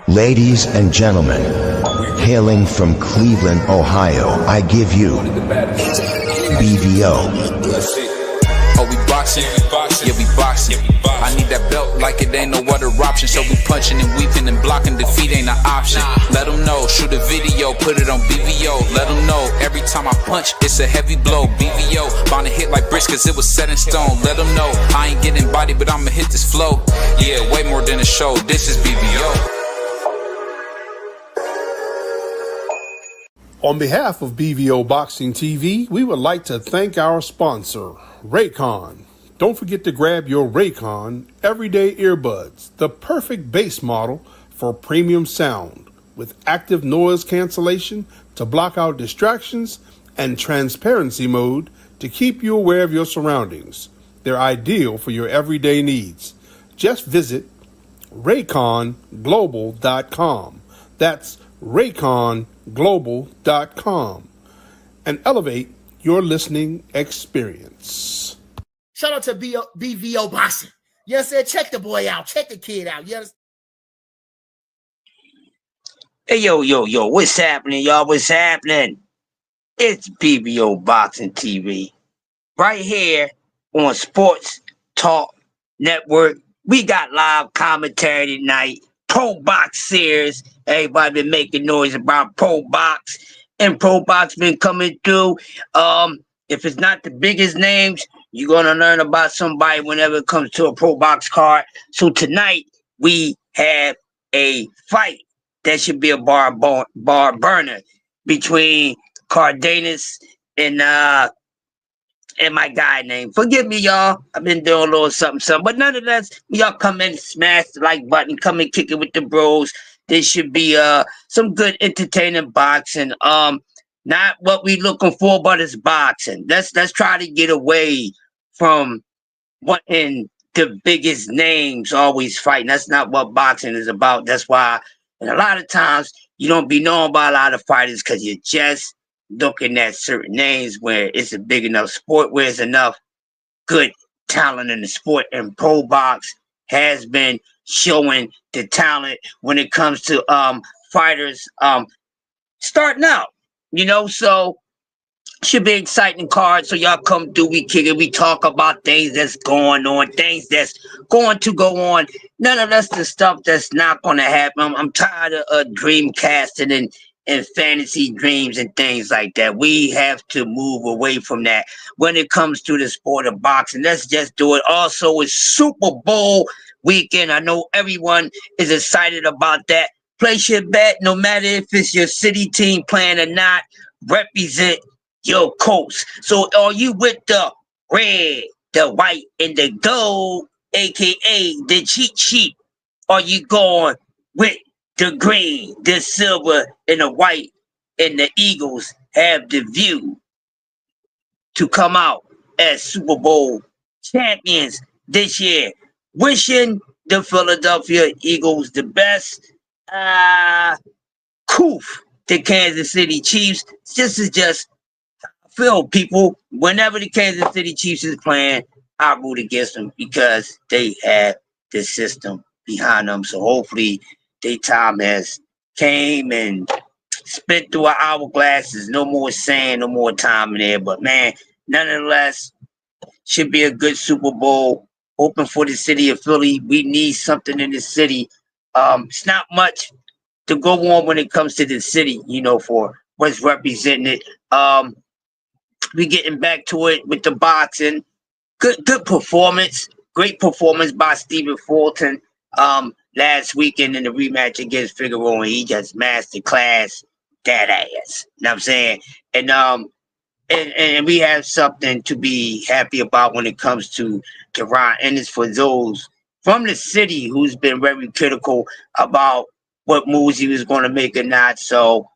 Ladies and gentlemen, hailing from Cleveland, Ohio, I give you BVO. Oh, we boxing? Yeah, we boxing. I need that belt like it ain't no other option. So we punching and weaving and blocking. Defeat ain't an option. Let them know. Shoot a video, put it on BVO. Let them know. Every time I punch, it's a heavy blow. BVO, bound to hit like bricks cause it was set in stone. Let them know. I ain't getting body, but I'ma hit this flow. Yeah, way more than a show. This is BVO. On behalf of BVO Boxing TV, we would like to thank our sponsor, Raycon. Don't forget to grab your Raycon Everyday Earbuds, the perfect bass model for premium sound, with active noise cancellation to block out distractions and transparency mode to keep you aware of your surroundings. They're ideal for your everyday needs. Just visit rayconglobal.com. That's rayconglobal.com and elevate your listening experience. Shout out to BVO Boxing. You understand? Check the boy out. Check the kid out. You understand? Hey, yo, what's happening, y'all? What's happening? It's BVO Boxing TV. Right here on Sports Talk Network. We got live commentary tonight. Pro Box Series. Everybody been making noise about Pro Box. And Pro Box been coming through. If it's not the biggest names, you're going to learn about somebody whenever it comes to a Pro Box card. So tonight, we have a fight that should be a bar burner between Cardenas and my guy name. Forgive me, y'all. I've been doing a little something. But nonetheless, y'all come in and smash the like button. Come and kick it with the bros. This should be some good entertaining boxing. Not what we looking for, but it's boxing. Let's try to get away from wanting the biggest names always fighting. That's not what boxing is about. That's why, and a lot of times, you don't be known by a lot of fighters because you're just looking at certain names where it's a big enough sport, where there's enough good talent in the sport. And Pro Box has been showing the talent when it comes to fighters starting out, so should be exciting card. So y'all come through, we kick it, we talk about things that's going on, things that's going to go on. None of that's the stuff that's not going to happen. I'm tired of dream casting and fantasy dreams and things like that. We have to move away from that when it comes to the sport of boxing. Let's just do it. Also, it's Super Bowl weekend. I know everyone is excited about that. Place your bet, no matter if it's your city team playing or not. Represent your coast. So are you with the red, the white, and the gold, aka the cheat sheet? Are you going with the green, the silver, and the white, and the Eagles have the view to come out as Super Bowl champions this year? Wishing the Philadelphia Eagles the best. Coof the Kansas City Chiefs. This is just feel, people. Whenever the Kansas City Chiefs is playing, I root against them because they have the system behind them. So hopefully their time has came and spent through our hourglasses. No more sand, no more time in there. But man, nonetheless, should be a good Super Bowl. Hoping for the city of Philly. We need something in the city. It's not much to go on when it comes to the city, for what's representing it. We getting back to it with the boxing. Good performance. Great performance by Stephen Fulton last weekend in the rematch against Figueroa. And he just mastered class that ass. You know what I'm saying? And we have something to be happy about when it comes to Ron Ennis for those from the city who's been very critical about what moves he was going to make or not. So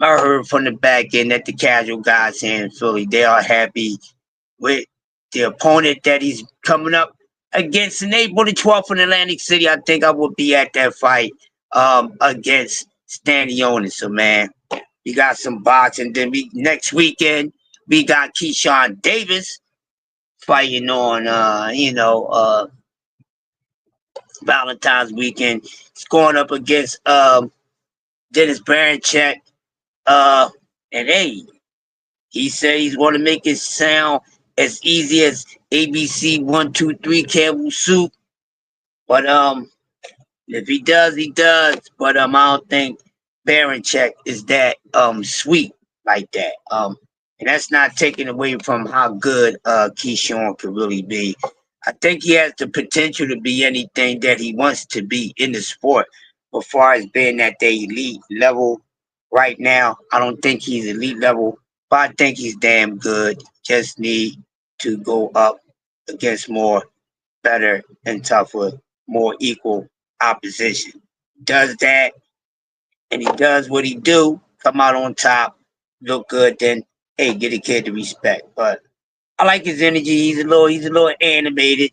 I heard from the back end that the casual guys here in Philly, they are happy with the opponent that he's coming up against in April the 12th in Atlantic City. I think I will be at that fight against Stanioni. So, man, we got some boxing. Then next weekend, we got Keyshawn Davis fighting on, Valentine's weekend. He's going up against Dennis Baranchek. And hey, he said he's going to make it sound as easy as ABC 1, 2, 3 Campbell soup. But if he does, he does. But I don't think Baranchek is that sweet like that. And that's not taking away from how good Keyshawn could really be. I think he has the potential to be anything that he wants to be in the sport. As far as being at the elite level right now, I don't think he's elite level, but I think he's damn good. Just need to go up against more better and tougher, more equal opposition. Does that, and he does what he do, come out on top, look good, then hey, get a kid the respect. But I like his energy. He's a little animated,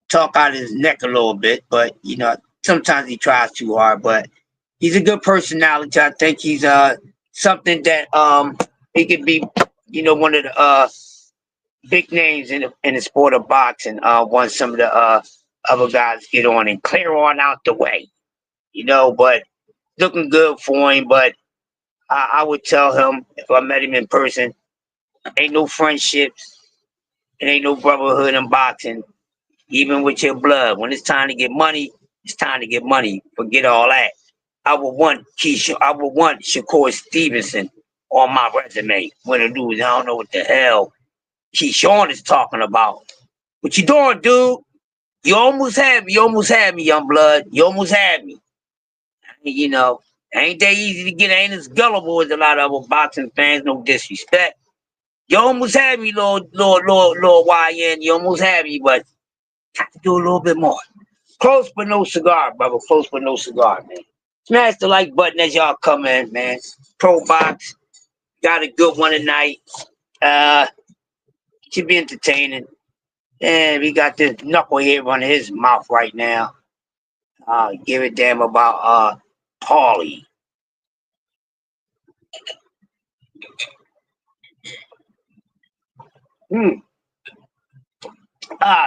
talk out of his neck a little bit, but you know, sometimes he tries too hard. But he's a good personality. I think he's something that he could be, you know, one of the big names in the sport of boxing. Once some of the other guys get on and clear on out the way, you know. But looking good for him. But I would tell him if I met him in person, ain't no friendships, it ain't no brotherhood in boxing. Even with your blood, when it's time to get money, it's time to get money. Forget all that. I would want Shakur Stevenson on my resume. When a dude, I don't know what the hell Keyshawn is talking about. What you doing, dude? You almost had me. You almost had me, young blood. You almost had me. You know, ain't that easy to get. Ain't as gullible as a lot of other boxing fans. No disrespect. You almost had me, Lord YN. You almost had me, but have to do a little bit more. Close but no cigar, brother. Close but no cigar, man. Smash the like button as y'all come in, man. Pro Box got a good one tonight. Should be entertaining. And we got this knucklehead running his mouth right now. Give a damn about Paulie.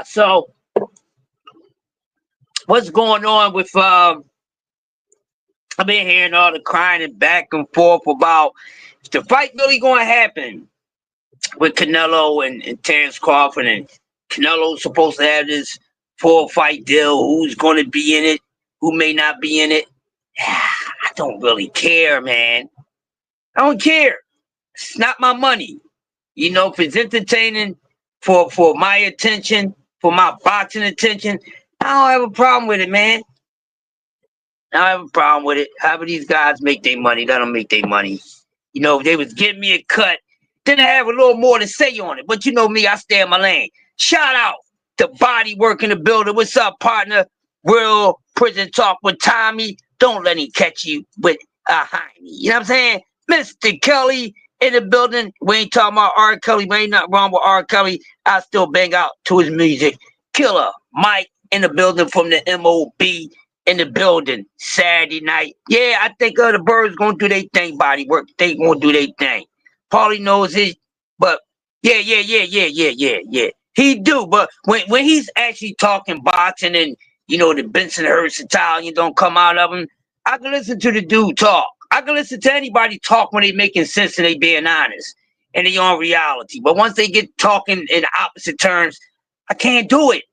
So what's going on with I've been hearing all the crying and back and forth about if the fight really gonna happen with Canelo and Terrence Crawford, and Canelo's supposed to have this 4-fight deal. Who's gonna be in it? Who may not be in it? I don't really care, man. I don't care. It's not my money. You know, if it's entertaining for my attention, for my boxing attention, I don't have a problem with it, man. I don't have a problem with it. However these guys make their money, let them make their money. You know, if they was giving me a cut, then I have a little more to say on it. But you know me, I stay in my lane. Shout out to Body Work in the building. What's up, partner? Real prison talk with Tommy. Don't let him catch you with a hiney. You know what I'm saying? Mr. Kelly in the building. We ain't talking about R. Kelly. We ain't nothing wrong with R. Kelly. I still bang out to his music. Killer Mike in the building from the MOB in the building Saturday night. Yeah, I think the Birds gonna do their thing, Body Work. They gonna do their thing. Paulie knows his, but yeah. He do, but when he's actually talking boxing and you know the Benson Hurst Italian don't come out of him, I can listen to the dude talk. I can listen to anybody talk when they making sense and they being honest and they on reality. But once they get talking in opposite terms, I can't do it.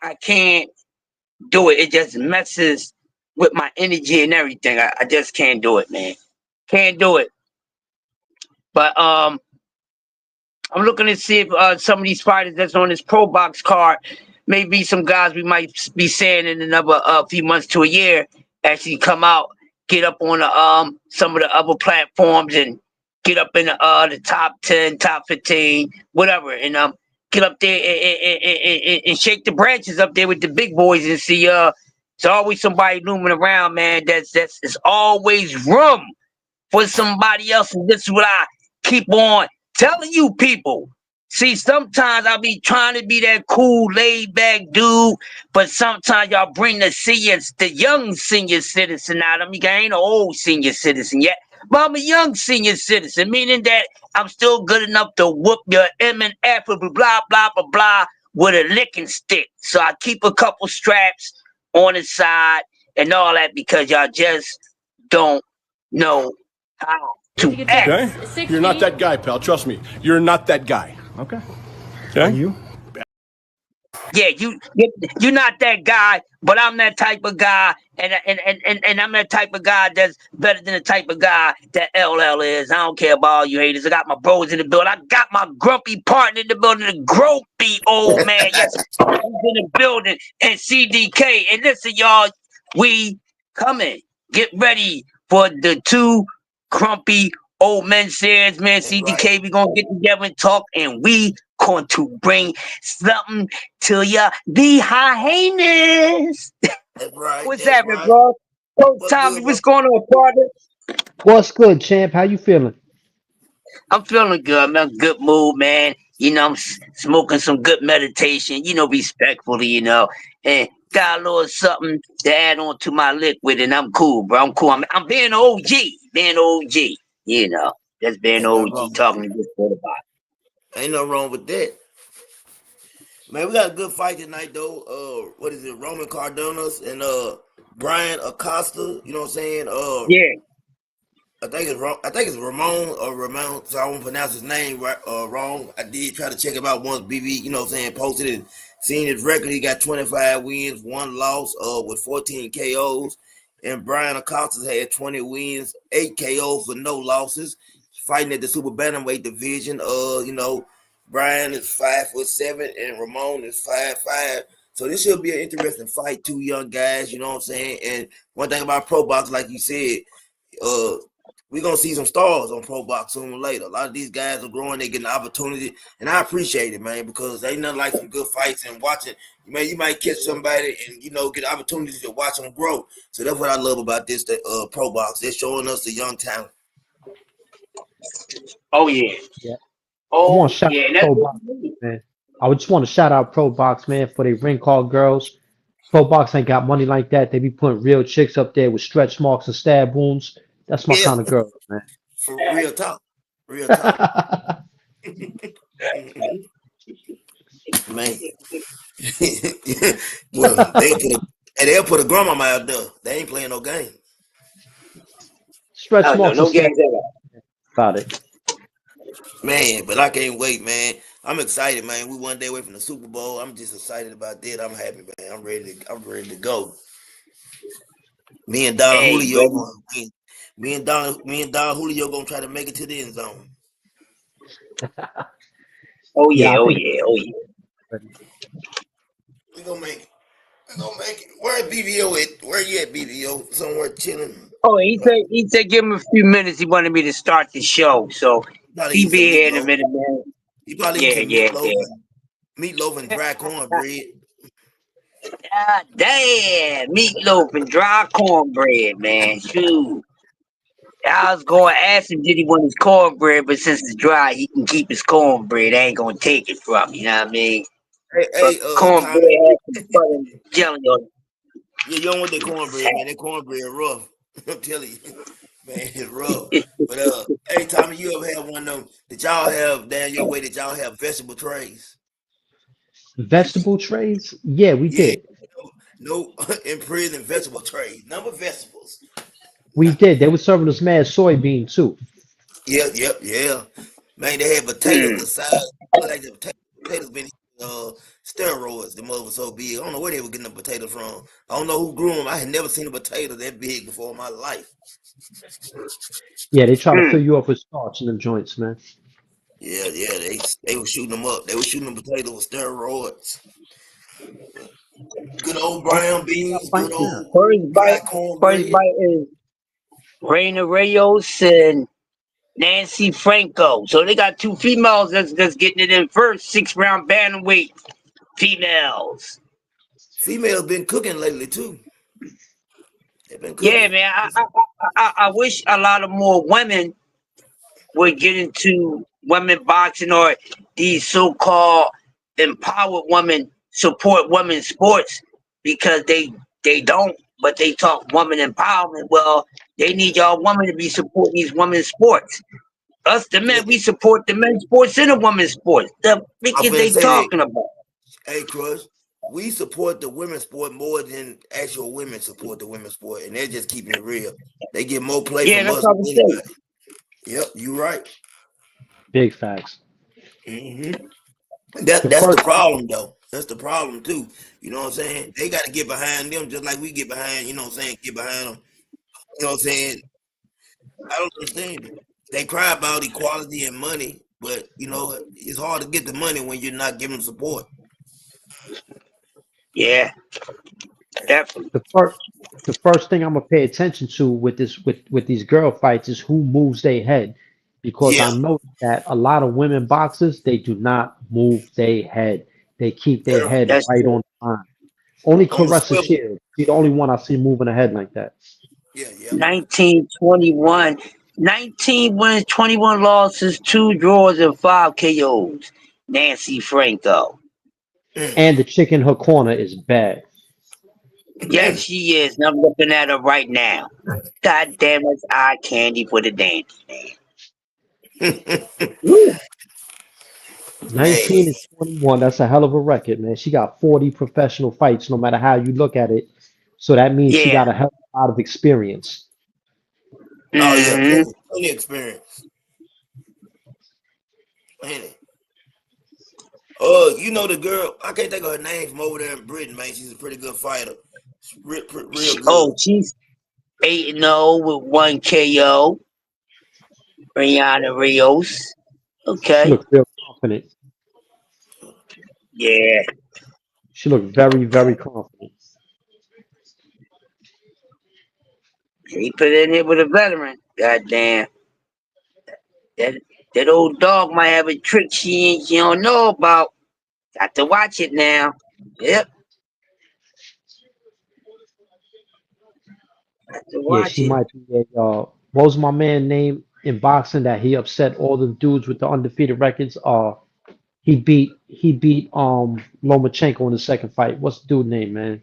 I can't do it. It just messes with my energy and everything. I just can't do it, man. Can't do it. But I'm looking to see if some of these fighters that's on this Pro Box card, maybe some guys we might be saying in another few months to a year, actually come out, get up on some of the other platforms and get up in the top 10, top 15, whatever, and get up there and shake the branches up there with the big boys and see there's always somebody looming around, man. There's always room for somebody else, and this is what I keep on telling you people. See, sometimes I'll be trying to be that cool, laid-back dude, but sometimes y'all bring the young senior citizen out of me. I ain't an old senior citizen yet, but I'm a young senior citizen, meaning that I'm still good enough to whoop your M and F, blah, blah, blah, blah, blah, with a licking stick. So I keep a couple straps on the side and all that because y'all just don't know how to act. Okay? You're not that guy, pal. Trust me. You're not that guy. Okay? Okay? You? Yeah, you're not that guy, but I'm that type of guy, and I'm that type of guy that's better than the type of guy that LL is. I don't care about all you haters. I got my bros in the building. I got my grumpy partner in the building, the grumpy old man. Yes, he's in the building, and CDK. And listen, y'all, we coming. Get ready for the two grumpy old men series, man. CDK, we gonna get together and talk, and we going to bring something to ya. The hyenas. That's right. What's That's happening, right. bro? Coach What's Tommy, good, what's going on, partner? What's good, champ? How you feeling? I'm feeling good, man. Good mood, man. You know, I'm smoking some good meditation, you know, respectfully, you know, and got a little something to add on to my liquid, and I'm cool, bro. I'm cool. I'm being OG, you know, just being Ain't nothing wrong OG, with talking that. to this about. Ain't nothing wrong with that. Man, we got a good fight tonight, though. What is it? Roman Cardenas and Brian Acosta. You know what I'm saying? Yeah, I think it's Ramon or Ramon, so I won't pronounce his name right wrong. I did try to check him out once. BB, you know what I'm saying, posted it, seen his record. He got 25 wins, 1 loss, with 14 KOs. And Brian Acosta had 20 wins, 8 KOs with no losses. Fighting at the super bantamweight division. You know, Brian is 5'7" and Ramon is 5'5". So this should be an interesting fight. Two young guys, you know what I'm saying. And one thing about pro box, like you said, we're gonna see some stars on Pro Box sooner or later. A lot of these guys are growing, they getting an opportunity, and I appreciate it, man, because ain't nothing like some good fights and watching. Man, you might catch somebody and get opportunities to watch them grow. So that's what I love about this Pro Box. They're showing us the young talent. oh yeah, Yeah. I want oh to shout yeah, out and that's Pro what Box, we need. man. I would just want to shout out Pro Box, man, for their ring card girls. Pro Box ain't got money like that. They be putting real chicks up there with stretch marks and stab wounds. That's my Yeah, kind of girl, man. for real talk. Real talk. Man. Well, they'll put a grandmama out there. They ain't playing no game. Stretch No, marks and no stab games ever. about it. Man, but I can't wait, man. I'm excited, man. We 1 day away from the Super Bowl. I'm just excited about that. I'm happy, man. I'm ready to go. Me and Don Hey, Julio ready? going me and Don Julio gonna try to make it to the end zone. Oh Yeah, yeah, I oh think yeah, oh yeah. We gonna make it. We gonna make it. Where's BBO at? Where you at, BBO? Somewhere chilling. Oh, he said give him a few minutes. He wanted me to start the show, so Probably he eating some be here in a meatloaf. minute, man. He probably eating Yeah, some yeah, meatloaf yeah. and dry cornbread. God damn, meatloaf and dry cornbread, man. Shoot. I was going to ask him, did he want his cornbread? But since it's dry, he can keep his cornbread. I ain't going to take it from him, you know what I mean? But Hey, cornbread Tommy. has some butter and jelly on it. Yeah, you don't want that cornbread, man. That cornbread rough. I'm telling you, man, it's rough. But hey, Tommy, you ever had one of them that y'all have down your way that y'all have vegetable trays? vegetable trays. Yeah, we Yeah, did. no, in prison vegetable trays, number of vegetables. We did. They were serving us mad soybean too. Yeah. Man, they had potatoes Mm. the size like the potatoes been steroids. The mother was so big. I don't know where they were getting the potatoes from. I don't know who grew them. I had never seen a potato that big before in my life. Yeah, they try to fill Mm. you up with starch in them joints, man. Yeah, they were shooting them up. They were shooting them potatoes with steroids. Good old Oh, brown beans, fight good now. old First dry bite, first cornbread. bite is Reina Reyes and Nancy Franco. So they got two females that's getting it in first. 6-round bantamweight females. Females been cooking lately too. They've been Yeah, cooking. man. I wish a lot of more women would get into women boxing or these so-called empowered women support women's sports because they don't, but they talk woman empowerment. Well, they need y'all women to be supporting these women's sports. Us, the Yeah, men, we support the men's sports and the women's sports. The I'm freak is finna they say that. talking about? Hey, Crush. we support the women's sport more than actual women support the women's sport, and they're just keeping it real. They get more play Yeah, from that's us what than I'm saying. anybody. Yep, you're right. Big facts. hmm The That's the first, problem though. That's the problem too. You know what I'm saying? They got to get behind them just like we get behind. You know what I'm saying? Get behind them. You know what I'm saying? I don't understand it. They cry about equality and money, but you know it's hard to get the money when you're not giving support. Yeah, definitely. the first, the first thing I'm gonna pay attention to with this with these girl fights is who moves their head, because Yeah, I know that a lot of women boxers they do not move their head. They keep their girl, head That's right true. on the line. Only on the Caressa swivel. Shield. She's the only one I see moving her head like that. Yeah, yeah. 1921. 19 wins, 21 losses, 2 draws, and 5 KOs. Nancy Franco. Mm. And the chick in her corner is bad. Yes, she is. And I'm looking at her right now. God damn, it's eye candy for the dance, man. Woo. 19 Man, and 21, that's a hell of a record, man. She got 40 professional fights, no matter how you look at it. So that means she Yeah. got a hell of a lot of experience. oh yeah, Hmm. plenty experience. Plenty. You know the girl. I can't think of her name from over there in Britain, man. She's a pretty good fighter. She's real good. Oh, she's 8-0 with 1 KO. Rihanna Rios. She Okay. looked real confident. Yeah. She looked very, very confident. He put in here with a veteran. God damn. That that old dog might have a trick she don't know about. Got to watch it now. Yep. Got to Yeah, watch she it. might be a what was my man name in boxing that he upset all the dudes with the undefeated records? He beat Lomachenko in the second fight. What's the dude name, man?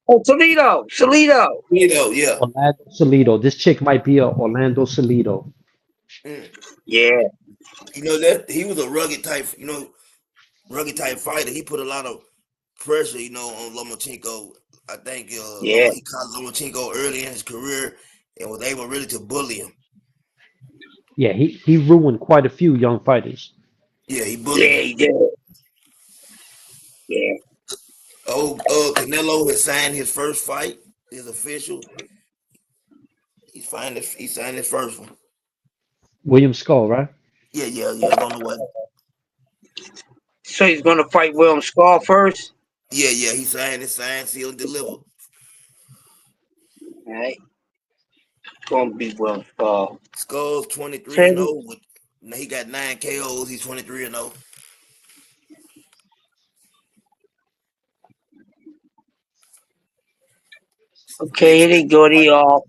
Oh, Toledo. Toledo. You know, yeah. Orlando Salido. This chick might be a Orlando Salido. Mm. Yeah. You know that he was a rugged type. You know, rugged type fighter. He put a lot of pressure. You know, on Lomachenko. I think Yeah. He caught Lomachenko early in his career and was able really to bully him. Yeah, he ruined quite a few young fighters. Yeah, he bullied Yeah, him. he did. Yeah. Oh, Canelo has signed his first fight. Is official. He signed his first one. William Skull, right? Yeah. It's on the way. So he's gonna fight William Scar first. Yeah. Signed, sealed, and delivered. All right. Gonna be William Scar. Skull's 23 and Say 0. He got 9 KOs. He's 23 and 0. okay, Next here they go. They all.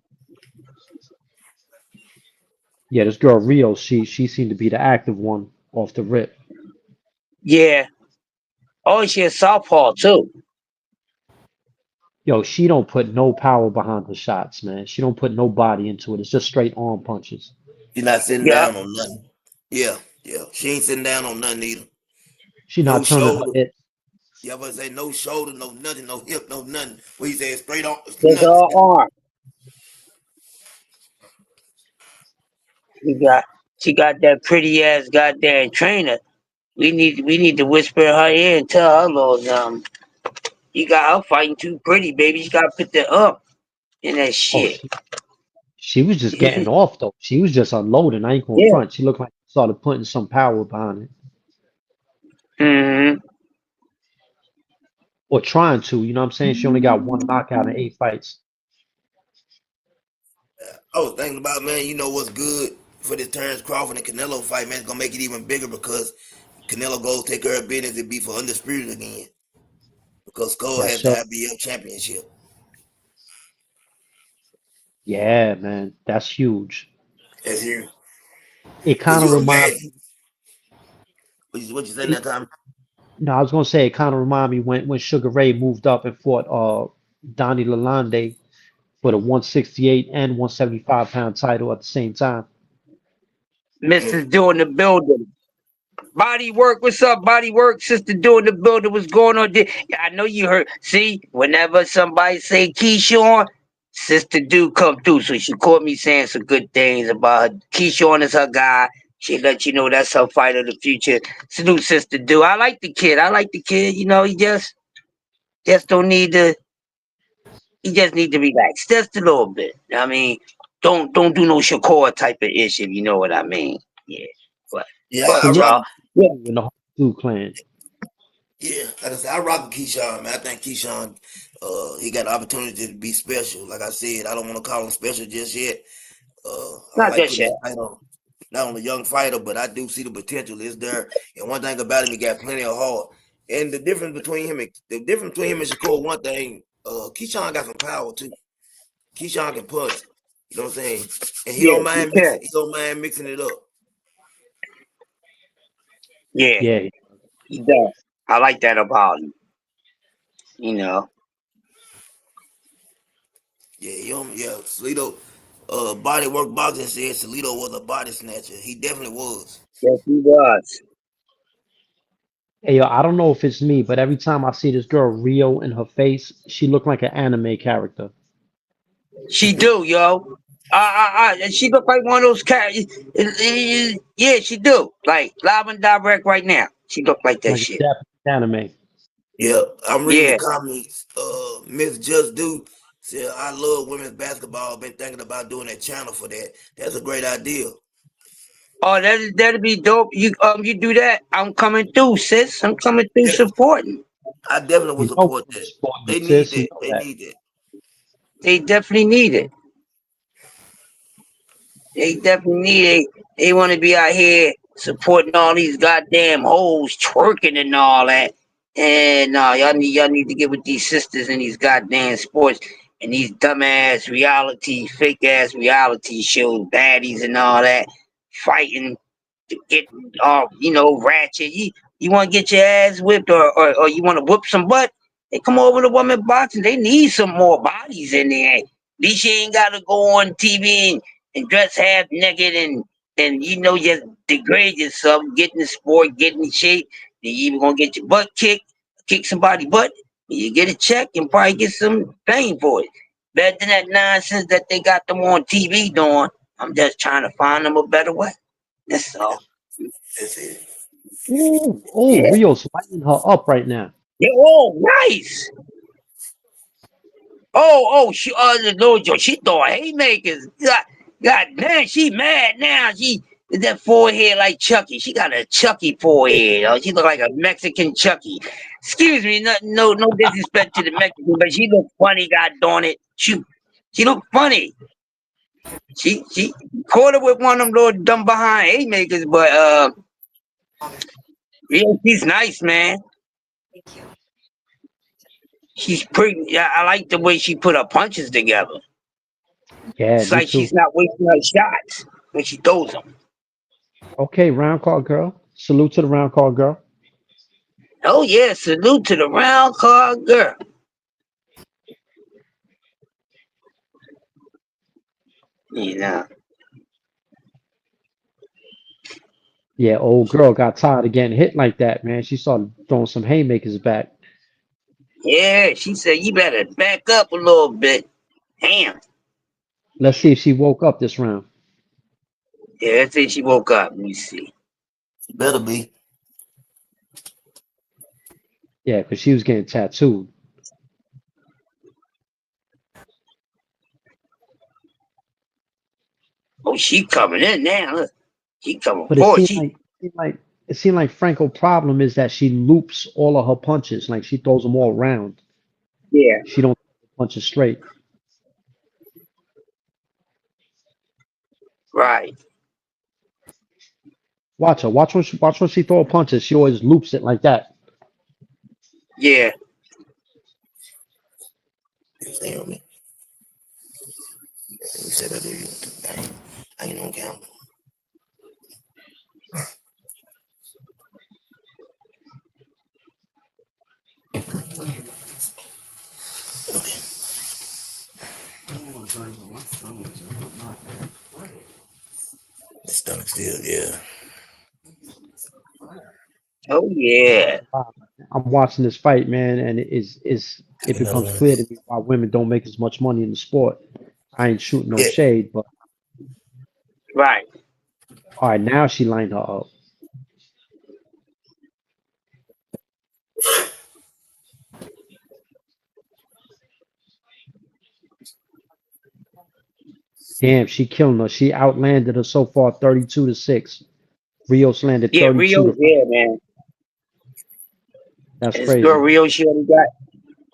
Yeah, this girl Rio, she seemed to be the active one off the rip. Yeah. Oh, she a southpaw too. Yo, she don't put no power behind her shots, man. She don't put no body into it. It's just straight arm punches. She's not sitting Yep. down on nothing. Yeah. She ain't sitting down on nothing either. She No not turning her shoulder. head. Yeah, but say no shoulder, no nothing, no hip, no nothing. What you say straight on That's nothing. all arm. She got she got that pretty ass goddamn trainer. We need to whisper in her ear and tell her Lord, you got her fighting too pretty, baby. You gotta put the in that Oh, shit. she was just getting off though. She was just unloading. I ain't going Yeah. front. She looked like she started putting some power behind it. Hmm. Or trying to, you know what I'm saying? She only got one knockout in 8 fights. I was thinking about, man, you know what's good for this Terrence Crawford and Canelo fight, man. It's gonna make it even bigger because Canelo goes take care of business and be for undisputed again. Because Skull Yes, has the sir. IBF championship. Yeah, man. That's huge. That's here. It Cause kind of you reminds imagine what you saying it, that time? no, I was gonna say it kind of remind me when Sugar Ray moved up and fought Donnie Lalonde for the 168 and 175 pound title at the same time. Mrs. doing the building. Body work, what's up? Body work, sister doing the building. What's going on there? Yeah, I know you heard. See, whenever somebody say Keyshawn, sister do come through. So she caught me saying some good things about her. Keyshawn is her guy. She let you know that's her fight of the future. Salute, sister do. I like the kid. I like the kid. You know, he just don't need to. He just need to relax just a little bit. I mean, don't do no Shakur type of issue. If you know what I mean? Yeah, but Yeah, but I rock. y'all. Yeah, In the Blue Clan. Yeah, like I said, I rock with Keyshawn, man. I think Keyshawn, he got the opportunity to be special. Like I said, I don't want to call him special just yet. I don't not like just putting yet. that title on not on a young fighter, but I do see the potential is there. And one thing about him, he got plenty of heart. And the difference between him and Shakur, one thing, Keyshawn got some power too. Keyshawn can punch. You know what I'm saying? And he Yeah, don't you mind can. mixing. He don't mind mixing it up. Yeah, Yeah. he does. I like that about him. You know. Yeah, Salido, body work boxing said Salido was a body snatcher. He definitely was. Yes, he was. Hey, yo, I don't know if it's me, but every time I see this girl Rio in her face, she look like an anime character. She do, yo. She look like one of those characters. Yeah, she do. Like live and direct right now. She look like that Like a shit. Japanese anime. Yeah, I'm reading the Yeah. comments. Miss Just Do said, "I love women's basketball. Been thinking about doing a channel for that. That's a great idea. Oh, that'd be dope. You do that. I'm coming through, sis. I'm coming through Definitely, supporting. I definitely would You know support women that. support you, They need sis. You that. know They that. need that. They definitely need it. They definitely need it. They want to be out here supporting all these goddamn hoes twerking and all that. And y'all need to get with these sisters in these goddamn sports and these dumbass reality, fake ass reality shows, baddies and all that, fighting to get all ratchet. You want to get your ass whipped or you want to whoop some butt? They come over to women boxing. They need some more bodies in there. At least you ain't gotta go on TV and dress half naked and just degrade yourself, get in the sport, get in shape. Then you even gonna get your butt kicked, kick somebody butt. You get a check and probably get some fame for it. Better than that nonsense that they got them on TV doing. I'm just trying to find them a better way. That's all. That's it. Ooh, oh, Yeah. Rio's lighting her up right now. Yeah. Oh, nice. She Lord, she thought haymakers. God damn, she mad now. She that forehead like Chucky. She got a Chucky forehead. Oh, she look like a Mexican Chucky. Excuse me, no disrespect to the Mexican, but she look funny. God darn it, she look funny. She caught her with one of them little dumb behind haymakers, but yeah, she's nice, man. She's pretty. Yeah, I like the way she put her punches together. Yeah, It's me like too. she's not wasting her shots when she throws them. Okay, round call girl. Salute to the round call girl. Oh yeah, salute to the round card girl. You know, Yeah, old girl got tired of getting hit like that, man. She started throwing some haymakers back. yeah. She said you better back up a little bit. Damn. Let's see if she woke up this round. Yeah, that's it. She woke up. Let me see. Better be. Yeah, because she was getting tattooed. Oh, she coming in now. Look, she coming But forward. She it seemed like Franco problem is that she loops all of her punches. Like she throws them all around. yeah, She don't punch it straight. right. Watch her. Watch when she throw punches. She always loops it like that. Yeah. Stay on me. You said that I ain't on camera. Okay. The stomach still, yeah. Oh yeah. I'm watching this fight, man, and it Another becomes one. clear to me why women don't make as much money in the sport. I ain't shooting no Yeah, shade, but Right. all right, now she lined her up. Damn, she killing her. She outlanded her so far, 32-6. Rios landed Yeah, 32 Rio. to 5. Yeah, man. That's And this girl crazy. Rio, she already got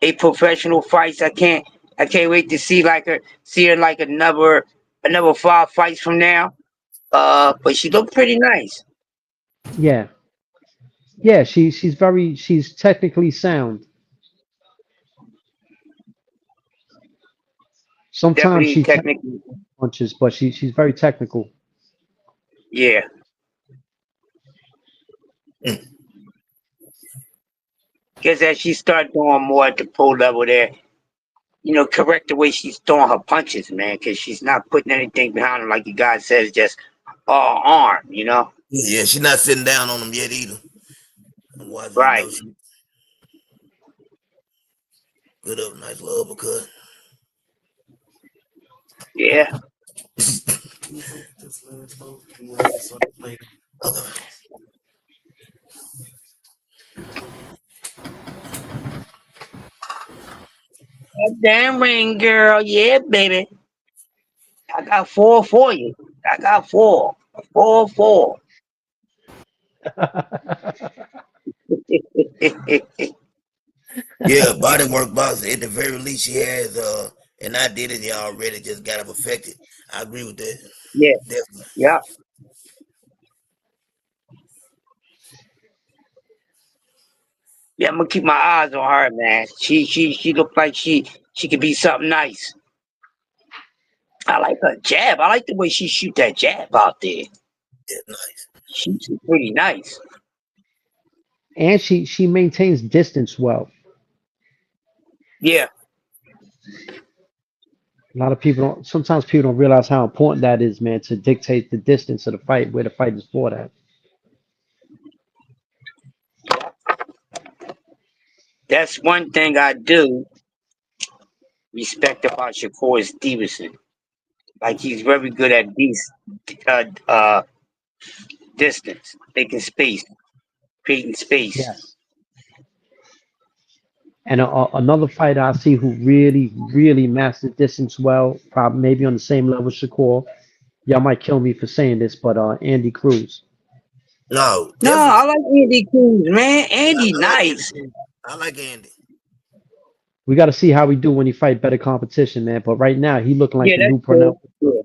8 professional fights. I can't wait to see her like another 5 fights from now. But she looked pretty nice. Yeah, yeah. She's technically sound. Sometimes Definitely she takes technically. punches, but she's very technical. Yeah. Guess as she start doing more at the pro level there, correct the way she's throwing her punches, man, because she's not putting anything behind her like you guys says, just all arm. yeah. She's not sitting down on them yet either. I'm watching it Right. though. She good up, nice little uppercut. Yeah. Okay. That damn ring, girl. Yeah, baby. I got 4 for you. I got 4. 4, 4. Yeah, body work boxing. At the very least, she has and I did it already. Just got it perfected. I agree with that. Yeah. Definitely. Yeah. Yeah, I'm gonna keep my eyes on her, man. She looked like she could be something nice. I like her jab. I like the way she shoot that jab out there. Yeah, nice. She's pretty nice. And she maintains distance well. Yeah. A lot of people don't. Sometimes people don't realize how important that is, man, to dictate the distance of the fight, where the fight is fought at. That's one thing I do respect about Shakur Stevenson. Like he's very good at uh, uh, distance, making space, creating space. Yes. And another fighter I see who really masters distance well, probably maybe on the same level as Shakur. Y'all might kill me for saying this, but Andy Cruz. No, No, definitely. I like Andy Cruz, man. Yeah, Andy, I like Andy. nice. I like Andy. We got to see how we do when he fight better competition, man. But right now, he looking like Yeah, the that's new cool. Pernell.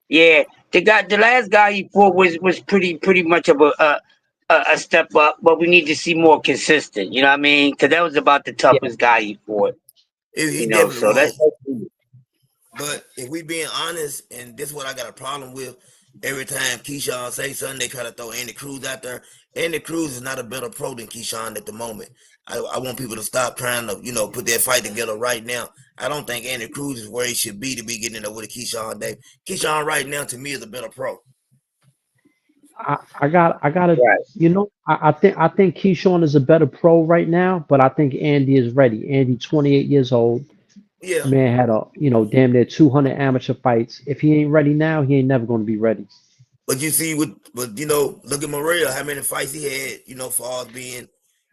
Yeah, yeah. The last guy he fought was pretty much of a step up, but we need to see more consistent. You know what I mean? Because that was about the Yeah, toughest guy he fought. He definitely So was. that's But if we being honest, and this is what I got a problem with, every time Keyshawn say something, they try to throw Andy Cruz out there. Andy Cruz is not a better pro than Keyshawn at the moment. I want people to stop trying to, put that fight together right now. I don't think Andy Cruz is where he should be to be getting in there with a Keyshawn Dave. Keyshawn right now to me is a better pro. I gotta, right. I think Keyshawn is a better pro right now, but I think Andy is ready. Andy, 28 years old, Yeah. man had damn near 200 amateur fights. If he ain't ready now, he ain't never gonna be ready. But you see, look at Morel, how many fights he had, for us being,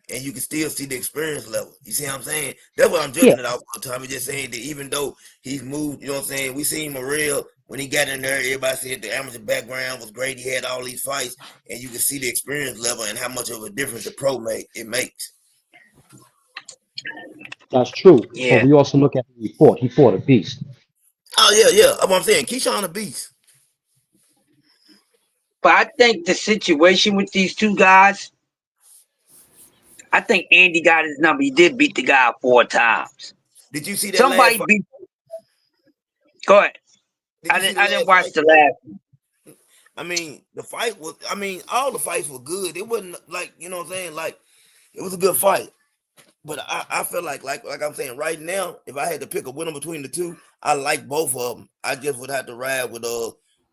and you can still see the experience level. You see what I'm saying? That's what I'm Yeah, judging it off all the time. I'm just saying that even though he's moved, you know what I'm saying? We seen Morel when he got in there, everybody said the amateur background was great. He had all these fights, and you can see the experience level and how much of a difference the pro makes. that's true. But Yeah. we also look at who he fought. He fought a beast. Oh yeah. That's what I'm saying. Keyshawn a beast. But I think the situation with these two guys, I think Andy got his number. He did beat the guy 4 times. Did you see that last Somebody fight? beat. Go ahead. Did you see the I didn't last watch fight? the last. I mean, the fight was. I mean, all the fights were good. It wasn't like what I'm saying. Like it was a good fight. But I feel like I'm saying right now, if I had to pick a winner between the two, I like both of them. I just would have to ride with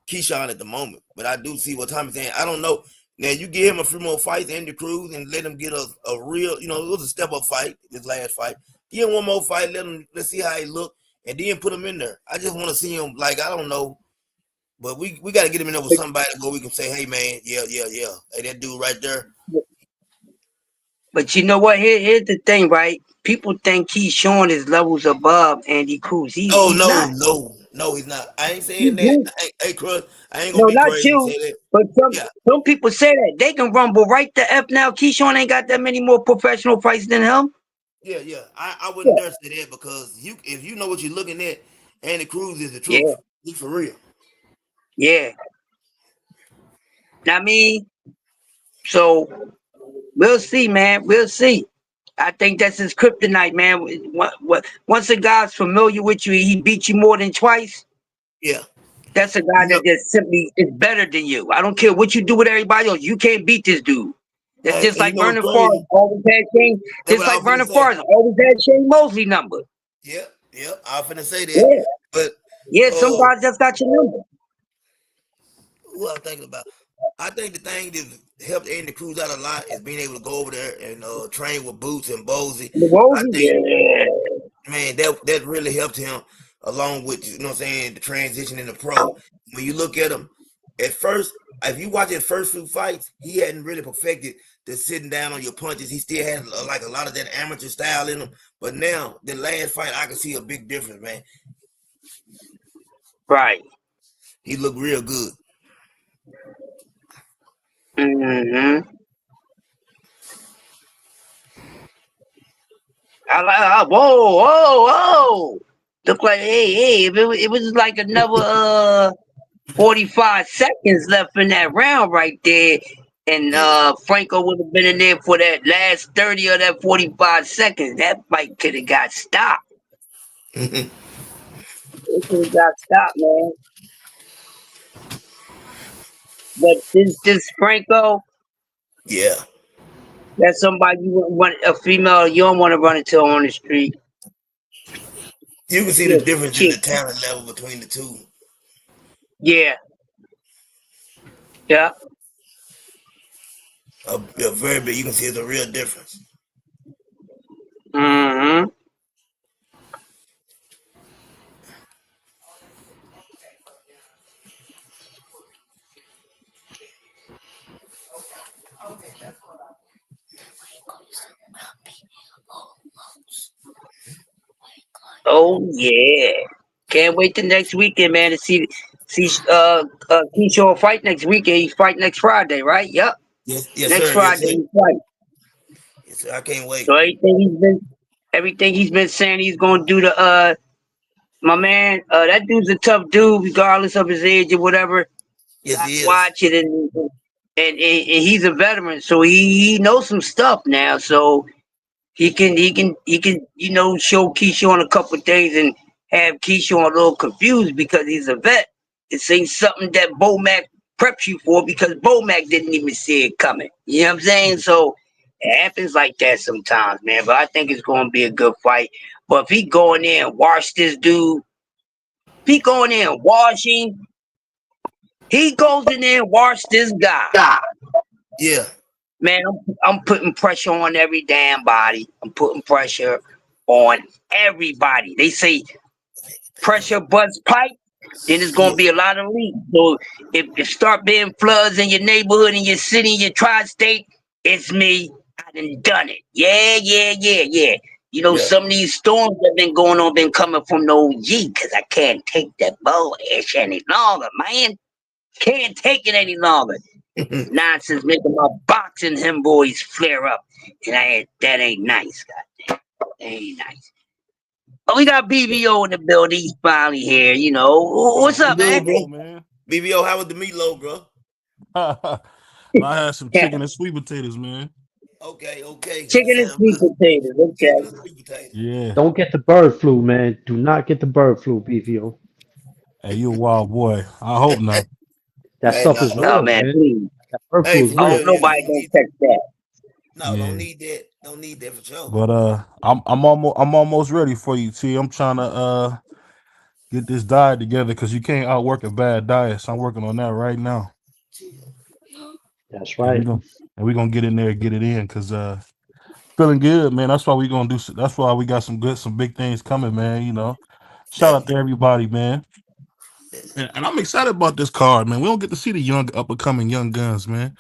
Keyshawn at the moment. But I do see what Tommy's saying. I don't know. Now you give him a few more fights, Andy Cruz, and let him get a real, it was a step up fight, this last fight. Give him one more fight, let's see how he look, and then put him in there. I just want to see him, like, I don't know, but we got to get him in there with somebody where we can say, hey man, yeah, hey, that dude right there. But you know what? Here's the thing, right? People think Keyshawn is levels above Andy Cruz. He's not. No, he's not. I ain't saying that. Hey, Cruz, I ain't gonna No, be not crazy and you. say that. But Yeah, some people say that they can rumble right the F now. Keyshawn ain't got that many more professional fights than him. yeah. I wouldn't Yeah. dare say that because if you know what you're looking at, Andy Cruz is the Yeah. truth. He's for real. Yeah. I mean, so we'll see, man. We'll see. I think that's his kryptonite, man. Once a guy's familiar with you, he beat you more than twice. Yeah. That's a guy You know, that just simply is better than you. I don't care what you do with everybody else. You can't beat this dude. That's just and you like know what's Vernon Forrest crazy? always had Shane. That's Just what I like was gonna Vernon say. Forrest always had Shane Mosley number. Yeah. I was finna say that. Yeah. But Yeah, some uh guys just got your number. who I was thinking about? I think the thing that helped Andy Cruz out a lot is being able to go over there and train with Boots and Bozy. I think, Yeah. man, that really helped him along with, you know what I'm saying, the transition in the pro. When you look at him, at first, if you watch his first few fights, he hadn't really perfected the sitting down on your punches. He still had like a lot of that amateur style in him. But now, the last fight, I can see a big difference, man. Right. He looked real good. Mm-hmm. Whoa. Look like, hey, if it was like another 45 seconds left in that round right there, and Yeah. Franco would have been in there for that last 30 or that 45 seconds, that fight could have got stopped. It could have got stopped, man. But this Franco, Yeah. that's somebody you wouldn't want, a female you don't want to run into on the street. You can see the Just difference in kick. the talent level between the two. Yeah. Yeah. A very big. You can see it's a real difference. Mm-hmm. Oh yeah. Can't wait till next weekend, man, to see Keyshawn fight next weekend. He's fight next Friday, right? Yep. Yes, Next sir. Yes, Friday sir. he fight. Yes, sir. I can't wait. So everything he's been saying he's gonna do to my man, that dude's a tough dude, regardless of his age or whatever. Yes, he is. Watch it and he's a veteran, so he knows some stuff now. So he can show Keyshawn a couple of things and have Keyshawn a little confused because he's a vet. It's ain't something that Bomac preps you for because Bomac didn't even see it coming. You know what I'm saying? So it happens like that sometimes, man. But I think it's going to be a good fight. But if he go in there and wash this dude, if he go in there and wash him, he goes in there and wash this guy. Yeah. Man, I'm putting pressure on every damn body. I'm putting pressure on everybody. They say pressure butts pipe, then it's gonna Yeah. be a lot of leaks. So if start being floods in your neighborhood, in your city, in your tri-state, it's me. I done it. Yeah. Yeah. Some of these storms that been going on been coming from the OG because I can't take that bullshit any longer, man. Can't take it any longer. Nonsense making my boxing him boys flare up. And that ain't nice, goddamn. That ain't nice. Oh, we got BBO in the building. He's finally here. What's What's up, man? good, bro? Man. BBO, how was the meatloaf, bro? I had some chicken and sweet potatoes, man. Okay. That Chicken and sounds sweet good. potatoes. Chicken Okay. and sweet potatoes. Yeah. Don't get the bird flu, man. Do not get the bird flu, BVO. Hey, you a wild boy. I hope not. That Hey, stuff nah, is don't. Oh real, man, man. please. That bird Hey, flu is for I real. hope real, Yeah, man. nobody you don't need. catch that. No, don't Yeah. need that. Don't need that for sure. But I'm almost ready for you, T. I'm trying to get this diet together because you can't outwork a bad diet. So I'm working on that right now. That's and right. we're gonna get in there and get it in because feeling good, man. That's why we gonna do. That's why we got some big things coming, man. Shout out That to everybody, man. And I'm excited about this card, man. We don't get to see the young up and coming young guns, man.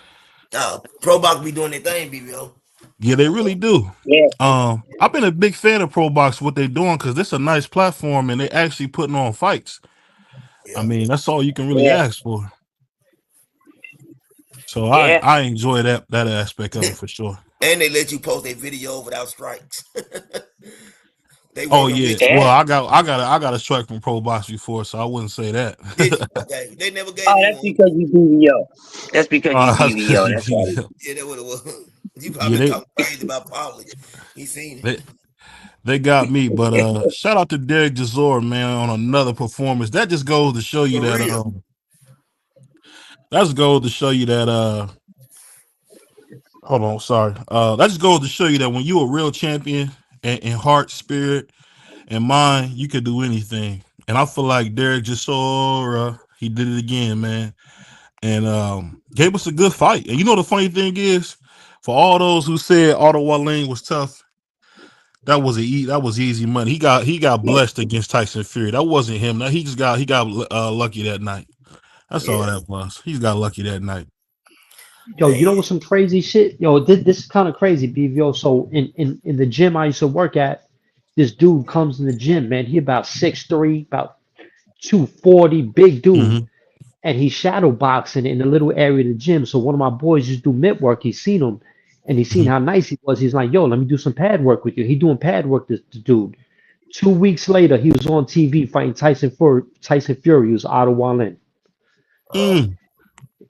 Pro Box be doing their thing, BBO. Yeah, they really do. Yeah, I've been a big fan of Pro Box, what they're doing, because this is a nice platform and they actually putting on fights. I Yeah, mean, that's all you can really yeah, ask for. So I yeah. I enjoy that aspect of it for sure. and they let you post a video without strikes. They Oh working yeah. with you. Well, Yeah. I got a strike from Pro Box before, so I wouldn't say that. Did you? Okay, they never gave Oh, you that's one. because you BBO. That's because you That's because BBO. you That's why. Yeah, that what it was. You yeah, probably talking crazy about Polly. He seen it. they they got me. But shout out to Derek Jazor, man, on another performance. That just goes to show you For that real. that's goes to show you that hold on, sorry. That just goes to show you that when you a real champion in heart, spirit, and mind, you could do anything. And I feel like Derek Jazor, he did it again, man. And gave us a good fight. And you know the funny thing is, for all those who said Otto Wallin was tough, that was easy money. He got blessed against Tyson Fury. That wasn't him. That he got lucky that night. That's all Yeah, that was. He got lucky that night. Yo, you know man. what's some crazy shit? Yo, this is kind of crazy, BVO. So in the gym I used to work at, this dude comes in the gym, man. He about 6'3", about 240, big dude. Hmm. And he's shadow boxing in the little area of the gym. So one of my boys used to do mitt work. He seen him and he seen Hmm. how nice he was. He's like, yo, let me do some pad work with you. He doing pad work, this dude. 2 weeks later, he was on TV fighting Tyson Fury. Tyson Fury. He was Ottawa Lynn. Mm.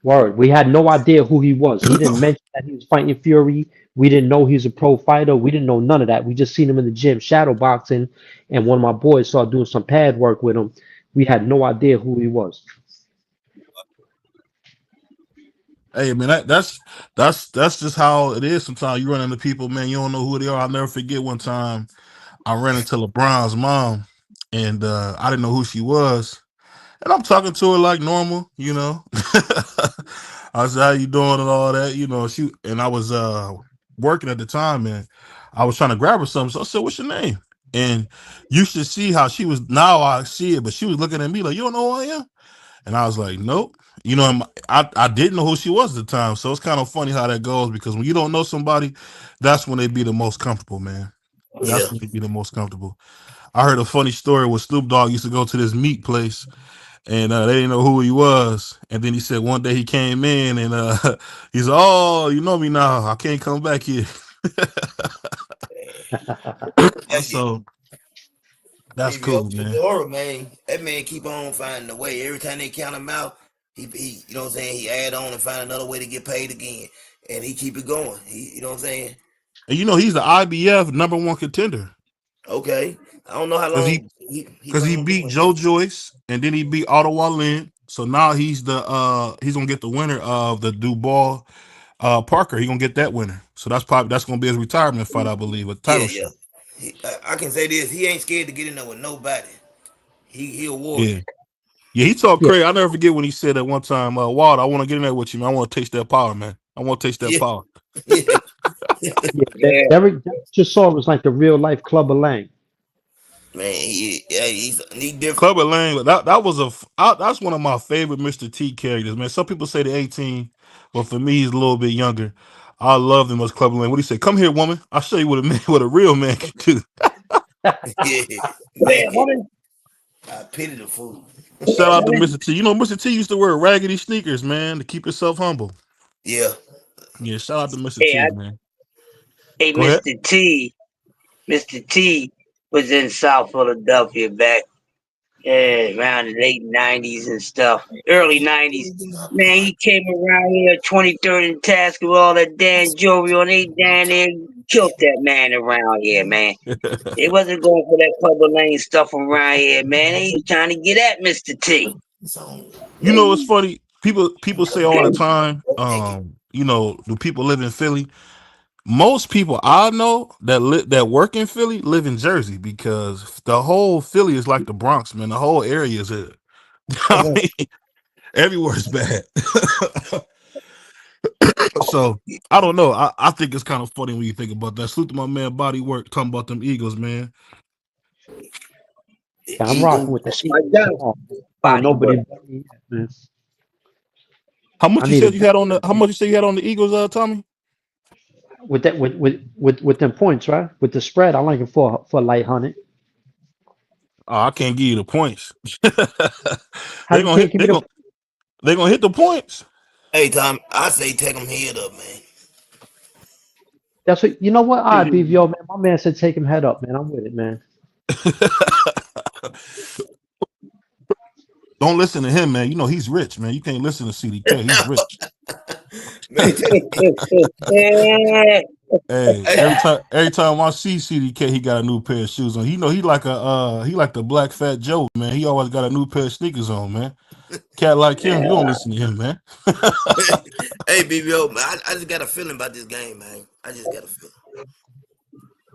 Word. We had no idea who he was. He didn't mention that he was fighting Fury. We didn't know he was a pro fighter. We didn't know none of that. We just seen him in the gym shadow boxing, and one of my boys started doing some pad work with him. We had no idea who he was. Hey man, that's just how it is. Sometimes you run into people, man. You don't know who they are. I'll never forget one time I ran into LeBron's mom, and I didn't know who she was. And I'm talking to her like normal. I said, "How you doing?" and all that. I was working at the time, and I was trying to grab her something. So I said, "What's your name?" And you should see how she was. Now I see it, but she was looking at me like, "You don't know who I am?" And I was like, "Nope." I didn't know who she was at the time. So it's kind of funny how that goes because when you don't know somebody, that's when they be the most comfortable, man. Yeah, That's when they be the most comfortable. I heard a funny story where Snoop Dogg used to go to this meat place and they didn't know who he was. And then he said one day he came in and he said, "Oh, you know me now. I can't come back here." that's it. So that's BBO cool, man. Fedora, man. That man keep on finding a way. Every time they count him out, he you know what I'm saying, he add on and find another way to get paid again. And he keep it going. You know what I'm saying? And he's the IBF #1 contender Okay. I don't know how because he long he because he plan on beat doing Joe this. Joyce and then he beat Ottawa Lynn. So now he's gonna get the winner of the Dubois Parker. He's gonna get that winner. So that's gonna be his retirement fight, I believe, a Yeah, title yeah. shot. I can say this. He ain't scared to get in there with nobody. He a warrior. Yeah. Yeah, he talked Yeah, crazy. I'll never forget when he said that one time, Walter, I want to get in there with you, man. I want to taste that power, man. I want to taste that Yeah, power. yeah, yeah. Yeah. Derek just saw it was like the real life Clubber Lang. man. He different. Clubber Lang, that's one of my favorite Mr. T characters, man. Some people say the 18, but for me, he's a little bit younger. I love him as Clubber Lang. What do you say? Come here, woman. I'll show you what a man, what a real man can do. Yeah, man. Yeah, woman. I pity the fool. Shout Yeah, out to woman. Mr. T. Mr. T used to wear raggedy sneakers, man, to keep himself humble. Yeah, Yeah, shout out to Mr. Hey, T, man. hey, Go ahead. Mr. T. Mr. T was in South Philadelphia back around the late '90s and stuff, early '90s. Man, he came around here 23rd and Task with all that Dan jewelry on. They down there killed that man around here, man. They wasn't going for that Clubber Lane stuff around here, man. They was trying to get at Mr. T. It's funny. People say all the time, do people live in Philly? Most people I know that work in Philly live in Jersey because the whole Philly is like the Bronx, man. The whole area is it. I mean, everywhere's bad. So I don't know. I think it's kind of funny when you think about that. Salute to my man Body Work talking about them Eagles, man. The Yeah, I'm rocking Eagles. with the That's my Eagles. guy. Find Body nobody work. but me yet, man. How much I you need a said you better had on the? How much you said you had on the Eagles, Tommy? with that with them points, right? With the spread, I like it for light hundred. Oh, I can't give you the points. How they you gonna can't hit. give me They the? gonna they gonna hit the points. Hey, Tom, I say take them head up, man. That's what you know. What? All right, BVO man. My man said take him head up, man. I'm with it, man. Don't listen to him, man. You know he's rich, man. You can't listen to CDK. He's rich. Man, Hey, hey, every time I see CDK, he got a new pair of shoes on. You know he like the black fat Joe, man. He always got a new pair of sneakers on, man. Cat like him, you don't listen to him, man. hey, BBO, man, I just got a feeling about this game, man. I just got a feeling.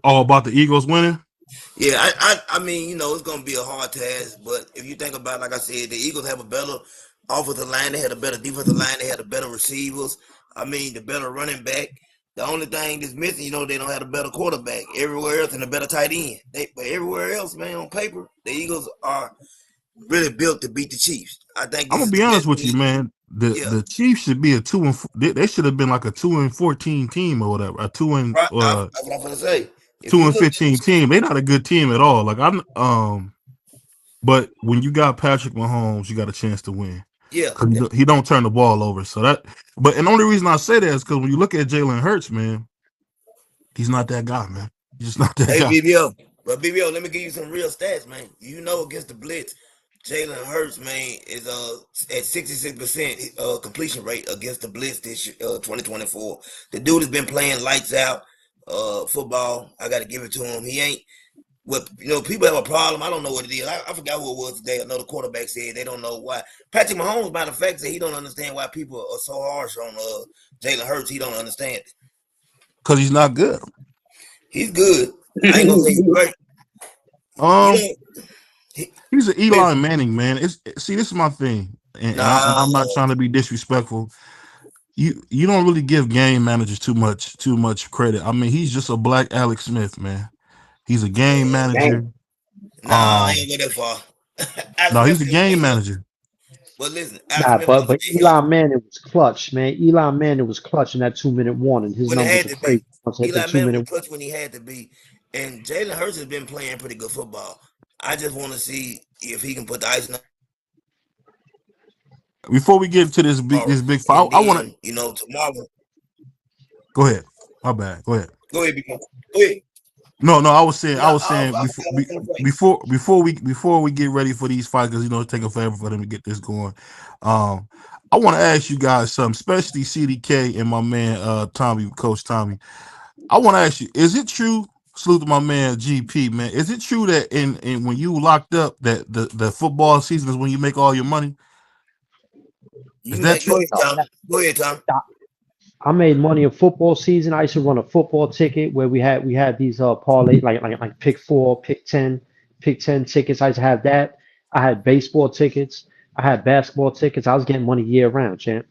All about the Eagles winning. Yeah, I mean, it's gonna be a hard task, but if you think about it, like I said, the Eagles have a better offensive line, they had a better defensive line, they had a better receivers. I mean, the better running back. The only thing that's missing, they don't have a better quarterback. Everywhere else, and a better tight end. But everywhere else, man, on paper, the Eagles are really built to beat the Chiefs. I think I'm this gonna is be the honest best with you, team. man. The Yeah, the Chiefs should be a 2-4. They should have been like a 2-14 team or whatever. A two and right. That's what I'm gonna say. If two you and look, 15 team. They're not a good team at all. Like but when you got Patrick Mahomes, you got a chance to win. yeah, Cause he don't turn the ball over. So and the only reason I say that is because when you look at Jalen Hurts, man, he's not that guy, man. He's just not that hey, guy. BBO. But BBO, let me give you some real stats, man. Against the blitz, Jalen Hurts, man, is at 66% completion rate against the blitz this 2024. The dude has been playing lights out football. I got to give it to him. He ain't what people have a problem. I don't know what it is. I forgot who it was today. Another quarterback said they don't know why. Patrick Mahomes, matter of fact, said he don't understand why people are so harsh on Jalen Hurts. He don't understand it. Because he's not good. He's good. I ain't gonna say he's great. You Um, know, he, he's an man, Eli Manning, man. See, this is my thing, and nah, I'm not trying to be disrespectful. You don't really give game managers too much credit. I mean, he's just a black Alex Smith, man. He's a game manager. I ain't go that far. Alex No, he's Smith a still game stay here. manager. But listen, Alex Nah, Smith still but stay here. Eli Manning was clutch, man. Eli Manning was clutch in that 2 minute warning. His When it numbers had are to be. crazy once he hit the Eli two Manning was minute. clutch when he had to be. And Jalen Hurts has been playing pretty good football. I just want to see if he can put the ice on Before we get to this tomorrow. big fight, And I want to then, tomorrow. go ahead. My bad. Go ahead. Go ahead, BK. Go ahead. No, I was No, saying I forgot what I was gonna say. before we get ready for these fights, because it's taking forever for them to get this going. Um, I want to ask you guys something, especially CDK and my man Tommy, Coach Tommy. I want to ask you: is it true? Salute to my man GP, man. Is it true that in when you locked up that the football season is when you make all your money? Is You that make Go true? ahead, Tom. Go ahead, Tom. I made money in football season. I used to run a football ticket where we had these parlay like pick four, pick ten tickets. I used to have that. I had baseball tickets. I had basketball tickets. I was getting money year round, champ.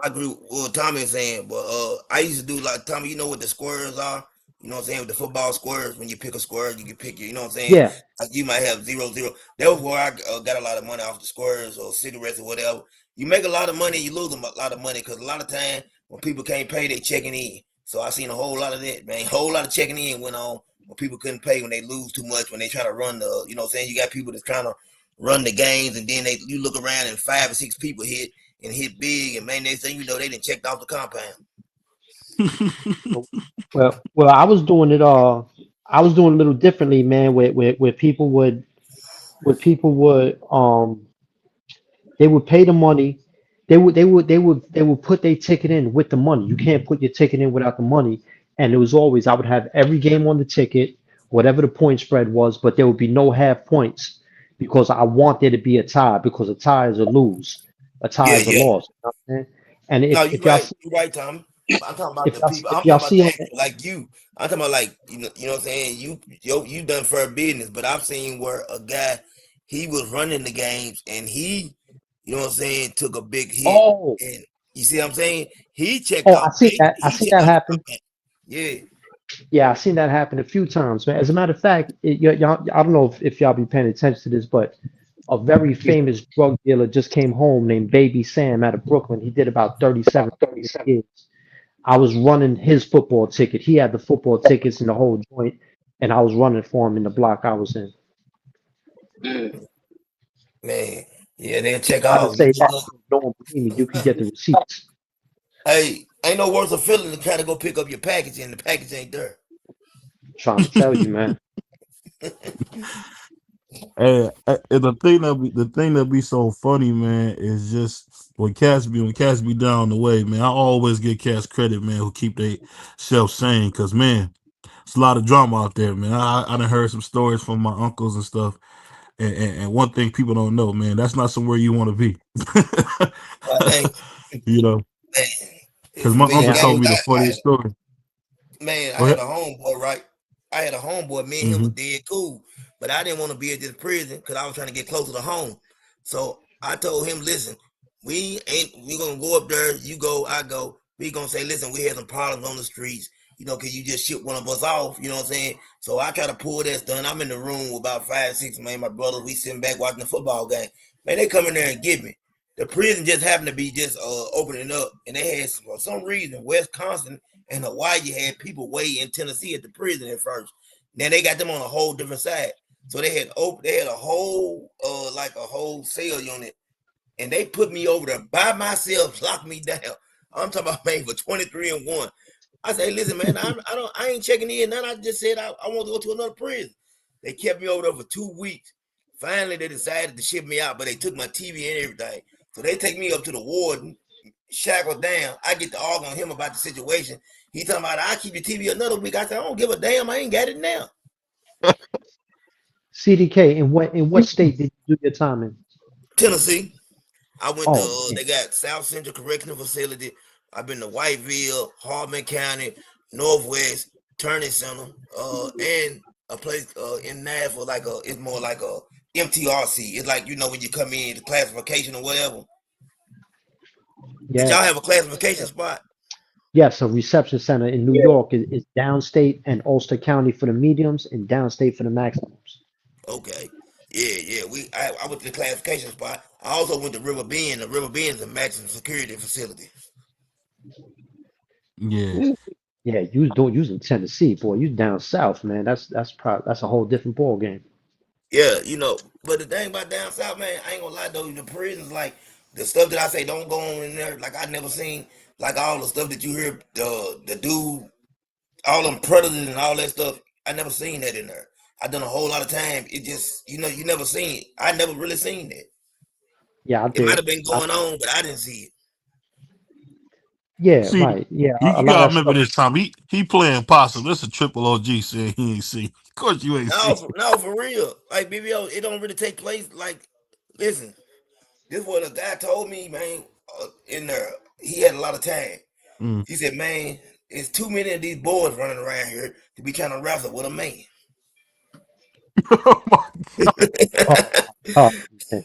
I agree with what Tommy is saying, but I used to do like Tommy. You know what the squares are? You know what I'm saying? With the football squares, when you pick a square, you can pick your. You know what I'm saying? Yeah. Like you might have 0-0. That was where I got a lot of money off the squares or cigarettes or whatever. You make a lot of money, you lose a lot of money because a lot of time when people can't pay, they checking in. So I seen a whole lot of that, man. A whole lot of checking in went on when people couldn't pay when they lose too much when they try to run the. You know what I'm saying? You got people that's trying to run the games and then you look around and 5 or 6 people hit and hit big, and man, next thing you know, they didn't checked off the compound. Well, I was doing it. I was doing a little differently, man. Where people would they would pay the money. They would put their ticket in with the money. You can't put your ticket in without the money. And it was always I would have every game on the ticket, whatever the point spread was, but there would be no half points because I want there to be a tie because a tie is a lose, a tie Yeah, is a yeah. loss. You know what I'm saying? And No, if y'all see, you're right, Tom. I'm talking about if the y'all people. if I'm y'all talking about see the on actual, like you. I'm talking about like you know what I'm saying. You done for a business, but I've seen where a guy he was running the games and he, you know what I'm saying, took a big hit oh and You see what I'm saying? He checked Oh, out. I He seen checked that out the happen. comeback. Yeah. Yeah, I've seen that happen a few times, man. As a matter of fact, y'all, I don't know if y'all be paying attention to this, but a very famous drug dealer just came home named Baby Sam out of Brooklyn. He did about 37 years. I was running his football ticket. He had the football tickets in the whole joint, and I was running for him in the block I was in. Man. Yeah, they'll check Try to out. You say look that, up. no one believe me. You can get the receipts. Hey, ain't no worse a feeling than trying to go pick up your package and the package ain't there. Trying to tell you, man. And the thing that be so funny, man, is just when cats be down the way, man. I always give cats credit, man, who keep they self sane, cause man, it's a lot of drama out there, man. I done heard some stories from my uncles and stuff, and one thing people don't know, man, that's not somewhere you want to be. Hey, You know, man, cause it's a my big uncle Yeah, game. told me the funniest story. Man, I Go had ahead. a homeboy, right? I had a homeboy, me and him Hmm. was dead cool, but I didn't want to be at this prison because I was trying to get closer to home. So I told him, listen, we gonna go up there, you go, I go. We gonna say, listen, we had some problems on the streets, cause you just shipped one of us off, you know what I'm saying? So I try to pull that stuff, and I'm in the room with about 5, 6, man, my brothers, we sitting back watching the football game. Man, they come in there and get me. The prison just happened to be just opening up, and they had, for some reason, Wisconsin and Hawaii had people way in Tennessee at the prison at first. Then they got them on a whole different side. So they had a whole like a whole cell unit, and they put me over there by myself, locked me down. I'm talking about, man, for 23-1. I say, listen, man, I ain't checking in none. I just said I want to go to another prison. They kept me over there for 2 weeks. Finally, they decided to ship me out, but they took my TV and everything. So they take me up to the warden, shackled down. I get to argue with him about the situation. He talking about, I'll keep your TV another week. I said, I don't give a damn. I ain't got it now. CDK. In what state did you do your time in? Tennessee. I went Oh to, man, they got South Central Correctional Facility. I've been to Whiteville, Hardeman County, Northwest, Turning Center, and a place in Nashville, it's more like a MTRC. It's like, when you come in, the classification or whatever. Did yeah. y'all have a classification spot? Yes, a reception center in New York is downstate and Ulster County for the mediums and downstate for the maximums. Okay. Yeah, yeah. I went to the classification spot. I also went to River Bend. The River Bend is a maximum security facility. Yeah. Ooh. Yeah, you was in Tennessee, boy. You down south, man. That's a whole different ball game. Yeah, but the thing about down south, man, I ain't gonna lie though, the prisons, like the stuff that I say don't go on in there, like I never seen, like all the stuff that you hear, the dude, all them predators and all that stuff. I never seen that in there. I done a whole lot of time. It just, you never seen it. I never really seen that. Yeah, I It might did. have been going on, but I didn't see it. Yeah, See, right. Yeah, you, a you lot gotta of that remember stuff. this time. He playing possum. This a triple OG saying he ain't see. Of course you ain't No, see. for real. Like BBO, it don't really take place. Like, listen, this is what a guy told me, man. In there, he had a lot of time. Mm. He said, man, it's too many of these boys running around here to be trying to wrestle with a man. Oh my god. Oh, oh man.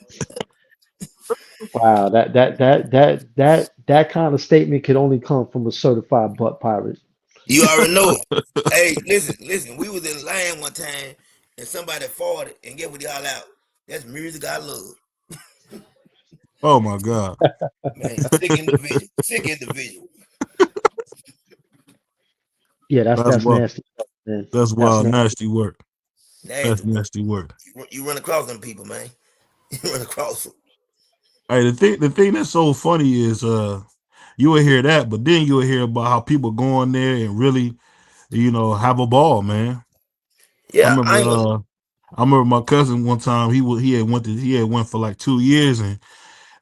Wow, that kind of statement could only come from a certified butt pirate. You already know it. Hey, listen. We was in line one time and somebody farted and get what y'all out. That's music I love. Oh my god. Man, sick individual. Sick individual. Yeah, That's that's wild. nasty stuff, man. That's That's wild. nasty. Nasty work. That's Nasty work. nasty work. You run across them people, man. You run across them. Hey, the thing that's so funny is you will hear that, but then you will hear about how people go in there and really, have a ball, man. I Yeah, remember I ain't gonna. I remember my cousin one time he had went for like 2 years, and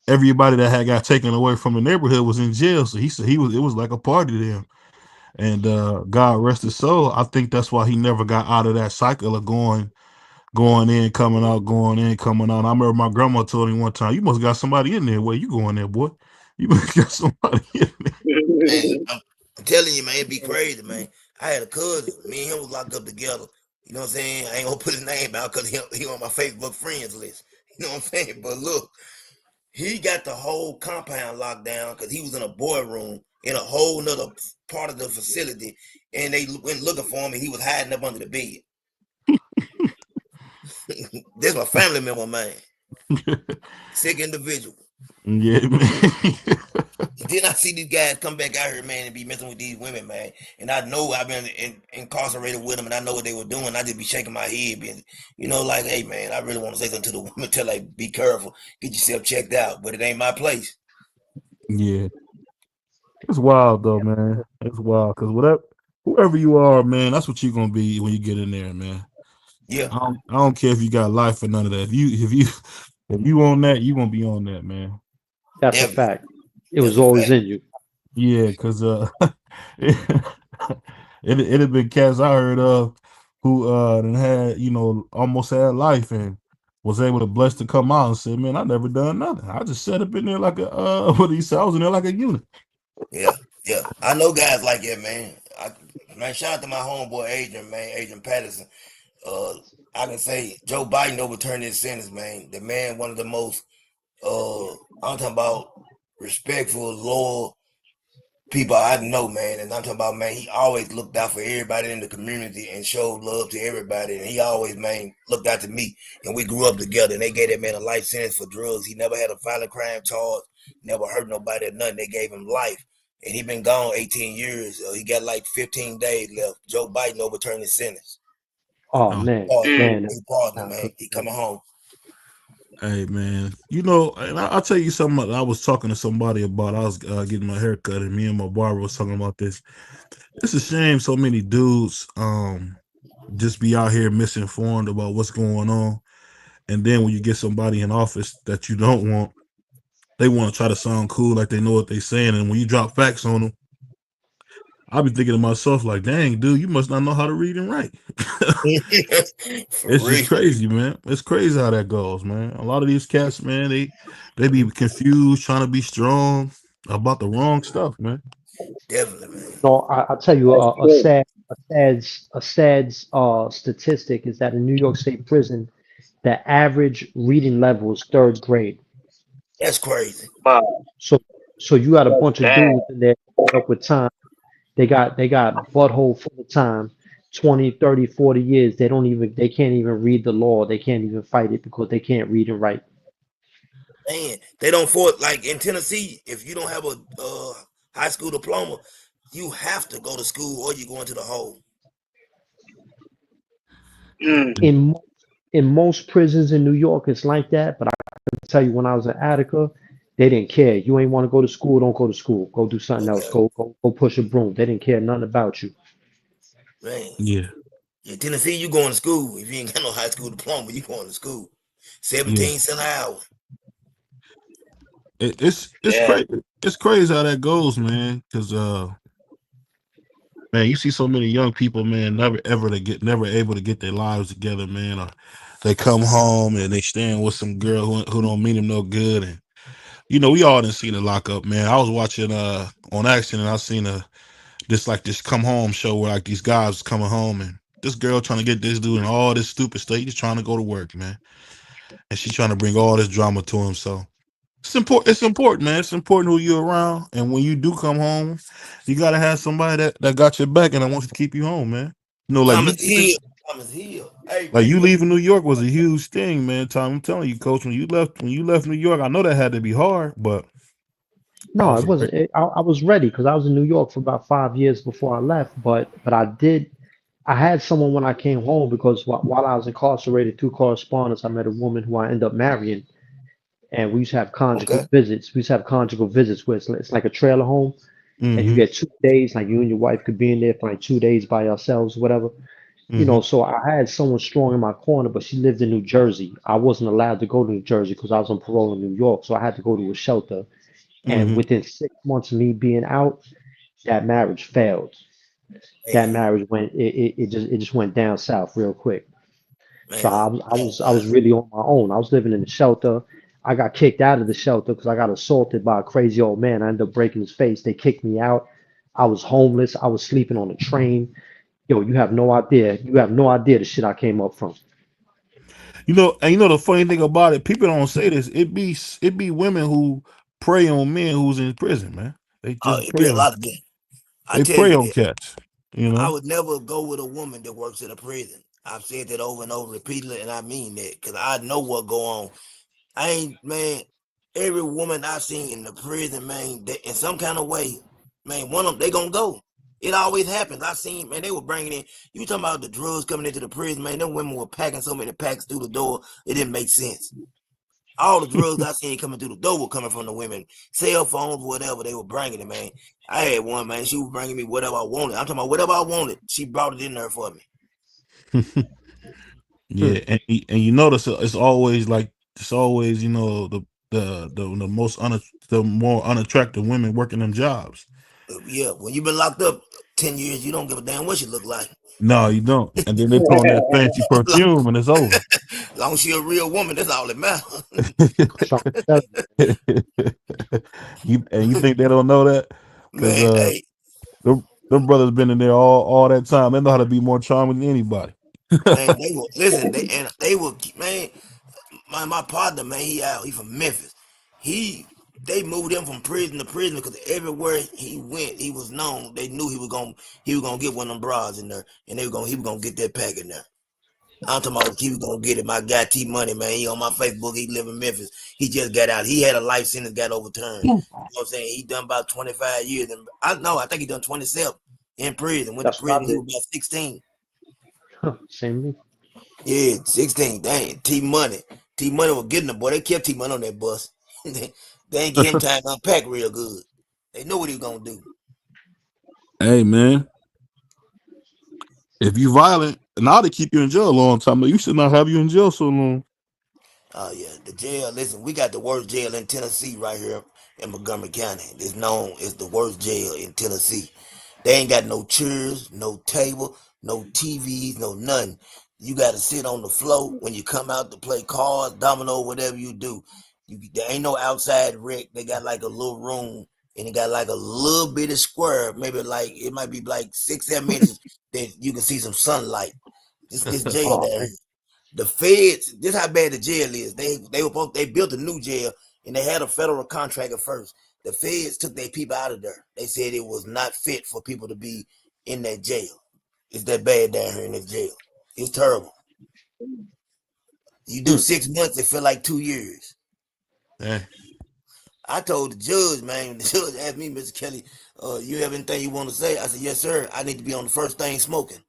everybody that had got taken away from the neighborhood was in jail. So he said it was like a party to him. And God rest his soul. I think that's why he never got out of that cycle of going in, coming out, going in, coming out. I remember my grandma told me one time, "You must got somebody in there. Where you going there, boy? You must got somebody in there." Man, I'm telling you, man, it'd be crazy, man. I had a cousin. Me and him was locked up together. You know what I'm saying? I ain't gonna put his name out because he on my Facebook friends list. You know what I'm saying? But look, He got the whole compound locked down because he was in a boy room in a whole nother part of the facility, and they went looking for him, and he was hiding up under the bed. This my family member, man. Sick individual. Yeah, man. Then I see these guys come back out here, man, and be messing with these women, man. And I know I've been incarcerated with them, and I know what they were doing. I just be shaking my head, being, like, hey, man, I really want to say something to the women, tell like, be careful, get yourself checked out, but it ain't my place. Yeah. It's wild though, man. It's wild because whoever you are, man, that's what you're gonna be when you get in there, man. Yeah, I don't care if you got life or none of that. If you on that, you gonna be on that, man. That's a definitely. fact. It That's was a always fact. in you. Yeah, because it it had been cats I heard of who done had almost had life and was able to bless to come out and say, man, I never done nothing. I just sat up in there like a what he said, I was in there like a unit. Yeah, yeah. I know guys like that, man. Man, shout out to my homeboy Adrian, man, Adrian Patterson. Uh, I can say Joe Biden overturned his sentence, man. The man, one of the most, I'm talking about respectful, loyal people I know, man. And I'm talking about, man, he always looked out for everybody in the community and showed love to everybody. And he always, man, looked out to me. And we grew up together. And they gave that man a life sentence for drugs. He never had a violent crime charge, never hurt nobody or nothing. They gave him life. And he been gone 18 years. He got like 15 days left. Joe Biden overturned his sentence. Oh Oh, man, Pardon, man, he pardoned him, not man. good. He coming home. hey man, and I'll tell you something. I was talking to somebody about. I was getting my hair cut, and me and my barber was talking about this. It's a shame so many dudes just be out here misinformed about what's going on, and then when you get somebody in office that you don't want, they want to try to sound cool like they know what they're saying, and when you drop facts on them, I be thinking to myself like, dang, dude, you must not know how to read and write. For It's real. just crazy, man. It's crazy how that goes, man. A lot of these cats, man, they be confused, trying to be strong about the wrong stuff, man. Definitely, man. No, I'll tell you a sad statistic is that in New York State prison, the average reading level is third grade. That's crazy. So so you got a bunch of dudes in there up with time. They got butthole full of time, 20, 30, 40 years. They can't even read the law. They can't even fight it because they can't read and write. Man, they don't for like in Tennessee, if you don't have a high school diploma, you have to go to school or you go into the hole. In mo- in most prisons in New York, it's like that. But I can tell you, when I was in Attica, they didn't care. You ain't want to go to school, don't go to school. Go do something else. Okay, Go push a broom. They didn't care nothing about you. man. Yeah, In Tennessee, you going to school. If you ain't got no high school diploma, you going to school. yeah. 17 cents an hour. It's crazy. It's crazy how that goes, man. Because man, you see so many young people, man, never able to get their lives together, man. Or they come home and they staying with some girl who don't mean them no good, and we all didn't see the lockup, man. I was watching on accident. I seen this come home show where like these guys coming home and this girl trying to get this dude and all this stupid stuff. He's trying to go to work, man, and she's trying to bring all this drama to him. So it's important. It's important, man. It's important who you're around, and when you do come home, you gotta have somebody that got your back and that wants to keep you home, man. Like you Thomas Hill. Thomas Hill. Hey, like man, you you leaving New York was a huge thing, man. Tom, I'm telling you, Coach, when you left New York, I know that had to be hard, but I No, was it wasn't. I was ready because I was in New York for about 5 years before I left. But I did. I had someone when I came home because while I was incarcerated through correspondence, I met a woman who I ended up marrying, and we used to have conjugal okay? visits. We used to have conjugal visits where it's like a trailer home, and you mm-hmm, get 2 days. Like you and your wife could be in there for like 2 days by yourselves, whatever. mm-hmm, So I had someone strong in my corner, but she lived in New Jersey. I wasn't allowed to go to New Jersey because I was on parole in New York, so I had to go to a shelter. And mm-hmm. within 6 months of me being out, that marriage failed. That Man, marriage it just went down south real quick. So man. I was really on my own. I was living in the shelter. I got kicked out of the shelter because I got assaulted by a crazy old man. I ended up breaking his face. They kicked me out. I was homeless. I was sleeping on a train. Yo, you have no idea. You have no idea the shit I came up from. And the funny thing about it, people don't say this. It be women who prey on men who's in prison, man. They Oh, just it be prey a on lot of that. I they tell prey you on that. cats. You I know. would never go with a woman that works in a prison. I've said that over and over repeatedly, and I mean that because I know what go on. I ain't man. Every woman I seen in the prison, man, they, in some kind of way, man, one of them they gonna go. It always happens. I seen, man, they were bringing in. You talking about the drugs coming into the prison, man? Them women were packing so many packs through the door, it didn't make sense. All the drugs I seen coming through the door were coming from the women, cell phones, whatever they were bringing it, man. I had one, man. She was bringing me whatever I wanted. I'm talking about whatever I wanted. She brought it in there for me. Yeah, and you notice it's always the the more unattractive women working them jobs. Yeah, when you've been locked up 10 years, you don't give a damn what she look like. No, you don't. And then they put on that fancy perfume and it's over. As long as she a real woman, that's all that matters. Trying to tell you. you think they don't know that? Because Man, hey, them brothers been in there all that time. They know how to be more charming than anybody. man, they will listen. They will, man. My partner, man, he from Memphis. He they moved him from prison to prison because everywhere he went, he was known. They knew he was gonna get one of them bras in there, and he was gonna get that pack in there. I'm talking about he was gonna get it. My guy T Money, man, he on my Facebook. He live in Memphis. He just got out. He had a life sentence, got overturned. You know what I'm saying? He done about 25 years, and I think he done 27 in prison. Went to That's what prison. I He did. was about 16. Same me. Yeah, 16. Dang, T Money. T Money was getting the boy. They kept T Money on that bus. they ain't give him time to unpack real good. They knew what he was gonna do. Hey man, if you violent, now they keep you in jail a long time. You should not have you in jail so long. Oh yeah, the jail. Listen, we got the worst jail in Tennessee right here in Montgomery County. It's known as the worst jail in Tennessee. They ain't got no chairs, no table, no TVs, no nothing. You got to sit on the floor when you come out to play cards, domino, whatever you do. There ain't no outside rec. They got like a little room and it got like a little bit of square, maybe like it might be like 6, 7 inches that you can see some sunlight. This jail Oh there. man. The feds, this how bad the jail is. They built a new jail and they had a federal contractor first. The feds took their people out of there. They said it was not fit for people to be in that jail. It's that bad down here in this jail. It's terrible. You do Hmm. 6 months, it feel like 2 years. Hey. I told the judge, man, the judge asked me, Mr. Kelly, you have anything you want to say? I said, yes, sir. I need to be on the first thing smoking.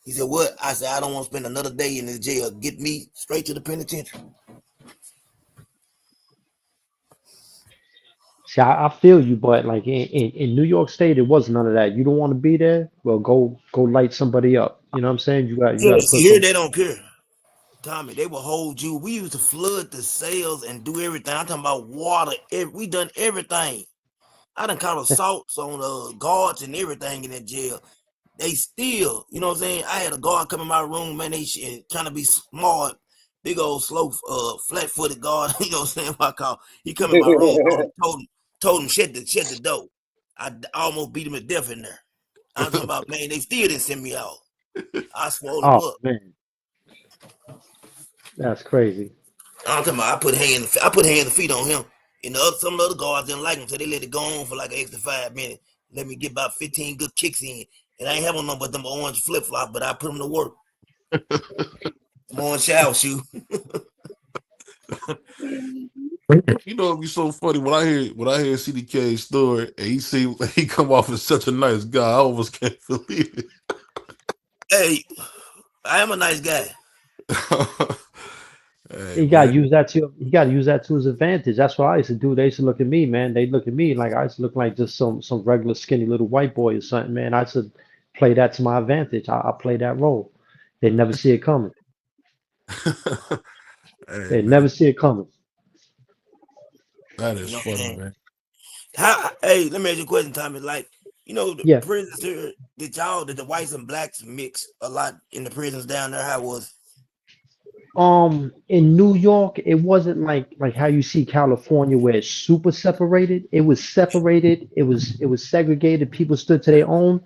He said, what? I said, I don't want to spend another day in this jail. Get me straight to the penitentiary. See, I feel you, but like in New York State, it was none of that. You don't want to be there? Well, go light somebody up. You know what I'm saying? You got Yeah, to see, put here some. they don't care. Tommy, they will hold you. We used to flood the cells and do everything. I'm talking about water. We done everything. I done caught assaults on guards and everything in that jail. They still, you know what I'm saying? I had a guard come in my room, man. They trying to be smart, big old slow, flat-footed guard. You know what I'm saying? I call. He come in my room, told him shut the door. I almost beat him to death in there. I'm talking about, man. They still didn't send me out. I swole him Oh up. man, that's crazy. I'm talking about I put hands and feet on him. And some of the other guards didn't like him, so they let it go on for like an extra 5 minutes. Let me get about 15 good kicks in. And I ain't having nothing but them orange flip flop, but I put them to work. Them orange shower shoe. It'd be so funny when I hear CDK's story and he come off as such a nice guy. I almost can't believe Hey, I am a nice guy. it. Hey You gotta man. use that to you gotta use that to his advantage. That's what I used to do. They used to look at me, man. They look at me like I used to look like just some regular skinny little white boy or something, man. I should play that to my advantage. I play that role. They never see it coming. Hey They man. never see it coming. That You is know what I'm funny, saying? man. Hey, let me ask you a question, Tommy. Like, the Yeah. prisons here, did the whites and blacks mix a lot in the prisons down there? How was In New York, it wasn't like how you see California where it's super separated. It was separated. It was segregated. People stood to their own.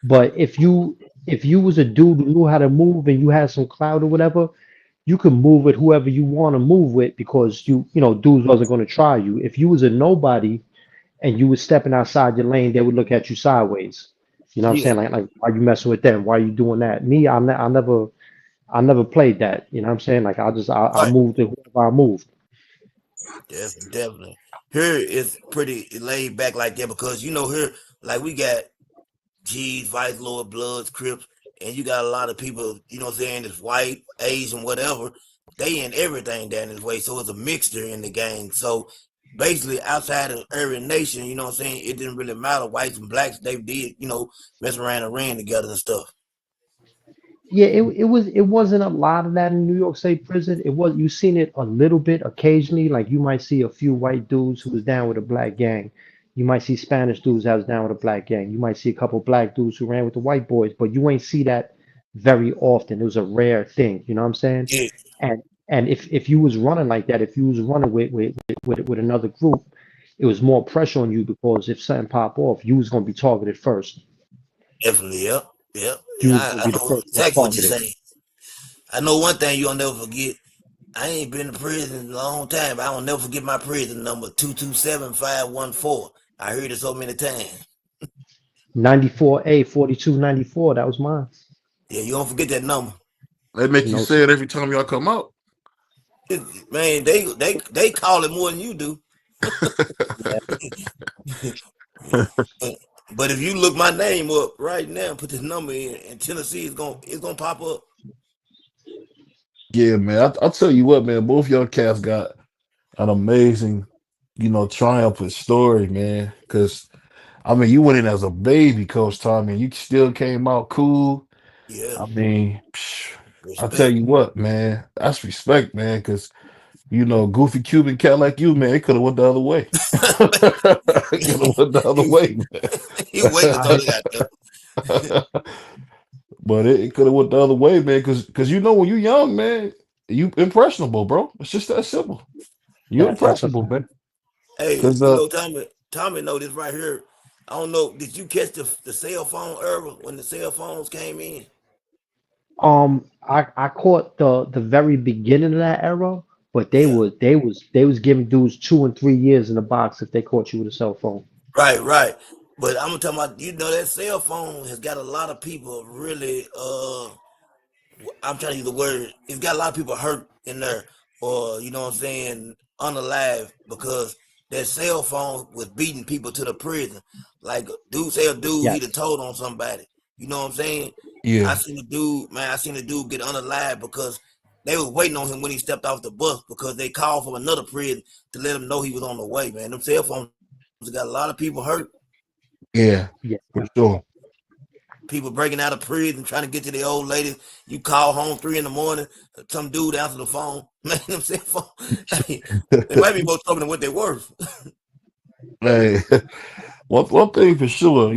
But if you was a dude who knew how to move and you had some clout or whatever, you could move with whoever you want to move with because you know dudes wasn't going to try you. If you was a nobody and you was stepping outside your lane, they would look at you sideways. You know what I'm Yeah, saying? Like why you messing with them? Why you doing that? Me, I never played that. You know what I'm saying? Like I right. moved to whoever I moved. Definitely. Here is pretty laid back like that because here, like we got G's, Vice Lord, Bloods, Crips, and you got a lot of people, what I'm saying, that's white, Asian, whatever. They in everything down this way. So it's a mixture in the gang. So basically outside of every nation, what I'm saying, it didn't really matter. Whites and blacks, they did, mess around and ran together and stuff. Yeah, it wasn't a lot of that in New York State prison. It was you seen it a little bit occasionally. Like you might see a few white dudes who was down with a black gang. You might see Spanish dudes that was down with a black gang. You might see a couple black dudes who ran with the white boys, but you ain't see that very often. It was a rare thing. You know what I'm saying? Yeah, And if you was running like that, if you was running with another group, it was more pressure on you because if something pop off, you was gonna be targeted first. definitely. Yep. Yep. You Yeah, was gonna I be the know first one exactly what you're targeted. saying. I know one thing you'll never forget. I ain't been to prison in a long time, but I will never forget my prison number 227-514. I heard it so many times. 94A 4294. That was mine. Yeah, you don't forget that number. They make You you know, say so it every time y'all come out. Man, they call it more than you do. yeah, But if you look my name up right now, put this number in Tennessee, it's gonna pop up. Yeah, man. I'll tell you what, man. Both y'all cats got an amazing, triumphant story, man. Because I mean, you went in as a baby, Coach Tommy, and you still came out cool. Yeah, I mean, I tell respect. you what, man. That's respect, man. Because goofy Cuban cat like you, man, it could have went the other way. It could have went the other he, way, he waiting to I throw hear it out there. man. But it could have went the other way, man. Because when you're young, man, you impressionable, bro. It's just that simple. You're that's a impressionable, fact. man. Hey, Because Tommy know this right here. I don't know. Did you catch the cell phone era when the cell phones came in? I caught the very beginning of that era, but Yeah. they was giving dudes 2 and 3 years in the box if they caught you with a cell phone. Right, right. But I'm talking about, that cell phone has got a lot of people really I'm trying to use the word. It's got a lot of people hurt in there, or what I'm saying, unalive because that cell phone was beating people to the prison. Like dude, he done Yes. told on somebody. You know what I'm saying? I yeah, seen the dude, man. I seen the dude get unalive because they was waiting on him when he stepped off the bus because they called from another prison to let him know he was on the way. Man, them cell phones got a lot of people hurt. yeah, Yeah. for sure. People breaking out of prison, trying to get to the old ladies. You call home 3 in the morning, some dude answer the phone. Man, them cell phone, they might be more trouble than what they're worth. Hey, one thing for sure,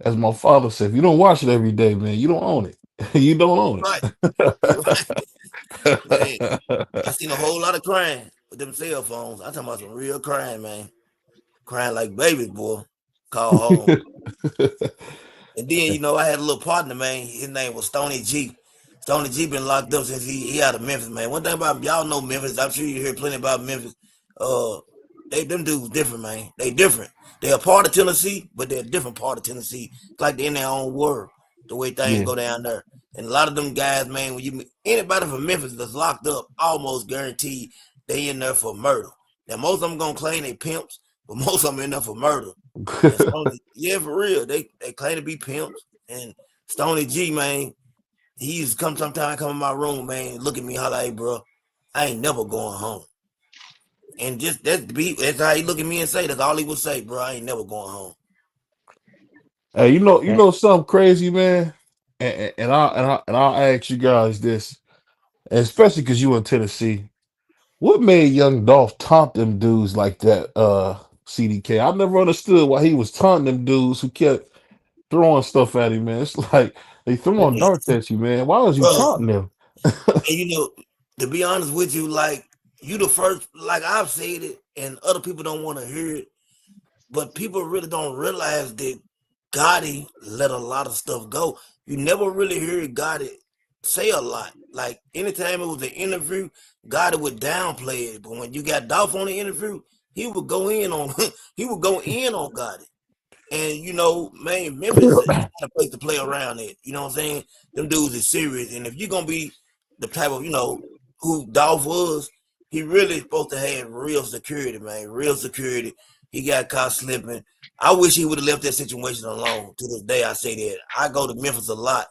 as my father said, if you don't watch it every day, man, you don't own it. You don't own Right. You're right. Man, I seen a whole lot of crying with them cell phones. I'm talking about some real crying, man. Crying like babies, boy. Call home. it. And then, I had a little partner, man. His name was Stony G. Stony G been locked up since he out of Memphis, man. One thing about y'all know Memphis, I'm sure you hear plenty about Memphis. Uh them dudes different, man. They different. They're a part of Tennessee, but they're a different part of Tennessee. It's like they're in their own world, the way things Yeah. go down there. And a lot of them guys, man, when you meet anybody from Memphis that's locked up, almost guaranteed they in there for murder. Now most of them gonna claim they pimps, but most of them in there for murder. And Stony, yeah, for real. They claim to be pimps. And Stony G, man, he used to come in my room, man, look at me, holla, hey, bro, I ain't never going home. And just that's how he look at me and say, that's all he would say, bro, I ain't never going home. Hey, you And know something crazy, man, and I'll ask you guys this, especially because you in Tennessee. What made young Dolph taunt them dudes like that? CDK. I never understood why he was taunting them dudes who kept throwing stuff at him, man. It's like they throwing And, darts at you, man. Why was you bro, taunting them? and to be honest with you, like you the first, like I've said it, and other people don't want to hear it, but people really don't realize that Gotti let a lot of stuff go. You never really hear Gotti say a lot. Like anytime it was an interview, Gotti would downplay it. But when you got Dolph on the interview, he would go in on he would go in on Gotti. And you know, man, Memphis is not a place to play around it. You know what I'm saying? Them dudes is serious. And if you're gonna be the type of, you know, who Dolph was, he really supposed to have real security, man. Real security. He got caught slipping. I wish he would have left that situation alone. To this day, I say that. I go to Memphis a lot.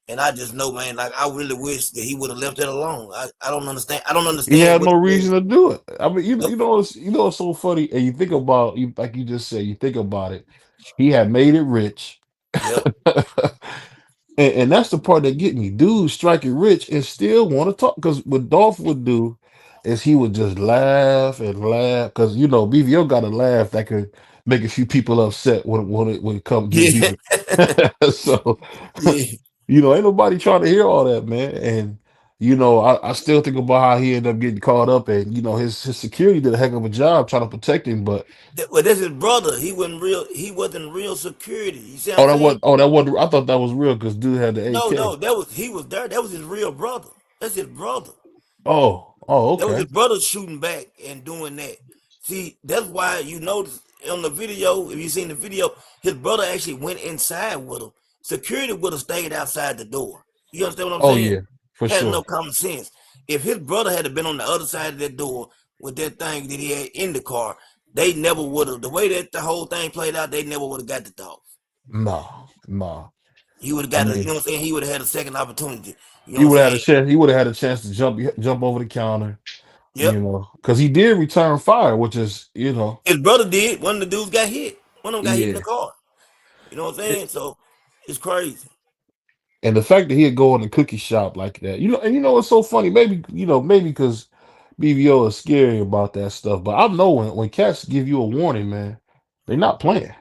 And I just know, man, like I really wish that he would have left that alone. I don't understand. I don't He understand had what no he did. reason to do it. I mean, Yep. you know, it's so funny. And you think about you, like you just said, you think about it. He had made it rich, Yep. and that's the part that get me. Dudes striking rich and still want to talk. Because what Dolph would do is he would just laugh and laugh. Because you know, BVO got a laugh that could make a few people upset when it come getting Yeah. people. So Yeah. you know, ain't nobody trying to hear all that, man. And you know, I still think about how he ended up getting caught up, and you know, his security did a heck of a job trying to protect him. But Well, that's his brother. He wasn't real. He wasn't real security. You see what I'm saying? that wasn't. I thought that was real because dude had the No, AK. no, that was he was there. That was his real brother. That's his brother. Oh, That was okay. his brother shooting back and doing that. See, that's why you notice on the video, if you seen the video, his brother actually went inside with him. Security would have stayed outside the door. You understand what I'm Oh saying? yeah, for Had sure. enough common sense. If his brother had been on the other side of that door with that thing that he had in the car, they never would have. The way that the whole thing played out, they never would have got the dog. No. He would have I got a, you mean, know what I'm saying? He would have had a second opportunity. You know he what I'm would have had a saying? chance. He would have had a chance to jump over the counter. You Yep. know, because he did return fire, which is you know, His brother did. One of the dudes got hit. One of them got hit in the yeah. car. You know what I'm saying? So it's crazy. And the fact that he'd go in the cookie shop like that, you know, and you know it's so funny. Maybe you know, maybe because BVO is scary about that stuff. But I know when cats give you a warning, man, they're not playing.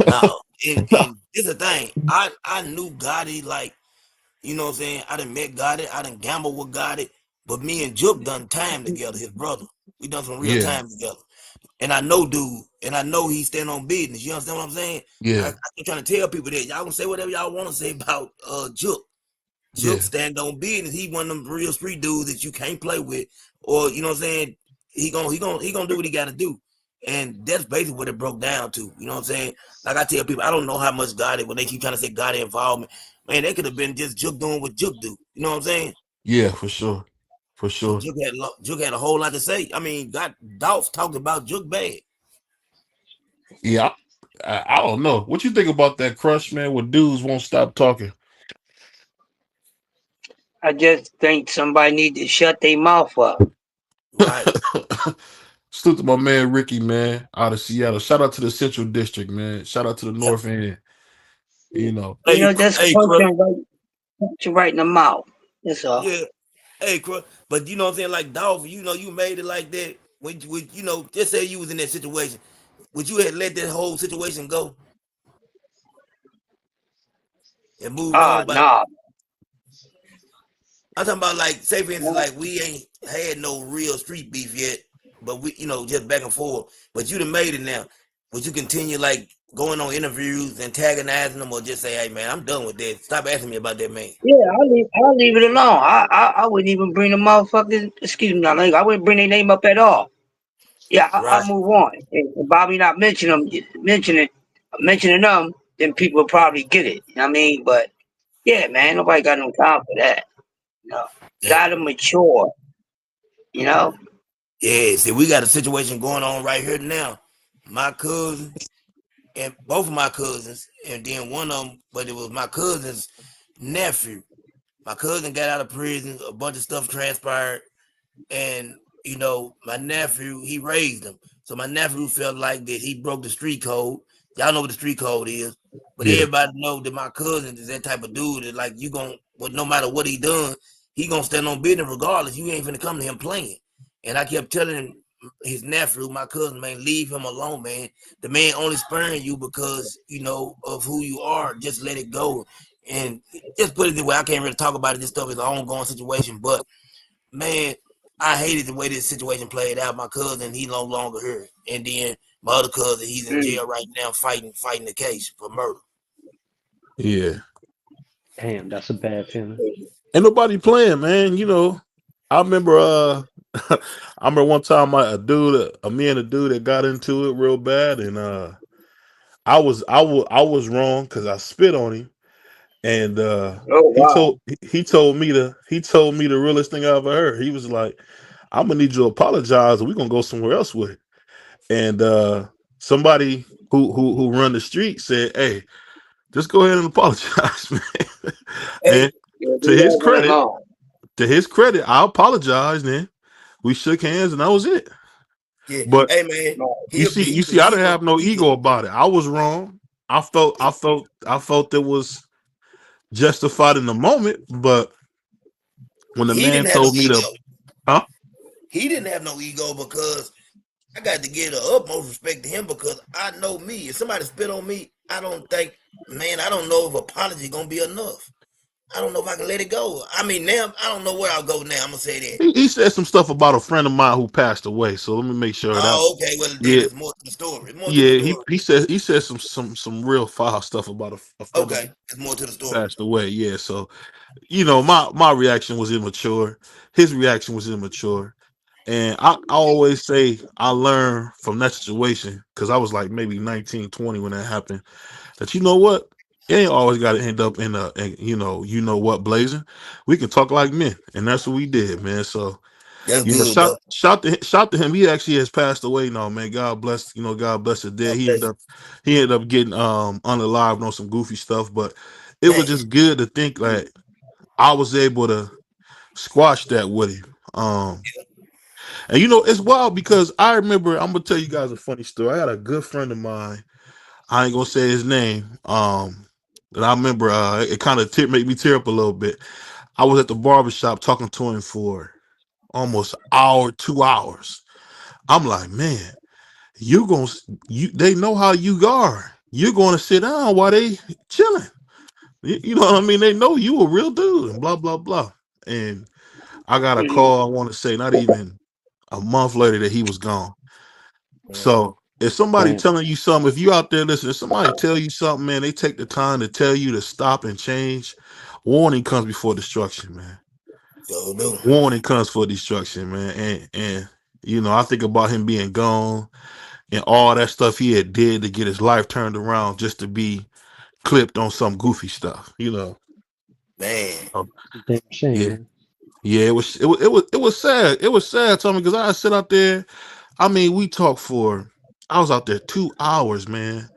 Now, No. and it's the thing. I knew Gotti like, you know what I'm saying? I done met Gotti. I done gambled with Gotti. But me and Juke done time together, his brother. We done some real Yeah, time together. And I know dude, and I know he stand on business. You understand what I'm saying? yeah, I keep trying to tell people that y'all can say whatever y'all want to say about Juke. Juke yeah, stand on business. He one of them real street dudes that you can't play with, or you know what I'm saying. He gonna do what he got to do, and that's basically what it broke down to. You know what I'm saying? Like I tell people, I don't know how much Gotti when they keep trying to say Gotti involvement. Man, they could have been just Juke doing what Juke do. You know what I'm saying? yeah, for sure, for And sure. Juke had a whole lot to say. I mean, got Dolph talking about Juke bad. Yeah, I don't know. What you think about that crush, man? Where dudes won't stop talking. I just think somebody need to shut their mouth up. Right. Salute to my man Ricky, man, out of Seattle. Shout out to the Central District, man. Shout out to the Yeah. North End. You know, You Hey, know, just hey, Crush. punch you right in the mouth. That's all. Yeah. Hey, Crush. But you know what I'm saying? Like Dolph, you know, you made it like that. When you know, just say you was in that situation. Would you have let that whole situation go and moved on? But Nah. I'm talking about like, say for instance, like we ain't had no real street beef yet, but we, you know, just back and forth. But you done made it now. Would you continue like going on interviews, antagonizing them, or just say, "Hey, man, I'm done with that. Stop asking me about that man." Yeah, I'll leave it alone. I wouldn't even bring the motherfuckers. Excuse me, not like I wouldn't bring their name up at all. Yeah, Right. I'll move on. If Bobby not mentioning them, then people will probably get it. You know what I mean? But yeah, man, nobody got no time for that. You know, Yeah. gotta mature. You know. Yeah. See, we got a situation going on right here now. My cousin and both of my cousins, and then one of them, but it was my cousin's nephew. My cousin got out of prison. A bunch of stuff transpired. And you know, my nephew, he raised him. So my nephew felt like that he broke the street code. Y'all know what the street code is, but yeah, everybody know that my cousin is that type of dude that like you gonna, well, no matter what he done, he gonna stand on business regardless. You ain't finna come to him playing. And I kept telling him, his nephew, my cousin, man, leave him alone, man. The man only sparing you because you know of who you are. Just let it go. And just put it this way, I can't really talk about it. This stuff is an ongoing situation, but man, I hated the way this situation played out. My cousin, he no longer here, and then my other cousin, he's in Mm. jail right now, fighting the case for murder. yeah. Damn, that's a bad feeling. Ain't nobody playing, man. You know, I remember I remember one time me and a dude that got into it real bad, and I was wrong because I spit on him, and Oh wow. he told me the realest thing I ever heard. He was like, "I'm gonna need you to apologize, or we're gonna go somewhere else with it." And somebody who run the street said, "Hey, just go ahead and apologize, man." Hey, And Yeah, to leave his that one credit, alone. I apologized. Then we shook hands, and that was it. yeah, But hey man, you he'll see, be you he see, I didn't he'll have no he ego about it. I was wrong. I felt it was justified in the moment. But when the he man didn't have no told me to, ego. huh? He didn't have no ego because I got to give the utmost respect to him because I know me. If somebody spit on me, I don't think, man, I don't know if apology gonna be enough. I don't know if I can let it go. I mean, now I don't know where I'll go now. I'm gonna say that. He said some stuff about a friend of mine who passed away. So let me make sure that. Oh, okay. Well, then Yeah, there's more to the story. More to the yeah. story. He said some real foul stuff about a friend of mine Okay, there's more to the who story. passed away. Yeah. So you know, my reaction was immature. His reaction was immature. And I always say I learned from that situation because I was like maybe 19, 20 when that happened. That you know what? You ain't always got to end up in you know what blazing. We can talk like men, and that's what we did, man. So That's you know, good, though. shout to him. He actually has passed away now, man. God bless, you know, God bless his dead. God bless you. He ended up getting unalived on some goofy stuff, but it was Man, just good to think like I was able to squash that with him. And you know, it's wild because I remember I'm gonna tell you guys a funny story. I had a good friend of mine. I ain't gonna say his name. And I remember it kind of made me tear up a little bit. I was at the barbershop talking to him for almost an hour, 2 hours. I'm like, man, you gonna they know how you are. You're gonna sit down while they chilling. You know what I mean? They know you a real dude and blah blah blah. And I got a Mhm. call, I want to say not even a month later that he was gone. man. So if somebody Damn. telling you something, if you out there listening, if somebody tell you something, man, they take the time to tell you to stop and change. Warning comes before destruction, man. So do. Warning comes for destruction, man. And you know, I think about him being gone and all that stuff he had did to get his life turned around just to be clipped on some goofy stuff, you know. Man, Um, Damn shame, yeah, man. yeah, it was sad. It was sad, Tommy, because I sit out there. I mean, we talked for I was out there 2 hours, man.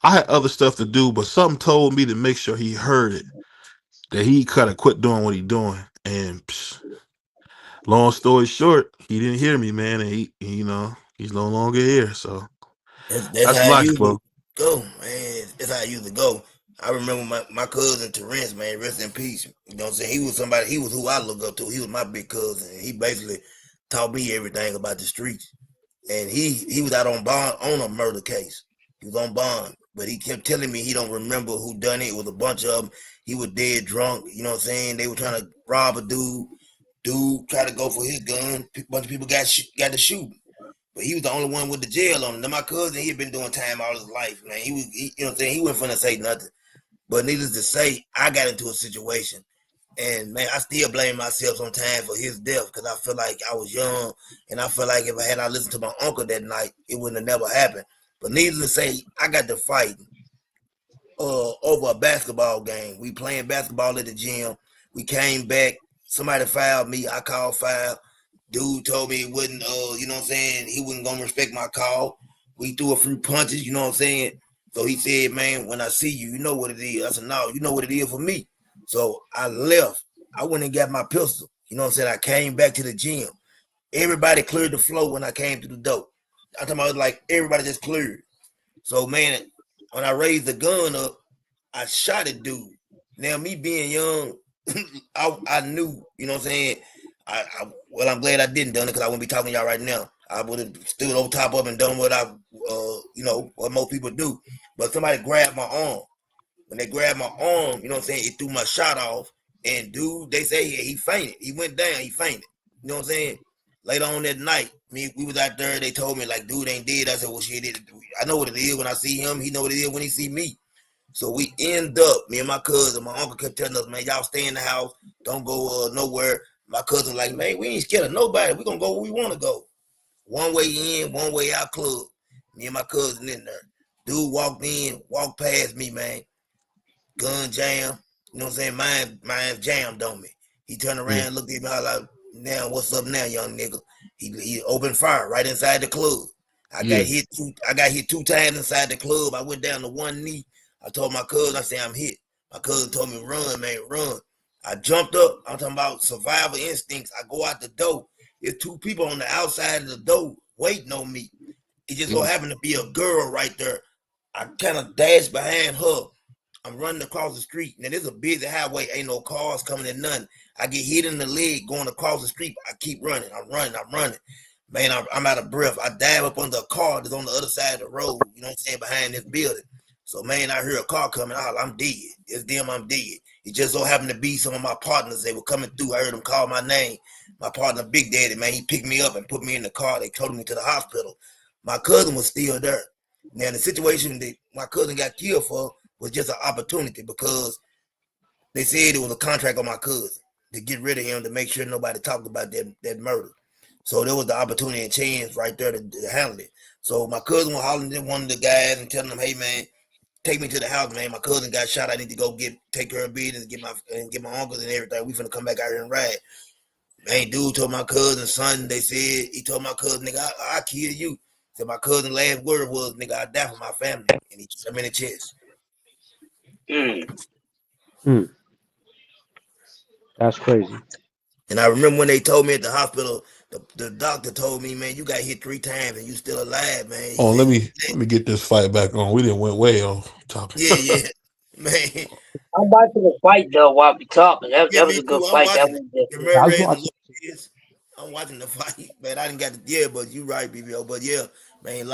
I had other stuff to do, but something told me to make sure he heard it. That he could have quit doing what he doing. And long story short, he didn't hear me, man. And you know, he's no longer here. So that's that's how it life, usually bro. go, man. That's how it usually go. I remember my cousin Terrence, man, rest in peace. You know what I'm saying? He was who I look up to. He was my big cousin. He basically taught me everything about the streets. And he was out on bond on a murder case. He was on bond, but he kept telling me he don't remember who done it. It was a bunch of them. He was dead drunk. You know what I'm saying? They were trying to rob a dude. Dude tried to go for his gun. Bunch of people got to shoot. But he was the only one with the jail on him. Now my cousin, he had been doing time all his life, man. You know what I'm saying? He wasn't finna say nothing. But needless to say, I got into a situation. And man, I still blame myself sometimes for his death because I feel like I was young, and I feel like if I had not listened to my uncle that night, it wouldn't have never happened. But needless to say, I got to fight over a basketball game. We playing basketball at the gym. We came back. Somebody fouled me. I called foul. Dude told me he wouldn't, you know what I'm saying? He wasn't gonna respect my call. We threw a few punches, you know what I'm saying? So he said, man, when I see you, you know what it is. I said, no, you know what it is for me. So I left. I went and got my pistol. You know what I'm saying? I came back to the gym. Everybody cleared the floor when I came through the door. I'm talking about like everybody just cleared. So man, when I raised the gun up, I shot a dude. Now me being young, I knew, you know what I'm saying. Well, I'm glad I didn't done it because I wouldn't be talking to y'all right now. I would have stood over top of and done what you know, what most people do. But somebody grabbed my arm. When they grabbed my arm, you know what I'm saying, it threw my shot off. And dude, they say he fainted. He went down. He fainted. You know what I'm saying? Later on that night, we was out there. They told me like, dude ain't dead. I said, well, shit, I know what it is when I see him. He know what it is when he see me. So we end up, me and my cousin, my uncle kept telling us, man, y'all stay in the house, don't go nowhere. My cousin like, man, we ain't scared of nobody. We gonna go where we want to go. One way in, one way out club. Me and my cousin in there. Dude walked in, walked past me, man. Gun jam. You know what I'm saying? Mine's jammed on me. He turned around, looked at me, I was like, now what's up now, young nigga? He opened fire right inside the club. I got hit 2 times inside the club. I went down to one knee. I told my cousin, I said, I'm hit. My cousin told me, run, man, run. I jumped up. I'm talking about survival instincts. I go out the door. There's 2 people on the outside of the door waiting on me. It just so happened to be a girl right there. I kind of dashed behind her. I'm running across the street. Now, there's a busy highway. Ain't no cars coming in, nothing. I get hit in the leg going across the street. I keep running. I'm running. Man, I'm out of breath. I dive up under a car that's on the other side of the road, you know what I'm saying, behind this building. So, man, I hear a car coming out. I'm dead. It's them, I'm dead. It just so happened to be some of my partners. They were coming through. I heard them call my name. My partner, Big Daddy, man, he picked me up and put me in the car. They took me to the hospital. My cousin was still there. Now, the situation that my cousin got killed for was just an opportunity because they said it was a contract on my cousin to get rid of him to make sure nobody talked about that murder. So there was the opportunity and chance right there to handle it. So my cousin was hollering at one of the guys and telling them, hey, man, take me to the house, man. My cousin got shot. I need to go take care of business, get my uncles and everything. We finna come back out here and ride. Man, dude told my cousin, son, he told my cousin, nigga, I kill you. So my cousin last word was, nigga, I die for my family. And he shot him in the chest. That's crazy. And I remember when they told me at the hospital, the doctor told me, man, you got hit 3 times and you still alive, man. He Oh, said, let me get this fight back on. We didn't went way off topic. yeah, man. I'm watching the fight though while we talking. That Yeah, was me a good too. I'm fight. That watching was it. The I was Murray and the watching. Lopez. I'm watching the fight, man. I didn't got but you right, BBO. But yeah, man,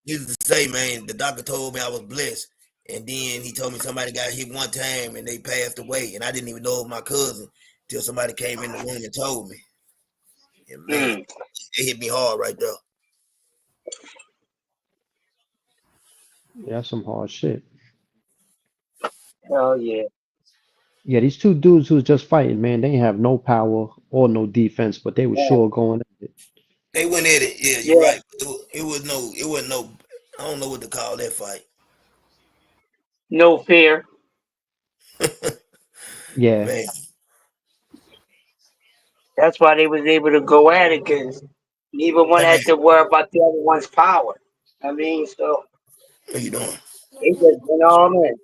needless to say, man, the doctor told me I was blessed. And then he told me somebody got hit 1 time and they passed away. And I didn't even know it was my cousin till somebody came in the room and told me. And man, it hit me hard right there. Yeah, that's some hard shit. Hell yeah. Yeah, these 2 dudes who was just fighting, man, they ain't have no power or no defense, but they were Yeah. sure going at it. They went at it. Yeah, you're Yeah. right. It wasn't no, I don't know what to call that fight. No fear. Yeah, Man, That's why they was able to go at it because neither one that man, had to worry about the other one's power. I mean, so what you doing? they just went all in.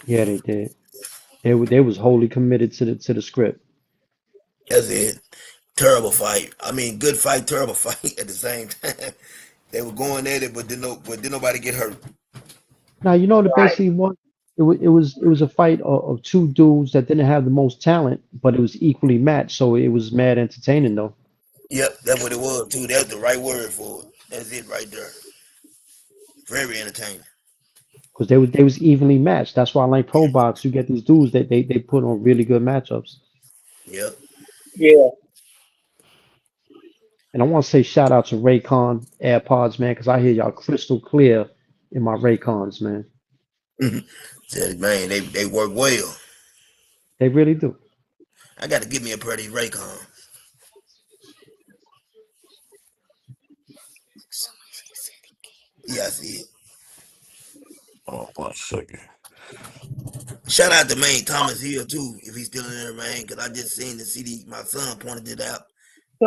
yeah, they did. They was wholly committed to the script. That's it. Terrible fight. I mean, good fight, terrible fight at the same time. They were going at it, but didn't nobody get hurt. Now you know what it Right. basically was. It was a fight of 2 dudes that didn't have the most talent, but it was equally matched. So it was mad entertaining though, Yep, that's what it was too. That's the right word for it. That's it right there. Very entertaining. because they was evenly matched. That's why I like pro box. You get these dudes that they put on really good matchups. Yep. Yeah. And I want to say shout out to Raycon AirPods, man, because I hear y'all crystal clear in my Raycons, man. Said, man, they work well. They really do. I got to give me a pair of these Raycon. Yeah, I see it. Oh, 1 second. Shout out to man Thomas Hill too, if he's still in there, man, because I just seen the CD. My son pointed it out.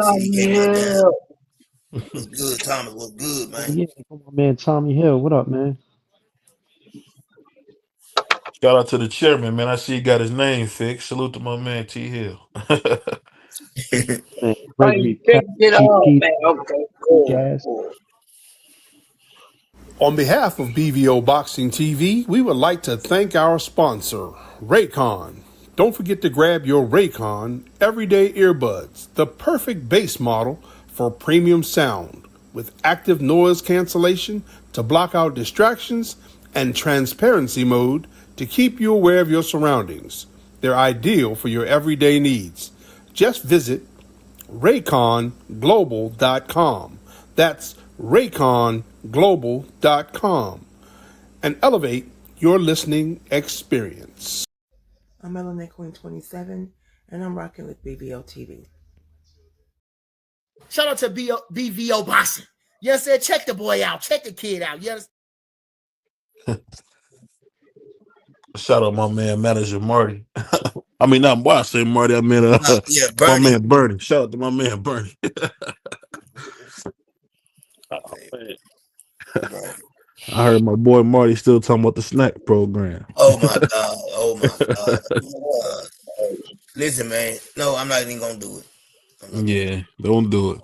CD came out there. Yeah. Was good, Thomas. Was good, Oh man. yeah, come on, man. Tommy Hill, what up, man? Shout out to the chairman, man. I see he got his name fixed. Salute to my man T Hill. Man, Oh, you Gregory Pat, fixed it all, Pete, man. Okay, cool, Gas. cool. On behalf of BVO Boxing TV, we would like to thank our sponsor, Raycon. Don't forget to grab your Raycon everyday earbuds, the perfect bass model for premium sound, with active noise cancellation to block out distractions and transparency mode to keep you aware of your surroundings. They're ideal for your everyday needs. Just visit rayconglobal.com. That's rayconglobal.com. and elevate your listening experience. I'm Melanin Queen 27, and I'm rocking with BBO TV. Shout out to BVO Boxing. You understand? Check the boy out. Check the kid out. You understand? Shout out my man, manager Marty. I mean, not why I say Marty. I mean, Yeah, my Bernie. man Bernie. Shout out to my man Bernie. Oh, man. Right. I heard my boy Marty still talking about the snack program. Oh my God. Oh my God. Listen, man. No, I'm not even gonna do it. Yeah, don't do it.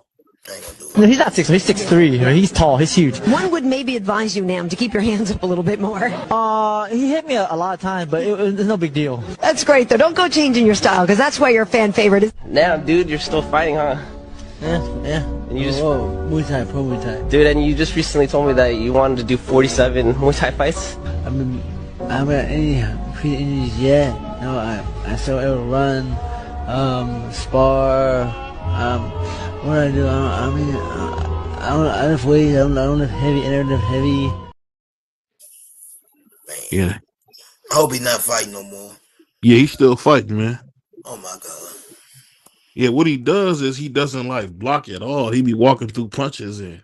I ain't gonna do No, it. he's not 6'1", he's 6'3". He's tall, he's huge. One would maybe advise you, Nam, to keep your hands up a little bit more. He hit me a lot of times, but it's no big deal. That's great, though. Don't go changing your style, because that's why you're a fan favorite. Now, dude, you're still fighting, huh? Yeah. And you just, Muay Thai, pro Muay Thai. dude, and you just recently told me that you wanted to do 47 Muay Thai fights. I'm at any pre-injuries yet. No, I still able to run, spar. What do I do? I lift weights. I don't lift heavy. I never lift heavy. Man. Yeah, I hope he's not fighting no more. yeah, he's still fighting, man. Oh my God. Yeah, what he does is he doesn't like block at all. He be walking through punches and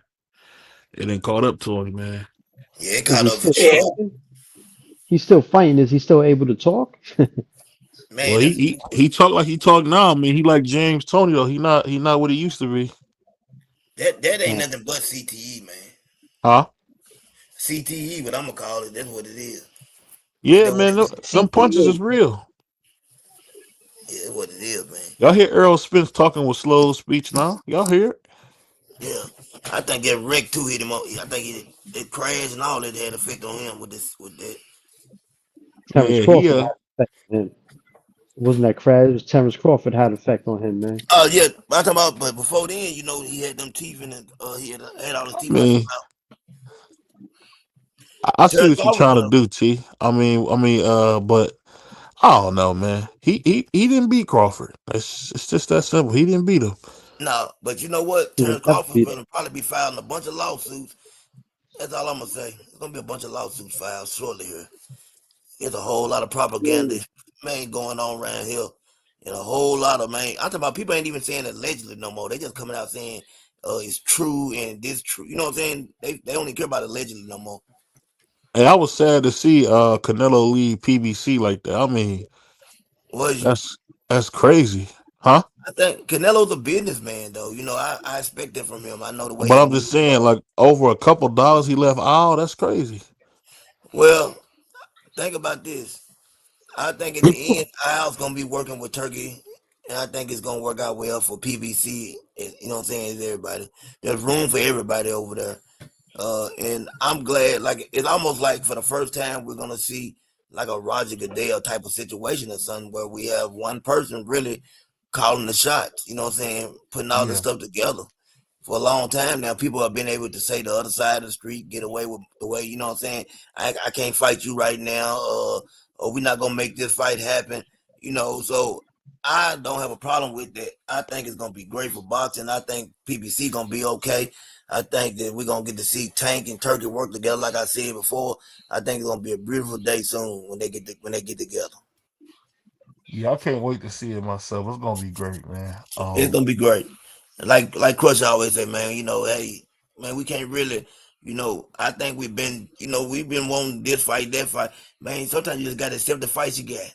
it ain't caught up to him, man. Yeah, it Is caught he up for still sure. fighting? He's still fighting. Is he still able to talk? Man, Well, he talk like he talk now. I mean, he like James Tony though. He not what he used to be. that ain't nothing but CTE, man. Huh? CTE, what I'm gonna call it. That's what it is. Yeah, That's what man. it is. Them punches is real. Yeah, that's what it is, man. Y'all hear Earl Spence talking with slow speech now? Y'all hear it? Yeah, I think that wreck too hit him up. I think it crashed and all that had effect on him with that. Terrence Yeah, Crawford had effect on him. It wasn't that crash. It was Terrence Crawford had effect on him, man. Oh yeah, I'm talking about. But before then, he had them teeth in it. He had all his I teeth out his mean, mouth. I see Terrence what you're Crawford, trying to do, T. I mean, but I don't know, man. He didn't beat Crawford. It's just that simple. He didn't beat him. no, but you know what? He would Terrence never Crawford's beat him. gonna probably be filing a bunch of lawsuits. That's all I'm gonna say. There's gonna be a bunch of lawsuits filed shortly here. There's a whole lot of propaganda, man, going on around here. And a whole lot of, man, I'm talking about people ain't even saying allegedly no more. They just coming out saying it's true and this true. You know what I'm saying? They don't even care about allegedly no more. And I was sad to see Canelo leave PBC like that. I mean, Was you? that's crazy, huh? I think Canelo's a businessman, though. I expect that from him. I know the way But he I'm moves. just saying, like over a couple dollars he left. Oh, that's crazy. Well, think about this. I think at the end, Al's gonna be working with Turkey, and I think it's gonna work out well for PBC. You know what I'm saying? It's everybody. There's room for everybody over there. And I'm glad, like, it's almost like for the first time we're gonna see like a Roger Goodell type of situation or something where we have one person really calling the shots, you know what I'm saying, putting all this Yeah. stuff together. For a long time now, people have been able to say the other side of the street, get away with the way, you know what I'm saying, I can't fight you right now, or we're not gonna make this fight happen, so I don't have a problem with that. I think it's gonna be great for boxing. I think PBC gonna be okay. I think that we're gonna get to see Tank and Turkey work together, like I said before. I think it's gonna be a beautiful day soon when they get together. Yeah, I can't wait to see it myself. It's gonna be great, man. It's gonna be great. Like Crush always say, man, hey, man, we can't really, I think we've been wanting this fight, that fight. Man, sometimes you just gotta accept the fights you get.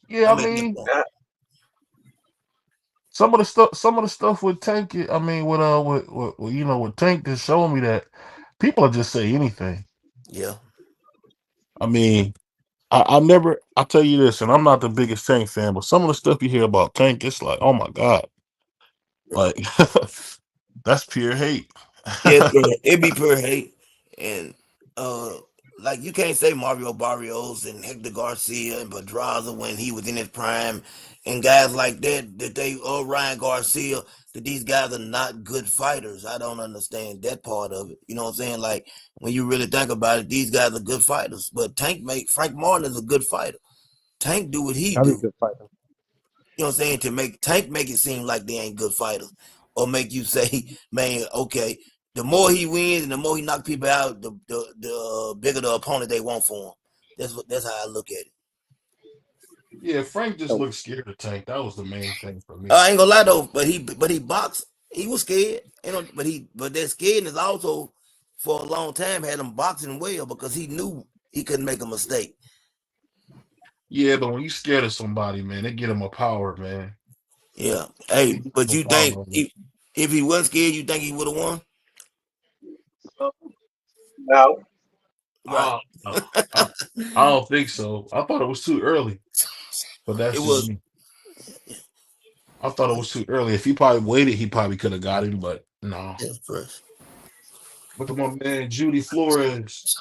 Yeah, I mean, some of the stuff with Tank. I mean, with Tank is showing me that people will just say anything. Yeah. I mean, I'll tell you this, and I'm not the biggest Tank fan, but some of the stuff you hear about Tank, it's like, oh my God. Like that's pure hate. Yeah, it'd be pure hate. And like you can't say Mario Barrios and Hector Garcia and Pedraza when he was in his prime and guys like that Ryan Garcia, that these guys are not good fighters. I don't understand that part of it. You know what I'm saying? Like when you really think about it, these guys are good fighters. But Frank Martin is a good fighter. Tank do what he Very do. good fighter. You know what I'm saying? To make Tank make it seem like they ain't good fighters. Or make you say, man, okay, the more he wins and the more he knock people out, the bigger the opponent they want for him. That's how I look at it. Yeah, Frank just looked scared of Tank. That was the main thing for me. I ain't gonna lie though, but he boxed. He was scared, but that scaredness also for a long time had him boxing well because he knew he couldn't make a mistake. Yeah, but when you scared of somebody, man, they get him a power, man. Yeah. Hey, but you think if he wasn't scared, you think he would have won? No. Right. I don't think so. I thought it was too early, but that's It just was. me. I thought it was too early. If he probably waited, he probably could have got him, but no. Look at my man Judy Flores.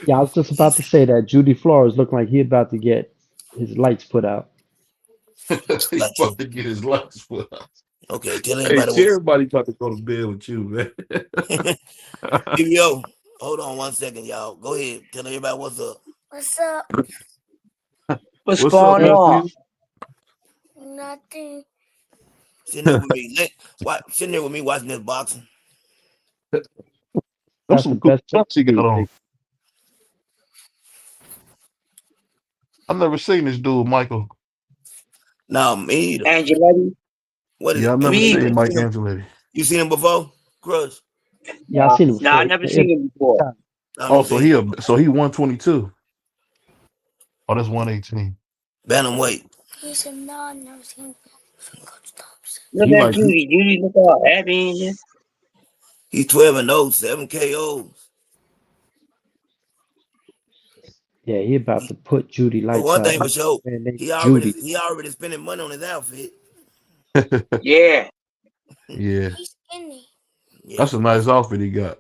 Yeah, I was just about to say that Judy Flores looked like he about to get his lights put out. He about to get his lights put out. Okay, tell Hey, everybody what. everybody about to go to bed with you, man. Yo, hold on 1 second, y'all. Go ahead. Tell everybody what's up. What's up? What's What's going up, on? nephew? Nothing. Sitting there with me. Sitting there with me watching this boxing. Those That's some the good best. trucks he got on. I've never seen this dude, Michael. No, me either. Angeletti? What is Yeah, I've it? never Me seen either. Mike Angeletti. You seen him before? Crush. Yeah, I seen him No, I before. never seen him before. Oh, so he 122. Oh, that's 118. Bantamweight. He said, no, I've never seen Look He at like Judy. Judy look all happy and shit. He's 12-0, 7 KOs. Yeah, he about to put Judy But lights one out. thing for sure, Man named he already Judy. he already spending money on his outfit. Yeah. Yeah. He's skinny. Yeah. That's a nice outfit he got.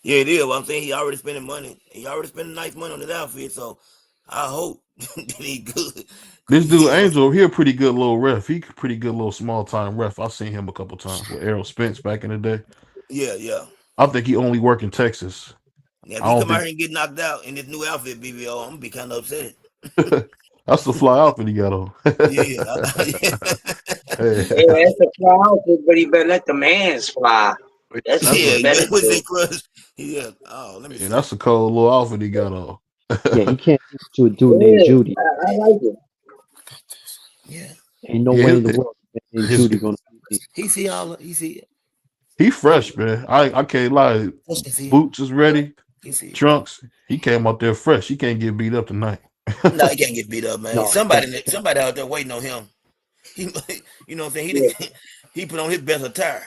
Yeah, it is. What I'm saying, he already spending money. He already spending nice money on his outfit. So I hope that he good. This dude Angel, he a pretty good little ref. He pretty good little small time ref. I've seen him a couple times with Errol Spence back in the day. Yeah. I think he only work in Texas. Yeah, if I he don't come out think here and get knocked out in this new outfit, BBO, I'm gonna be kind of upset. that's the fly outfit he got on. Yeah. Hey. Yeah, that's a fly outfit, but he better let the hands fly. That's what Yeah, he you better better say do. Crush. Yeah. Oh, let me Yeah, see. that's a cold little outfit he got on. Yeah, he can't lose to a dude named Yeah, Judy. I like it. Yeah. Ain't no Yeah, way in the world that named his Judy gonna beat me. He see all. He see it. he fresh, man. I can't lie. Crush can see it. Boots is ready. He see it. Trunks. He came out there fresh. He can't get beat up tonight. No, he can't get beat up, man. No, Somebody out there waiting on him. He, you know what I'm saying? He put on his best attire.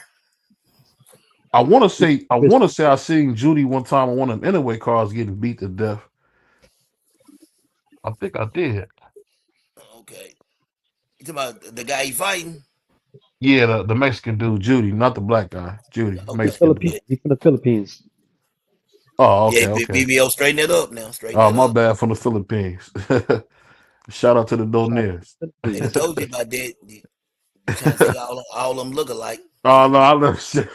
I want to say I seen Judy one time on one of them anyway cars getting beat to death. I think I did. Okay. You talking about the guy he fighting? Yeah, the Mexican dude, Judy, not the black guy. Judy, Okay. Mexican dude. Philippines. He's from the Philippines. Oh, Yeah, okay. BBO, straighten it up now. Straighten Oh, it my up. bad from the Philippines. Shout out to the Donaires. I done told you about that. You trying to see all of them look alike. Oh no, I never said.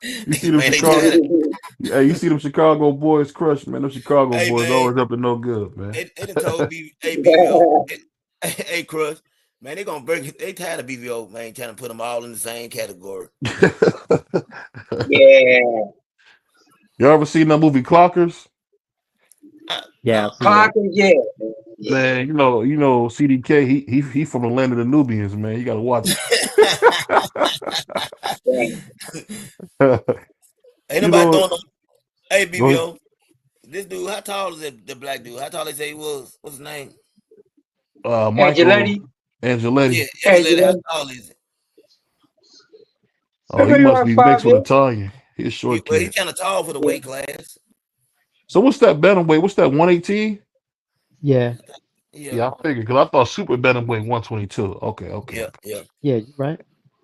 You see them Man, they Chicago? try to, Hey, you see them Chicago boys crush, man. Them Chicago hey boys man, always up to no good, man. they done told me, hey BBO, hey Crush, man, they gonna break. They tired of BBO, man, trying to put them all in the same category. Yeah. You ever seen that movie Clockers? Yeah, No. Clockers, yeah. Man, you know, CDK. He from the land of the Nubians, man. You gotta watch it. Ain't You nobody know, throwing no. Hey go ahead. BBO, this dude, how tall is the black dude? How tall they say he was? What's his name? Michael Angeletti. Yeah, Angeletti. Angela, how Angeletti. tall is it? Oh, he Maybe must like be mixed with 5'8". Italian. He's a short Well, he's kid. kind of tall for the weight class. So what's that bantamweight? What's that 118? Yeah, Yeah, I figured because I thought super bantamweight 122. Okay. Yeah. yeah, you're right.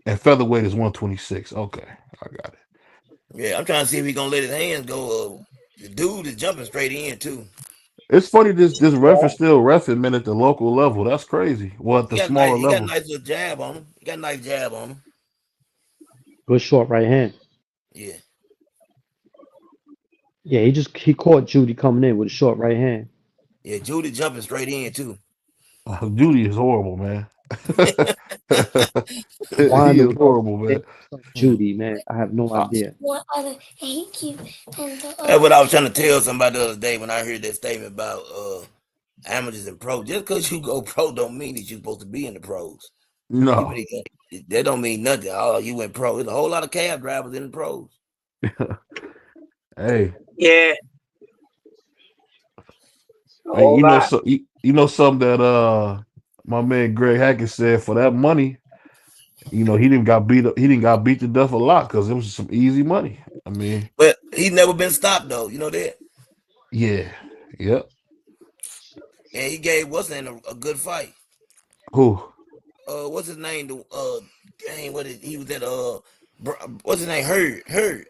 And featherweight is 126. Okay, I got it. Yeah, I'm trying to see if he gonna let his hands go. The dude is jumping straight in too. It's funny this ref is still reffing, man, at the local level. That's crazy. Well, at the smaller He got a level. nice little jab on him. He got a nice jab on him. Good short right hand. Yeah. Yeah, he caught Judy coming in with a short right hand. Yeah, Judy jumping straight in too. Judy is horrible, man. Why in He the is world horrible, they man. Judy, man? I have no idea. That's what I was trying to tell somebody the other day when I heard that statement about amateurs and pros. Just because you go pro don't mean that you're supposed to be in the pros. No. That don't mean nothing. Oh, you went pro. There's a whole lot of cab drivers in the pros. Hey. Yeah. Hey, you know something that my man Greg Hackett said for that money, he didn't got beat up, he didn't got beat to death a lot because it was some easy money. I mean, but he's never been stopped though. You know that? yeah. Yep. And he gave what's in a good fight. Who? What's his name? Dang, he was at what's his name? Hurd.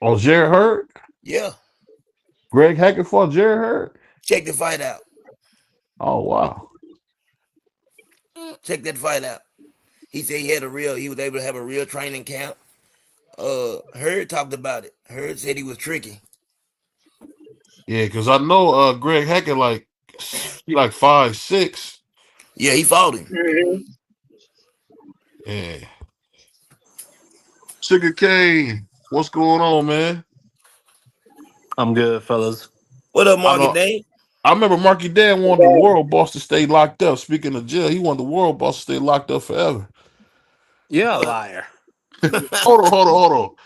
Oh, Jared Hurd? Yeah. Greg Hackett fought Jared Hurd? Check the fight out. Oh wow. Check that fight out. He said he was able to have a real training camp. Hurd talked about it. Hurd said he was tricky. Yeah, because I know Greg Hackett he like 5'6". Yeah, he fought him. Mm-hmm. Yeah. Sugar Cane, what's going on, man? I'm good, fellas. What up, Marky Dane? I remember Marky Dan wanted the world boss to stay locked up. Speaking of jail, he wanted the world boss to stay locked up forever. You're a liar. Hold on.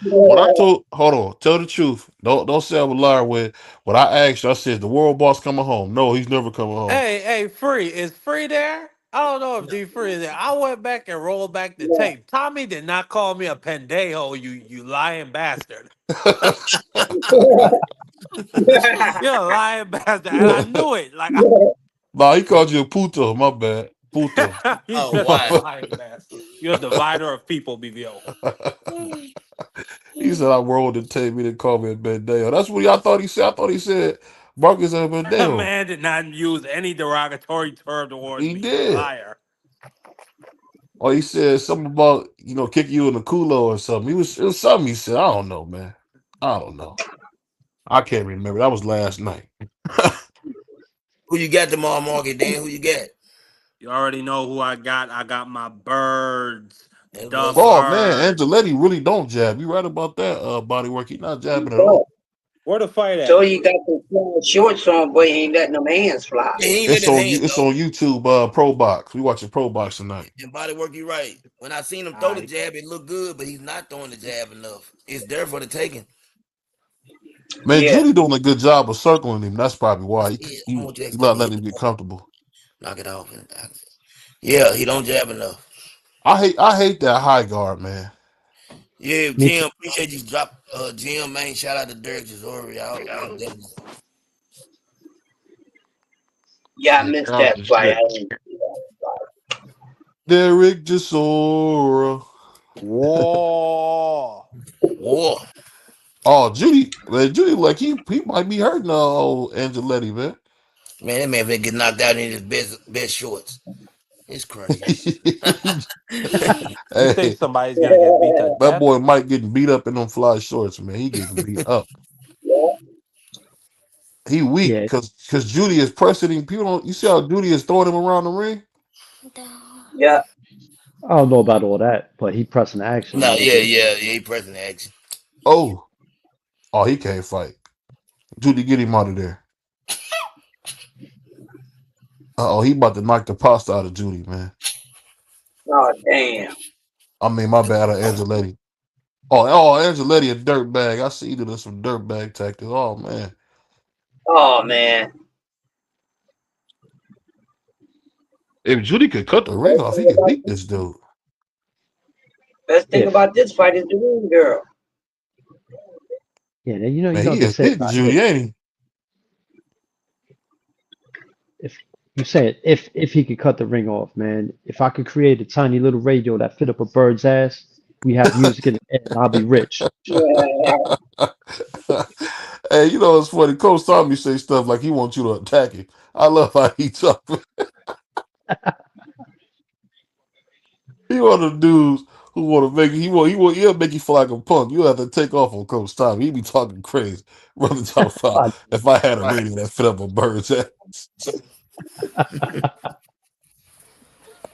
Hold on, tell the truth. Don't say I'm a liar when I asked you, I said the world boss coming home. No, he's never coming home. Hey, Free. Is Free there? I don't know if D Free is there. I went back and rolled back the tape. Tommy did not call me a pendejo, you lying bastard. You're a lying bastard. And I knew it. Nah, he called you a puto. My bad. Puto. He's just a lying bastard. You're a divider of people, BBO. He said I rolled the tape. He didn't call me a pendejo. That's what I thought he said. I thought he said Marcus a That pendejo. man did not use any derogatory term towards me. Did. Liar. Or he said something about, kicking you in the culo or something. It was something he said. I don't know, man. I don't know. I can't remember. That was last night. Who you got tomorrow, Marky Dan? Who you got? You already know who I got. I got my birds. Oh man, Angeletti really don't jab. You right about that body work. He's not jabbing at all. Where the fight at? So you got the shorts on, but he ain't letting them hands fly. It's on YouTube, Pro Box. We watching Pro Box tonight. And body work, you right. When I seen him throw the jab, it looked good, but he's not throwing the jab enough. It's there for the taking. Man, Judy doing a good job of circling him. That's probably why he not letting him get comfortable. Knock it off. Yeah, he don't jab enough. I hate that high guard, man. Yeah, Jim, appreciate you drop Jim, man. Shout out to Derek Jazori. Yeah, I missed that fight. Derek Jazora. Whoa. Oh, Judy, like he might be hurting old Angeletti, man. Man, that man been get knocked out in his best shorts. It's crazy. You think somebody's gonna get beat to that death? boy Mike getting beat up in them fly shorts, man. He getting beat up. He weak because Judy is pressing him. You see how Judy is throwing him around the ring? Yeah. I don't know about all that, but he pressing action. No, yeah, he pressing action. Oh, he can't fight. Judy, get him out of there. He about to knock the pasta out of Judy, man. Oh, damn. I mean, my bad, Angeletti. Oh, Angeletti a dirtbag. I see you doing some dirtbag tactics. Oh, man. Oh, man. If Judy could cut the ring off, he could beat this dude. Best thing about this fight is the ring girl. Yeah, you know, Man, you he know is hitting Judy, ain't he? If you said if he could cut the ring off, man, if I could create a tiny little radio that fit up a bird's ass, we have music in the air, and I'll be rich. Hey, you know it's funny. Coach Tommy say stuff like he wants you to attack him. I love how he talk. He one of the dudes who want to make he'll make you feel like a punk. You have to take off on Coach Tommy. He be talking crazy. Brother talk about if I had a radio that fit up a bird's ass.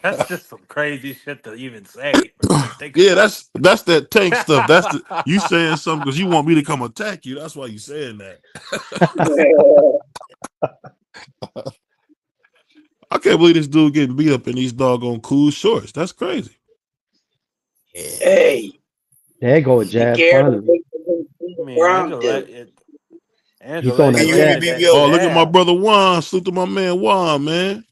That's just some crazy shit to even say. When you think Yeah, about that's that tank stuff. That's the you it. saying something because you want me to come attack you. That's why you saying that. I can't believe this dude getting beat up in these doggone cool shorts. That's crazy. Hey, There go a be jab careful finally. what I mean, Brown do. He throwing Can that you hear me, jab. landed that BBO? Oh, look at my jab. brother Juan. Salute to my man Juan, man.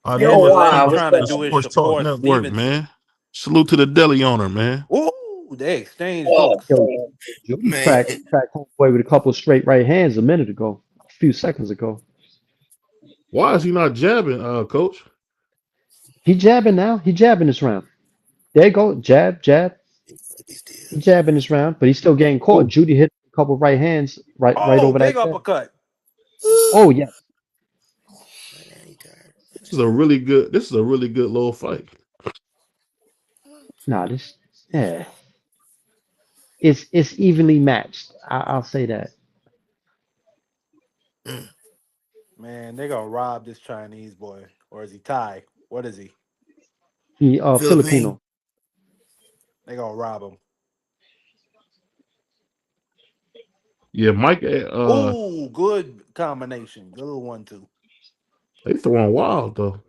I Yo, know it's wow, Angeletti what's trying to up? the do his Sports Talk Shakur Network, Stevenson. man. Salute to the deli owner, man. Ooh, they exchanged Oh, hooks. Yo, Jody Man, cracked homeboy with a couple of straight right hands a minute ago, a few seconds ago. Why is he not jabbing, Coach? He jabbing now. He jabbing this round. There you go. Jab, jab. He jabbing this round, but he's still getting caught. Who? Judy hit a couple right hands right Oh, over big that jab. uppercut. Oh yes. This is a really good. This is a really good little fight. Nah, this yeah. It's evenly matched. I'll say that. Man, they gonna rob this Chinese boy. Or is he Thai? What is he? He Philippine. Filipino. They gonna rob him. Yeah, Mike. Ooh, good combination. Good 1-2. They throwing wild though.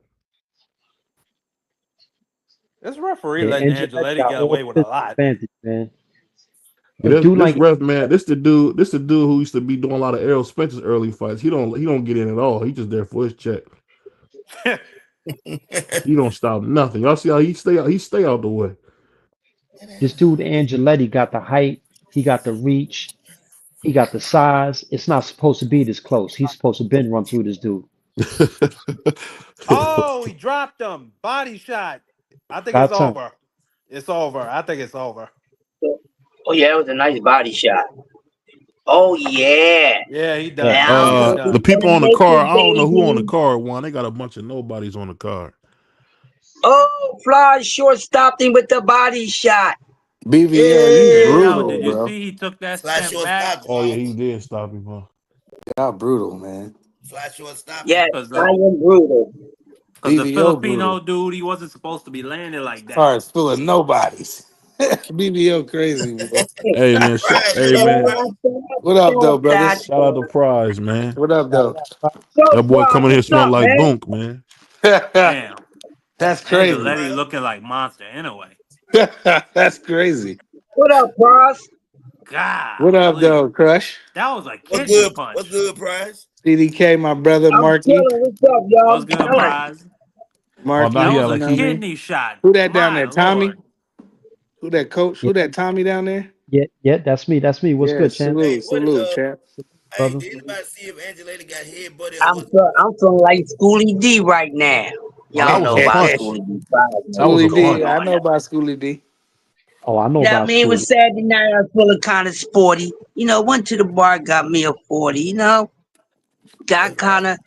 This referee Yeah, letting Angeletti Angeletti got get all away the with a physical lot. advantage, man. A Yeah, dude this like ref man. Angeletti, This the dude. This the dude who used to be doing a lot of Errol Spencer's early fights. He don't get in at all. He just there for his check. He don't stop nothing. Y'all see how he stay out? He stay out the way. this dude Angeletti got the height, he got the reach, he got the size. It's not supposed to be this close. He's supposed to been run through this dude. Oh, he dropped him. Body shot. I think it's About time. over. It's over. I think it's over. Oh yeah, it was a nice body shot. Oh yeah. Yeah, he Yeah. done, And I man. don't He know if The he's done. people gonna on the make card. it, I don't know who on the baby. card. One. They got a bunch of nobodies on the card. Oh, Fly short stopped him with the body shot. BVL, you Hey, Yeah. yo, brutal, did you bro. see he took that Fly step short back? stop, Oh yeah, Jamal. he did stop him. Huh? Y'all brutal, man. Fly short stopped him. Yes, Because I the, am brutal. cause the BVL Filipino brutal. dude, he wasn't supposed to be landing like that. Cards full of nobodies. BVL crazy, bro. Hey man, Prize, hey what up, man, Prize? What up, though, brothers? shout out to Prize, man. What up, though? So, That boy Bob, coming here what's smell up, like man? bunk, man. Damn. That's What's up, crazy. Angeletti Prize? looking like monster anyway. That's crazy. What up, Bros? What up, Golly. though, Crush? That was a What's kidney good? What's punch. good, Prize? CDK, my brother, I'm Marky. chilling. What's up, y'all? What's I'm good, chilling. prize? Oh, now Marky, That he was act you a like know what I he. mean? kidney shot. Who that down My there? Tommy? lord. Who that coach? Yeah, Who that Tommy down there? yeah, that's me. That's me. What's Yeah, good, champ? Hey, salute, what is salute, champ. Hey, Brother. did anybody see if Angela got head buddy or I'm what's I'm feeling like Schoolie D right now. Oh, that Y'all was know a about punch. Schoolie D. Probably know That was what's a Schoolie going D. I punch. on. know about Schoolie D. Oh, I know You know what I about mean? It Schooley. was Saturday night. I was feeling kind of sporty. You know, went to the bar, got me a 40. You know, got that's right? kind of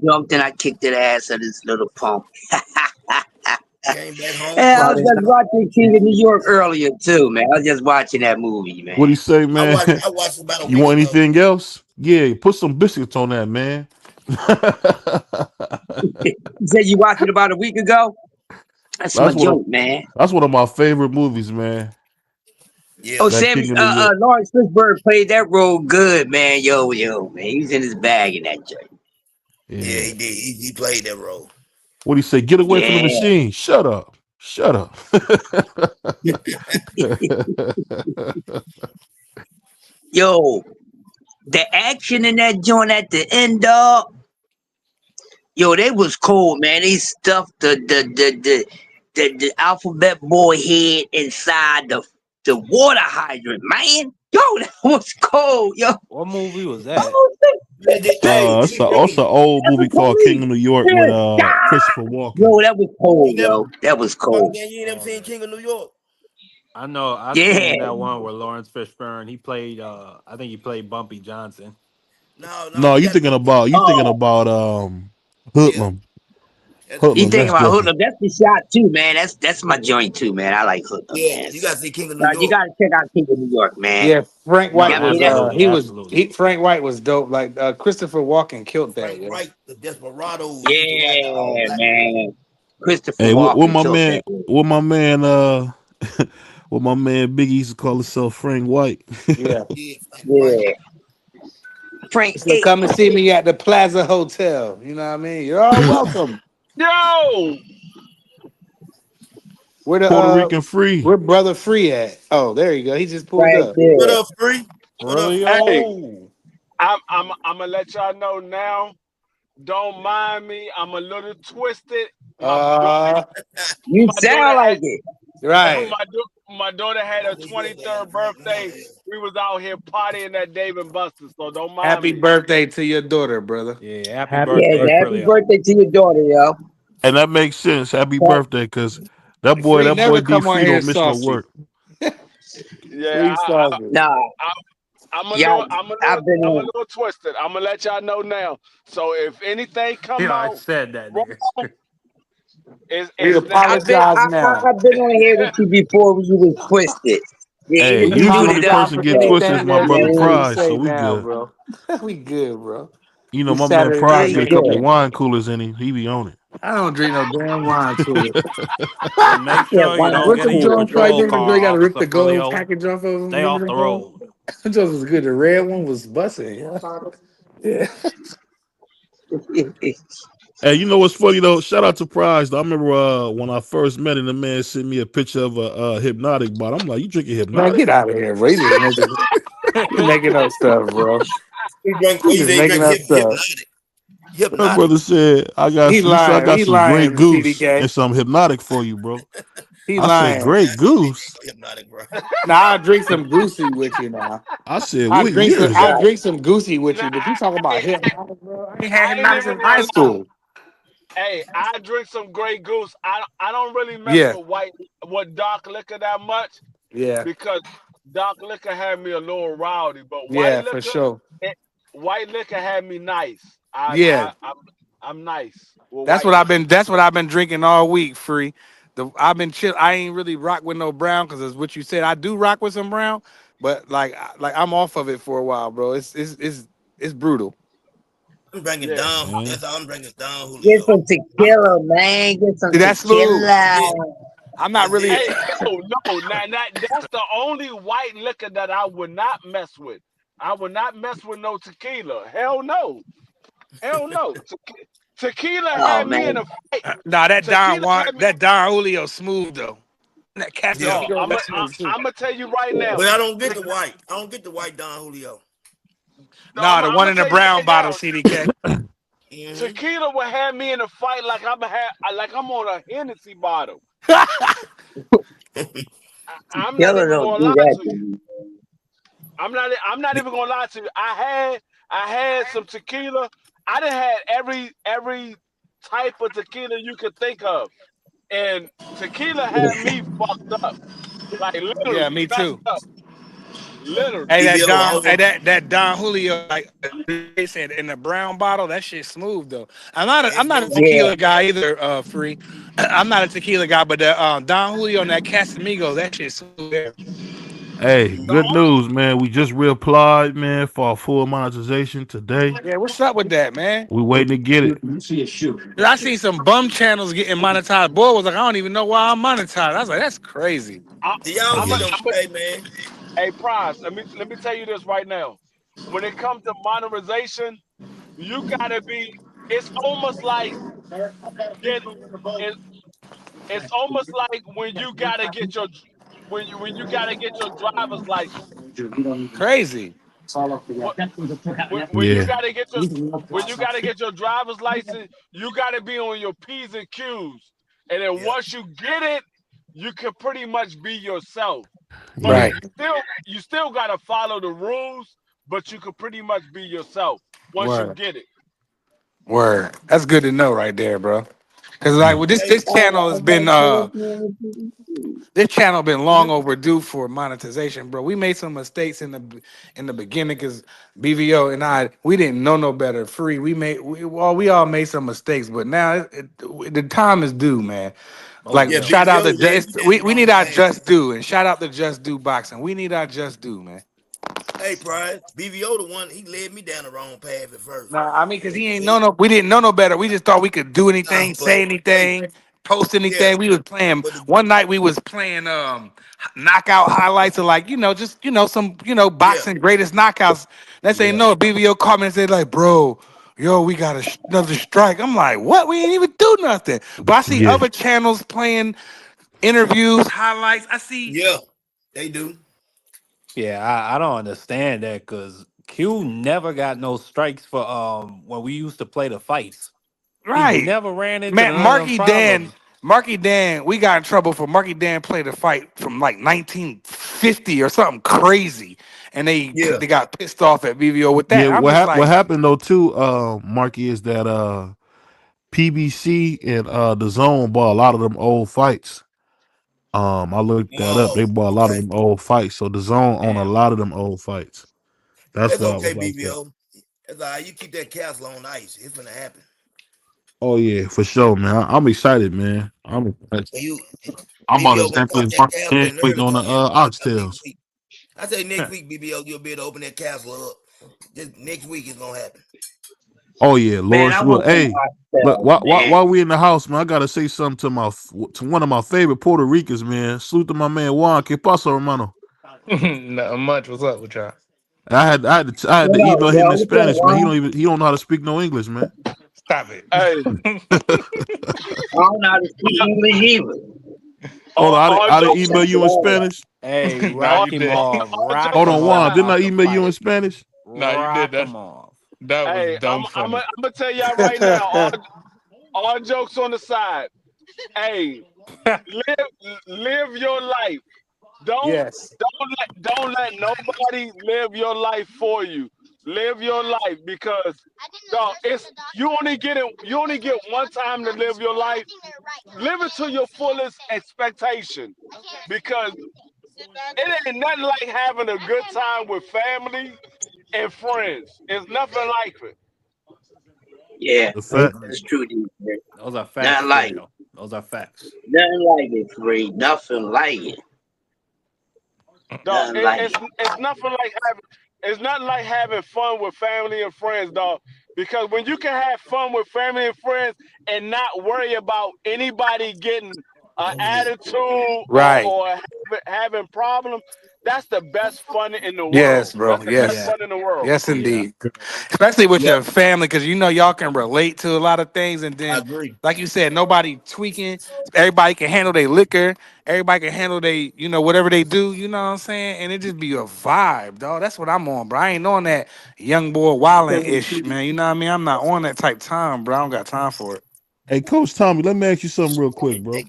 jumped and I kicked the ass of this little punk. Came back home And I was cooking. just watching King of New York earlier too, man. I was just watching that movie, What he man. say, man? I watched it about a You week want ago. anything else? Yeah, put some biscuits on that, man. You said you watched it about a week ago? That's my That's one of joke, man. that's one of my favorite movies, man. Yeah. Oh, That Sammy, King of New York. Lawrence Fishburne played that role good, man. Yo, man, he was in his bag in that joint. Yeah, Yeah. he did. He played that role. What do you say? Get away from the Yeah. machine. Shut up. Shut up. Yo, the action in that joint at the end, dog. Yo, they was cold, man. They stuffed the alphabet boy head inside the water hydrant, man. Yo, that was cold, yo. What movie was that? Oh, Hey, It's also an old that was movie called King police. of New York with Christopher Walken. Yo, that was you cold, never, yo. That was Papa cold. Gang, you ain't never seen King of New York? I know. I Yeah. seen that one where Lawrence Fishburne. He played. I think he played Bumpy Johnson. No, No, you you got to thinking see. about Oh, Yeah, Hoodlum. that's a you Hoodlum, King. think that's about different. Hoodlum? That's the shot too, man. That's my joint too, man. I like Hoodlum, Yeah, man. you got to see King of New Now you York. gotta check out King of New York, man. Yeah, Frank No, White Yeah, I mean was that's absolutely, absolutely. Frank White was dope. Like Christopher Walken killed that. Frank Yeah. Wright, the Desperados. He used to ride the all yeah, black. man. Christopher Hey, what Walken my killed man? that dude. What my man? What my man Biggie used to call himself, Frank White. Yeah. Yeah. Frank So come and see me at the Plaza Hotel. You know what I mean? You're all welcome. Yo, Where the Puerto Rican free. where brother Free at? Oh, there you go. He just pulled right up. What there. up, Free? What up, Really? Free? hey, Oh, I'm gonna let y'all know now. Don't mind me. I'm a little twisted. My daughter, You my daughter sound like had it. Right. my daughter had her 23rd birthday. We was out here partying at Dave and Buster's, so don't mind Happy me. birthday to your daughter, brother. yeah. Happy Happy Yes, birthday, happy birthday. Frilio. birthday to your daughter, yo. And that makes sense. Happy But birthday, cause that boy, Free that boy never D come on Free here don't miss no saucy. work. Yeah, Free saucy. nah, I, yeah, I've been I'm a on. little twisted. I'm gonna let y'all know now. So if anything come Yeah, I out said that, nigga. wrong, We it's that I've been apologize now. I've been on here with you before when you was twisted. Yeah, Hey, you We usually muted only up. apologize person for get So twisted is anything my there's brother yeah, anything to Prize, say so we now, good. bro. We good, bro. You know, We my man Saturday yeah, Prize night, get you a man. couple good. wine coolers in him. He be on it. I don't drink no damn wine cooler. And make Yeah, sure you wine don't What's get them in your cooler. Jones right patrol there? The car, joint got to rip Officer the gold Frilio. package off of them. Stay Remember off them the joints? road. Them joints was good. The red one was busting. Yeah. Hey, you know what's funny though? Shout out to Prize. I remember when I first met him, the man sent me a picture of a hypnotic bottle. I'm like, you drinking Man, hypnotic? get out of here, bro. You making up stuff, bro. You He just said he making drink up stuff. hypnotic. My Hypnotic. brother said, He he said I lying. got He some Grey lying, Goose CDK. and some hypnotic for you, bro. He I said, lying. Grey Goose? Hypnotic, bro. Now I'll drink some goosey with you now. I said, what year is I it? Right. drink some goosey with nah, you, but you talking about him. I ain't had I ain't hypnotic even since high gonna lie. school. Hey, I drink some Grey Goose. I don't really mess Yeah. with dark liquor that much Yeah. because dark liquor had me a little rowdy, but Yeah, for sure. white liquor had me nice. Yeah. I'm nice with white That's what I've been drinking all week, free. I've been chill. I ain't really rock with no brown because as what you said, I do rock with some brown, but like I'm off of it for a while, bro. It's brutal. I'm drinking Yeah. Don. Man. That's all I'm drinking. Don Get Julio. some tequila, man. Get some See, that's smooth. tequila. Yeah, I'm not that's really it. Hey, no. That's the only white liquor that I would not mess with. I would not mess with no tequila. Hell no. Hell no. Tequila Oh had me in man. a fight. nah Tequila had me. That Don Julio smooth though. That Yeah, No, Casamigo, that's smooth too. I'm gonna tell you right now. but I don't get the white. I don't get the white Don Julio. No, Nah, the I'm one gonna in the tell you brown right bottle, now. CDK. Mm-hmm. Tequila would have me in a fight like I'm on a Hennessy bottle. I'm not Tequila even don't gonna do lie that to to you. me. I'm not even gonna lie to you. I had some tequila. I done had every type of tequila you could think of, and tequila had me fucked up, like Yeah, literally me messed too. up, literally. Hey, BBO, I don't know. that Don Julio, like they said in the brown bottle, that shit smooth though. I'm It's not a smooth. Yeah. tequila guy either, free. I'm not a tequila guy, but the Don Julio and that Casamigo, that shit smooth there. Hey, The good only news, man. We just reapplied, man, for our full monetization today. Yeah, what's up with that, man? We waiting to get it. Dude, I seen some bum channels getting monetized. Boy was like, I don't even know why I'm monetized. I was like, that's crazy. Do y'all I'm a, get Yeah. them? I'm a, Hey man, hey, Prize. Let me tell you this right now. When it comes to monetization, you gotta be. It's almost like get. It, it's almost like when you gotta get your driver's license. Crazy. What when you Yeah. gotta get your when you gotta get your driver's license, you gotta be on your P's and Q's. And then yeah. once you get it, you can pretty much be yourself. But Yeah. Right. you still gotta follow the rules, but you can pretty much be yourself once you Word. get it. Word. That's good to know right there, bro. Cause like Yeah. with this Hey, this channel has been this channel been long overdue for monetization, bro. We made some mistakes in the beginning because BVO and we didn't know no better. Free, we all made some mistakes, but now the time is due, man. Oh Like yeah, yeah. shout out to BBO led just me down the we need wrong our path. just due and shout out to Just Do Boxing. We need our just due, man. Hey, Pride, BBO the one he led me down the wrong path at first. Nah, I mean, cause He, he ain't he we didn't know no better. We just thought we could do nah, anything, say but hey, anything. post Yeah, anything. We was playing but the, one night. We was playing knockout highlights of like just some yeah, boxing greatest knockouts. Next thing you Yeah. know, BBO called me and said like, bro, yo, we got another strike. I'm like, what? We ain't even do nothing. But I see Yeah. other channels playing interviews, highlights. I see. yeah, they do. Yeah, I don't understand that because Q never got no strikes for when we used to play the fights. He Right. never ran into Man, none of them problems. Marky Dan, we got in trouble for Marky Dan played a fight from like 1950 or something crazy. And Yeah, they got pissed off at BVO with Yeah, that. I'm just what like, happened though too, Marky, is that PBC and the Zone bought a lot of them old fights. I looked that up. They oh, bought a lot of okay, them old fights. So the Zone own a Damn. lot of them old fights. That's that's why I okay, was like that. BBO. That's all right. You keep that castle on ice. It's gonna happen. Oh yeah, for sure, man. I'm excited, man. I'm excited. And you, I'm about to BBO gonna step pop in that castle next in week early on the for you. Next oxtails. week. I say next week, BBO, you'll be able to open that castle up. Just next week is gonna happen. Oh yeah, Man, Lord I will. want some Hey, look, oxtails, man. while we in the house, man, I gotta say something to one of my favorite Puerto Ricans, man. Salute to my man Juan. Que paso, hermano? not much. What's up with y'all? I had to What up, email him yo? in What's up, Spanish, man. Juan? He don't know how to speak no English, man. Stop it. Hey, I don't know how to speak English either. Hold on, all I didn't jokes, email you in Spanish. Hey, Nah, all, you rock him did. off. all Rock Hold jokes him on, off Juan, aside. didn't I about the email you in fight. Spanish? Nah, you did. Rock him off. That was Hey, dumb I'm funny. gonna tell y'all right now. All jokes on the side. Hey, live your life. Yes. Don't let nobody live your life for you. Live your life because dog, it's you only get one time to live your life. Live it to your fullest expectation because it ain't nothing like having a good time with family and friends. It's nothing like it. Yeah, The I fact. agree. that's true, DJ. Those are facts, Nothing like it. Fredo. Those are facts. Nothing like it, free. Nothing like it. Dog, Nothing like it. it's nothing like having fun with family and friends, dog. Because when you can have fun with family and friends and not worry about anybody getting an attitude Right. or having problems, that's the best fun in the Yes, world. bro. That's the best Yes. Yeah. fun in the world. Yes, Yeah. indeed. Especially with Yep, your family, because y'all can relate to a lot of things, and I then, agree. like you said, nobody tweaking. Everybody can handle their liquor. Everybody can handle whatever they do. You know what I'm saying? And it just be a vibe, dog. That's what I'm on, bro. I ain't on that young boy wildin' ish, man. You know what I mean? I'm not on that type time, bro. I don't got time for it. Hey, Coach Tommy, let me ask you something real quick, bro.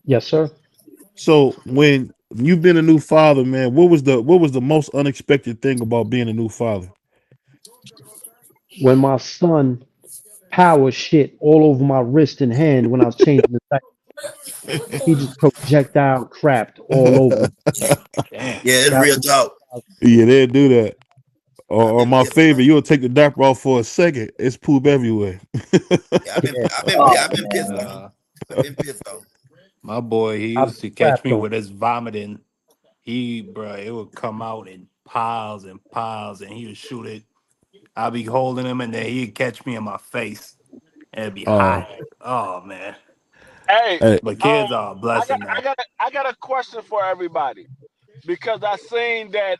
Yes, sir. So when you've been a new father, man, what was the most unexpected thing about being a new father? When my son power shit all over my wrist and hand when I was changing the diaper, he just projectile crapped all over me. Damn. Yeah, it's That real was talk. Yeah, they do that. I've Or been my pissed, man. favorite, you'll take the diaper off for a second. It's poop everywhere. Yeah, yeah. I've Oh been pissed man. on. I've been pissed on. My boy, he I've used been to catch crapped me on. with his vomiting. It would come out in piles and piles, and he would shoot it. I'd be holding him, and then he'd catch me in my face, and it'd be hot. Oh, Oh man! Hey, hey, But um, kids are a blessing now. I got a question for everybody because I seen that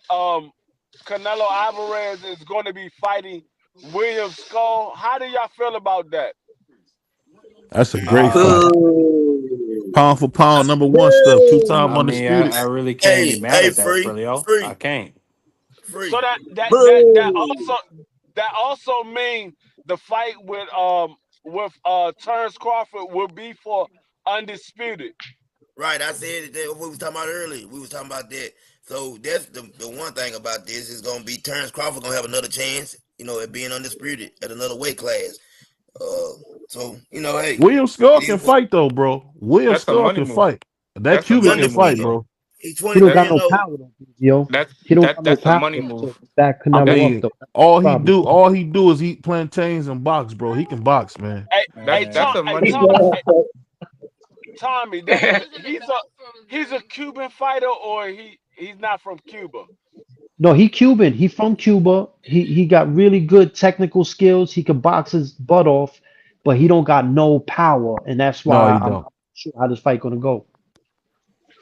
Canelo Alvarez is going to be fighting William Skull. How do y'all feel about that? that's a great Uh, fight. Boo. Pound for pound, number one stuff. Two Boo. time I mean, I, undisputed. I really can't be Hey, mad hey, at that, free, Frilio. I free, can't. So free. Boo. that also means the fight with Terrence Crawford will be for undisputed. Right, I said it. That we was talking about earlier. We was talking about that. So that's the one thing about this is gonna be Terrence Crawford gonna have another chance. At being undisputed at another weight class. Uh, so hey, William Skull it can is what fight though, bro. William That's a Skull money can move. fight. That That's a he's Cuban money can move, fight, undefeated. though. bro. He's He don't 23 got That's and no 0. power though, yo. He don't got no that's a power money though move. to back I Canelo up mean, though. That's the problem. all he do is eat plantains and box, bro. He can box, man. That's a money Tom, move. Tommy, that he's a Cuban fighter or he's not from Cuba. No, he Cuban. He from Cuba. He got really good technical skills. He can box his butt off, but he don't got no power, and that's No, why he I'm don't. sure how this fight gonna go.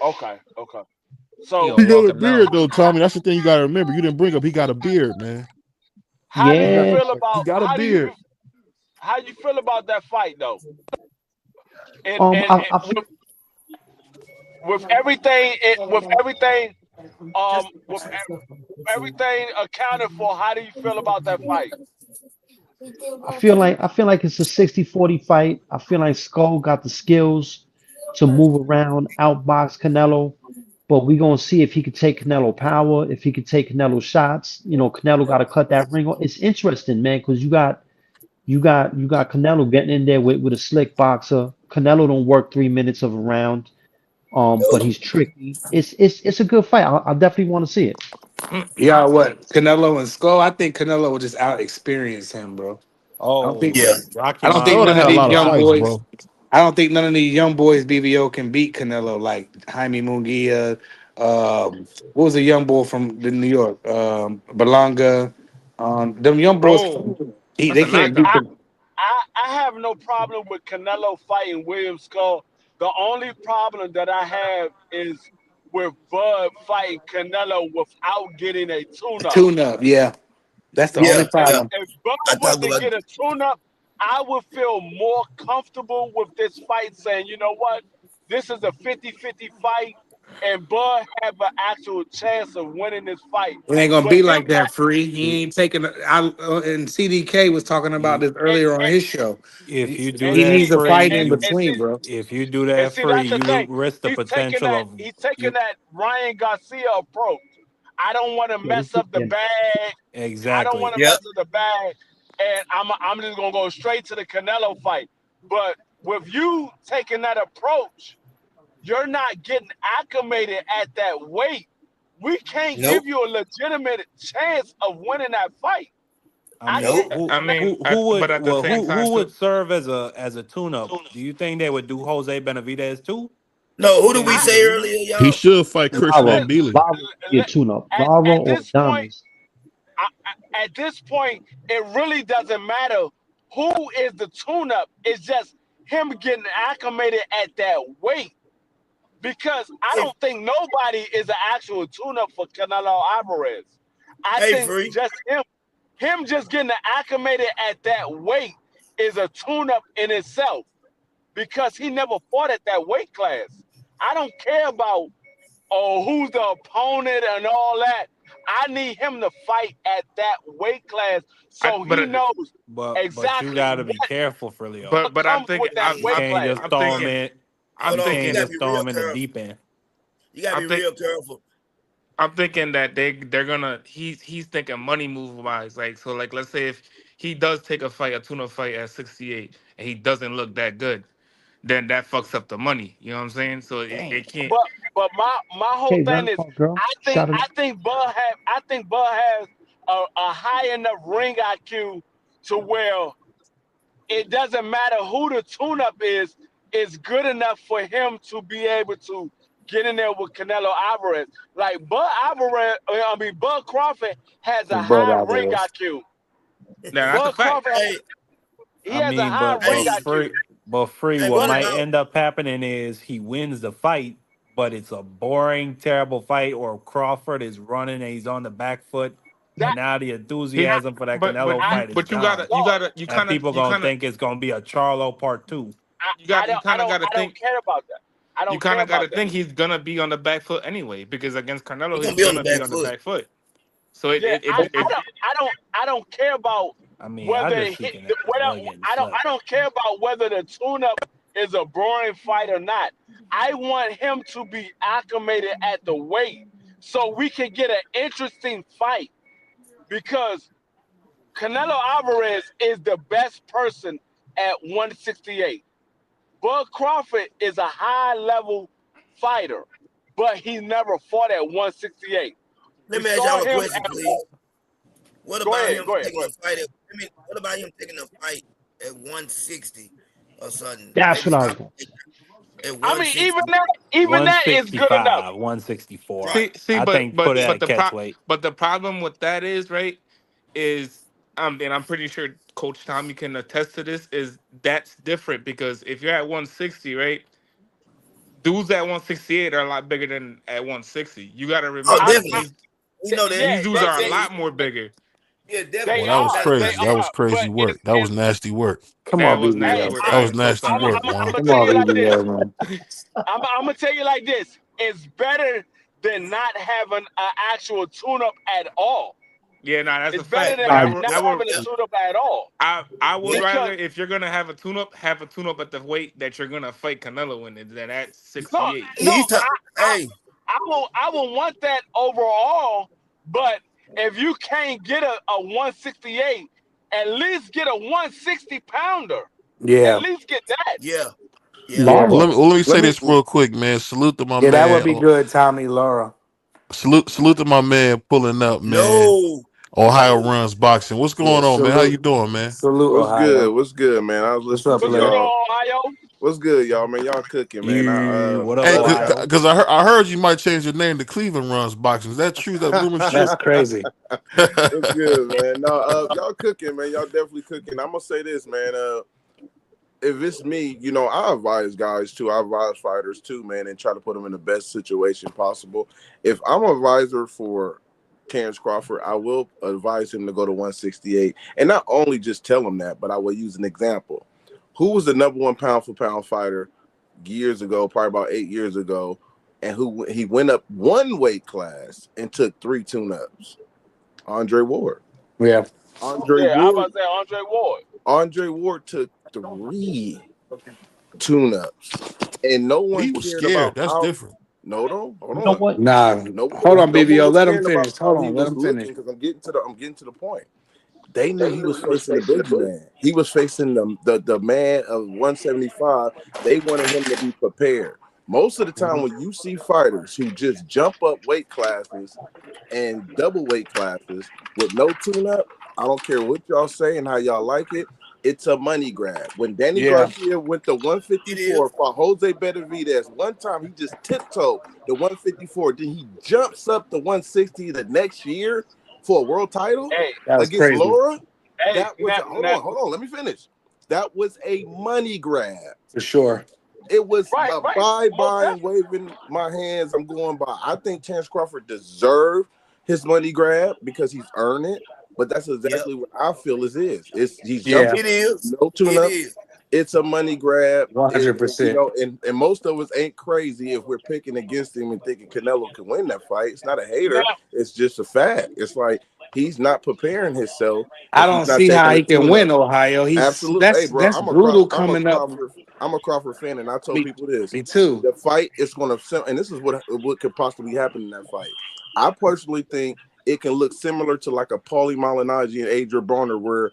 Okay, okay. He So gonna He got walk a him down. beard though, Tommy. That's the thing you gotta remember. You didn't bring up he got a beard, man. how do He you got Yeah, feel but he about got a beard. how you feel about that fight though? And I feel with everything with everything accounted for, how do you feel about that fight? I feel like it's a 60-40 fight. I feel like Skull got the skills to move around, outbox Canelo, but we gonna see if he could take Canelo power, if he could take Canelo shots. You know, Canelo got to cut that ring off. It's interesting, man, because you got Canelo getting in there with a slick boxer. Canelo don't work 3 minutes of a round. But he's tricky. It's a good fight. I definitely want to see it. Yeah, what? Canelo and Skull? I think Canelo will just out experience him, bro. I don't think Yeah. Oh, Rocky I don't think Skull done none of had a these lot of Marciano. young fights, boys. bro. I don't think none of these young boys BBO can beat Canelo like Jaime Munguia. What was the young boy from the New York? Belonga. Them young boys, Bro, they can't beat I, them. I have no problem with Canelo fighting William Skull. The only problem that I have is with Bud fighting Canelo without getting a tune-up. Tune up, yeah. That's the Yeah. only Yeah. problem. If Bud I was talked to about. get a tune-up, I would feel more comfortable with this fight saying, you know what, this is a 50-50 fight, and Bud have an actual chance of winning this fight. It ain't gonna But be him like that. Free. He ain't taking. And CDK was talking about You this and, earlier on his show. if He you do and that see needs a fight free, in you and see between, bro. if you do and that see free, that's the you thing. risk the potential of He's taking you that Ryan Garcia approach. I don't want to Yeah, mess up the yeah. bag. I don't want exactly. to Yeah. mess up the bag, and I'm just gonna go straight to the Canelo fight. But with you taking that approach, you're not getting acclimated at that weight. We can't Nope. give you a legitimate chance of winning that fight. I I mean, can't. Nope. I mean, who would but at the same time who too. would serve as a tune up? Do you think they would do Jose Benavidez too? No. Who did we Can I can say he? earlier, He y'all? should fight Christian let, Lara, Mbili. Lara would be a let, tune-up. Lara at or this point. Damas. At this point, it really doesn't matter who is the tune-up. It's just him getting acclimated at that weight. Because I Hey, don't think nobody is an actual tune-up for Canelo Alvarez. I hey, think free. just him just getting acclimated at that weight is a tune-up in itself. Because he never fought at that weight class. I don't care about who's the opponent and all that. I need him to fight at that weight class I so he but knows But you exactly got to be careful, Filio. but I'm comes thinking. with that You weight can't class. just throw him in. Hold I'm You on. You can't thinking. gotta just be throw real him in the careful. deep end. You gotta I'm be think. real careful. I'm thinking that they're gonna. He's thinking money move wise. Like so. Like let's say if he does take a tuna fight at 68, and he doesn't look that good, then that fucks up the money. You know what I'm saying? So Damn. it can't. But my whole Okay, thing round is call, girl. Shout it out. I think Bud has a high enough ring IQ to where it doesn't matter who the tune-up is good enough for him to be able to get in there with Canelo Alvarez. Like Bud Crawford has a But high ring IQ. now that's a Bud fact. Crawford, Hey, he I has a mean, high ring hey, IQ. but free. hey. What What But might about? end up happening is he wins the fight, but it's a boring, terrible fight, or Crawford is running and he's on the back foot, that and now the He, enthusiasm for that but Canelo I fight is but gone, you and kind of people you gonna kind of think it's gonna be a Charlo part two. got to I don't think. care about that. I You don't kind care of got to about that. think he's gonna be on the back foot anyway, because against He Canelo, gonna he's be on the gonna be back on the foot. back foot. So Yeah, I don't care about I mean, I whether just see Canelo getting slept. I don't care about whether the tune-up is a boring fight or not. I want him to be acclimated at the weight so we can get an interesting fight because Canelo Alvarez is the best person at 168. Bud Crawford is a high-level fighter, but he never fought at 168. Let We me ask saw y'all a him question, at please. What go about ahead, him go ahead, taking go a ahead. fight at? I mean, what about him taking a fight at 160 or something? That's Maybe what I stop was going to say. at I mean, 160. even that is good enough. 165, 164. Right. see, I but think put it at the catch weight. but the problem with that is right is and I'm pretty sure Coach Tommy can attest to this is that's different because if you're at 160, right? dudes at 168 are a lot bigger than at 160. You got to Oh, remember definitely. these You know that. these dudes But are a lot more bigger. yeah, Well, definitely. that You know was that. They crazy. That was are, crazy but work. That was nasty work. Come on, was nasty Hey, work. That I was am so nasty sorry. work, I'm man. gonna tell you like this. I'm gonna tell you like this. It's better than not having an actual tune-up at all. Yeah, nah, that's a It's better fact. than But I not having a tune-up at all. I would Because rather, if you're gonna have a tune up at the weight that you're gonna fight Canelo in than at no, 68. He's hey. I will want that overall. But if you can't get a 168, at least get a 160 pounder. At Yeah. least get that. Yeah. Yeah. Yeah. Well, Lara. let me say Let me. this real quick, man. Salute to my Yeah, that would man. be good, Tommy Laura. Salute to my man pulling up, man. No. Ohio No. runs boxing. What's Yeah, going on, man? How you salute, doing, man? salute, What's good? Ohio. What's good, man? I was What's listening up, to What's good, player? y'all. Ohio? What's good, y'all, man? Y'all cooking, man. You what up, Hey, But Ohio? because I heard you might change your name to Cleveland runs boxing. Is that true? That rumor's true? That's crazy. what's good, man? No, y'all cooking, man. Y'all definitely cooking. I'm gonna say this, man. If it's me, you know, I advise guys too. I advise fighters too, man, and try to put them in the best situation possible. If I'm an advisor for Terrence Crawford, I will advise him to go to 168, and not only just tell him that, but I will use an example. Who was the number one pound for pound fighter years ago, probably about 8 years ago, and who he went up one weight class and took 3 tune-ups? Andre Ward. Yeah. Andre Yeah, I'm Ward. about to say Andre Ward. Andre Ward took 3 tune-ups, and no one He was cared scared. about That's how. different. No, hold You know on. what? Nah, hold on, No one BBO. was Let him caring about finish. how Hold he on, let was him looking finish. because I'm getting to the point. They knew he was facing the boogeyman. He was facing the man of 175. They wanted him to be prepared. Most of the time, when you see fighters who just jump up weight classes and double weight classes with no tune-up, I don't care what y'all say and how y'all like it. It's a money grab. When Danny Yeah. Garcia went to It is. 154 for Jose Benavidez, one time he just tiptoed the 154. Then he jumps up to 160 the next year for a world title Hey, That was against crazy. Laura. hey, That was hold on, let me finish. That was a money grab. For sure. It was right, a right. Most bye and definitely. waving my hands. I'm going by. I think Terrence Crawford deserved his money grab because he's earned it. But that's Yep. exactly what I feel it is. It's he's Yeah. jumping, It is. no It tune-ups. is. It's a money grab. You 100%. know, and most of us ain't crazy if we're picking against him and thinking Canelo can win that fight. It's not a Now, hater. It's just a fact. It's like he's not preparing himself I if he's don't not see how taking a he can tune-up. win, Ohio. He's Absolutely. Hey, that's bro, that's brutal coming up. I'm a Crawford fan, and I told Me, people this: me too. the fight is going to, and this is what could possibly happen in that fight. I personally think it can look similar to like a Paulie Malignaggi and Adrian Broner, where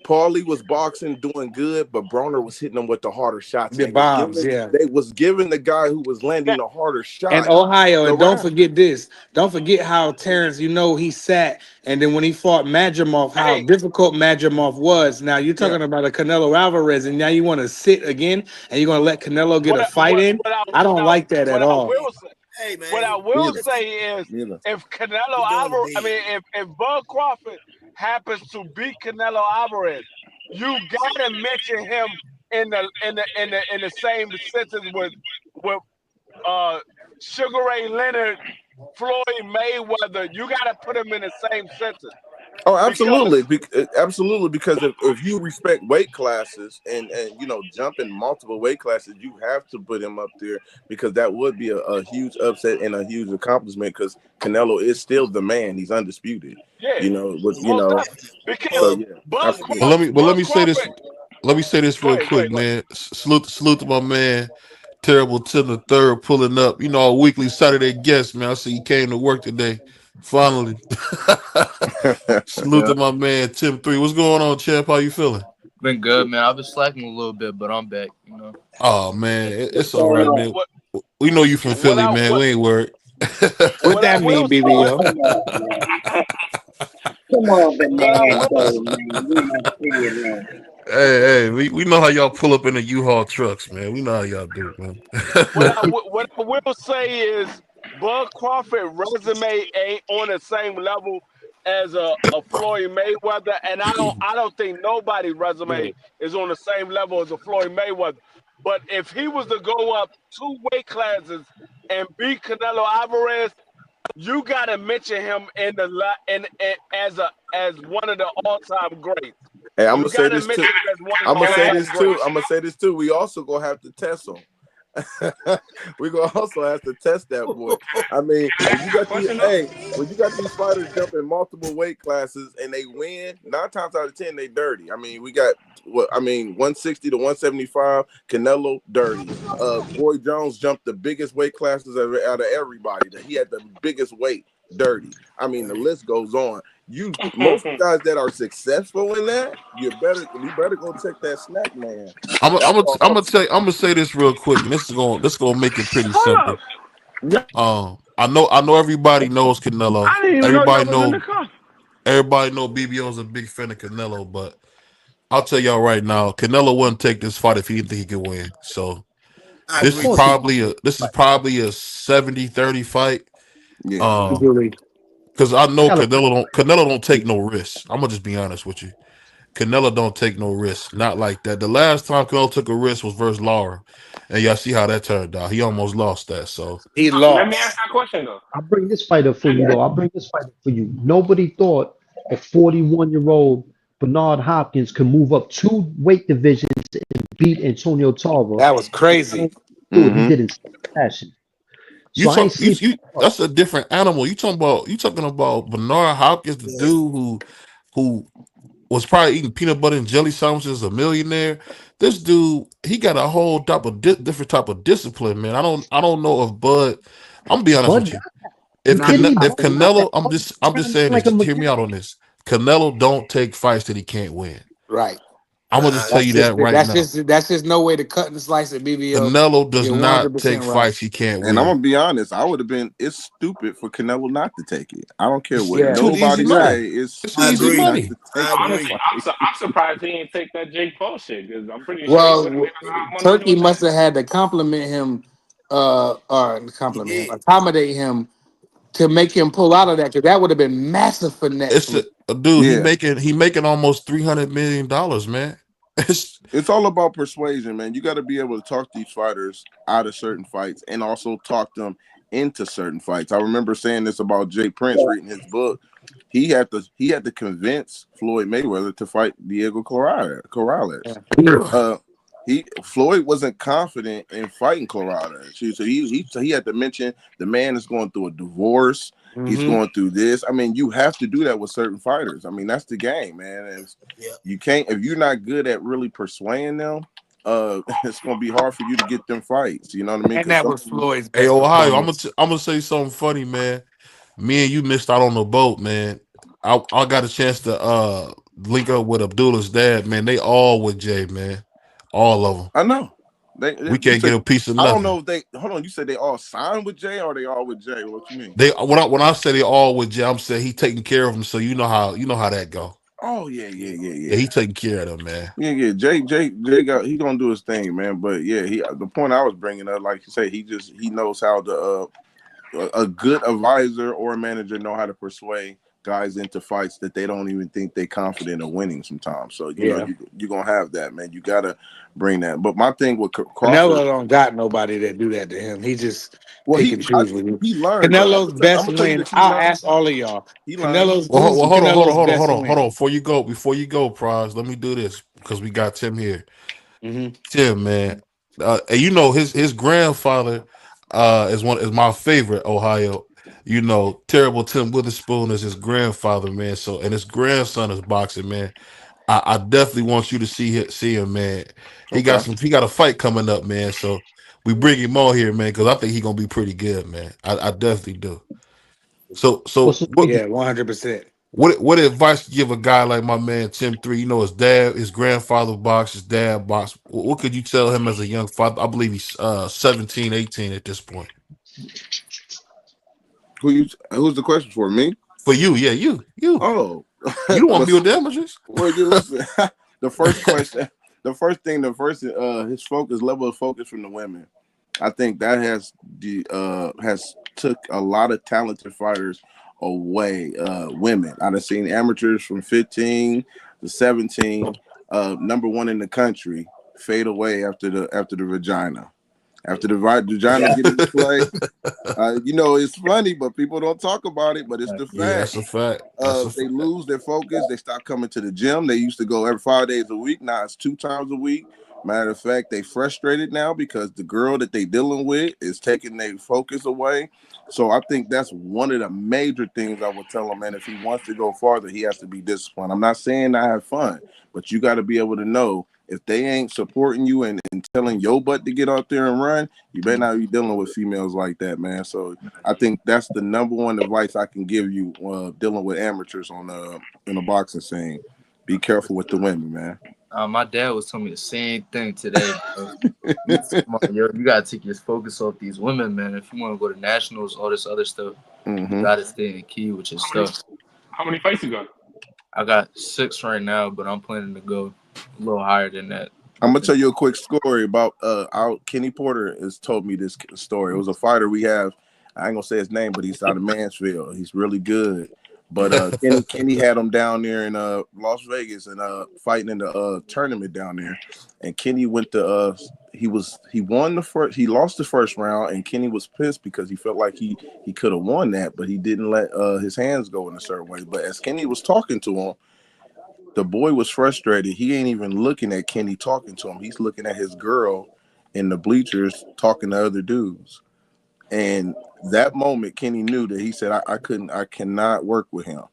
Paulie was boxing, doing good, but Broner was hitting him with the harder shots, The and was bombs, giving yeah. they was giving the guy who was landing the harder And shot Ohio, the and don't round. forget this. Don't forget how Terrence, he sat, and then when he fought Madrimov, how hey, difficult Madrimov was. Now you're Yeah, talking about a Canelo Alvarez, and now you want to sit again, and you're going to let Canelo get a fight in. I don't like that at all. will say, Hey what I man, will neither, say is, neither. if Canelo he's going to Alvarez, I bed. mean, if Bud Crawford happens to beat Canelo Alvarez, you gotta mention him in the same sentence with uh Sugar Ray Leonard, Floyd Mayweather. You gotta put him in the same sentence Oh, because absolutely, absolutely. Because if you respect weight classes and you know jumping multiple weight classes, you have to put him up there because that would be a huge upset and a huge accomplishment. Because Canelo is still the man; he's undisputed. yeah, You know, with most definitely. So Because Uh, yeah, Bud Well, absolutely. Crawford, let Bud me say this. Crawford. Let me say this Go real ahead, go ahead, quick, go ahead. man. Salute to my man. Terrible Tim the third pulling up. You know, a weekly Saturday guest, man. I see he came to work today. Finally. Salute Yeah. to my man Tim 3. What's going on, champ? How you feeling? Been good, man. I've been slacking a little bit, but I'm back. Oh man, What's it's all going right, on? man. We know you from What Philly, I man. what We ain't worried. What what I that will mean, what BBO? Come on, man. Come on, what I banana will soul, man. We must see it, man. Hey, we know how y'all pull up in the U-Haul trucks, man. We know how y'all do, man. what I will say is Bud Crawford resume ain't on the same level as a Floyd Mayweather, and I don't think nobody's resume is on the same level as a Floyd Mayweather. But if he was to go up 2 weight classes and beat Canelo Alvarez, you gotta mention him in the as one of the all-time greats. Hey, I'm You gonna say gotta this mention too. him as one of the I'm gonna say all-time this too. greats. I'm gonna say this too. We also gonna have to test him. We gonna also have to test that boy. I mean, when you got these fighters jumping multiple weight classes and they win, 9 times out of 10 they dirty. I mean, we got 160 to 175, Canelo dirty. Roy Jones jumped the biggest weight classes out of everybody. That he had the biggest weight, dirty. I mean, the list goes on. Most guys that are successful in that, you better go check that snack man. That's all I'm I'm gonna say this real quick, and this is gonna make it pretty simple. I know everybody knows Canelo. I didn't even know y'all was in the car. Everybody know BBO is a big fan of Canelo, but I'll tell y'all right now, Canelo wouldn't take this fight if he didn't think he could win. So I this agree. is probably a 70-30 fight. Yeah. Because I know Canelo don't take no risks. I'm gonna just be honest with you. Canelo don't take no risks. Not like that. The last time Canelo took a risk was versus Lara. And y'all see how that turned out. He almost lost that. So He Let me lost. ask that question though. I'll bring this fight up for you, though. I'll bring this fight up for you. Nobody thought a 41-year-old Bernard Hopkins could move up 2 weight divisions and beat Antonio Tarver. That was crazy. Do it. He did in fashion. So I ain't sleeping. that's a different animal. You talking about Bernard Hopkins, the dude who was probably eating peanut butter and jelly sandwiches, a millionaire. This dude, he got a whole type of different type of discipline, man. I don't know if Bud. I'm gonna be honest Bud with you. got that. If You kidding me? If Bud got that. Canelo, I'm Bud just trying to saying sound this. like a Just hear me out mechanic. on this. Canelo don't take fights that he can't win. Right. I'm gonna just tell you that right now. That's just no way to cut and slice at BBO. Canelo does You're not 100% take right. fights he can't And I'm win. gonna be honest, I would have been. It's stupid for Canelo not to take it. I don't care what Yeah. Too easy nobody money. say. It's It's I easy stupid agree. not money. to take I that agree. Honestly, fight. I'm surprised he didn't take that Jake Paul shit because I'm pretty sure he would have Well, made a lot of money Turkey doing that. must have had to compliment him, or He compliment him, did. accommodate him to make him pull out of that, because that would have been massive finesse It's from. a dude. Yeah, He making almost $300 million, man. It's it's all about persuasion, man. You got to be able to talk these fighters out of certain fights, and also talk them into certain fights. I remember saying this about Jay Prince reading his book. He had to convince Floyd Mayweather to fight Diego Corrales. Uh, Floyd wasn't confident in fighting Corrales. So he had to mention the man is going through a divorce. He's Mm-hmm. going through this. I mean, you have to do that with certain fighters. I mean, that's the game, man. You can't, if you're not good at really persuading them. It's gonna be hard for you to get them fights. You know what I mean? And Because that some was of them, Floyd's Hey best Ohio, performance. I'm gonna say something funny, man. Me and you missed out on the boat, man. I got a chance to link up with Abdullah's dad, man. They all with Jay, man. All of them. I know. We You can't get said, a piece of I don't nothing. know if they. Hold on. You said they all signed with Jay, or they all with Jay? What you mean? They when I say they all with Jay, I'm saying he taking care of them. So you know how that go. Oh yeah. Yeah, he taking care of them, man. Yeah. Jay got he gonna do his thing, man. But yeah, the point I was bringing up, like you say, he knows how to a good advisor or a manager know how to persuade guys into fights that they don't even think they confident of winning sometimes. So Yeah. you're gonna have that, man. You gotta bring that. But my thing with Crawford, Canelo don't got nobody that do that to him. He just well, pick and choose with him. he learned though. Canelo's I'm best gonna tell you win. this. He I'll learned. ask all of y'all. He learned. Canelo's Well, who's hold Canelo's best on. win. Before you go, Prize, let me do this because we got Tim here. Mm-hmm. Tim, man, and you know his grandfather is my favorite. Ohio, you know, terrible Tim Witherspoon is his grandfather, man. So and his grandson is boxing, man. I definitely want you to see him, man. He Okay. got a fight coming up, man. So we bring him on here, man, because I think he's gonna be pretty good, man. I definitely do. So What's his weight? Yeah, 100%. what advice you give a guy like my man Tim 3? You know, his grandfather boxed, his dad boxed. What could you tell him as a young father? I believe he's 17, 18 at this point. Who's the question for me? For you, yeah, you. Oh, You don't want to be with damages. well, you listen. The first question, his level of focus from the women. I think that has took a lot of talented fighters away. Women. I've seen amateurs from 15 to 17, number one in the country. fade away after the vagina. After the vagina get into play, it's funny, but people don't talk about it. But it's the Yeah, fact. that's a fact. That's a They fact. lose their focus. They stop coming to the gym. They used to go every 5 days a week. Now it's 2 times a week. Matter of fact, they frustrated now because the girl that they dealing with is taking their focus away. So I think that's one of the major things I would tell him, man. If he wants to go farther, he has to be disciplined. I'm not saying I have fun, but you got to be able to know if they ain't supporting you and telling your butt to get out there and run, you better not be dealing with females like that, man. So I think that's the number one advice I can give you dealing with amateurs in the boxing scene. Be careful with the women, man. My dad was telling me the same thing today, bro. You gotta take your focus off these women, man. If you want to go to nationals, all this other stuff, you gotta stay in the key with your stuff. How many fights you got? I got 6 right now, but I'm planning to go a little higher than that. I'm gonna tell you a quick story about Kenny Porter has told me this story. It was a fighter we have. I ain't gonna say his name, but he's out of Mansfield. He's really good. But Kenny had him down there in Las Vegas and fighting in the tournament down there. And Kenny went to he won the first, he lost the first round, and Kenny was pissed because he felt like he could have won that, but he didn't let his hands go in a certain way. But as Kenny was talking to him, the boy was frustrated. He ain't even looking at Kenny talking to him. He's looking at his girl in the bleachers talking to other dudes. And that moment, Kenny knew that he said, I cannot work with him.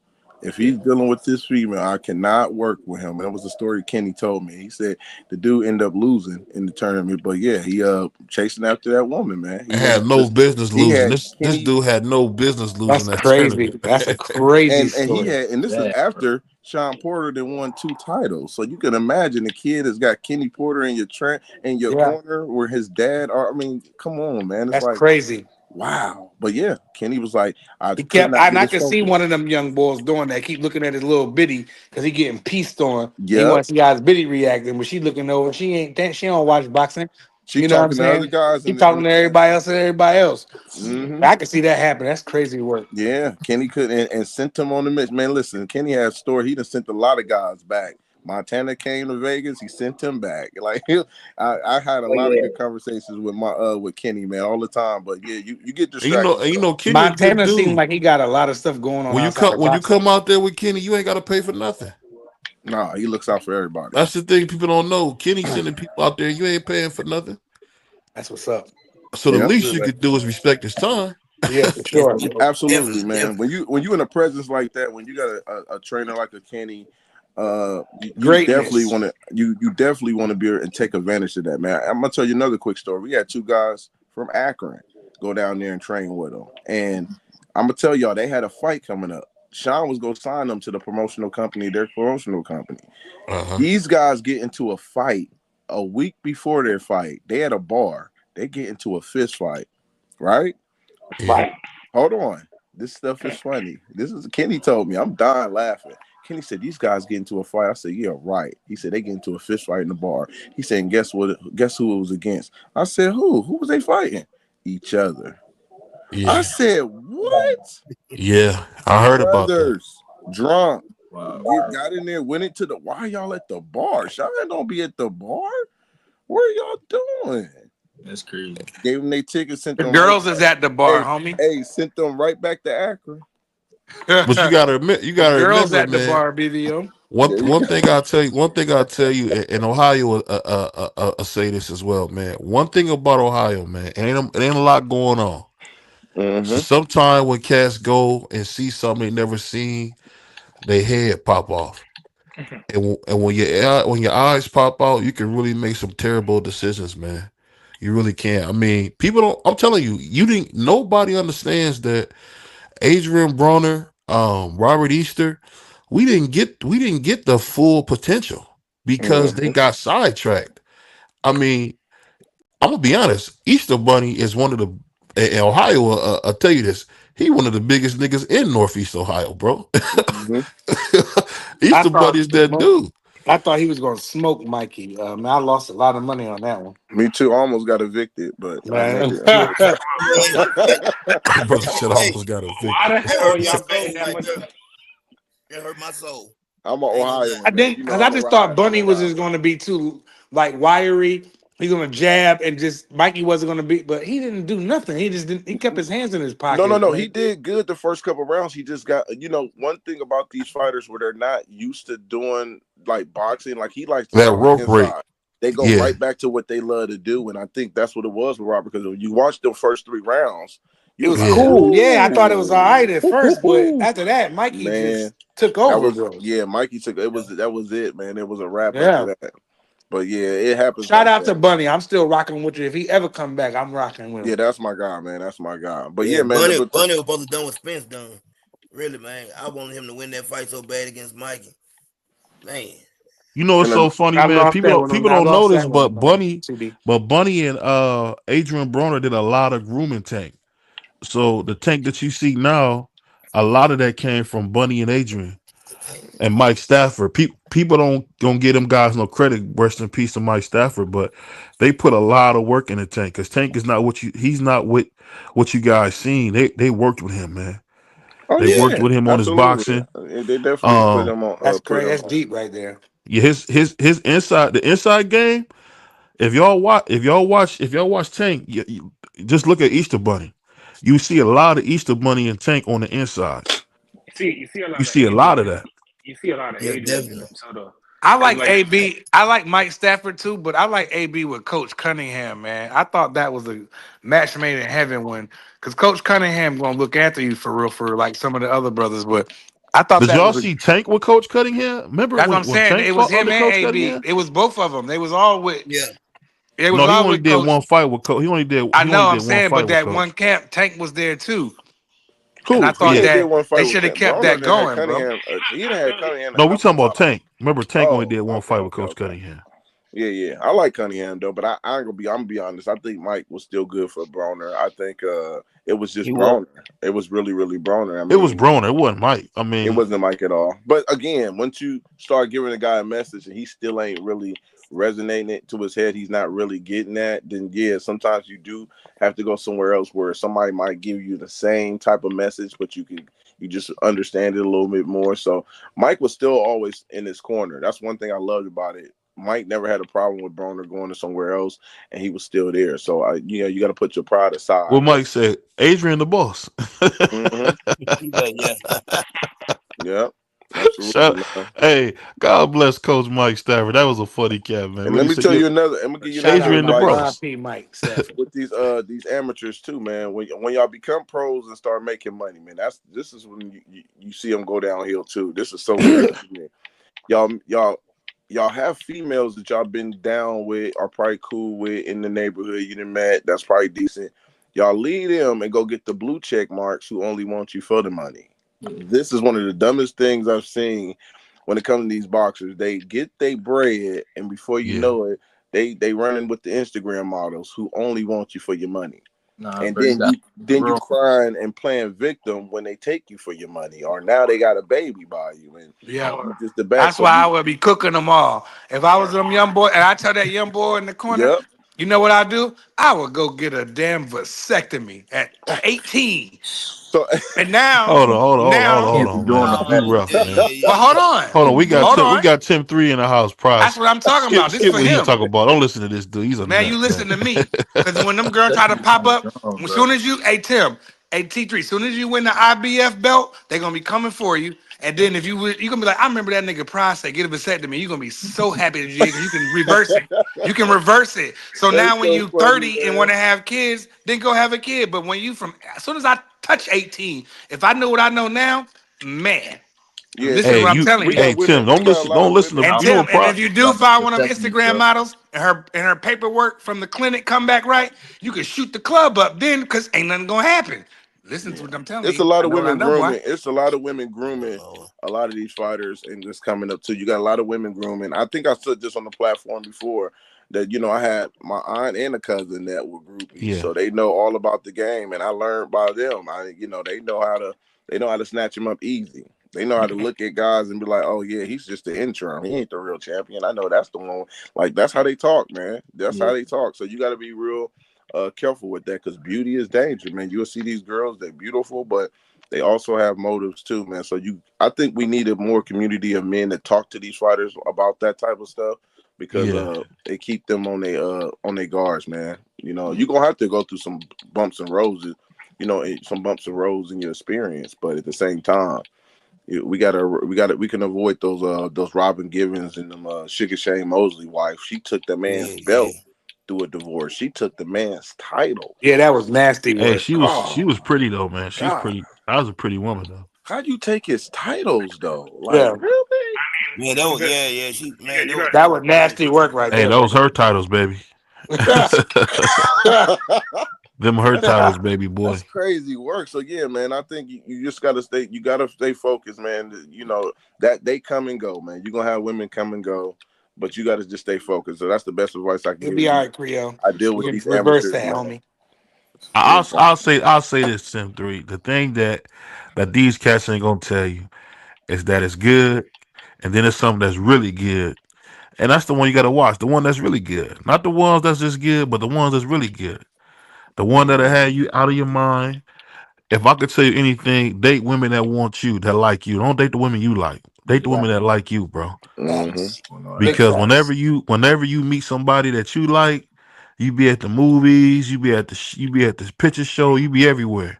If he's dealing with this female, I cannot work with him. And that was the story Kenny told me. He said the dude ended up losing in the tournament, but yeah, he chasing after that woman, man. He had no business losing. This dude had no business losing that tournament. That's a crazy and story. This is after Sean Porter then won 2 titles. So you can imagine the kid has got Kenny Porter in your corner where his dad are. I mean, come on, man. It's That's crazy. Wow. But yeah, Kenny was like, I can see one of them young boys doing that. Keep looking at his little bitty because he getting pieced on. Yeah. He wants to see how his bitty reacting, but she looking over. She don't watch boxing. She talking to other guys. She talking to everybody else and everybody else. Mm-hmm. I can see that happen. That's crazy work. Yeah, Kenny could and sent him on the mission. Man, listen, Kenny has a story. He done sent a lot of guys back. Montana came to Vegas. He sent him back. Like I had a lot of good conversations with Kenny, man, all the time. But yeah, you get distracted. You know, Kenny Montana seems like he got a lot of stuff going on. When you come out there with Kenny, you ain't got to pay for nothing. Nah, he looks out for everybody. That's the thing people don't know. Kenny sending people out there. You ain't paying for nothing. That's what's up. So the least you could do is respect his time. Yeah, for sure. Absolutely, man. When you in a presence like that, when you got a trainer like a Kenny, you definitely want to be and take advantage of that, man. I'm gonna tell you another quick story. We had 2 guys from Akron go down there and train with him, and I'm gonna tell y'all they had a fight coming up. Sean was gonna sign them to their promotional company. These guys get into a fight a week before their fight. They at a bar. They get into a fist fight, right? Right. Hold on. This stuff is funny. This is Kenny told me. I'm dying laughing. Kenny said, these guys get into a fight. I said, yeah, right. He said, they get into a fist fight in the bar. He said, and guess what? Guess who it was against? I said, who? Who was they fighting? Each other. Yeah. I said, what? Yeah, I heard about that. Drunk. Wow. Got in there, went into why y'all at the bar? Sean don't be at the bar. What are y'all doing? That's crazy. Gave them their tickets. Sent the them girls is at the bar, homie. Hey, sent them right back to Akron. But you gotta admit, girls remember, at the man, bar, BVO. One thing I'll tell you, in Ohio, I'll say this as well, man. One thing about Ohio, man, it ain't a lot going on. Mm-hmm. So sometimes when cats go and see something they never seen, they head pop off. And when your eyes pop out, you can really make some terrible decisions, man. You really can. I mean, people don't. I'm telling you, nobody understands that Adrian Broner, Robert Easter, we didn't get the full potential because they got sidetracked. I mean, I'm gonna be honest. Easter Bunny is one of the in Ohio. I'll tell you this. He one of the biggest niggas in Northeast Ohio, bro. Easter Bunny is that dude. I thought he was going to smoke Mikey. I lost a lot of money on that one. Me too. Almost got evicted, but man. Brother said I almost got evicted. Why the hell are y'all betting that much? It hurt my soul. I'm an Ohio. I just thought Bunny was just going to be too like wiry. He's gonna jab and just Mikey wasn't gonna be, but he didn't do nothing. He just didn't. He kept his hands in his pocket. No. He did good the first couple rounds. He just got, one thing about these fighters where they're not used to doing like boxing, like he likes to That start rope break. inside. They go Yeah. right back to what they love to do, and I think that's what it was with Robert. Because when you watch the first 3 rounds, It was like, cool. Yeah, I thought it was all right at first, but "Ooh." after that, Mikey Man, just took that over, was bro. Mikey took it. That was it, man. It was a wrap Yeah. after that. But yeah, it happens. Shout like out to that. Bunny. I'm still rocking with you. If he ever come back, I'm rocking with him. Yeah, that's my guy, man. That's my guy. But Yeah, yeah, man. Bunny was supposed to done what Spence done. Really, man. I wanted him to win that fight so bad against Mikey. Man. You know, it's so funny, man. People don't know this, but Bunny and Adrian Broner did a lot of grooming Tank. So the Tank that you see now, a lot of that came from Bunny and Adrian and Mike Stafford. People don't give them guys no credit. Rest in peace to Mike Stafford, but they put a lot of work in the Tank because Tank is not he's not what you guys seen. They worked with him, man. Oh, They yeah, worked with him on his absolutely. boxing. They definitely put him on. That's crazy. That's deep right there. Yeah, his the inside game. If y'all watch Tank, you just look at Easter Bunny. You see a lot of Easter Bunny and Tank on the inside. You see a lot You of see a lot of that. You see a lot of Adrian in them. So I like AB. I like Mike Stafford too, but I like AB with Coach Cunningham, man. I thought that was a match made in heaven because Coach Cunningham gonna look after you for real, like some of the other brothers. But I thought Did that y'all was see Tank with Coach Cunningham? Remember that's what I'm when saying. Tank It was fought him under and Coach AB. Cunningham? It was both of them. They was all with It was No, he all only with did Coach. one fight with Coach. He only did one saying, fight but with that Coach. one camp, Tank was there too. And I Cool. thought Yeah. that did one fight they with should have Tank. kept Broner that done had going, bro. Cunningham. He done had Cunningham a No, we couple talking about times. Tank. Remember, Tank only did one Okay, fight with Coach Cunningham. Yeah. I like Cunningham though, but I'm gonna be honest. I think Mike was still good for Broner. I think it was just Broner. It was really, really Broner. I mean, It was Broner. It wasn't Mike. I mean, it wasn't Mike at all. But again, once you start giving a guy a message and he still ain't really resonating it to his head, he's not really getting that, then yeah, sometimes you do have to go somewhere else where somebody might give you the same type of message, but you just understand it a little bit more. So Mike was still always in his corner. That's one thing I loved about it. Mike never had a problem with Broner going to somewhere else, and he was still there. So you got to put your pride aside. what Mike said, Adrian the boss. Yeah, absolutely. Hey, God bless Coach Mike Stafford. That was a funny cat, man. And What let he me said, tell you another. I'm gonna give you Shout another Adrian the out advice bros. RIP Mike Stafford. with these amateurs too, man. When y'all become pros and start making money, man, this is when you see them go downhill too. This is so crazy, man. Y'all have females that y'all been down with, are probably cool with in the neighborhood you done met. That's probably decent. Y'all leave them and go get the blue check marks who only want you for the money. This is one of the dumbest things I've seen when it comes to these boxers. They get their bread, and before you know it, they running with the Instagram models who only want you for your money. And then you crying and playing victim when they take you for your money, or now they got a baby by you, and Yeah, you just the back. that's why I would be cooking them all. If I was them young boy, and I tell that young boy in the corner, you know what I do? I would go get a damn vasectomy at 18. So and now, Hold on, man. You rough, man. Well, hold on. Hold on, we got Tim 3 in the house. Prize. That's what I'm talking about. This Skip for what he him. talking about. Don't listen to this dude. He's a Man, nut, you listen man. to me. Because when them girls try to pop up, as soon as you, hey Tim, hey T3, as soon as you win the IBF belt, they're gonna be coming for you. And then if you gonna be like, I remember that nigga Price say, get a vasectomy. You're gonna be so happy that you can reverse it. You can reverse it. So now when you 30 and want to have kids, then go have a kid. But when you as soon as I touch 18, if I know what I know now, man. Yeah, This is what I'm telling you. Hey Tim, don't listen to And you Tim, know and if you do find one of them Instagram models and her paperwork from the clinic come back right, you can shoot the club up then because ain't nothing gonna happen. Listen to what I'm telling you. It's a lot of I women know, boy. grooming. It's a lot of women grooming a lot of these fighters, and just coming up too. You got a lot of women grooming. I think I said this on the platform before that I had my aunt and a cousin that were groupies, so they know all about the game, and I learned by them. They know how to snatch them up easy. They know how to look at guys and be like, oh yeah, he's just the interim. He ain't the real champion. I know that's the one. Like that's how they talk, man. That's how they talk. So you got to be real careful with that, because beauty is danger, man. You'll see these girls, they're beautiful, but they also have motives too, man. So I think we need a more community of men that talk to these fighters about that type of stuff, because it keep them on their guards, man. You know, you're gonna have to go through some bumps and roses, some bumps and roses in your experience, but at the same time, we can avoid those Robin Givens and them Sugar Shane Mosley wife. She took the man's belt through a divorce. She took the man's title. Yeah, that was nasty Hey, work. she was pretty though, man. She's pretty. I was a pretty woman though. How'd you take his titles though? Like Yeah. really? Yeah, that was She man, That was nasty work right Hey, there. those her titles, baby. Them her titles, baby boy. That's crazy work. So yeah, man, I think you just gotta stay focused, man. You know that they come and go, man. You're gonna have women come and go, but you gotta just stay focused. So that's the best advice I can You'll give be you. all right, Creole. I deal with You these can reverse amateurs, that, man. homie. I'll say this, Sim 3. The thing that these cats ain't gonna tell you is that it's good, and then it's something that's really good. And that's the one you gotta watch. The one that's really good. Not the ones that's just good, but the ones that's really good. The one that'll have you out of your mind. If I could tell you anything, date women that want you, that like you. Don't date the women you like. Date the women that like you, bro. Because whenever you meet somebody that you like, you be at the movies, you be at the picture show, you be everywhere.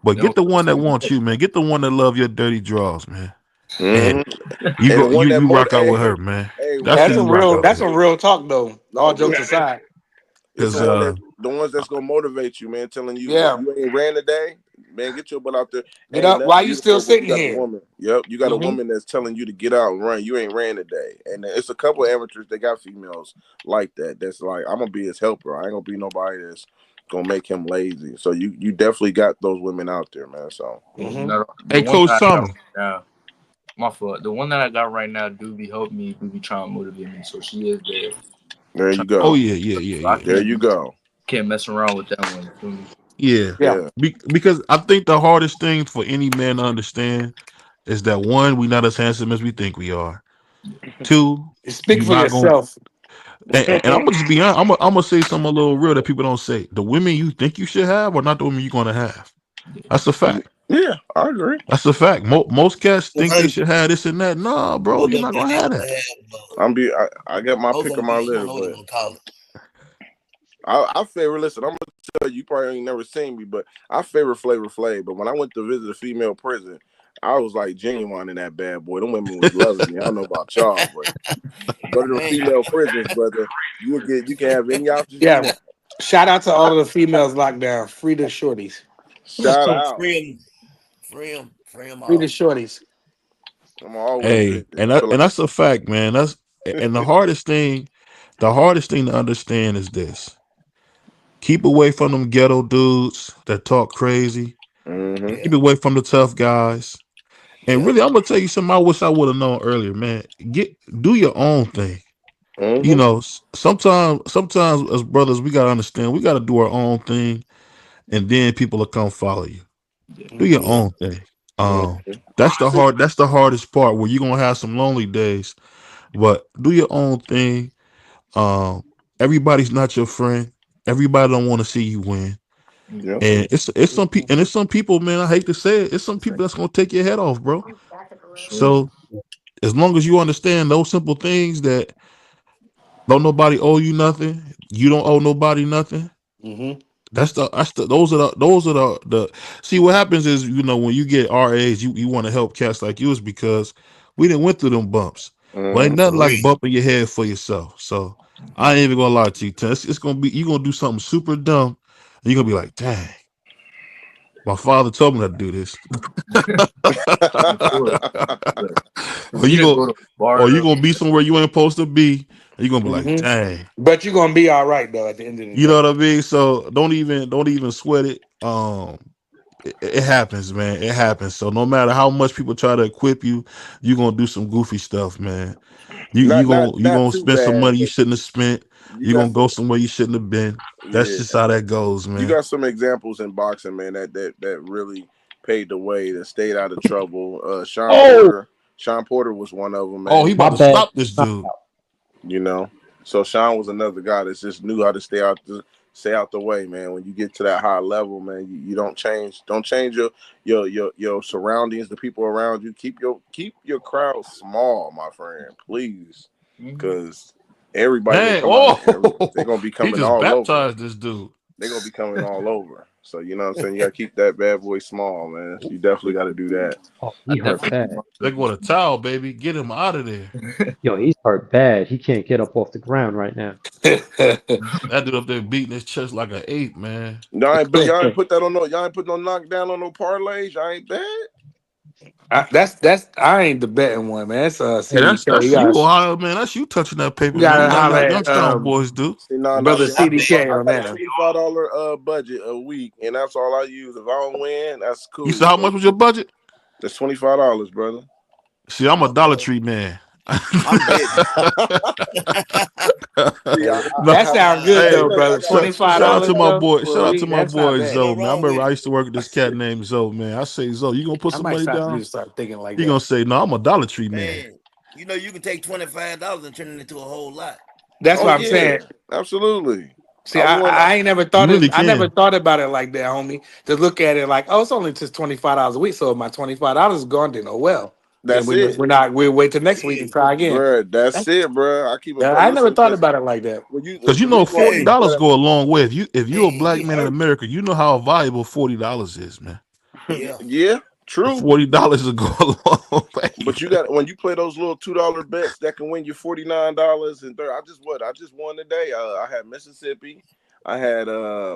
But get the one that wants you, man. Get the one that love your dirty draws, man. And you And the go one that you rock out with her, man. That's who you rock out That's with. some real talk though. All jokes aside. It's Because the ones that's gonna motivate you, man, telling you Yeah. you ain't ran today, man. Get your butt out there. Get Ain't up. nothing Why you still beautiful, but sitting you got here? a woman. Yep, you got a Mhm. woman that's telling you to get out and run. You ain't ran today, and it's a couple of amateurs. They got females like that. That's like, I'm gonna be his helper. I ain't gonna be nobody that's gonna make him lazy. So you definitely got those women out there, man. So The hey, one Coach that I got Tommy. right now, my fault. The one that I got right now do be help me, do be trying to motivate me. So she is there. there you go. Oh yeah. So I There you go. can't mess around with that one. You feel me? Yeah. Yeah. Because I think the hardest thing for any man to understand is that one, we not as handsome as we think we are. Two, Speak you for not gonna yourself. and I'm gonna just be honest, I'm gonna say something a little real that people don't say. The women you think you should have are not the women you're gonna have. That's a fact. Yeah, I agree. That's a fact. Most cats think they 100. should have this and that. Nah, bro, Most you're of them not think gonna they have should that. have. I got my Most pick of of them my be. I don't litter, know what you but gonna call it. I favor. Listen, I'm gonna tell you, you probably ain't never seen me, but I favor Flavor Flav. But when I went to visit a female prison, I was like genuine in that bad boy. Them women was loving me. I don't know about y'all, but go to the female prisons, brother. You can have any options you Yeah. want. Shout out to all of the females locked down. Free the shorties. Shout out. Free them Free the all. shorties. I'm always Hey, visit. and I feel like that's a fact, man. And the hardest thing to understand is this. Keep away from them ghetto dudes that talk crazy. Mm-hmm. Keep away from the tough guys. And Yep. really, I'm gonna tell you something I wish I would have known earlier, man. Do your own thing. You Mm-hmm. know, sometimes as brothers, we gotta understand we gotta do our own thing, and then people will come follow you. Do your Yeah. own thing. Mm-hmm. That's the hardest part where you're gonna have some lonely days, but do your own thing. Everybody's not your friend. Everybody don't want to see you win. Yep. And it's some people, man. I hate to say it. It's some people that's gonna take your head off, bro. Sure. So as long as you understand those simple things that don't nobody owe you nothing, you don't owe nobody nothing. Mm-hmm. Those are the see what happens is, when you get our age, you want to help cats like you is because we didn't went through them bumps. Well, ain't Mm-hmm. nothing For like real. bumping your head for yourself. So I ain't even gonna lie to you. It's gonna be you gonna do something super dumb, and you're gonna be like, dang, my father told me not to do this. For sure. But or you you didn't go go to the bar or you though. gonna be somewhere you ain't supposed to be, and you're gonna be like, Mm-hmm. dang. But you're gonna be all right though at the end of the You know day. what I mean? So don't even sweat it. It happens, man. It happens. So no matter how much people try to equip you, you're gonna do some goofy stuff, man. not You not gonna too spend some bad, money you but shouldn't have spent. you You're got gonna go some. somewhere you shouldn't have been. That's Yeah, just how that goes, you man. got some examples in boxing, man. That really paved the way. That stayed out of trouble. Sean Oh, Porter. Sean Porter was one of them, Oh, he man. my about to bad. stop this dude. You know, so Sean was another guy that just knew how to stay out the way, man. When you get to that high level, man, you don't change your surroundings, the people around you. Keep your crowd small, my friend, please, Mhm. because Everybody gonna Dang, come out. They're oh, gonna be he coming just all over. baptized this dude. They're gonna be coming all over. So you know what I'm saying? You gotta keep that bad boy small, man. You definitely gotta do that. Oh, he hurt bad. They go to towel, baby. Get him out of there. Yo, he's hurt bad. He can't get up off the ground right now. That dude up there beating his chest like an ape, man. Y'all ain't put that on no. Y'all ain't put no knockdown on no parlays. Y'all ain't bad. That's I ain't the betting one, man. That's Hey, CDK. that's you, Ohio, man. That's you touching that paper, You man. You gotta know how holler young at strong boys do. See, nah, brother see, I CDK on got a that. $25 budget a week, and that's all I use. If I don't win, that's cool. You said how much was your budget? That's $25, brother. See, I'm a Dollar Tree man. I'm betting. That sounds good though, brother. Shout out to $25 my though boy. for Shout a out to week. my That's not boy bad. Zoe, man. I remember I used to work with this cat named Zoe, man. I say, Zoe, you gonna put I some might money need down? to start thinking like He that. gonna say, no, I'm a Dollar Tree man. Man, you know you can take $25 and turn it into a whole lot. That's what I'm saying. Absolutely. See, I ain't never thought really I never can. thought about it like that, homie. To look at it like, oh, it's only just $25 a week. So if my $25 is gone, then oh well. Then That's it. we'll wait till next week and try again. Bruh, that's it, bruh. I keep it. I never thought about it like that. Because you The know reason why I keep $40 that- go a long way. If you're a black he man in hurt. America, you know how valuable $40 is, man. Yeah, true. $40 will go a long way. But you got when you play those little $2 bets that can win you $49 and 30. I just won today. I had Mississippi, I had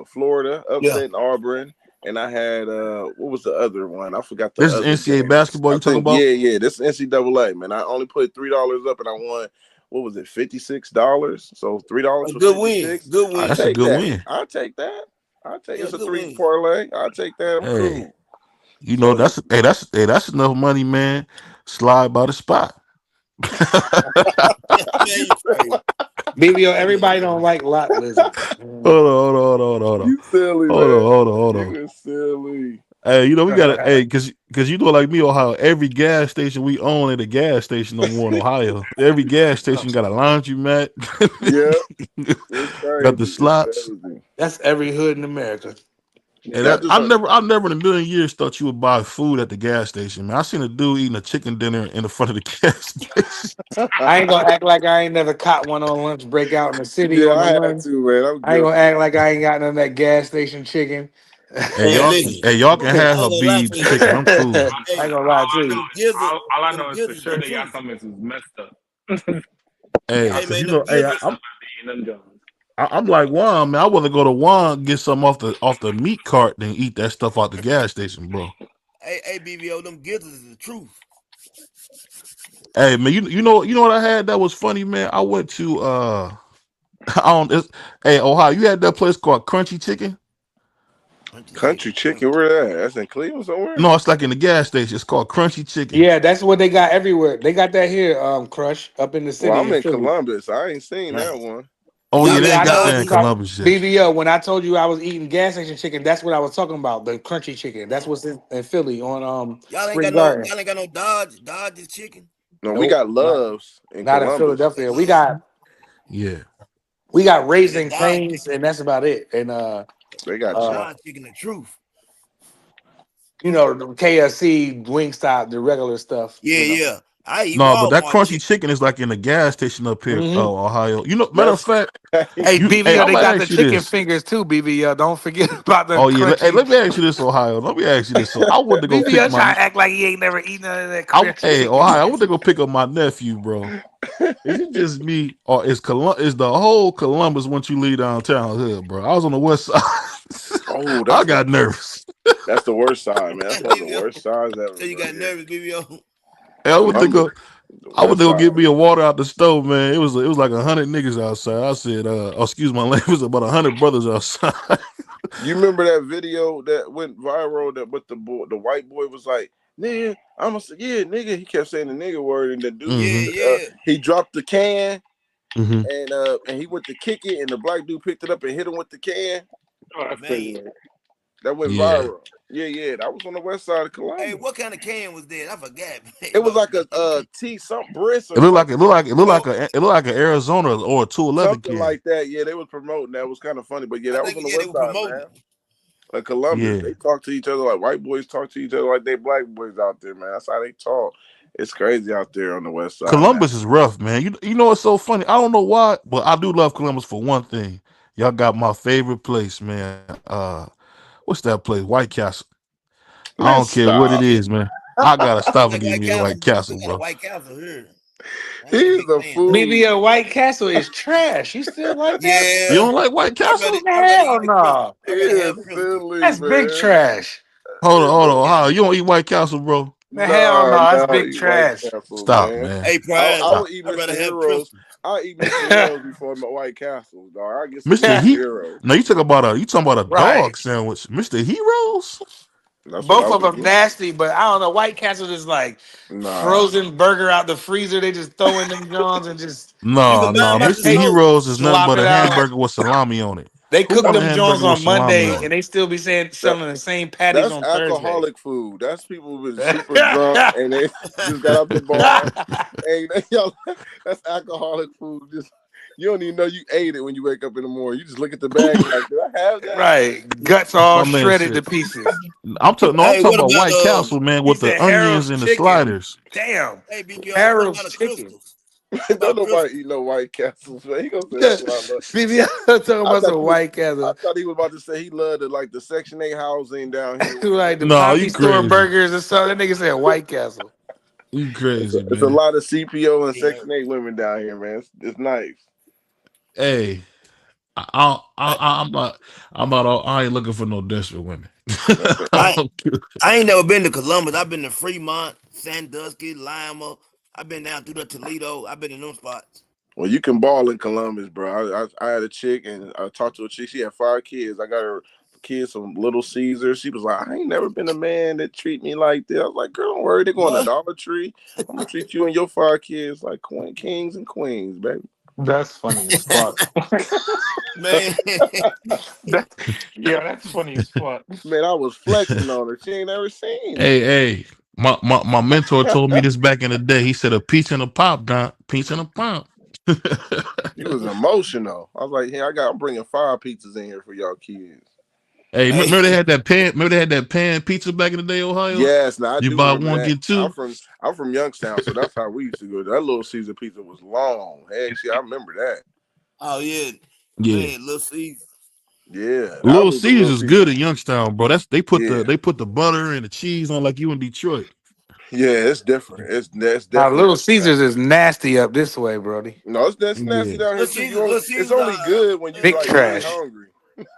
Florida upsetting Auburn, and I had what was the other one? I forgot the This is other NCAA game. basketball you talking about? Yeah. This is NCAA, man. I only put $3 up and I won. What was it? $56. So $3 for Good win. 56. Good win. That's a good win. I'll take that. It's a good 3 win. parlay. I'll take that. I'm Hey, cool. you know that's enough money, man. Slide by the spot. BBO, everybody don't like lot lizards. Hold on. You silly, Hold on. You is silly. Hey, you know we gotta because you know like me, Ohio, every gas station we own at a gas station no more in Ohio. Every gas station got a laundromat. Yeah. It's crazy. Got the slots. That's every hood in America. And I never in a million years thought you would buy food at the gas station, man. I seen a dude eating a chicken dinner in the front of the gas station. I ain't gonna act like I ain't never caught one on lunch break out in the city Yeah, on the I had run. to, man. I ain't gonna act like I ain't got none of that gas station chicken. Hey, y'all can have Habib's chicken. I'm cool. I ain't gonna lie to you. All I know is for sure they got something that's messed up. Hey, Hey, man, you know, hey, Them Jones. I'm like Juan, man. I want to go to Juan get some off the meat cart than eat that stuff out the gas station, bro. Hey, BBO, them gizzards is the truth. Hey, man, you know what I had that was funny, man. I went to hey Ohio, you had that place called Crunchy Chicken. Country chicken, where that? That's in Cleveland somewhere. No, it's like in the gas station. It's called Crunchy Chicken. Yeah, that's what they got everywhere. They got that here, Crush, up in the city. Well, I'm in Philly. Columbus. I ain't seen that one. Oh yeah, they I got know that in Columbus. Yeah. BBO, when I told you I was eating gas station chicken, that's what I was talking about. The crunchy chicken. That's what's in Philly on Y'all ain't Spring got Garden. y'all ain't got no Dodge's chicken. No, we got Loves in Not in Columbus. Philadelphia. We got Raising Cane's, and that's about it. And they got Dodge chicken, the truth. You know, the KFC, Wingstop, the regular stuff. Yeah, you know. yeah. I eat No, but that Walmart Crunchy Chicken is like in the gas station up here, Ohio. You know, Matter of fact, hey, BBO, I'm they gonna got the ask you chicken this. fingers too, BBO. Don't forget about the Oh yeah, crunchy. let me ask you this, Ohio. Let me ask you this. So I went to go pick BBO trying my. to act like he ain't never eaten none of that crunchy. Hey, Ohio, I went to go pick up my nephew, bro. Is it just me, or is the whole Columbus once you leave downtown hood, bro? I was on the west side. Oh, I got nervous. That's the worst side, man. That's one of the worst sides ever. So you got nervous, BBO. Hey, I went to go get me a water out the stove, man. It was like 100 niggas outside. I said, excuse my language, it was about 100 brothers outside. You remember that video that went viral that with the white boy was like, nigga, I'm gonna say, yeah, nigga. He kept saying the nigga word, and the dude, he dropped the can, and he went to kick it, and the black dude picked it up and hit him with the can. Oh, that's crazy. That went viral. Yeah, that was on the west side of Columbus. Hey, what kind of can was that? I forgot. It was like a T something brisk. It looked like an Arizona or a 211 something can. like that. Yeah, they was promoting. That was kind of funny, but yeah, that was on the west side, man. Like Columbus, Yeah. they talk to each other like white boys talk to each other like they black boys out there, man. That's how they talk. It's crazy out there on the west side, man. Columbus is rough, man. You know what's so funny? I don't know why, but I do love Columbus for one thing. Y'all got my favorite place, man. What's that place? White Castle. I Man, don't care what it stop. is, man. I gotta You stop and like give White me a Castle? White We Castle, got a bro. White Castle here. I ain't a He's big a fan though. fool. Maybe a White Castle is trash. You still like that? You Yeah, don't like White Castle? I'd rather Hell eat the crystal. no. He I'd rather have is crystal. silly, That's big man. trash. Hold on. How you don't eat White Castle, bro? Hell no. Nah, That's nah, big eat White trash. Castle, Stop, man. man. Hey, I Prize, Stop. would eat I'd rather Mr. have Heroes. crystal. I'll eat Mr. Heroes before my White Castle, dog. I get some Mr. Mr. He Heroes. No, you talking about a Right. dog sandwich. Mr. Heroes? That's what I Both of would them get. nasty, but I don't know. White Castle is like Nah. frozen burger out the freezer. They just throw in them Johns and just You No, can buy no. them out the Mr. they store. Heroes is nothing slop but it a out. hamburger with salami on it. They Who cook want a them Johns hamburger with on salami Monday on and it? they still be That selling the same patties that's on Thursday. alcoholic food. That's people who been super drunk and they just got out the bar. Hey, y'all, that's alcoholic food. Just you don't even know you ate it when you wake up in the morning. You just look at the bag and like, did I have that? Right. Guts all My man shredded to said, pieces. I'm Hey, talking what about about White Castle, man, He with the said onions Harold's and the chicken. sliders. Damn. hey BBO? What Harold's about the chicken. crystals? What Don't about crystals? nobody eat no White Castles, man. He gonna say that's what I love. BB talking I about thought some he was, White I Castle. thought he was about to say he loved the Section 8 housing down here with Like the No, Poppy you Store crazy. burgers or something. That nigga said White Castle. You crazy, it's a man. lot of CPO and Yeah. Section 8 women down here, man. It's nice. Hey, I'm not. I ain't looking for no desperate women. That's it. I I ain't never been to Columbus. I've been to Fremont, Sandusky, Lima. I've been down through the Toledo. I've been in those spots. Well, you can ball in Columbus, bro. I had a chick and I talked to a chick. She had 5 kids. I got her kids some Little Caesars. She was like, I ain't never been a man that treat me like that. I was like, girl, don't worry. They're going to What? Dollar Tree. I'm gonna treat you and your 5 kids like kings and queens, baby. That's funny as fuck. Man. that, yeah, that's funny as fuck. Man, I was flexing on her. She ain't never seen it. Hey. My mentor told me this back in the day. He said a peach and a pop, Don. Peach and a pop. She was emotional. I was like, hey, I'm bringing 5 pizzas in here for y'all kids. Hey, Hey, remember they had that pan? Remember they had that pan pizza back in the day, Ohio? Yes, now I You do buy remember one that. get two. I'm from Youngstown, so that's how we used to go. That Little Caesar pizza was long. Heck, shit, I remember that. oh yeah, Yeah, man, Little Caesar. Yeah, I Little was the Caesars Little is good Caesar. in Youngstown, bro. Yeah, They put the butter and the cheese on like you in Detroit. yeah, it's different. It's Now definitely Little different down Caesars here. is nasty up this way, Brody. No, it's that's nasty Yeah, down here Little too. Caesar, Little It's Caesars. only good when you Big like really trash. hungry.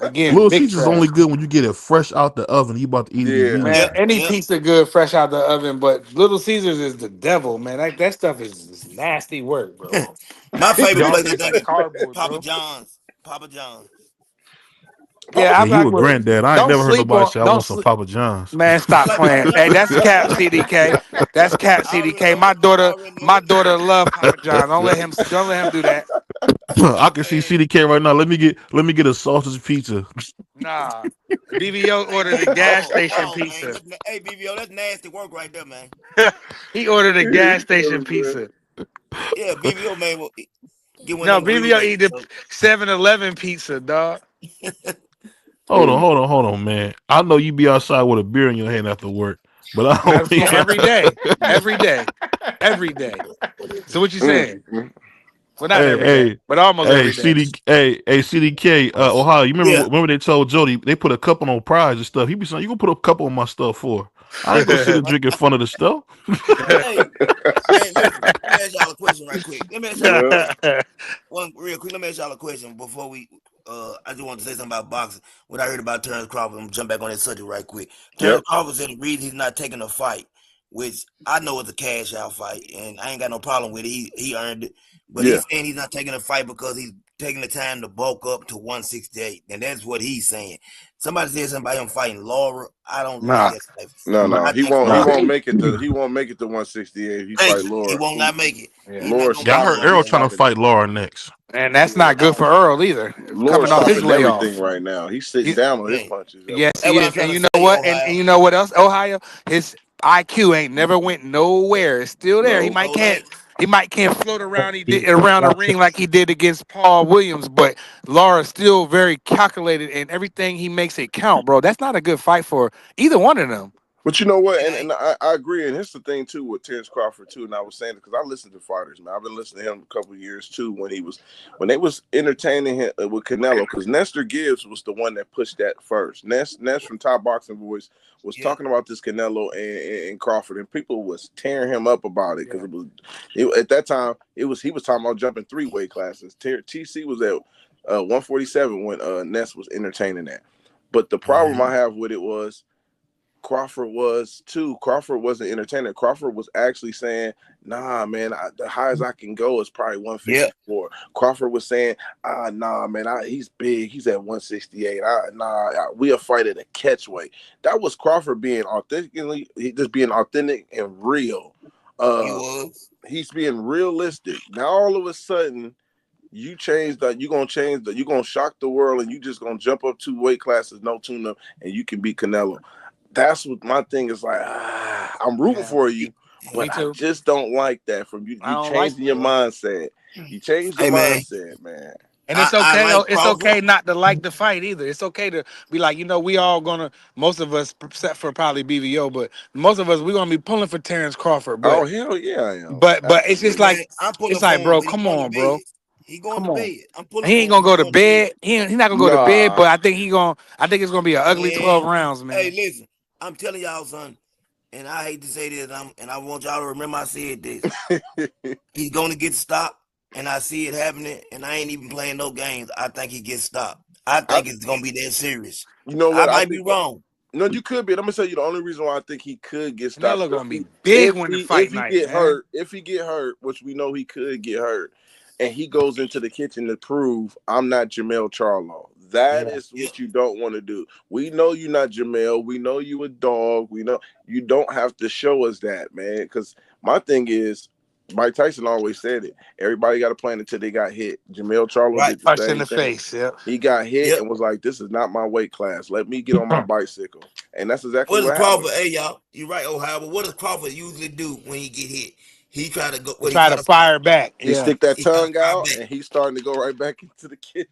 Again, Little big Caesars is trash. only good when you get it fresh out the oven. You about to eat it Yeah, Man, immediately. any Yep. pizza good fresh out the oven, but Little Caesars is the devil, man. That stuff is nasty work, bro. My favorite Y'all place I taste think like is cardboard, Papa bro. John's. Papa John's. Yeah, Yeah, I'm you not a with. granddad. I ain't Don't never heard sleep nobody on. say I Don't want some sleep. Papa John's. Man, You stop like Papa playing. Hey, John's? that's Cap CDK. That's Cap I already CDK. know it. I already know My it. daughter love Papa John. Don't let him do that. I can see Man, CDK right now. Let me get a sausage pizza. Nah. BBO hey, ordered a man, gas pause, station pause, man. pizza. Hey, BBO, that's nasty work right there, man. He ordered a gas It's station funny, man. pizza. Yeah, BBO, man, will get one No, of them BBO rebates. eat the 7-Eleven pizza, dog. Hold on, man. I know you be outside with a beer in your hand after work, but I don't. That's fine. Every day. Every day. Every day. So what you saying? Mm. Well, not Hey, every day, but almost every day. CDK, Ohio. You Yeah. remember they told Jody they put a couple on prize and stuff. He be saying, you gonna put a couple on my stuff for. I ain't gonna sit and drink in front of the stuff. Hey, man, listen. Let me ask y'all a question right quick. Let me ask y'all a Yeah, question. One real quick. Let me ask y'all a question before we. I just want to say something about boxing. What I heard about Terrence Crawford. I'm gonna jump back on that subject right quick. yep, Terrence Crawford said the reason he's not taking a fight, which I know is a cash out fight, and I ain't got no problem with it. He earned it, but yeah. he's saying he's not taking a fight because he's taking the time to bulk up to 168, and that's what he's saying. Somebody said something about him fighting Laura. I don't like Nah, that type of No, fight. no, I think Laura. he won't make it to 168. He Thank fight you. He Laura. won't not make it. yeah. He's not Laura gonna Yeah, I beat heard stopping. Laura, Errol He's man. trying to stopping. fight Laura next. And that's Yeah, not good for Earl either. Laura's Coming off his stopping everything layoff. right now. He's sitting You- down on his Man, punches. yes, that's he what I'm is. And trying to you know say, what? And Ohio. you know what else? Ohio, his IQ ain't never went nowhere. It's still there. No, He might can't float around around the ring like he did against Paul Williams, but Laura's still very calculated and everything he makes it count, bro. That's not a good fight for either one of them. But you know what, and I agree, and here's the thing too with Terrence Crawford too. And I was saying it because I listened to fighters, man. I've been listening to him a couple of years too when they was entertaining him with Canelo, because Nestor Gibbs was the one that pushed that first. Ness from Top Boxing Voice was talking about this Canelo and Crawford, and people was tearing him up about it because at that time he was talking about jumping 3 weight classes. TC was at 147 when Ness was entertaining that. But the problem I have with it was Crawford was too. Crawford wasn't entertaining. Crawford was actually saying, "Nah, man, the highest I can go is probably 154." Crawford was saying, "Nah, man, he's big. He's at 168. We'll fight at a catch weight." That was Crawford being just being authentic and real. He's being realistic. Now all of a sudden, you you're gonna shock the world, and you just gonna jump up 2 weight classes, no tune-up, and you can beat Canelo. That's what my thing is like. I'm rooting for you, but I just don't like that from you. You changing your mindset. You changed your mindset, man. And it's okay though. It's okay not to like the fight either. It's okay to be like, we all gonna, most of us, except for probably BVO, but most of us, we're gonna be pulling for Terrence Crawford. But, oh hell yeah, I am. But it's just like, it's like, bro, come on, bro. He going to bed. I'm pulling. He ain't gonna go to bed. He's not gonna go to bed. But I think it's gonna be an ugly 12 rounds, man. Hey, listen, I'm telling y'all, son, and I hate to say this, and I want y'all to remember I said this. He's gonna get stopped, and I see it happening, and I ain't even playing no games. I think he gets stopped. I think it's gonna be that serious. You know what? I might be wrong. No, you could be. I'm gonna tell you the only reason why I think he could get stopped. Canelo gonna be big when the fight night. If he get hurt, which we know he could get hurt, and he goes into the kitchen to prove I'm not Jamel Charlo. That is what you don't want to do. We know you're not Jamel. We know you a dog. We know you don't have to show us that, man. Because my thing is, Mike Tyson always said it. Everybody got a plan until they got hit. Jamel Charlo did the same in the thing. face. Yeah, he got hit and was like, "This is not my weight class. Let me get on my bicycle." And that's exactly what Crawford? happened. Hey, y'all, you're right, Ohio. But what does Crawford usually do when he get hit? He try to go. Try to fire back. He stick that tongue out, and he's starting to go right back into the kitchen.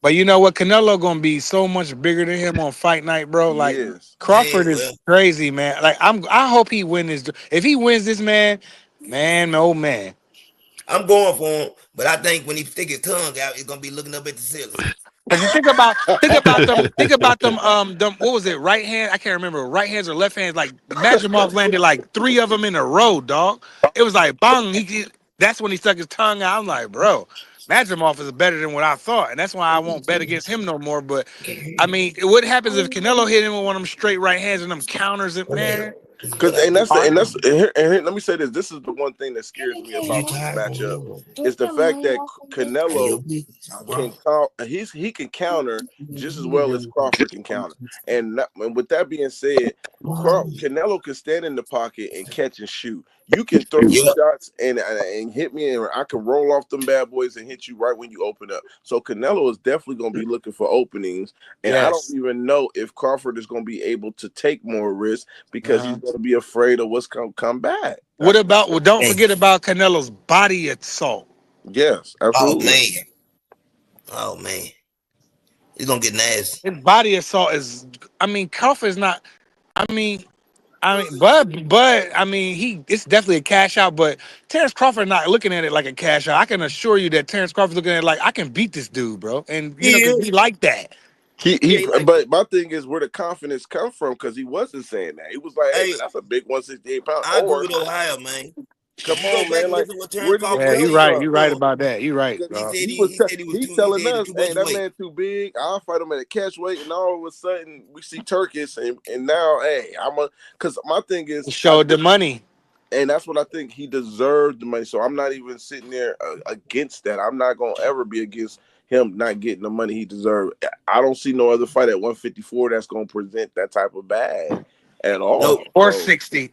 But you know what? Canelo gonna be so much bigger than him on fight night, bro. Like Crawford is crazy, man. Like I hope he wins this. If he wins this, man, oh man. I'm going for him, but I think when he stick his tongue out, he's gonna be looking up at the ceiling. Cause you think about them, what was it, right hand? I can't remember, right hands or left hands. Like Majimov landed like 3 of them in a row, dog. It was like bang. That's when he stuck his tongue out. I'm like, bro, Majimov is better than what I thought, and that's why I won't bet against him no more. But I mean, what happens if Canelo hit him with one of them straight right hands and them counters? It, man. Because let me say this. This is the one thing that scares me about this matchup is the fact that Canelo he can counter just as well as Crawford can counter. And with that being said, Canelo can stand in the pocket and catch and shoot. You can throw shots and hit me, and I can roll off them bad boys and hit you right when you open up. So Canelo is definitely going to be looking for openings, and I don't even know if Crawford is going to be able to take more risks because he's going to be afraid of what's going to come back. Don't forget about Canelo's body assault. Yes, absolutely. Oh man, he's gonna get nasty. His body assault is. I mean, Crawford's not. But it's definitely a cash out. But Terrence Crawford not looking at it like a cash out. I can assure you that Terrence Crawford's looking at it like I can beat this dude, bro. And he like that. But my thing is where the confidence come from, because he wasn't saying that. He was like, "Hey, man, that's a big 168 pound." I agree with Ohio, man. Come on, man. Like, you're right. You're right about that. You're right. He's telling us, "Hey, that man too big. I'll fight him at a catch weight." And all of a sudden, we see Turkish, and now, hey, because my thing is, he showed the money, and that's what I think he deserved the money. So I'm not even sitting there against that. I'm not gonna ever be against him not getting the money he deserved. I don't see no other fight at 154 that's gonna present that type of bag at all. Nope. Or 60.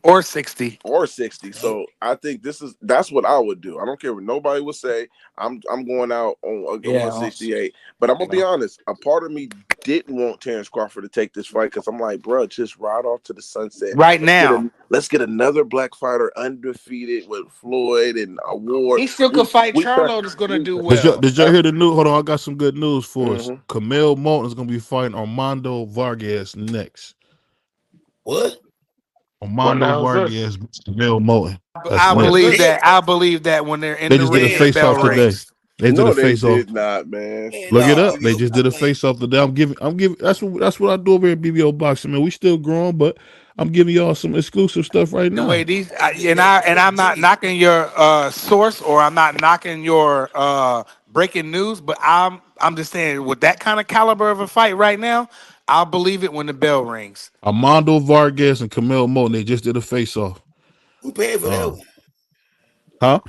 So I think that's what I would do. I don't care what nobody would say. I'm going out on 168. But I'm gonna be honest, a part of me didn't want Terrence Crawford to take this fight because I'm like, bro, just ride off to the sunset right now. Let's get another black fighter undefeated with Floyd and Award. He still could fight Charlo. That's gonna do well. Did y'all hear the news? Hold on, I got some good news for us. Camille Moulton is gonna be fighting Armando Vargas next. What? Armando hell's this? Vargas, Camille Moten. That's I What is next. believe this? that. I believe that when they're in They the just did a ring and the face bell off today. rings. They did No, a they face off. did not, man. Man, Look it nah, up. They BBO, just stop did a playing. face off today. I'm giving. That's what I do over here at BBO Boxing, man. We still growing, but I'm giving y'all some exclusive stuff right The way now. these I'm not knocking your source, or I'm not knocking your breaking news, but I'm just saying with that kind of caliber of a fight right now, I'll believe it when the bell rings. Armando Vargas and Camille Moten. They just did a face off. Who paying for that one? Huh?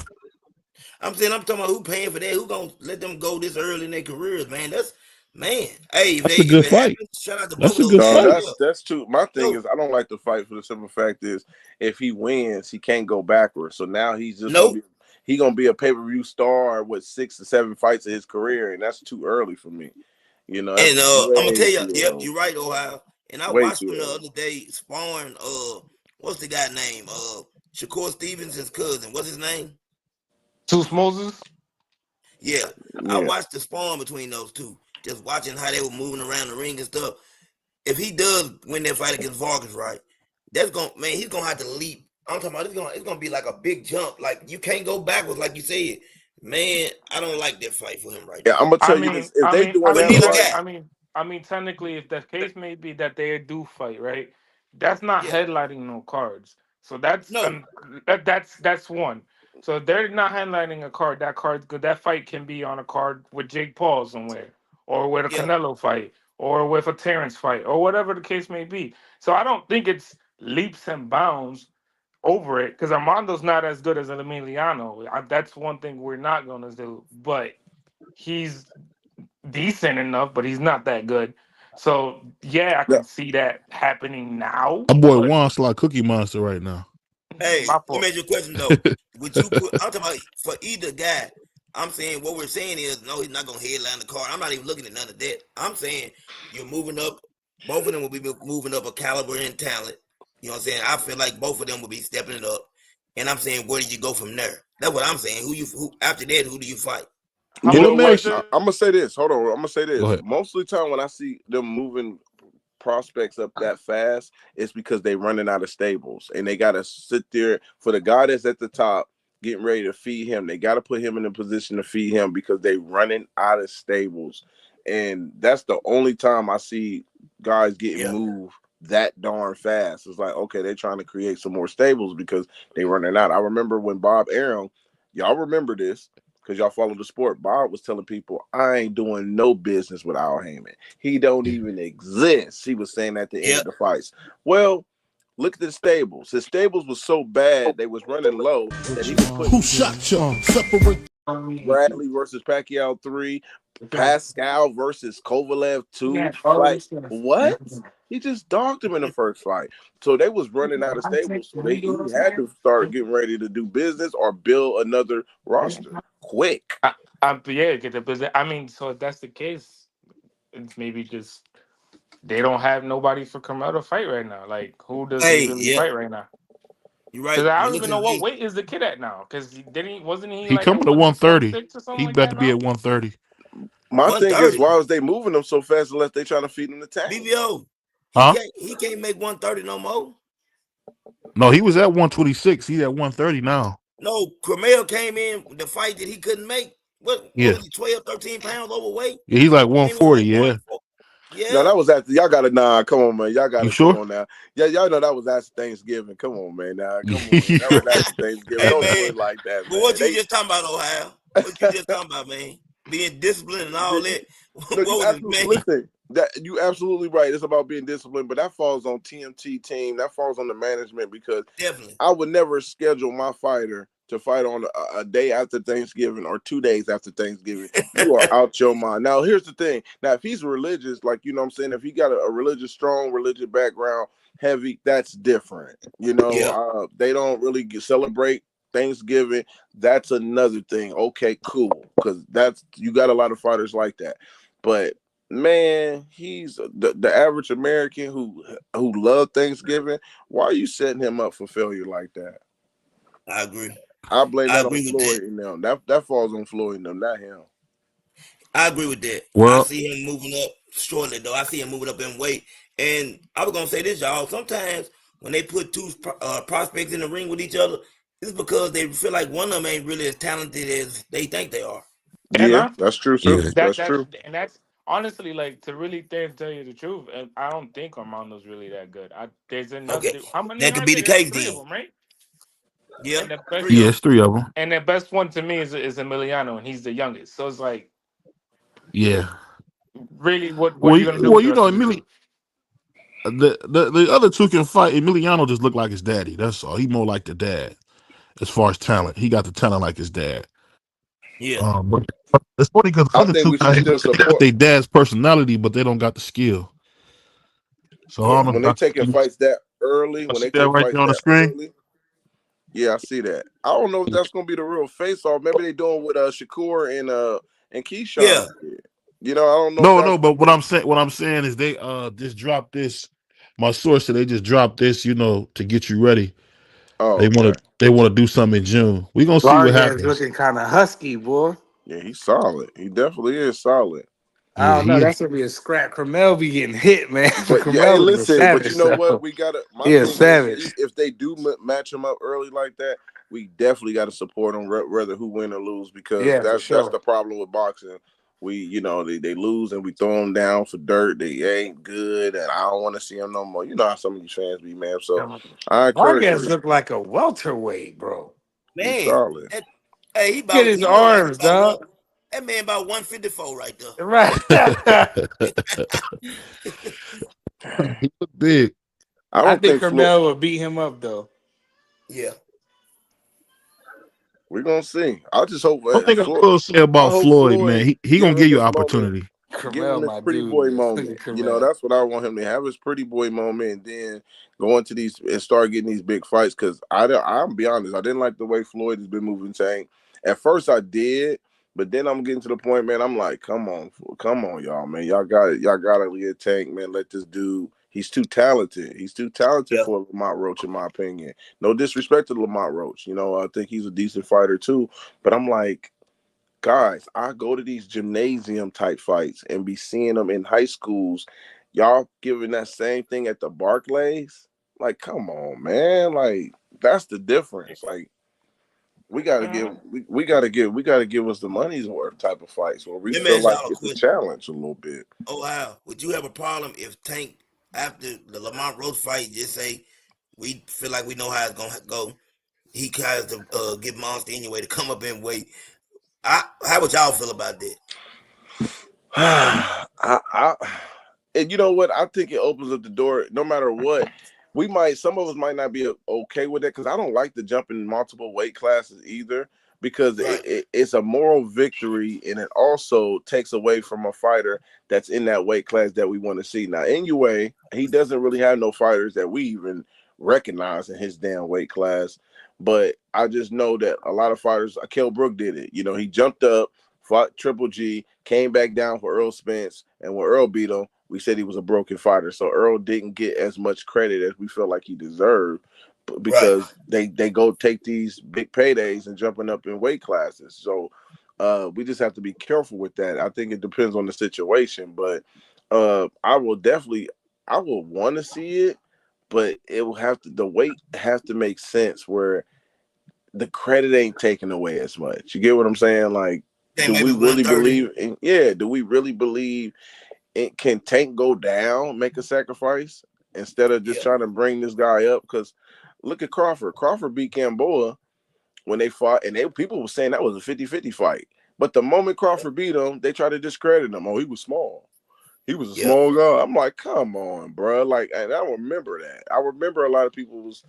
I'm saying I'm talking about who paying for that. Who gonna let them go this early in their careers, man? That's man. Hey, That's a if good it fight. happens, shout out to both That's of a those good No, guys. fight. Yeah. that's true. My thing No, is, I don't like the fight for the simple fact is, if he wins, he can't go backwards. So now he's just nope. gonna be a pay-per-view star with 6 to 7 fights in his career, and that's too early for me. You know, that's And I'm gonna tell way you, too yep, early. you're right, Ohio. And I Way watched too him the early. other day sparring. What's the guy name? Shakur Stevens' cousin. What's his name? Zeus Moses? Yeah, I Yeah. watched the sparring between those two. Just watching how they were moving around the ring and stuff. If he does win that fight against Vargas, right, he's gonna have to leap. I'm talking about it's gonna be like a big jump. Like you can't go backwards, like you said. Man, I don't like that fight for him right Yeah, now. I'm gonna I tell you mean, this: if I they mean, doing I But that mean, neither right? fight, guy. I mean, technically, if the case may be that they do fight, right? That's not Yeah. headlining no cards. So that's No. that's one. So if they're not headlining a card. That card's good. That fight can be on a card with Jake Paul somewhere, or with a Yeah. Canelo fight, or with a Terrence fight, or whatever the case may be. So I don't think it's leaps and bounds over it because Armando's not as good as Emiliano. That's one thing we're not gonna do, but he's decent enough, but he's not that good. So yeah, I yeah, can see that happening now. My boy But Juan's like Cookie Monster right now. Hey, my let fault. me ask you a question though. Would you put? I'm talking about for either guy. I'm saying what we're saying is no, he's not gonna headline the card. I'm not even looking at none of that. I'm saying you're moving up. Both of them will be moving up a caliber and talent. You know what I'm saying? I feel like both of them will be stepping it up. And I'm saying, where do you go from there? That's what I'm saying. Who after that? Who do you fight? How Well, you let know much me what? ask you. further? I'm gonna say this. Hold on. I'm gonna say Go this. ahead. Most of the time when I see them moving prospects up that fast, it's because they running out of stables and they gotta sit there for the guy that's at the top getting ready to feed him. They gotta put him in a position to feed him because they running out of stables. And that's the only time I see guys getting Yeah. moved that darn fast. It's like, okay, they're trying to create some more stables because they running out. I remember when Bob Arum, y'all remember this, because y'all follow the sport. Bob was telling people, I ain't doing no business with Al Heyman. He don't even exist. He was saying at the end Yep. of the fights. Well, look at the stables. His stables was so bad, they was running low that he was putting Who shot y'all? Separate. Bradley versus Pacquiao 3, Pascal versus Kovalev 2. Like, what? He just dogged him in the first fight. So they was running out of stables. So he had to start getting ready to do business or build another roster quick. Yeah, get the business. I mean, so if that's the case, it's maybe just they don't have nobody for Carmelo to fight right now. Like, who does he Hey, really yeah, fight right now? you're Because right. I You don't look even at know what the weight is the kid at now. Because wasn't he He like at coming to 130. 126 or something He like about that to be at now? 130. My thing is, 130. why was they moving them so fast unless they trying to feed him the tank? BBO. Huh? He can't make 130 no more. No, he was at 126. He's at 130 now. No, Cromell came in the fight that he couldn't make. What Yeah. was he, 12, 13 pounds overweight? Yeah, he's like Came in 140. with Yeah. 140. No, Yeah. that was after y'all got to come on, man. Y'all got You to come sure? on now. Yeah, y'all know that was after Thanksgiving. Come on, man. Now, come on. That was after Thanksgiving. Hey, Don't do man. it like that, But what man. you just talking about, Ohio? What you just talking about, man? Being disciplined and all that. No, What you was his absolutely name? listen. That you absolutely right. It's about being disciplined, but that falls on TMT team. That falls on the management because Definitely. I would never schedule my fighter to fight on a day after Thanksgiving or 2 days after Thanksgiving. You are out your mind. Now, here's the thing. Now, if he's religious, like, you know what I'm saying, if he got a religious, strong religious background, heavy, that's different. You Yeah. know, they don't really celebrate Thanksgiving. That's another thing. Okay, cool. Because you got a lot of fighters like that. But man, he's the average American who love Thanksgiving. Why are you setting him up for failure like that? I agree. I blame I that on agree with that. Floyd and them. That falls on Floyd and them, not him. I agree with that. I Well, see him moving up shortly, though. I see him moving up in weight. And I was gonna say this, y'all. Sometimes when they put two prospects in the ring with each other, it's because they feel like one of them ain't really as talented as they think they are. And Yeah, that's true too. Yeah. That's true. that's honestly like to really tell you the truth. I don't think Armando's really that good. There's enough. Okay, How many that could are be the there? There's case three of then. them, right? Yeah, And the best, three Yeah, of it's three of them. and the best one to me is Emiliano, and he's the youngest. So it's like, Yeah. really, what are Well, you gonna do with well, the you rest know, of the two? the other two can fight. Emiliano just look like his daddy. That's all. He more like the dad as far as talent. He got the talent like his dad. them. Yeah, But it's funny because the I other think two we should guys still they got support their dad's personality, but they don't got the skill. So I yeah. don't know. when they Doc, taking you fights that early. When see they that take right fights there on the that screen? early, yeah, I see that. I don't know if that's gonna be the real face off. Maybe they doing what Shakur and Yeah. Keyshawn did. You know, I don't know if No, that's no. gonna But be. what I'm saying is they just dropped this. My source said they just dropped this. You know, to get you ready. Oh, okay. They want to do something in June. We gonna see what Vargas happens. looking kind of husky, boy. Yeah, he's solid. He definitely is solid. I Yeah, don't know. he. That's gonna be a scrap. Cromel be getting hit, man. But yeah, hey, Cromel is a listen. But you savage, know what? though. We gotta. My He a thing is, savage. if they do match him up early like that, we definitely got to support them, whether who win or lose, because Yeah, for that's sure. the problem with boxing. They lose and we throw them down for dirt. They ain't good, and I don't want to see them no more. You know how some of these fans be, man. So I encourage Vargas them. look like a welterweight, bro. He's Man, solid. hey, Get his he look like he arms, about one. dog. That man about 154 right there. Right. He look big. I I don't think think Floyd. Cromel will beat him up, though. Yeah. We're gonna see. I just hope One thing I Floyd. will say I about hope Floyd, man, Floyd he give gonna give him you his moment. opportunity. Give him Cromel, his my pretty dude, boy man. Look moment. at You know, Cromel. that's what I want him to have, his pretty boy moment, and then go into these and start getting these big fights. Because I'm be honest, I didn't like the way Floyd has been moving Tank. At first, I did, but then I'm getting to the point, man. I'm like, come on, y'all, man. Y'all got to get Tank, man. Let this dude. He's too talented. He's too talented Yeah. for Lamont Roach, in my opinion. No disrespect to Lamont Roach. You know, I think he's a decent fighter too. But I'm like, guys, I go to these gymnasium type fights and be seeing them in high schools. Y'all giving that same thing at the Barclays? Like, come on, man. Like, that's the difference. Like, we gotta give we gotta give us the money's worth type of fights where we Let me feel ask like y'all a it's a question. challenge a little bit. Oh wow, would you have a problem if Tank after the Lamont Roach fight just say we feel like we know how it's gonna go? He tries to get Monster anyway to come up in weight. How would y'all feel about that? I and you know what? I think it opens up the door. No matter what, some of us might not be okay with it because I don't like to jump in multiple weight classes either. Because Right. it's a moral victory, and it also takes away from a fighter that's in that weight class that we want to see. Now, anyway, he doesn't really have no fighters that we even recognize in his damn weight class. But I just know that a lot of fighters, Kell Brook did it. You know, he jumped up, fought Triple G, came back down for Earl Spence, and when Earl beat him, we said he was a broken fighter. So Earl didn't get as much credit as we felt like he deserved Right. because they go take these big paydays and jumping up in weight classes. So we just have to be careful with that. I think it depends on the situation, but I will want to see it, but it will have to, the weight has to make sense where the credit ain't taken away as much. You get what I'm saying? Like, Think do we maybe really 130. believe do we really believe it can Tank go down, make a sacrifice instead of just Yeah. trying to bring this guy up? Because look at Crawford. Crawford beat Gamboa when they fought, and people were saying that was a 50-50 fight. But the moment Crawford beat him, they tried to discredit him. Oh, he was small. He was a Yeah. small guy. I'm like, come on, bro. Like, and I remember that. I remember a lot of people was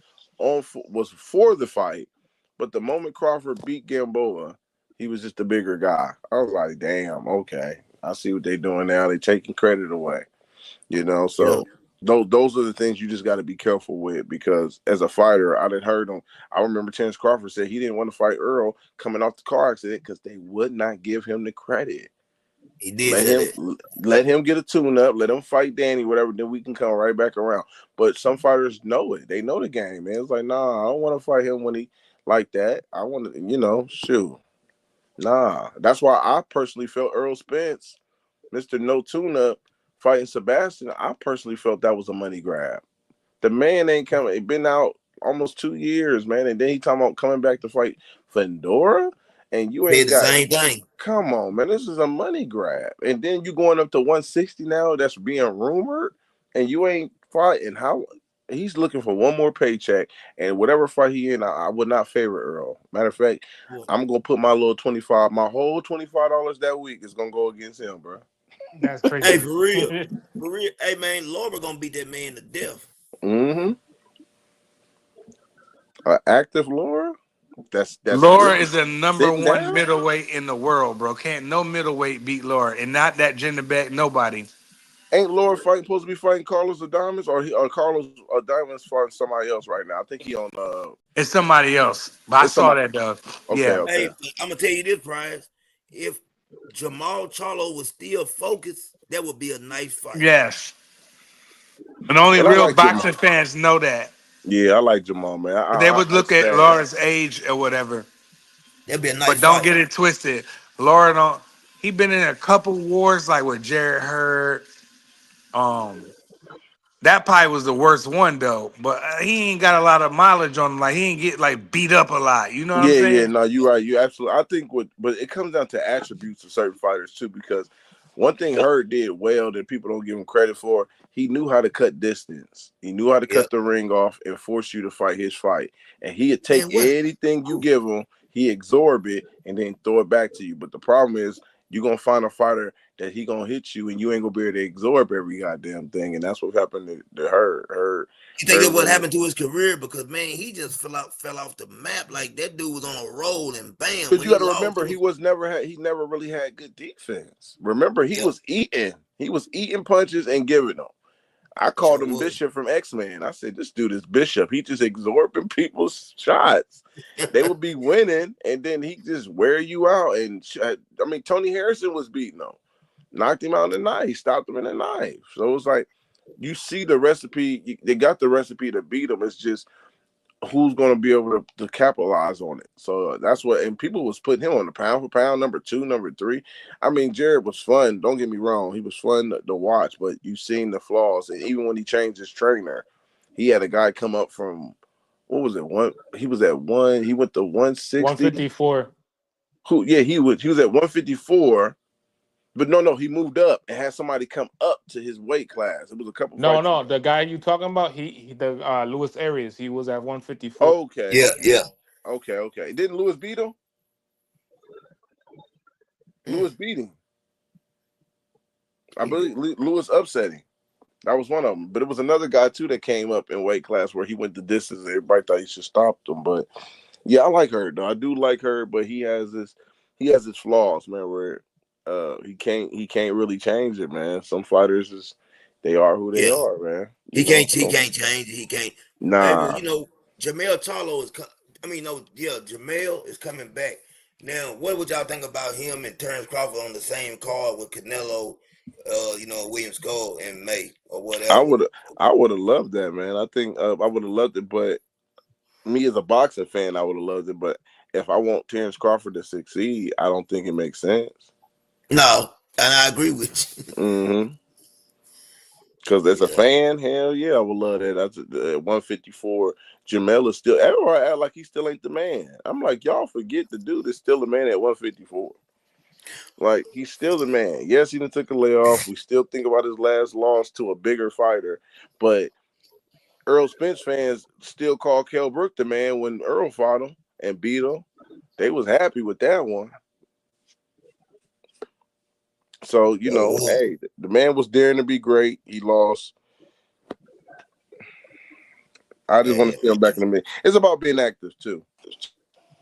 for the fight, but the moment Crawford beat Gamboa, he was just a bigger guy. I was like, damn, okay. I see what they're doing now. They're taking credit away. You know, Yeah. so those are the things you just got to be careful with, because as a fighter, I didn't heard him. I remember Terrence Crawford said he didn't want to fight Earl coming off the car accident because they would not give him the credit. He did say that. Let him get a tune up, let him fight Danny, whatever, then we can come right back around. But some fighters know it. They know the game, man. It's like, nah, I don't want to fight him when he like that. I want to, shoot. Nah. That's why I personally felt Earl Spence, Mr. No Tune Up, fighting Sebastian. I personally felt that was a money grab. The man ain't coming. He been out almost 2 years, man, and then he talking about coming back to fight Fedora, and you Said ain't the got. same thing. Come on, man, this is a money grab, and then you going up to 160 now. That's being rumored, and you ain't fighting. How he's looking for one more paycheck, and whatever fight he in, I would not favor Earl. Matter of fact, I'm gonna put my little 25, my whole $25 that week is gonna go against him, bro. That's Hey, crazy. for real, for real. Hey, man, Laura gonna beat that man to death. Mm-hmm. Active Laura. That's Laura really is the number sitting one down. middleweight in the world, bro. Can't no middleweight beat Laura, and not that gender bet nobody. Ain't Laura fighting supposed to be fighting Carlos Adames, or Carlos Adames fighting somebody else right now? I think he on. It's somebody else. But I It's saw somebody. that though. Okay, Yeah. okay. Hey, I'm gonna tell you this, Prize. If Jamal Charlo was still focused, that would be a nice fight. Yes. And only And I real like Jamal. boxing fans know that. Yeah, I like Jamal, man. They would I'm look at sad. Laura's age or whatever. That'd be a nice But don't fight. get it twisted. Laura don't he been in a couple wars like with Jared Hurd. That probably was the worst one though. But he ain't got a lot of mileage on him. Like he ain't get like beat up a lot. You know what I'm Yeah. saying? No, you're right. You absolutely. I think but it comes down to attributes of certain fighters too. Because one thing Hurd did well that people don't give him credit for, he knew how to cut distance. He knew how to Yep. cut the ring off and force you to fight his fight. And he'd take Man, what? anything you give him, he absorb it and then throw it back to you. But the problem is, you're gonna find a fighter that he gonna hit you, and you ain't gonna be able to absorb every goddamn thing. And that's what happened to Hurd. You think that what happened to his career? Because man, he just fell off the map. Like that dude was on a roll, and bam, But when you he got to lost, remember, it was he never really had good defense. Remember, yep, he was eating punches and giving them. I called sure him was. Bishop from X-Men. I said, this dude is Bishop. He just absorbing people's shots. They would be winning, and then he just wear you out. And I mean, Tony Harrison was beating him, knocked him out in the knife, stopped him in the knife. So it was like, you see the recipe. They got the recipe to beat him. It's just who's going to be able to capitalize on it. So that's what, and people was putting him on the pound for pound, number 2, number 3. I mean, Jared was fun. Don't get me wrong. He was fun to watch, but you've seen the flaws. And even when he changed his trainer, he had a guy come up from, what was it? He was at one, he went to 160. 154. He was at 154. But no, he moved up and had somebody come up to his weight class. It was a couple No, fights no, ago. the guy you talking about, he the Lewis Arias, he was at 154. Okay. Yeah, yeah. Okay. Didn't Lewis beat him? Lewis beat him. I believe Lewis upset him. That was one of them. But it was another guy too that came up in weight class where he went the distance. Everybody thought he should stop him. But yeah, I like her though. I do like her, but he has his flaws, man, where he can't really change it, man. Some fighters they are who they Yeah. are, man. He You know, can't. He so can't change it. He can't. Hey, well, nah. Jamel Charlo is. Jamel is coming back. Now, what would y'all think about him and Terrence Crawford on the same card with Canelo, William Skull and May or I whatever? would have loved that, man. I think I would have loved it, but me as a boxing fan, I would have loved it. But if I want Terrence Crawford to succeed, I don't think it makes sense. No, and I agree with you. Mm-hmm. Because as a Yeah. fan, hell yeah, I would love that. That's 154. Jamel is still. Everybody act like he still ain't the man. I'm like, y'all forget the dude is still the man at 154. Like, he's still the man. Yes, he done took a layoff. We still think about his last loss to a bigger fighter, but Earl Spence fans still call Kell Brook the man when Earl fought him and beat him. They was happy with that one. So, hey, the man was daring to be great. He lost. I just want to see him back in the mix. It's about being active too.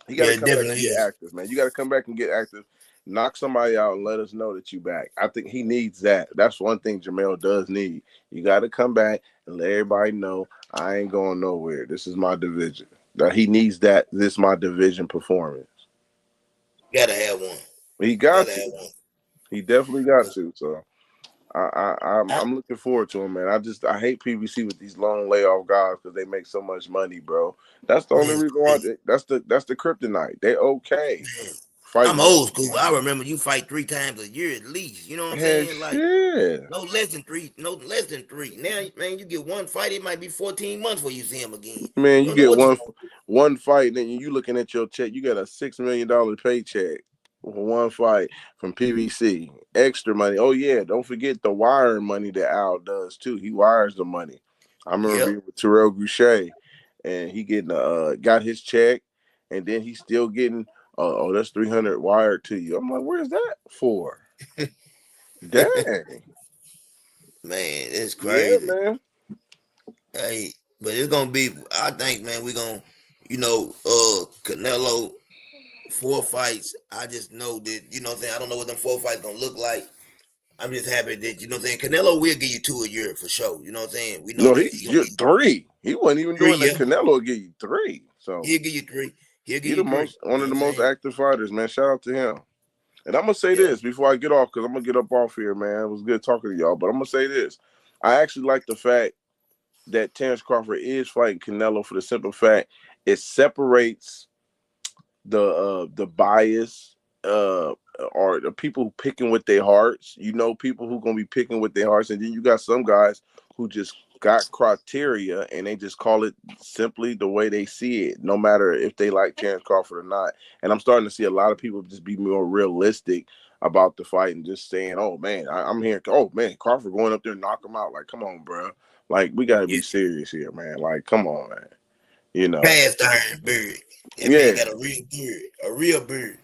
He got Yeah, to it come back and definitely get is. active, man. You got to come back and get active. Knock somebody out and let us know that you back. I think he needs that. That's one thing Jamel does need. You got to come back and let everybody know I ain't going nowhere. This is my division. That he needs that. This is my division performance. Gotta have one. He got Gotta to. have one. He definitely got to. So I'm looking forward to him, man. I hate PBC with these long layoff guys because they make so much money, bro. That's the only Man, reason why. That's the kryptonite. They okay. I'm fighting. old school. I remember you fight 3 times a year at least. You know what I'm Heck saying? Like yeah. no less than 3. No less than 3. Now, man, you get one fight. It might be 14 months before you see him again. Man, You you don't know get what you. one fight, and then you looking at your check. You got a $6 million paycheck for one fight from PVC. Extra money. Oh yeah, don't forget the wire money that Al does too. He wires the money. I remember Yep. being with Terrell Goucher, and he getting got his check, and then he's still getting oh that's 300 wired to you. I'm like, where's that for? Dang. Man, it's Yeah, crazy. man. Hey, but it's gonna be. I think, man, we're gonna, Canelo 4 fights. I just know that, you know what I'm saying. I don't know what them 4 fights gonna look like. I'm just happy that, you know what I'm saying. Canelo will give you 2 a year for sure. You know what I'm saying. We know No, that he he gonna get be 3. He wasn't even 3. doing the Yeah, Canelo. Will give you 3. So he'll give you 3. He'll give he the you 3. most one You of know the what I'm most saying. active fighters, man. Shout out to him. And I'm gonna say Yeah. this before I get off, because I'm gonna get up off here, man. It was good talking to y'all, but I'm gonna say this. I actually like the fact that Terrence Crawford is fighting Canelo for the simple fact it separates the bias or the people picking with their hearts. You know, people who gonna be picking with their hearts, and then you got some guys who just got criteria and they just call it simply the way they see it, no matter if they like Terrence Crawford or not. And I'm starting to see a lot of people just be more realistic about the fight and just saying, "Oh man, I'm hearing, oh man, Crawford going up there and knock him out." Like, come on, bro. Like, we got to Yeah. be serious here, man. Like, come on, man. You know, Cast iron beard. That man yeah. got a real beard. A real beard.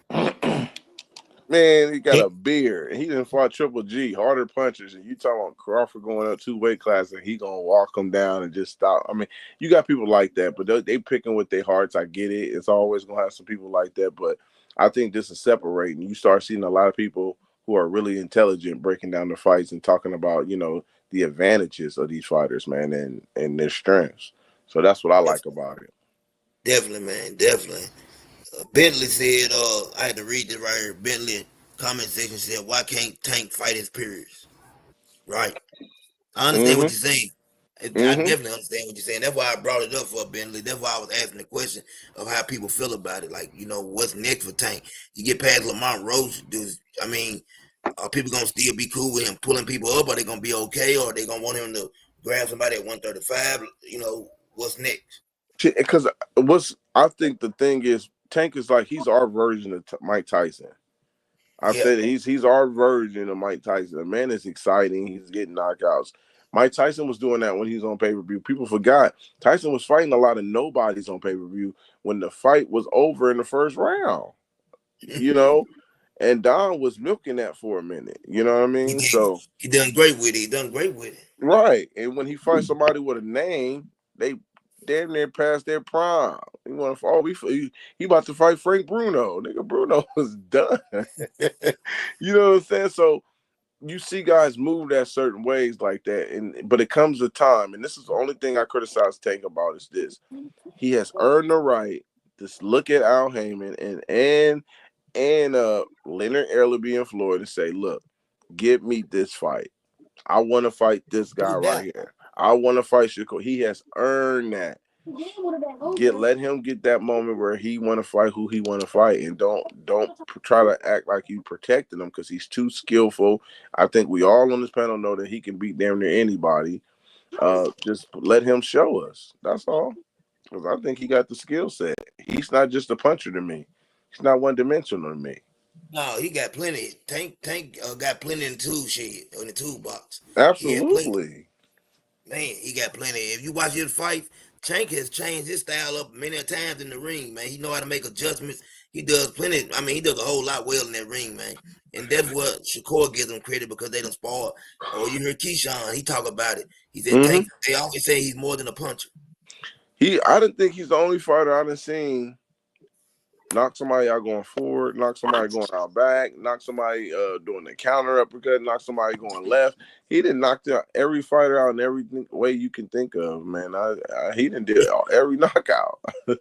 Man, he got a beard. He done fought Triple G, harder punches, and you talking about Crawford going up 2 weight classes, and he gonna walk him down and just stop. I mean, you got people like that, but they picking with their hearts. I get it. It's always gonna have some people like that, but I think this is separating. You start seeing a lot of people who are really intelligent breaking down the fights and talking about, the advantages of these fighters, man, and their strengths. So that's what I like about it. Definitely, man. Definitely. Bentley said, I had to read this right here. Bentley comment section said, why can't Tank fight his peers? Right. I understand what Mm-hmm. you're saying. I Mm-hmm. definitely understand what you're saying. That's why I brought it up for Bentley. That's why I was asking the question of how people feel about it. Like, what's next for Tank? You get past Lamont Roach, dudes. I mean, are people gonna still be cool with him pulling people up? Are they gonna be okay? Or are they gonna want him to grab somebody at 135? What's next? Because I think the thing is, Tank is like he's our version of Mike Tyson. I Yeah. said he's our version of Mike Tyson. The man is exciting. He's getting knockouts. Mike Tyson was doing that when he was on pay-per-view. People forgot Tyson was fighting a lot of nobodies on pay-per-view when the fight was over in the first round. And Don was milking that for a minute. You know what I He mean? did. So He done great with it. He done great with it. right, and when he fights somebody with a name, they damn near past their prime. He want to he about to fight Frank Bruno. Nigga, Bruno was done. You know what I'm saying? So you see guys move that certain ways like that, but it comes a time, and this is the only thing I criticize Tank about is this: he has earned the right to look at Al Heyman and Leonard Ellerby in Florida and say, "Look, give me this fight. I want to fight this guy No right doubt. here. I want to fight Shakur." He has earned that. Let him get that moment where he want to fight who he want to fight, and don't try to act like you protecting him because he's too skillful. I think we all on this panel know that he can beat damn near anybody. Just let him show us. That's all. Because I think he got the skill set. He's not just a puncher to me. He's not one dimensional to me. No, he got plenty. Tank got plenty in the in the toolbox. He had plenty. Absolutely. Man, he got plenty. If you watch his fight, Tank has changed his style up many times in the ring, man. He know how to make adjustments. He does plenty. I mean, he does a whole lot well in that ring, man. And that's what Shakur gives him credit because they done sparred. Oh, you heard Keyshawn, he talk about it. He said Mm-hmm. Tank, they always say he's more than a puncher. I didn't think he's the only fighter I done seen knock somebody out going forward, knock somebody going out back, knock somebody doing the counter uppercut, knock somebody going left. He didn't knock out every fighter out in every way you can think of, man. He didn't do every knockout. Man.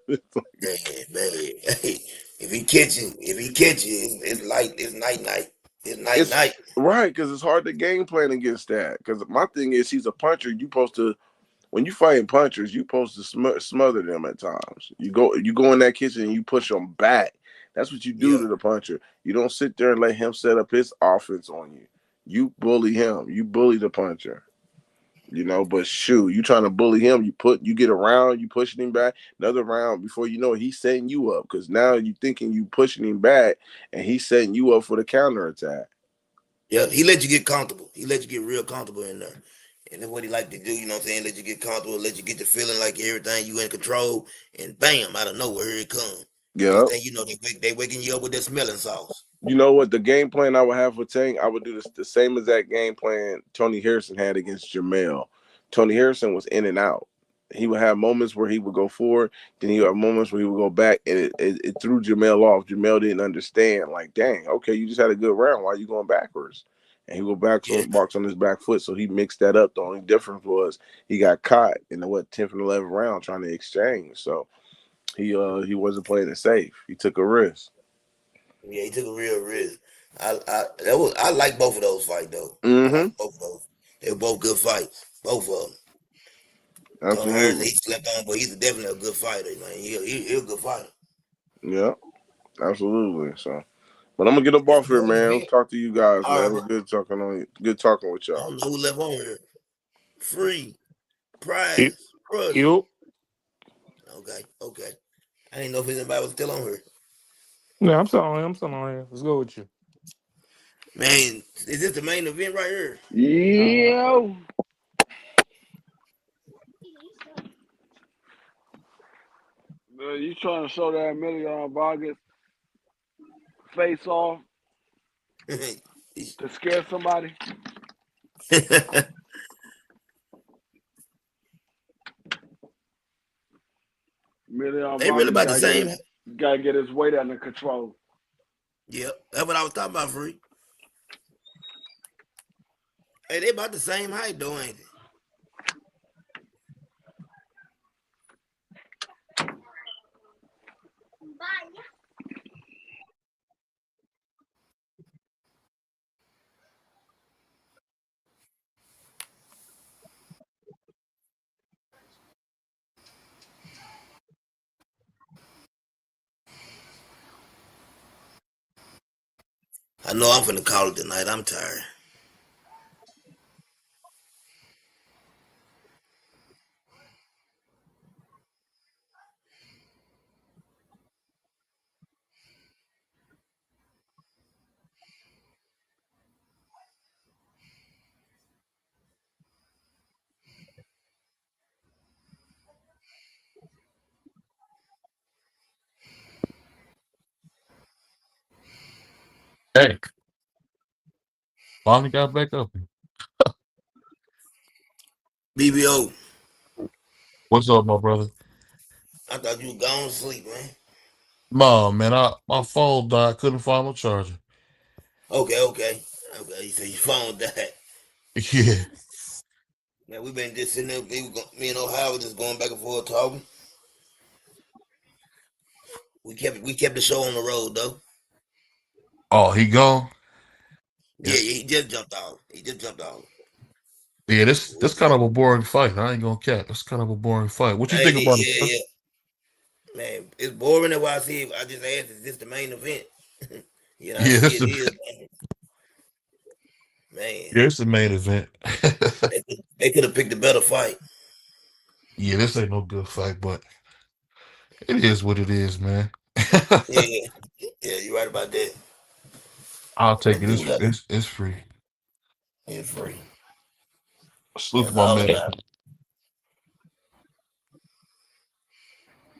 If he catch you, it's night. It's night. Right, because it's hard to game plan against that. Because my thing is, he's a puncher. You supposed to, when you fighting punchers, you supposed to smother them at times. You go in that kitchen and you push them back. That's what you do Yeah. to the puncher. You don't sit there and let him set up his offense on you. You bully him. You bully the puncher. But shoot, you trying to bully him, you get around, you pushing him back, another round before you know it, he's setting you up because now you thinking you pushing him back and he's setting you up for the counter attack. Yeah, he let you get comfortable. He let you get real comfortable in there. And that's what he like to do, you know what I'm saying? Let you get comfortable, let you get the feeling like everything you in control, and bam, out of nowhere, here it comes. Next Yep. thing you know, they waking you up with that smelling sauce. You know what? The game plan I would have for Tank, I would do the same exact game plan Tony Harrison had against Jamel. Tony Harrison was in and out. He would have moments where he would go forward, then he would have moments where he would go back, and it threw Jamel off. Jamel didn't understand, like, dang, okay, you just had a good round. Why are you going backwards? And he would box on his back foot, so he mixed that up. The only difference was he got caught in the 10th and 11th round trying to exchange. So he wasn't playing it safe. He took a risk. Yeah, he took a real risk. I like both of those fights though. I Mm-hmm. like both of those. They were both good fights. Both of them. Tony Harrison, Absolutely. he slept on, but he's definitely a good fighter, man. He's a good fighter. Yeah, absolutely. So, but I'm gonna get up off here, man. I'll talk to you guys, All man. right, It was good talking with I y'all. don't know who left on here. Free You, prize, brother. you, Okay. I didn't know if anybody was still on here. yeah, I'm still on here. I'm still on here. Let's go with you. Man, is this the main event right here? Yo. You trying to show that Emiliano Vargas face off to scare somebody? Emiliano They really Vargas about the same. gotta get his weight under control. Yep, that's what I was talking about, Free. Hey, they about the same height, though, ain't they? I know I'm finna call it tonight. I'm tired. Hey, finally got back up. BBO, What's up, my brother? I thought you were gone to sleep, man. Mom, man, my phone died. Couldn't find no charger. Okay. You say your phone died. Yeah. Man, we've been just sitting there. Me and Ohio just going back and forth talking. We kept the show on the road though. Oh, he gone. Yeah, Yeah. he just jumped out. Yeah, this kind of a boring fight. I ain't gonna cap. It's kind of a boring fight. What you think about it? Yeah. Man, it's boring. That's why I just asked, is this the main event? I Yeah, see this it the is. Man, yeah, it's the main event. they could have picked a better fight. Yeah, this ain't no good fight, but it is what it is, man. Yeah, you're right about that. I'll take Let's it. see what happens. It's free. It's free. Salute to That's all that matters.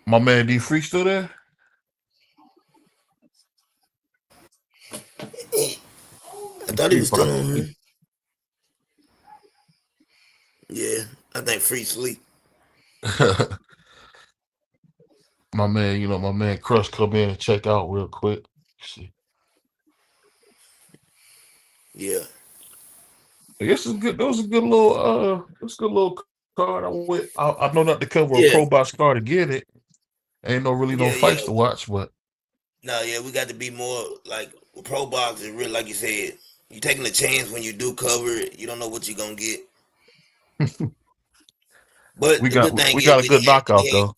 my man D Free still there? I thought he He was still probably on here. sleep. Yeah, I think free sleep. My man, my man Crush come in and check out real quick. See. Yeah. I guess it's good. That was a good little it's a good little card. I know not to cover a Yeah. pro box card to get it. Ain't no Yeah. fights to watch, but No, yeah, we got to be more like pro boxing. Really, like you said, you taking a chance when you do cover it. You don't know what you're gonna get. But we the got good thing we is got a good knockout though.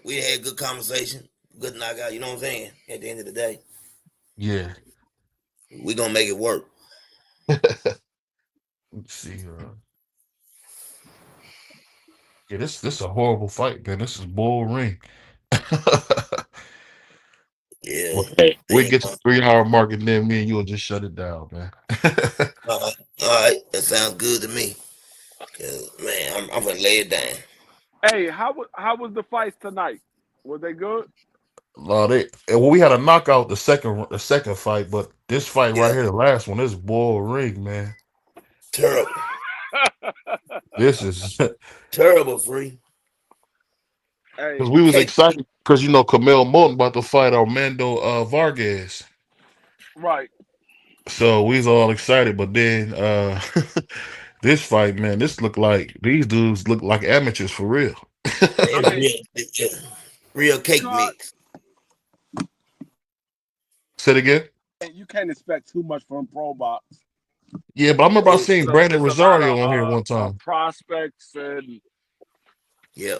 we had good conversation. good knockout. You know what I'm saying? At the end of the day, Yeah. we gonna make it work. Let's see. Yeah, this a horrible fight, man. This is bull ring. Yeah. Well, hey, we Ain't get to the 3 hour mark and then me and you'll just shut it down, man. all right. That sounds good to me. 'Cause, man, I'm gonna lay it down. Hey, how was the fights tonight? Was they good? Well, we had a knockout the second fight, but this fight right Yeah. here, the last one, is bull ring, man. Terrible. This is Hey, Terrible, free. because we was Can't excited because Camille Moulton about to fight Armando Vargas. right. So we was all excited, but then this fight, man, these dudes look like amateurs for real. they I mean, real cake Card, mix. Say it again. you can't expect too much from Pro Box. Yeah, but I remember I seen Brandon It's a lot Rosario on here one of time. prospects and Yeah.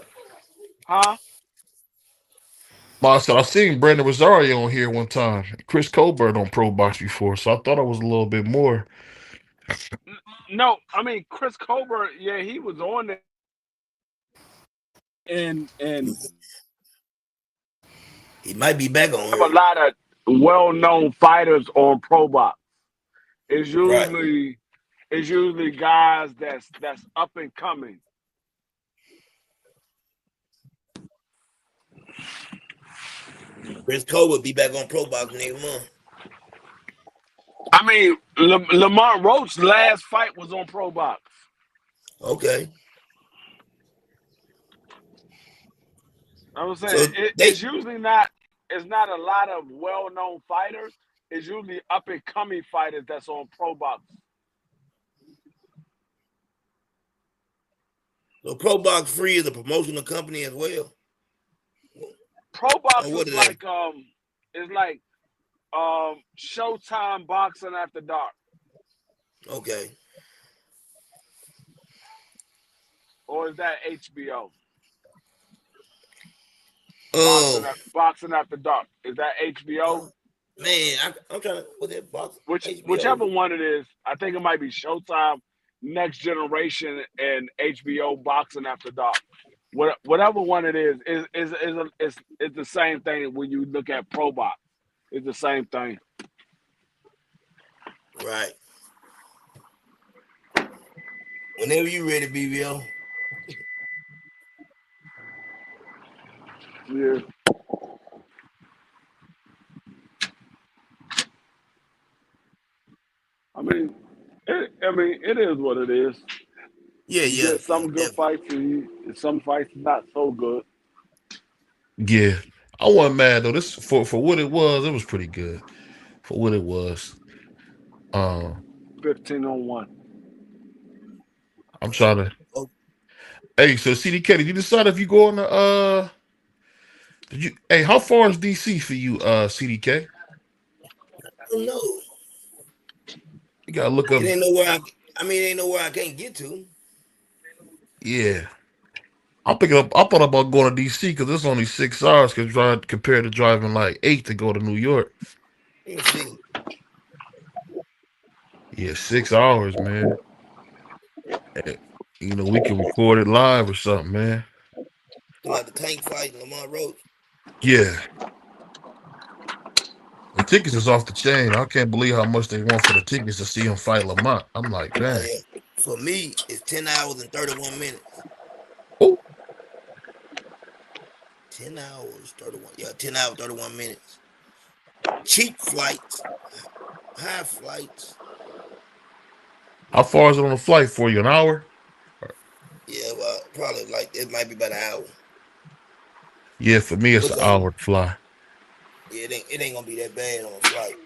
huh? I said I seen Brandon Rosario on here one time. Chris Colbert on Pro Box before, so I thought I was a little bit more. No, I mean Chris Colbert. Yeah, he was on there, and He might be back on have here. a lot of well-known fighters on Pro Box. It's Right. usually guys that's up and coming. Chris Cole will be back on Pro Box next month. I mean, Lamont Roach's last fight was on Pro Box. Okay. I'm So saying they it's usually not. It's not a lot of well-known fighters. It's usually up and coming fighters that's on Pro Box. so Pro Box Free is a promotional company as well. Pro Or Box what are they? is like Showtime boxing after dark, Okay. or is that HBO? Oh, Boxing after dark. Is that HBO? man, I'm trying to what that box Whichever HBO. one it is, I think it might be Showtime, Next Generation, and HBO Boxing After Dark. Whatever one it is the same thing when you look at Pro Box. It's the same thing. Right. Whenever you ready, BBO. Yeah. I mean, it is what it is. Yeah, You yeah, get some good definitely. fights and some fights not so good. Yeah, I wasn't mad though. This for what it was pretty good for what it was. 15-1. I'm trying to. Oh, Hey, so CDK, did you decide if you go on the Did you? Hey, how far is DC for you, CDK? I don't know. You gotta look up. It ain't nowhere I mean, it ain't nowhere I can't get to. Yeah, I'm picking up. I thought about going to DC because it's only 6 hours compared to driving like 8 to go to New York. Let me see. Yeah, 6 hours, man. Eh, we can record it live or something, man. Like the tank fight in Lamont Roach. Yeah, the tickets is off the chain. I can't believe how much they want for the tickets to see him fight Lamont. I'm like, Oh dang. yeah. For me, it's 10 hours and 31 minutes. Oh, 10 hours, 31. Yeah, 10 hours, 31 minutes. Cheap flights, high flights. how far is it on the flight for you? An hour? Yeah, well, probably like it might be about an hour. Yeah, for me it's What's an that? hour to fly. Yeah, it ain't gonna be that bad on a flight.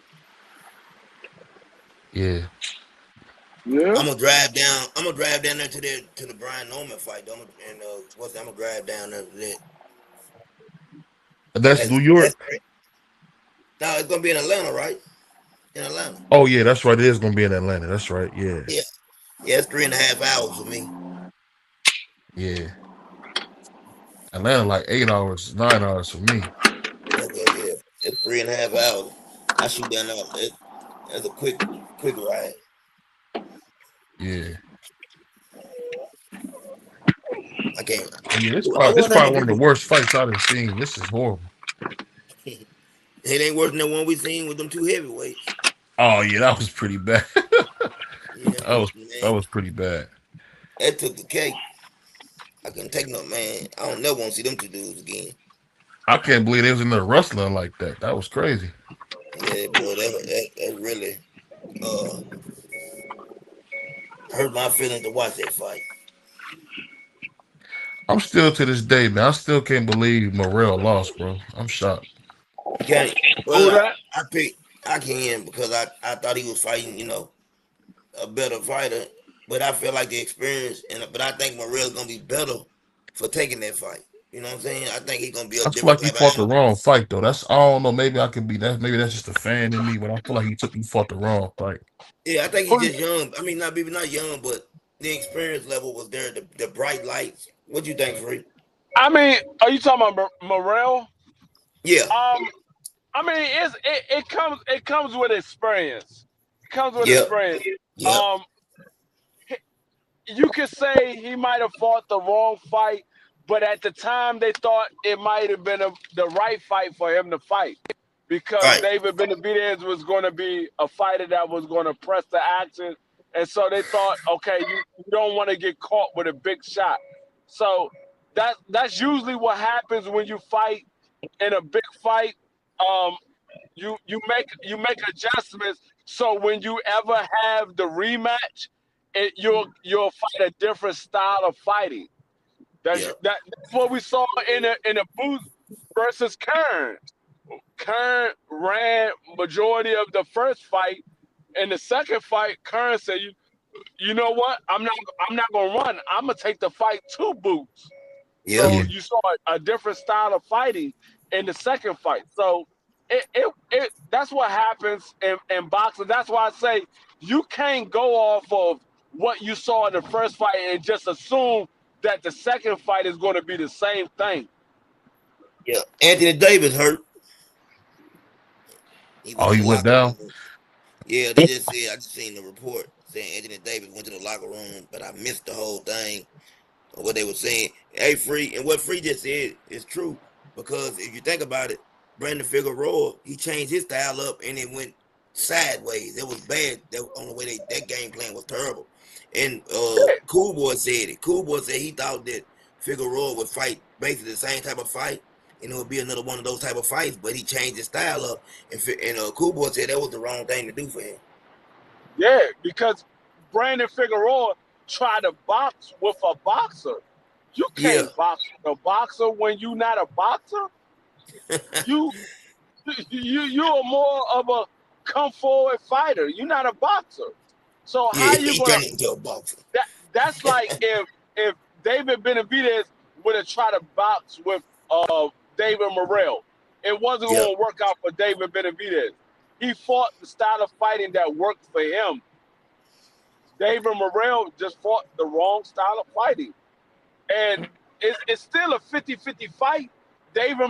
Yeah. Yeah. I'm gonna drive down. I'm gonna drive down there to the Brian Norman fight. I'm gonna drive down there to that. And that's New That's York. great. Now it's gonna be in Atlanta, right? In Atlanta. Oh yeah, that's right. It is gonna be in Atlanta. That's right. Yeah. Yeah, yeah. It's 3.5 hours for me. Yeah. Atlanta like 8 hours, 9 hours for me. Yeah, It's 3.5 hours. I shoot down there. That's a quick ride. Yeah. I can't. Yeah, I this wonder how probably many one of the people. worst fights I've seen. This is horrible. It ain't worse than the one we seen with them two heavyweights. Oh yeah, that was pretty bad. Yeah, that was man, that was pretty bad. that took the cake. I couldn't take no man. I don't never want to see them two dudes again. I can't believe they was in there wrestling like that. That was crazy. Yeah, boy, that really uh hurt my feelings to watch that fight. I'm still to this day, man. I still can't believe Morrell lost, bro. I'm shocked. You can't. Who Well, that? I picked. I can because I thought he was fighting, a better fighter. But I feel like the experience, but I think Morrell's gonna be better for taking that fight. You know what I'm saying? I think he's gonna be a I feel different like he type of fought the animal. wrong fight though. I don't know. Maybe I could be that. Maybe that's just a fan in me, but I feel like he fought the wrong fight. Yeah, I think he's Who? just young. I mean, not young, but the experience level was there. The bright lights. What you think, Free? I mean, are you talking about Morel? Yeah, I mean, it comes with experience. It comes with yep, experience. yep. Um, you could say he might have fought the wrong fight, but at the time they thought it might have been the right fight for him to fight because Right. David Benavidez was going to be a fighter that was going to press the action, and so they thought, okay, you don't want to get caught with a big shot. So that's usually what happens when you fight in a big fight. Um, you make adjustments so when you ever have the rematch, you'll fight a different style of fighting. Yeah. That's what we saw in the Booth versus Kern. Kern ran majority of the first fight. In the second fight, Kern said, "You know what? I'm not gonna run. I'm gonna take the fight to Boots." Yeah. So you saw a different style of fighting in the second fight. So it that's what happens in boxing. That's why I say you can't go off of what you saw in the first fight and just assume that the second fight is going to be the same thing. Yeah. Anthony Davis hurt. He went Oh, to he the went locker down. room. Yeah, they just said I just seen the report saying Anthony Davis went to the locker room, but I missed the whole thing of what they were saying. Hey, Free, and what Free just said is true because if you think about it, Brandon Figueroa he changed his style up and it went sideways. It was bad. On the way that game plan was terrible. And Cool Boy said it. Cool Boy said he thought that Figueroa would fight basically the same type of fight, and it would be another one of those type of fights. But he changed his style up, and Cool Boy said that was the wrong thing to do for him. Yeah, because Brandon Figueroa tried to box with a boxer. You Yeah, can't box with a boxer when you're not a boxer. You you're more of a come forward fighter. You're not a boxer. So yeah, how you he gonna turned into a boxer. that's like if David Benavidez would have tried to box with David Morrell. It wasn't Yeah, going to work out for David Benavidez. He fought the style of fighting that worked for him. David Morrell just fought the wrong style of fighting. And it's still a 50-50 fight. David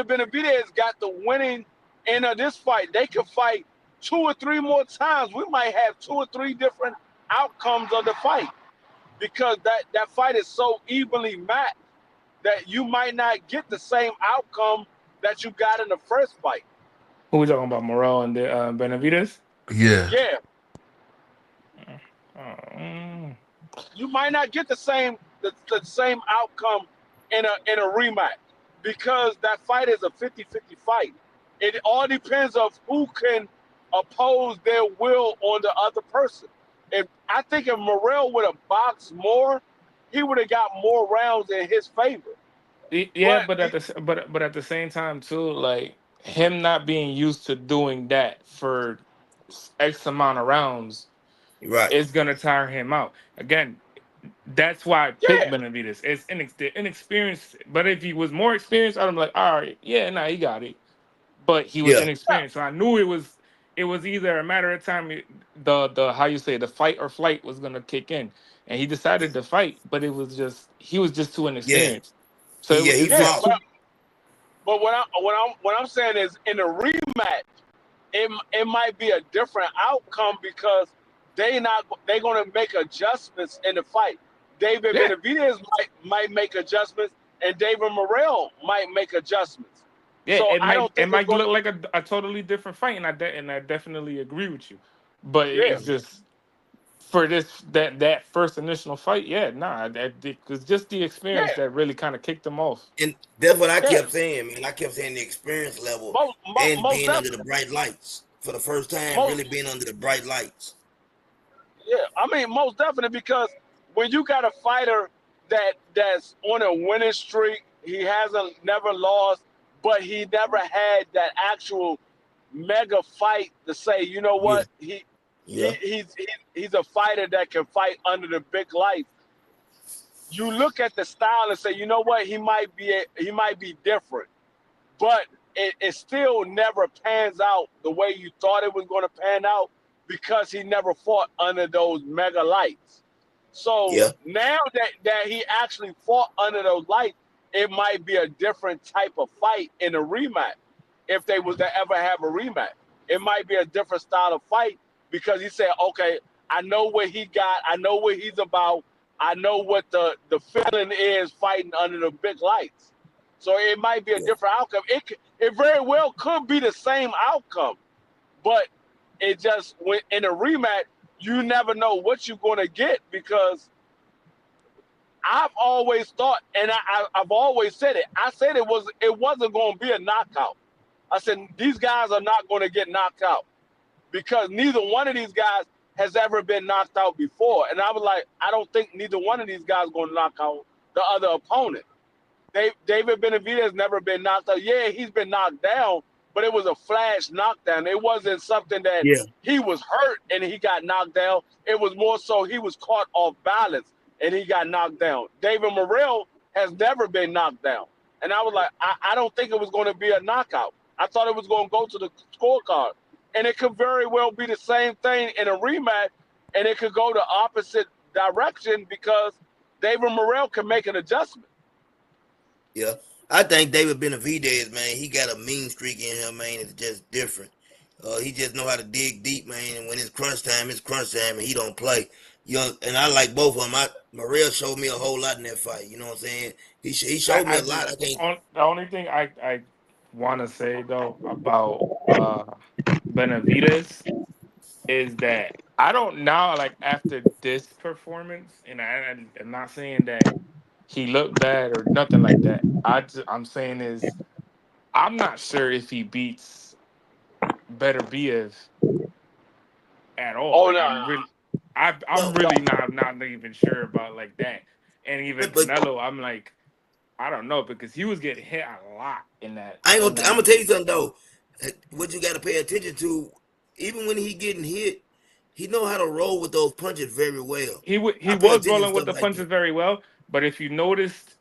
Benavidez got the winning end of this fight. They could fight 2 or 3 more times. We might have 2 or 3 different outcomes of the fight because that fight is so evenly matched that you might not get the same outcome that you got in the first fight. Who we talking about? Morel and the Benavides? Yeah. Yeah, Mm. you might not get the same outcome in a rematch because that fight is a 50-50 fight. It all depends of who can oppose their will on the other person. If I think if Morrell would have boxed more, he would have got more rounds in his favor. Yeah, But but at the same time too, like him not being used to doing that for X amount of rounds right. is gonna tire him out. Again, that's why I picked yeah, Benavides. It's inexperienced, but if he was more experienced, I'd be like, all right, yeah, nah, he got it. But he was Yeah, inexperienced, so I knew it was either a matter of time. The how you say the fight or flight was gonna kick in, and he decided to fight, but he was just too yeah, inexperienced. So he it's yeah, just fought. but too. But what I'm saying is in a rematch, it might be a different outcome because they're gonna make adjustments in the fight. David Yeah. Benavidez might make adjustments, and David Morrell might make adjustments. Yeah, So I don't it think it's might gonna. look like a totally different fight, and I definitely agree with you. But Yeah, it's just for that first initial fight, yeah, nah, that it was just the experience yeah, that really kind of kicked them off. And that's what I yeah. kept saying, man. I kept saying the experience level and Most being under the definitely. bright lights for the first time, Most, really being under the bright lights. yeah, I mean most definitely because when you got a fighter that's on a winning streak, he hasn't never lost, but he never had that actual mega fight to say, you know Yeah, what, yeah, he's a fighter that can fight under the big lights. You look at the style and say, you know what, he might be different, but it still never pans out the way you thought it was going to pan out because he never fought under those mega lights. So yeah, now that he actually fought under those lights, it might be a different type of fight in a rematch. If they was to ever have a rematch, it might be a different style of fight because he said, okay, I know what he got, I know what he's about, I know what the feeling is fighting under the big lights. So it might be a yeah, different outcome. It very well could be the same outcome, but it just when in a rematch, you never know what you're going to get because I've always thought, and I've always said it. I said it wasn't going to be a knockout. I said these guys are not going to get knocked out because neither one of these guys has ever been knocked out before. And I was like, I don't think neither one of these guys going to knock out the other opponent. David Benavidez has never been knocked out. Yeah, he's been knocked down, but it was a flash knockdown. It wasn't something that Yeah. he was hurt and he got knocked down. It was more so he was caught off balance and he got knocked down. David Morrell has never been knocked down. And I was like, I don't think it was going to be a knockout. I thought it was going to go to the scorecard. And it could very well be the same thing in a rematch, and it could go the opposite direction because David Morrell can make an adjustment. yeah. I think David Benavidez, man, he got a mean streak in him, man. It's just different. He just know how to dig deep, man. And when it's crunch time, and he don't play. You know, and I like both of them. Morrell showed me a whole lot in that fight. You know what I'm saying? He showed me I a just lot. I think. the only thing I want to say though about Benavidez is that I don't now like after this performance, and I'm not saying that he looked bad or nothing like that. I'm saying is I'm not sure if he beats Better Biev at all. Oh Like no, I'm Well, no. really not even sure about like that. And even but Canelo, I'm like I don't know because he was getting hit a lot in that I ain't in gonna. I'm that. gonna tell you something though. What you got to pay attention to, even when he getting hit, he know how to roll with those punches very well. He I pay was attention to rolling with stuff the like punches that. very well, but if you noticed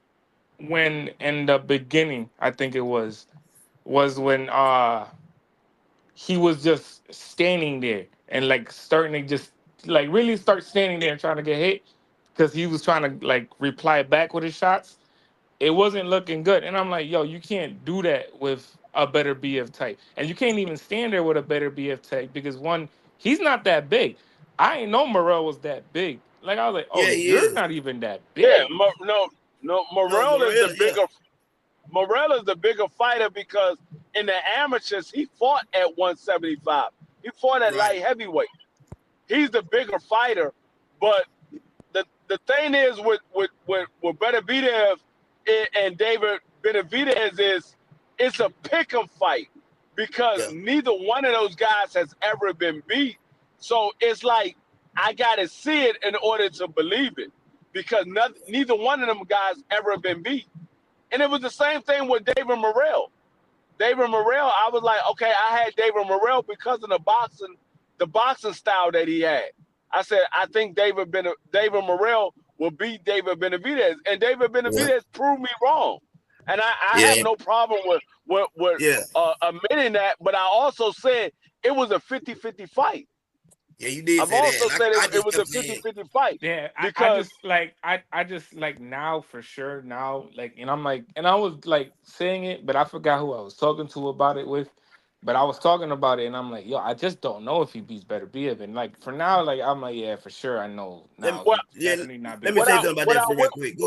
when in the beginning, I think it was when he was just standing there and like starting to just like really start standing there and trying to get hit because he was trying to like reply back with his shots. It wasn't looking good. And I'm like, yo, you can't do that with a better BF type. And you can't even stand there with a better BF type because one, he's not that big. I ain't know Morel was that big. Like I was like, oh, Yeah, he you're is. not even that Yeah, big. no. No, Morrell is the Morrell. Yeah, bigger. Morrell is the bigger fighter because in the amateurs he fought at 175. He fought at right. light heavyweight. He's the bigger fighter, but the thing is with Benavidez and David Benavidez is it's a pick 'em fight because Yeah, neither one of those guys has ever been beat. So it's like I gotta see it in order to believe it because neither one of them guys ever been beat. And it was the same thing with David Morrell. David Morrell, I was like, okay, I had David Morrell because of the boxing style that he had. I said, I think David Morrell will beat David Benavidez, and David yeah, Benavidez proved me wrong. And I have yeah, no problem with yeah, admitting that, but I also said it was a 50-50 fight. Yeah, you did I've say that, also and said I it just was a kept saying, 50-50 fight Yeah, I because just like I just like now for sure now like and I'm like and I was like saying it, but I forgot who I was talking to about it with. But I was talking about it and I'm like, yo, I just don't know if he beats Better Biev. And like for now, like I'm like, yeah, for sure I know now what he's definitely not let me beating what say I Better something about Biev. what that I for will real quick.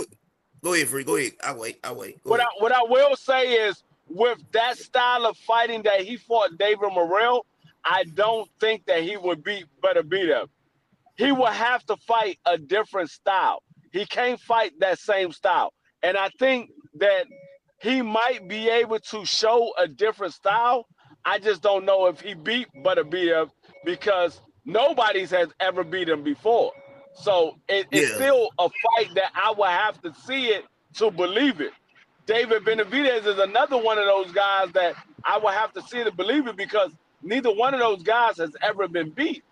Go ahead, Free. Go ahead. I wait. Go ahead. what I will say is with that style of fighting that he fought David Morrell, I don't think that he would beat Better Biev. He will have to fight a different style. He can't fight that same style. And I think that he might be able to show a different style. I just don't know if he beat Butterbeer because nobody's has ever beat him before. So it's Yeah, still a fight that I will have to see it to believe it. David Benavidez is another one of those guys that I will have to see it to believe it because neither one of those guys has ever been beat.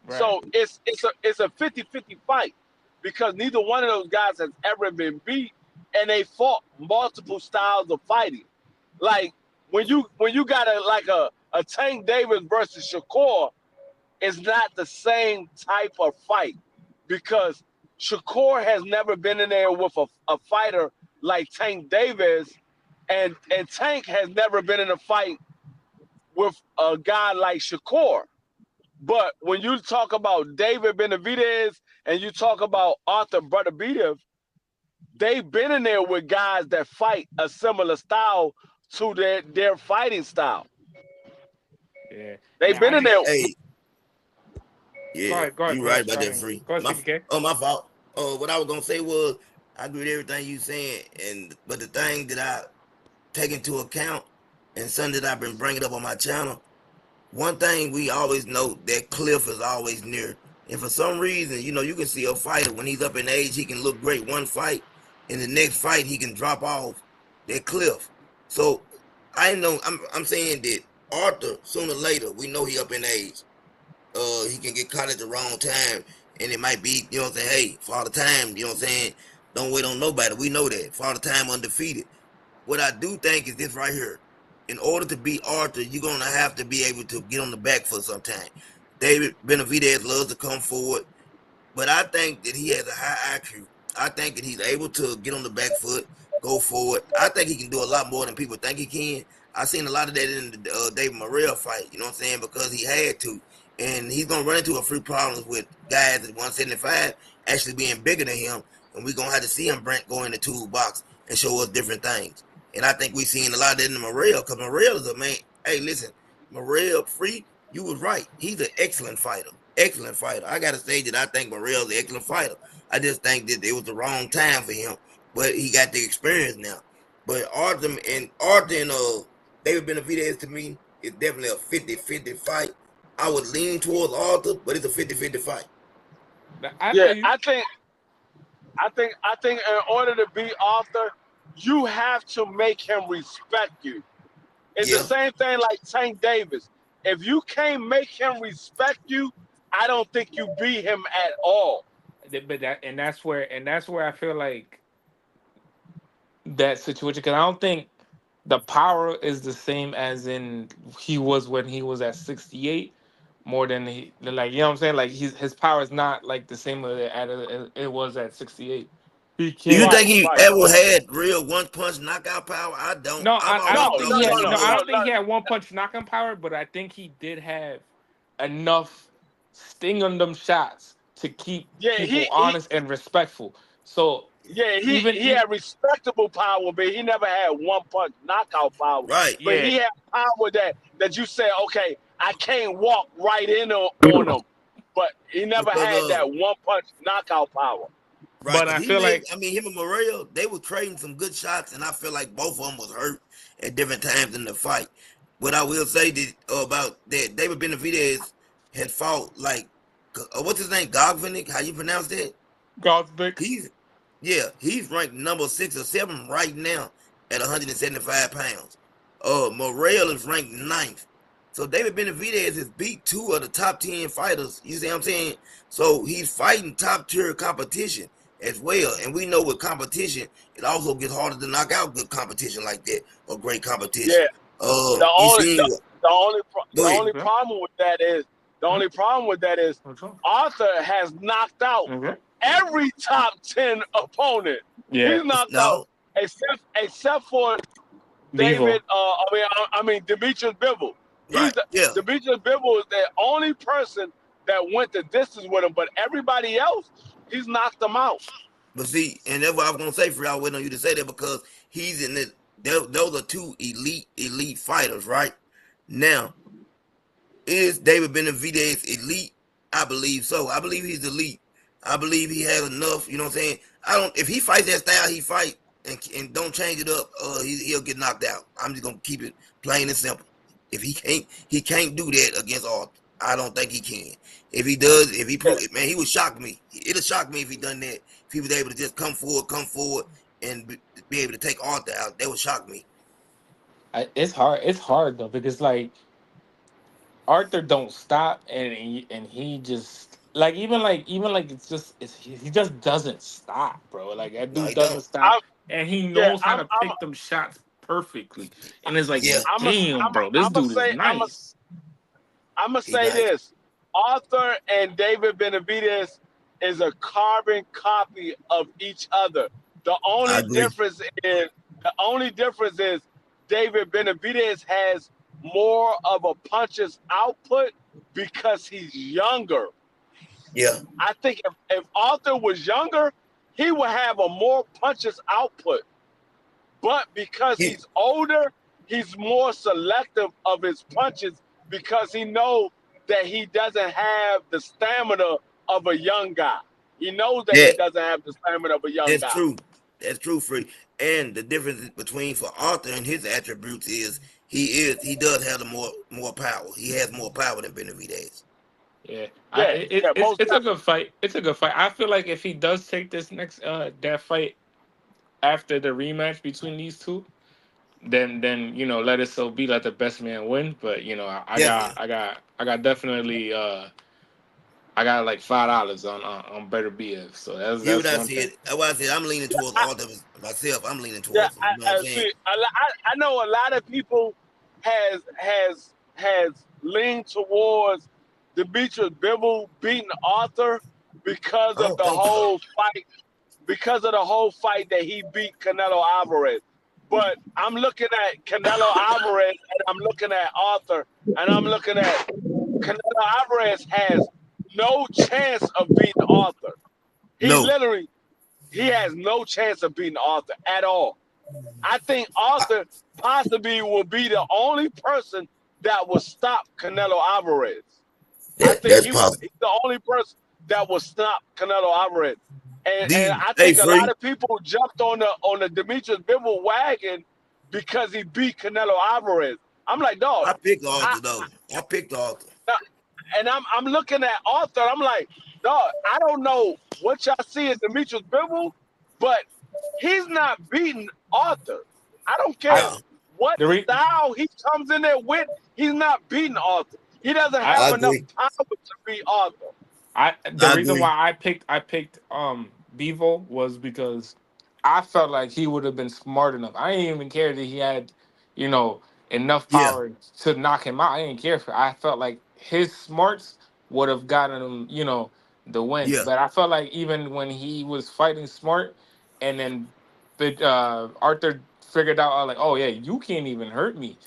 Right. So it's a 50-50 fight because neither one of those guys has ever been beat and they fought multiple styles of fighting. Like when you got a Tank Davis versus Shakur, it's not the same type of fight because Shakur has never been in there with a fighter like Tank Davis and Tank has never been in a fight with a guy like Shakur. But when you talk about David Benavidez and you talk about Arthur Beterbiev, they've been in there with guys that fight a similar style to their fighting style. Yeah. They've Yeah, I been in just there. hey, go yeah, ahead, go ahead, you go ahead, right about go that, ahead. Free. Go ahead, My CBK. my fault. What I was gonna say was I agree with everything you saying, but the thing that I take into account and something that I've been bringing up on my channel. One thing we always know that cliff is always near. And for some reason, you can see a fighter when he's up in age, he can look great one fight, and the next fight he can drop off that cliff. So I know I'm saying that Arthur sooner or later we know he up in age. He can get caught at the wrong time, and it might be what I'm saying. Hey, Father Time, what I'm saying. Don't wait on nobody. We know that Father Time undefeated. What I do think is this right here. In order to beat Arthur, you're gonna have to be able to get on the back foot sometime. David Benavidez loves to come forward, but I think that he has a high IQ. I think that he's able to get on the back foot, go forward. I think he can do a lot more than people think he can. I seen a lot of that in the David Morrell fight. You know what I'm saying? Because he had to, and he's gonna run into a few problems with guys at 175 actually being bigger than him, and we're gonna have to see him go in the toolbox and show us different things. And I think we've seen a lot of that in the Morrell, because Morrell is a man. Hey, listen, Morrell Free, you was right. He's an excellent fighter. Excellent fighter. I gotta say that I think Morrell's an excellent fighter. I just think that it was the wrong time for him, but he got the experience now. But Arthur and David Benavidez to me is definitely a 50-50 fight. I would lean towards Arthur, but it's a 50-50 fight. I Yeah, feel you. I think in order to beat Arthur, you have to make him respect you. It's the Yeah. same thing like Tank Davis. If you can't make him respect you, I don't think you beat him at all. But that's where I feel like that situation because I don't think the power is the same as in he was when he was at 68 more than he like you know what I'm saying like his power is not like the same as it was at 68. He Do you can't. Right, think he right. ever had real one punch knockout power? I don't. No, I've I No, always don't think no, he thought no, that had he no, no I no, was. don't think no. he had one punch knockout power, but I think he did have enough sting on them shots to keep Yeah, people honest and respectful. So even he had respectable power, but he never had one punch knockout power. Right. But yeah, he had power that you said, okay, I can't walk right in on him. But he never Because had that one punch knockout power. right, but because I feel like him and Morrell, they were trading some good shots, and I feel like both of them was hurt at different times in the fight. What I will say that, about that, David Benavidez had fought like, what's his name, Gogvinic, how you pronounce that? Gosdick. He's, yeah, he's ranked number 6 or 7 right now at 175 pounds. Morrell is ranked ninth. So David Benavidez has beat 2 of the top 10 fighters. You see what I'm saying? So he's fighting top tier competition as well. And we know with competition, it also gets harder to knock out good competition like that, or great competition. Yeah. The You only seen what? the only Go the ahead. only problem with that is The only problem with that is Arthur has knocked out every top 10 opponent. Yeah. He's knocked out No, except for Bevo. David. I mean Demetrius Bivol. right? Yeah, Demetrius Bivol is the only person that went the distance with him, but everybody else, he's knocked them out. but see, and that's what I was gonna say. For y'all, waiting on you to say that because he's in the. Those are two elite fighters, right? Now, is David Benavidez elite? I believe so. I believe he's elite. I believe he has enough. You know what I'm saying? If he fights that style, he fight and don't change it up. He'll get knocked out. I'm just gonna keep it plain and simple. If he can't do that against Arthur. I don't think he can. If he does, if he prove it, man, he would shock me. It'll shock me if he done that. If he was able to just come forward, and be able to take Arthur out, that would shock me. It's hard. It's hard though because like Arthur don't stop and he just even like he just doesn't stop, bro. Like that No, dude he doesn't don't. stop and he knows how to pick them shots perfectly. And it's like, Yeah, damn, bro, this dude is nice. I'm gonna he say nice. this: Arthur and David Benavidez is a carbon copy of each other. The only difference is David Benavidez has more of a puncher's output because he's younger. Yeah. I think if Arthur was younger, he would have a more puncher's output. But because he's older, he's more selective of his punches because he knows that he doesn't have the stamina of a young guy. He knows that he doesn't have the stamina of a young guy. That's true. That's true, Free. And the difference between for Arthur and his attributes is he does have the more power. He has more power than Benavidez. Yeah, it's a good fight. It's a good fight. I feel like if he does take this next that fight after the rematch between these two, then let it so be, let the best man win. But I got definitely I got like $5 on Better BF. So that's what I one thing. said. That's why I said I'm leaning towards Arthur myself. I'm leaning towards him. You know what I'm saying? I know a lot of people has leaned towards Demetrius Bivol beating Arthur because of the whole fight. Because of the whole fight that he beat Canelo Alvarez. But I'm looking at Canelo Alvarez and I'm looking at Arthur and I'm looking at Canelo Alvarez has no chance of beating Arthur. He has no chance of beating Arthur at all. I think Arthur possibly will be the only person that will stop Canelo Alvarez. I think he's the only person that will stop Canelo Alvarez. And I think a lot of people jumped on the Demetrius Bivol wagon because he beat Canelo Alvarez. I'm like, dog. I picked Arthur though. I picked Arthur. And I'm looking at Arthur. I'm like, dog. I don't know what y'all see in Demetrius Bivol, but he's not beating Arthur. I don't care what style he comes in there with. He's not beating Arthur. He doesn't have enough power to beat Arthur. The reason why I picked Bevo was because I felt like he would have been smart enough. I didn't even care that he had, enough power to knock him out. I didn't care I felt like his smarts would have gotten him, the win. Yeah. But I felt like even when he was fighting smart, and then Arthur figured out like, oh yeah, you can't even hurt me.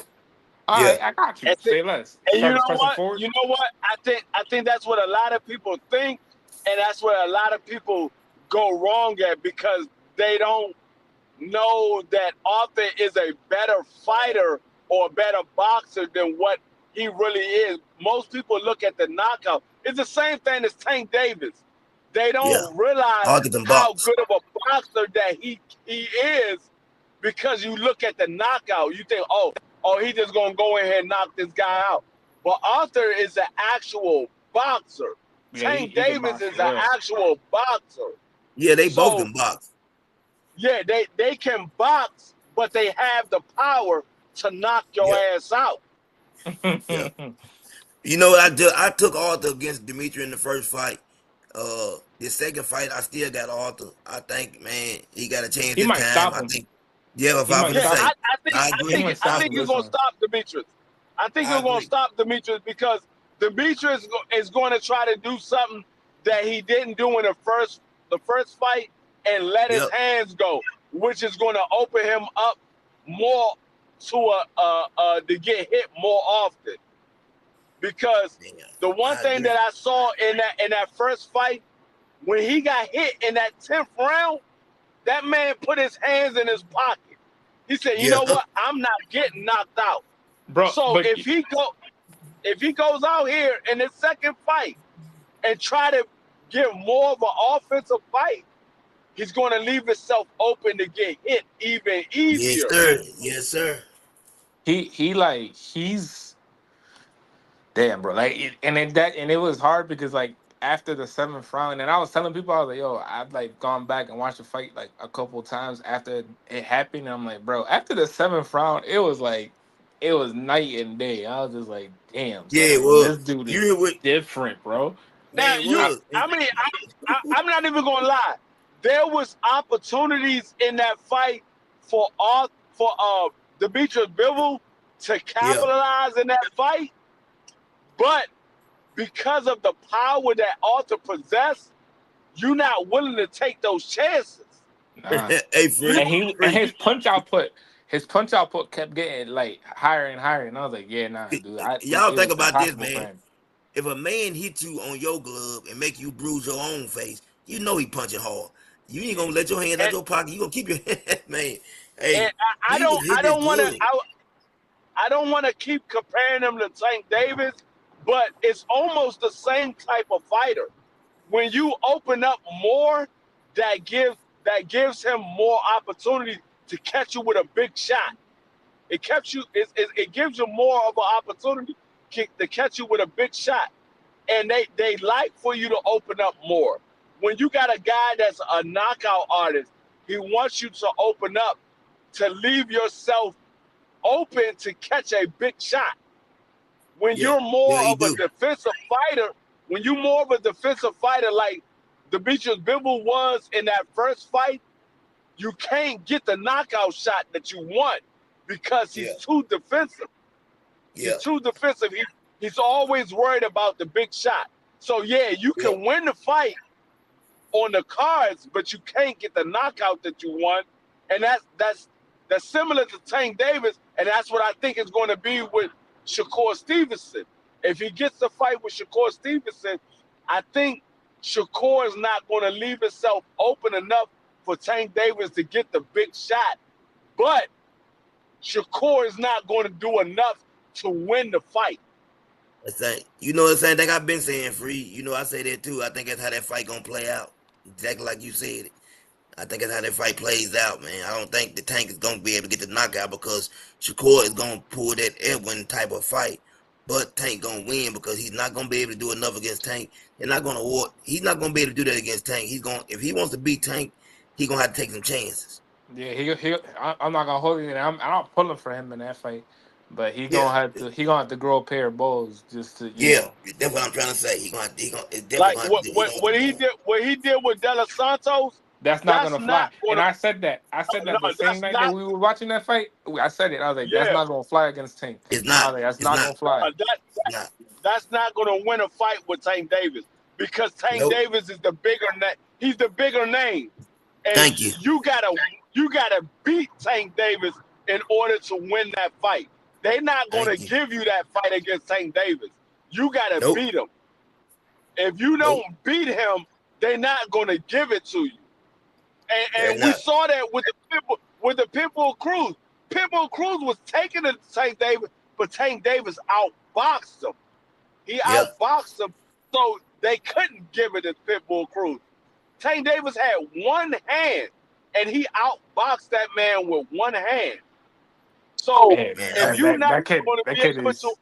All right, I got you. Say less. And you know what? You know what? I think that's what a lot of people think, and that's where a lot of people go wrong at because they don't know that Arthur is a better fighter or a better boxer than what he really is. Most people look at the knockout. It's the same thing as Tank Davis. They don't realize how good of a boxer that he is because you look at the knockout. You think, oh, he's just going to go in here and knock this guy out. But Arthur is an actual boxer. Tank Davis is an actual boxer. Yeah, they both can box. Yeah, they can box, but they have the power to knock your ass out. Yeah. You know what I did? I took Arthur against Dimitri in the first fight. The second fight, I still got Arthur. I think, man, he got a chance this time. Stop him. I think. Yeah, if I was to say, I agree. I think you're gonna stop Demetrius. I think you're gonna stop Demetrius because Demetrius is going to try to do something that he didn't do in the first fight and let his hands go, which is going to open him up more to to get hit more often. Because the one thing that I saw in that first fight, when he got hit in that 10th round, that man put his hands in his pocket. He said, "You know what? I'm not getting knocked out." Bro, So if he goes out here in his second fight and try to give more of an offensive fight, he's going to leave himself open to get hit even easier. Yes, sir. Yes, sir. He's damn, bro. And it was hard because like after the 7th round, and I was telling people, I was like, yo, I've like gone back and watched the fight like a couple times after it happened. And I'm like, bro, after the 7th round, it was night and day. I was just like, damn, son, Yeah, well, this dude you is hear what different, bro. Now I'm not even gonna lie. There was opportunities in that fight for Demetrius Bivol to capitalize in that fight, but because of the power that Arthur possessed, you're not willing to take those chances. Nah. Hey, Free. And his punch output kept getting like higher and higher, and I was like, yeah, nah, dude. Y'all It think was about this, impossible for man. him. If a man hit you on your glove and make you bruise your own face, you know he punching hard. You ain't gonna let your hands out your pocket. You gonna keep your man. Hey, And I he was hitting his glove. don't want to keep comparing him to Tank Davis, but it's almost the same type of fighter. When you open up more, that gives him more opportunity to catch you with a big shot. It gives you more of an opportunity to catch you with a big shot, and they like for you to open up more. When you got a guy that's a knockout artist, he wants you to open up, to leave yourself open to catch a big shot. When you're more of a defensive fighter, like Demetrius Bivol was in that first fight, you can't get the knockout shot that you want because he's too defensive. He's too defensive. He's always worried about the big shot. So yeah, you can win the fight on the cards, but you can't get the knockout that you want. And that's similar to Tank Davis, and that's what I think is going to be with Shakur Stevenson. If he gets the fight with Shakur Stevenson, I think Shakur is not going to leave himself open enough for Tank Davis to get the big shot. But Shakur is not going to do enough to win the fight. You know the same thing I've been saying, Free. You know I say that too. I think that's how that fight gonna play out. Exactly like you said it. I think that's how that fight plays out, man. I don't think the Tank is gonna be able to get the knockout because Shakur is gonna pull that Edwin type of fight. But Tank gonna win because he's not gonna be able to do enough against Tank. He's not gonna be able to do that against Tank. If he wants to beat Tank, he's gonna have to take some chances. Yeah, I'm not gonna hold you. I'm not pulling for him in that fight, but he gonna have to grow a pair of balls just to know. That's what I'm trying to say. He gonna like what he did with De Los Santos. That's not gonna fly. And I said that. The same night that we were watching that fight. I said it. I was like, that's not gonna fly against Tank. It's not. That's not gonna fly. That's not gonna win a fight with Tank Davis because Tank Davis is the bigger name. He's the bigger name. And thank you. You gotta beat Tank Davis in order to win that fight. They're not gonna give you that fight against Tank Davis. You gotta beat him. If you don't beat him, they're not gonna give it to you. And we saw that with the Pitbull Cruz. Pitbull Cruz was taking it to Tank Davis, but Tank Davis outboxed him. He outboxed him, so they couldn't give it to Pitbull Cruz. Tank Davis had one hand, and he outboxed that man with one hand. So if you're not going to be able to,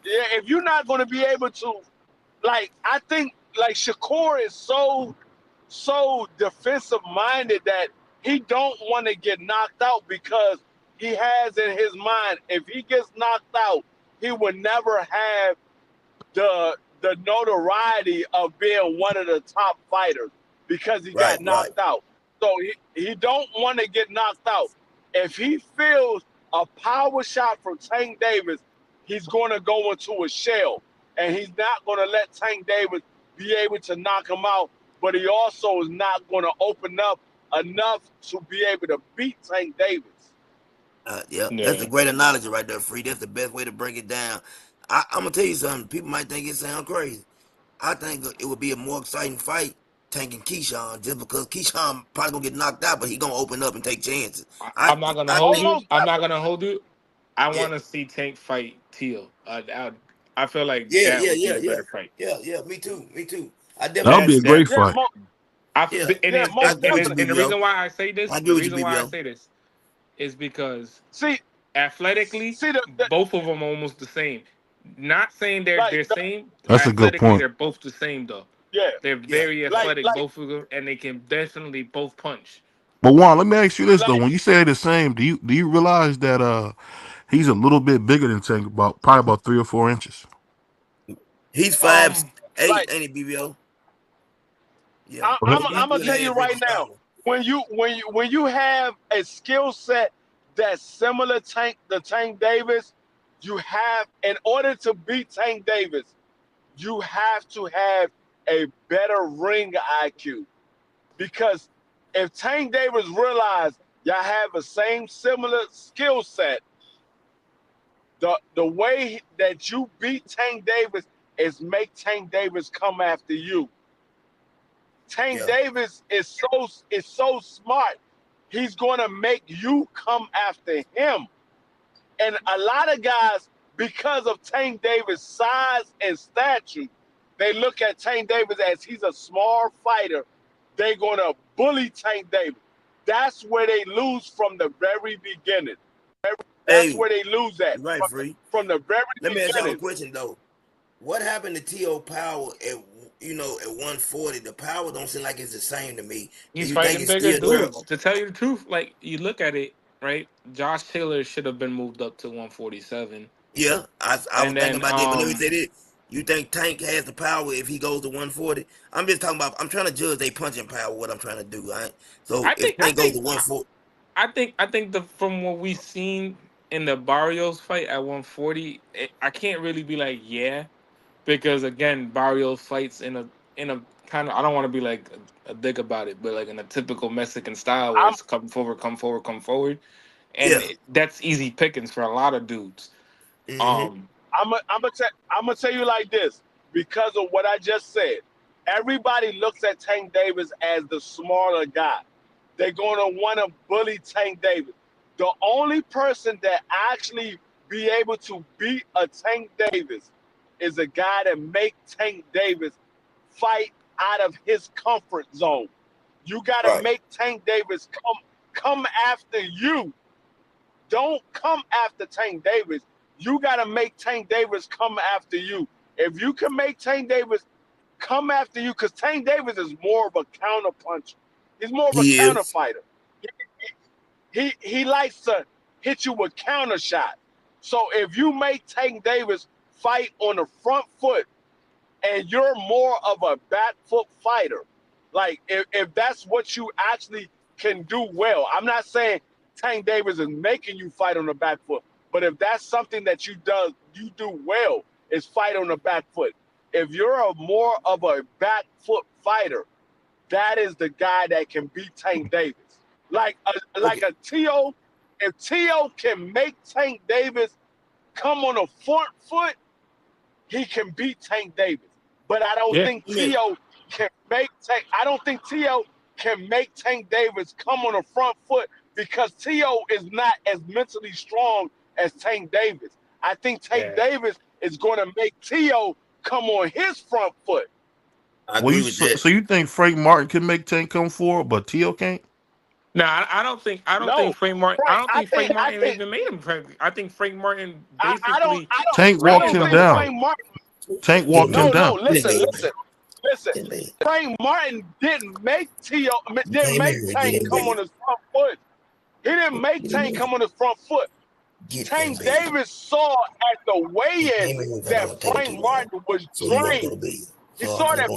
if you're not going to be able to, like, I think like Shakur is so defensive minded that he don't want to get knocked out because he has in his mind if he gets knocked out, he would never have the notoriety of being one of the top fighters because he got knocked out. So he don't want to get knocked out. If he feels a power shot from Tank Davis, he's going to go into a shell. and he's not going to let Tank Davis be able to knock him out, but he also is not going to open up enough to be able to beat Tank Davis. Yeah, that's a great analogy right there, Free. That's the best way to break it down. I'm gonna tell you something. People might think it sounds crazy. I think it would be a more exciting fight Tank and Keyshawn, just because Keyshawn probably gonna get knocked out, but he gonna open up and take chances. I'm not gonna hold you. I'm not gonna hold you. I Yeah. want to see Tank fight Teal. I feel like Yeah, that yeah, would be yeah, a yeah, better fight. yeah. Me too. I That would definitely. be a great Yeah, fight. Yeah, And I agree with you, the BBO. reason why I say this, I agree with you, BBO. is because see, athletically, both of them are almost the same. Not saying they're same. That's a good Athletically, point. they're both the same though. yeah, They're Yeah. very athletic, both of them, and they can definitely both punch. But Juan, let me ask you this though: like when you say the same, do you realize that he's a little bit bigger than Tank, probably about 3 or 4 inches? He's um 5'8", like ain't he, BBO? Yeah. Go ahead. I'm He's gonna tell 2.5 you right inches now, taller. when you have a skill set that's similar to Tank Davis, you have, in order to beat Tank Davis, you have to have a better ring IQ. Because if Tank Davis realized y'all have the same similar skill set, the way that you beat Tank Davis is make Tank Davis come after you. Tank Yeah. Davis is so smart. He's gonna make you come after him. And a lot of guys, because of Tank Davis' size and stature, they look at Tank Davis as he's a small fighter. They're gonna bully Tank Davis. That's where they lose from the very beginning. That's Hey, where they lose at you're right, Free. from the very Let me ask y'all a beginning. question though. What happened to T.O. Power at at 140? The power don't seem like it's the same to me. Do He's you think fighting it's bigger still there? dudes. To tell you the truth, like you look at it, right? Josh Taylor should have been moved up to 147. Yeah, I was And thinking then about that, but let me say this. You think Tank has the power if he goes to 140? I'm just talking about, I'm trying to judge their punching power, what I'm trying to do, right? So I if think I Tank goes to think 140, I think the from what we've seen in the Barrios fight at 140, I can't really be like yeah, because again Barrios fights in a kind of, I don't want to be like a dick about it, but like in a typical Mexican style where I'm it's come forward, and yeah. that's easy pickings for a lot of dudes. Mm-hmm. Um, I'm gonna tell you like this, because of what I just said. Everybody looks at Tank Davis as the smaller guy. They're gonna want to bully Tank Davis. The only person that actually be able to beat a Tank Davis is a guy that make Tank Davis fight out of his comfort zone. You gotta Right. make Tank Davis come after you. Don't come after Tank Davis. You got to make Tank Davis come after you. If you can make Tank Davis come after you, because Tank Davis is more of a counter puncher. He's more of a He counter is. fighter. He likes to hit you with counter shots. So if you make Tank Davis fight on the front foot and you're more of a back foot fighter, like if that's what you actually can do well, I'm not saying Tank Davis is making you fight on the back foot, but if that's something that you do well, is fight on the back foot. If you're a more of a back foot fighter, that is the guy that can beat Tank Davis. Like Okay. a T.O., if T.O. can make Tank Davis come on a front foot, he can beat Tank Davis. But I don't yeah, think T.O. can make Tank. I don't think T.O. can make Tank Davis come on the front foot, because T.O. is not as mentally strong as Tank Davis. I think Tank yeah. Davis is going to make T.O. come on his front foot. I Well, agree with that. so you think Frank Martin can make Tank come forward, but Tio can't? No, I don't think No, Frank Martin. I Frank. don't think Frank Martin even made him. I think Frank Martin basically Tank I walked don't him think railroaded down. Frank Martin. Tank walked him No. down. Listen. Frank Martin didn't make Tank come on his front foot. He didn't make Tank come on his front foot. Tank Davis saw at the weigh-in that Frank Martin was drained. He saw that.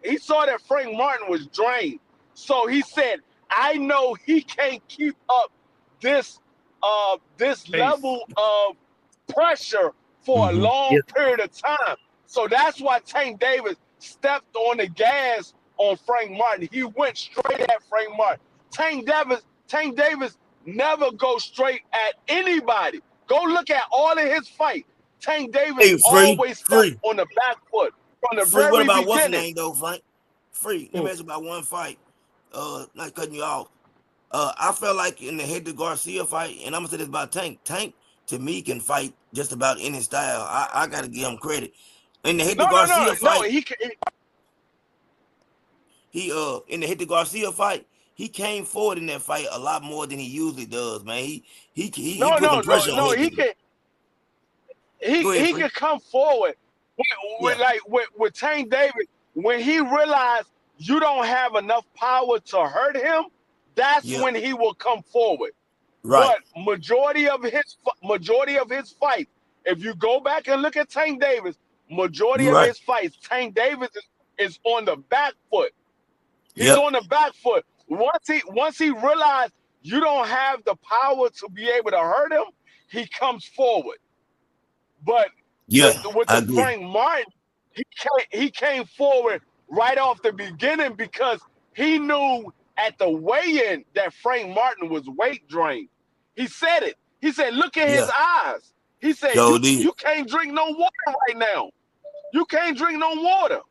He saw that Frank Martin was drained. So he said, "I know he can't keep up this pace. level of pressure for a Mm-hmm. long period of time. So that's why Tank Davis stepped on the gas on Frank Martin. He went straight at Frank Martin. Tank Davis never goes straight at anybody. Go look at all of his fights. Tank Davis Hey, always stepped free. on the back foot from the Free. What very about what's the beginning. name though, Frank? Free. Let me ask you about one fight. Not cutting you off. I felt like in the Hector Garcia fight, and I'm gonna say this about Tank. Tank to me can fight just about any style. I gotta give him credit. In the Hector Garcia fight, he in the Hector Garcia fight, he came forward in that fight a lot more than he usually does, man. He put some pressure on Hector. He can come forward with Tank Davis when he realized you don't have enough power to hurt him. That's when he will come forward. Right. But majority of his fights, if you go back and look at Tank Davis, majority of his fights, Tank Davis is on the back foot. He's on the back foot. Once he realized you don't have the power to be able to hurt him, he comes forward. But with the Frank Martin, he came forward right off the beginning because he knew at the weigh-in that Frank Martin was weight drained. He said it. He said, look at his eyes. He said, you can't drink no water right now. You can't drink no water.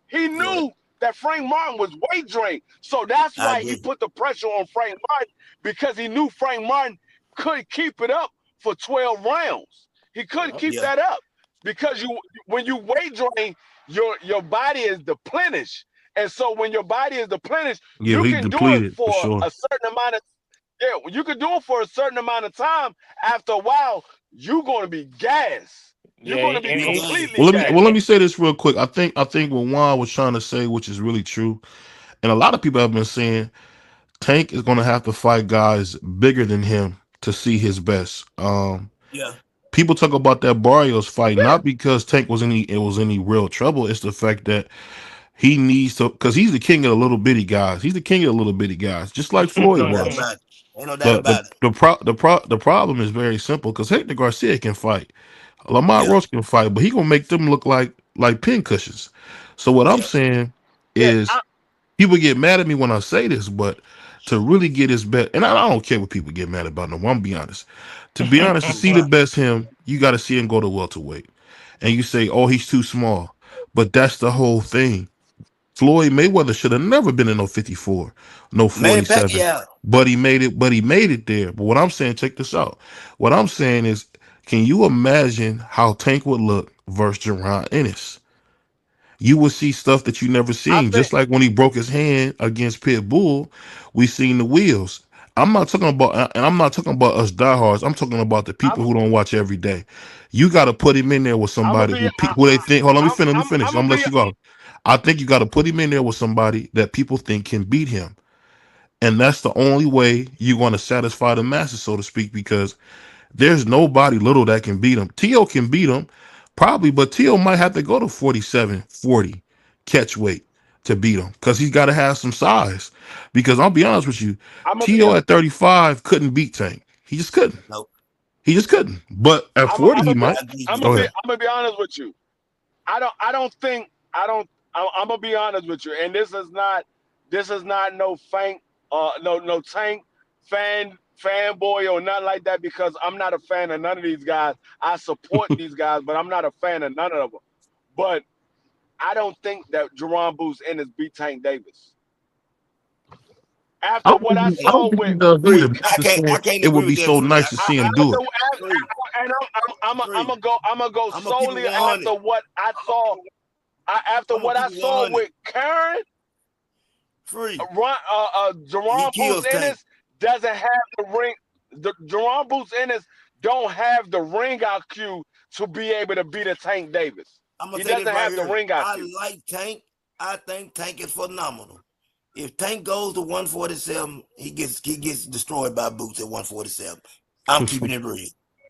He knew that Frank Martin was weight drained. So that's why he put the pressure on Frank Martin, because he knew Frank Martin couldn't keep it up for 12 rounds. He couldn't keep that up because when you weight drain, your body is depleted. And so when your body is depleted, you can do it for a certain amount of you can do it for a certain amount of time. After a while, you're going to be gassed. You're going to be completely gassed. Let me say this real quick. I think what Juan was trying to say, which is really true, and a lot of people have been saying, Tank is going to have to fight guys bigger than him to see his best. People talk about that Barrios fight not because Tank was any real trouble. It's the fact that he needs to, because he's the king of the little bitty guys. He's the king of the little bitty guys, just like Floyd was. Ain't no doubt about it. The problem is very simple, because Hector Garcia can fight, Lamont Roach can fight, but he gonna make them look like pin cushions. So what I'm saying is, people get mad at me when I say this, but to really get his best, and I don't care what people get mad about. No, I'm gonna be honest. To be honest, to see the best him, you got to see him go to welterweight, and you say, "Oh, he's too small," but that's the whole thing. Floyd Mayweather should have never been in no 54, no 47. But he made it. But he made it there. But what I'm saying, check this out. What I'm saying is, can you imagine how Tank would look versus Jaron Ennis? You would see stuff that you never seen. Just like when he broke his hand against Pitbull, we seen the wheels. I'm not talking about, and I'm not talking about us diehards. I'm talking about the people who don't watch every day. You got to put him in there with somebody who they think. Hold on, let me finish. I'm gonna let you go. I think you got to put him in there with somebody that people think can beat him, and that's the only way you're going to satisfy the masses, so to speak. Because there's nobody little that can beat him. T.O. can beat him, probably, but T.O. might have to go to 47, 40 catch weight to beat him, because he's got to have some size. Because I'll be honest with you, T.O. at 35 couldn't beat Tank. He just couldn't. Nope. He just couldn't. But at 40, he might. I'm gonna be honest with you. I'm gonna be honest with you, and this is not no Tank fanboy or nothing like that, because I'm not a fan of none of these guys. I support these guys, but I'm not a fan of none of them. But I don't think that Jerron Boots Ennis beat Tank Davis. After what I saw with, it would be so nice to see him do it. And I'm gonna go solely after what I saw. After what I saw with Karen, Jerron Boots Ennis doesn't have the ring. Jerron Boots Ennis don't have the ring IQ to be able to beat a Tank Davis. He doesn't have the ring IQ. I like Tank. I think Tank is phenomenal. If Tank goes to 147, he gets destroyed by Boots at 147. I'm keeping it real,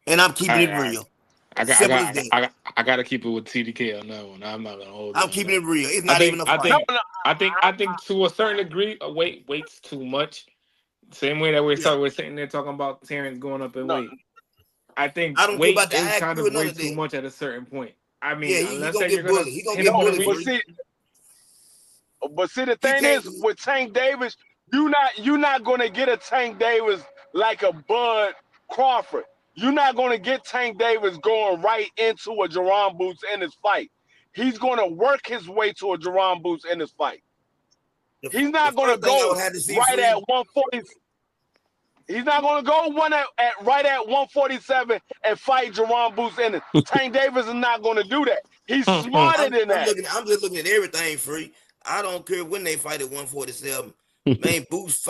and I'm keeping it real. I got to keep it with TDK on that one. I'm not gonna hold. I'm keeping it real. It's not even a fight. I think to a certain degree, weight's too much. Same way that we're sitting there talking about Terrence going up in weight. I think I don't care weight about the is IQ kind or of none way of too that. much at a certain point. I Yeah, mean, he unless gonna that you're get gonna bullied. He gonna hit him get with a bullied, reach. But free. see, the He thing can't. is with Tank Davis, you're not gonna get a Tank Davis like a Bud Crawford. You're not gonna get Tank Davis going right into a Jerron Boots in his fight. He's gonna work his way to a Jerron Boots in his fight. He's The not gonna first thing I go would have to see, right at free. 140. He's not gonna go right at 147 and fight Jerron Boots in it. Tank Davis is not gonna do that. He's smarter than that. I'm just looking at everything, free. I don't care when they fight at 147. Man, Boots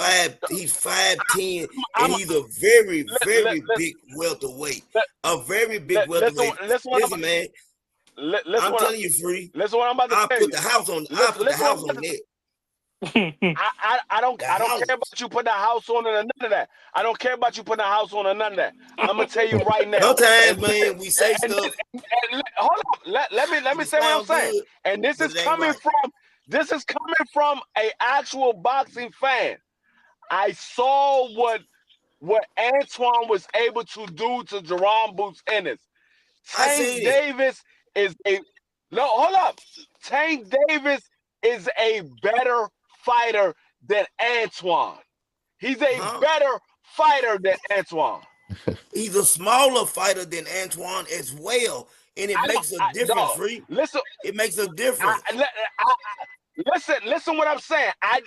he's 5'10", and he's a very, very big welterweight. A very big welterweight. Listen, man, I'm telling you, free. Listen, what I'm about to I'll tell put you. the house on. I'll Listen, put the listen what house I'm on about to. that. I don't care about you putting a house on it or none of that. I don't care about you putting a house on or none of that. I'm gonna tell you right now. Sometimes, man, we say stuff. Hold on. Let me say what I'm saying. Good, and this but is it ain't coming right. from a actual boxing fan. I saw what Antoine was able to do to Jerron Boots Ennis. Tank Davis is a no. Hold up. Tank Davis is a better fighter than Antoine. He's a better fighter than Antoine. He's a smaller fighter than Antoine as well, and it makes a difference, free. Listen, it makes a difference. Listen what I'm saying. I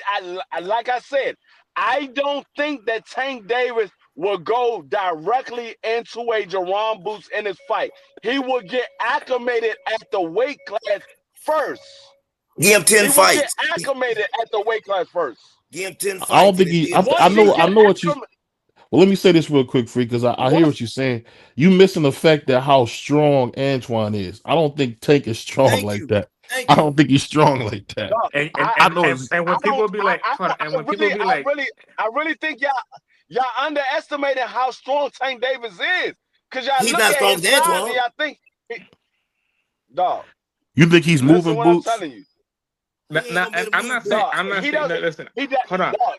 like I said, I don't think that Tank Davis will go directly into a Jerron Boots in his fight. He will get acclimated at the weight class first. Give him 10 fights. He will get acclimated at the weight class first. Give him 10 fights. I don't think he. I know what you. Well, let me say this real quick, Free, because I hear what you're saying. You missing the fact that how strong Antoine is. I don't think Tank is strong like that. I don't think he's strong like that. And when people be like, I really think y'all underestimating how strong Tank Davis is. Cause y'all He's look not at strong his as size Antoine. and y'all think, dog. You think he's moving what Boots? I'm telling you. I'm not saying. Listen, hold on. Dog,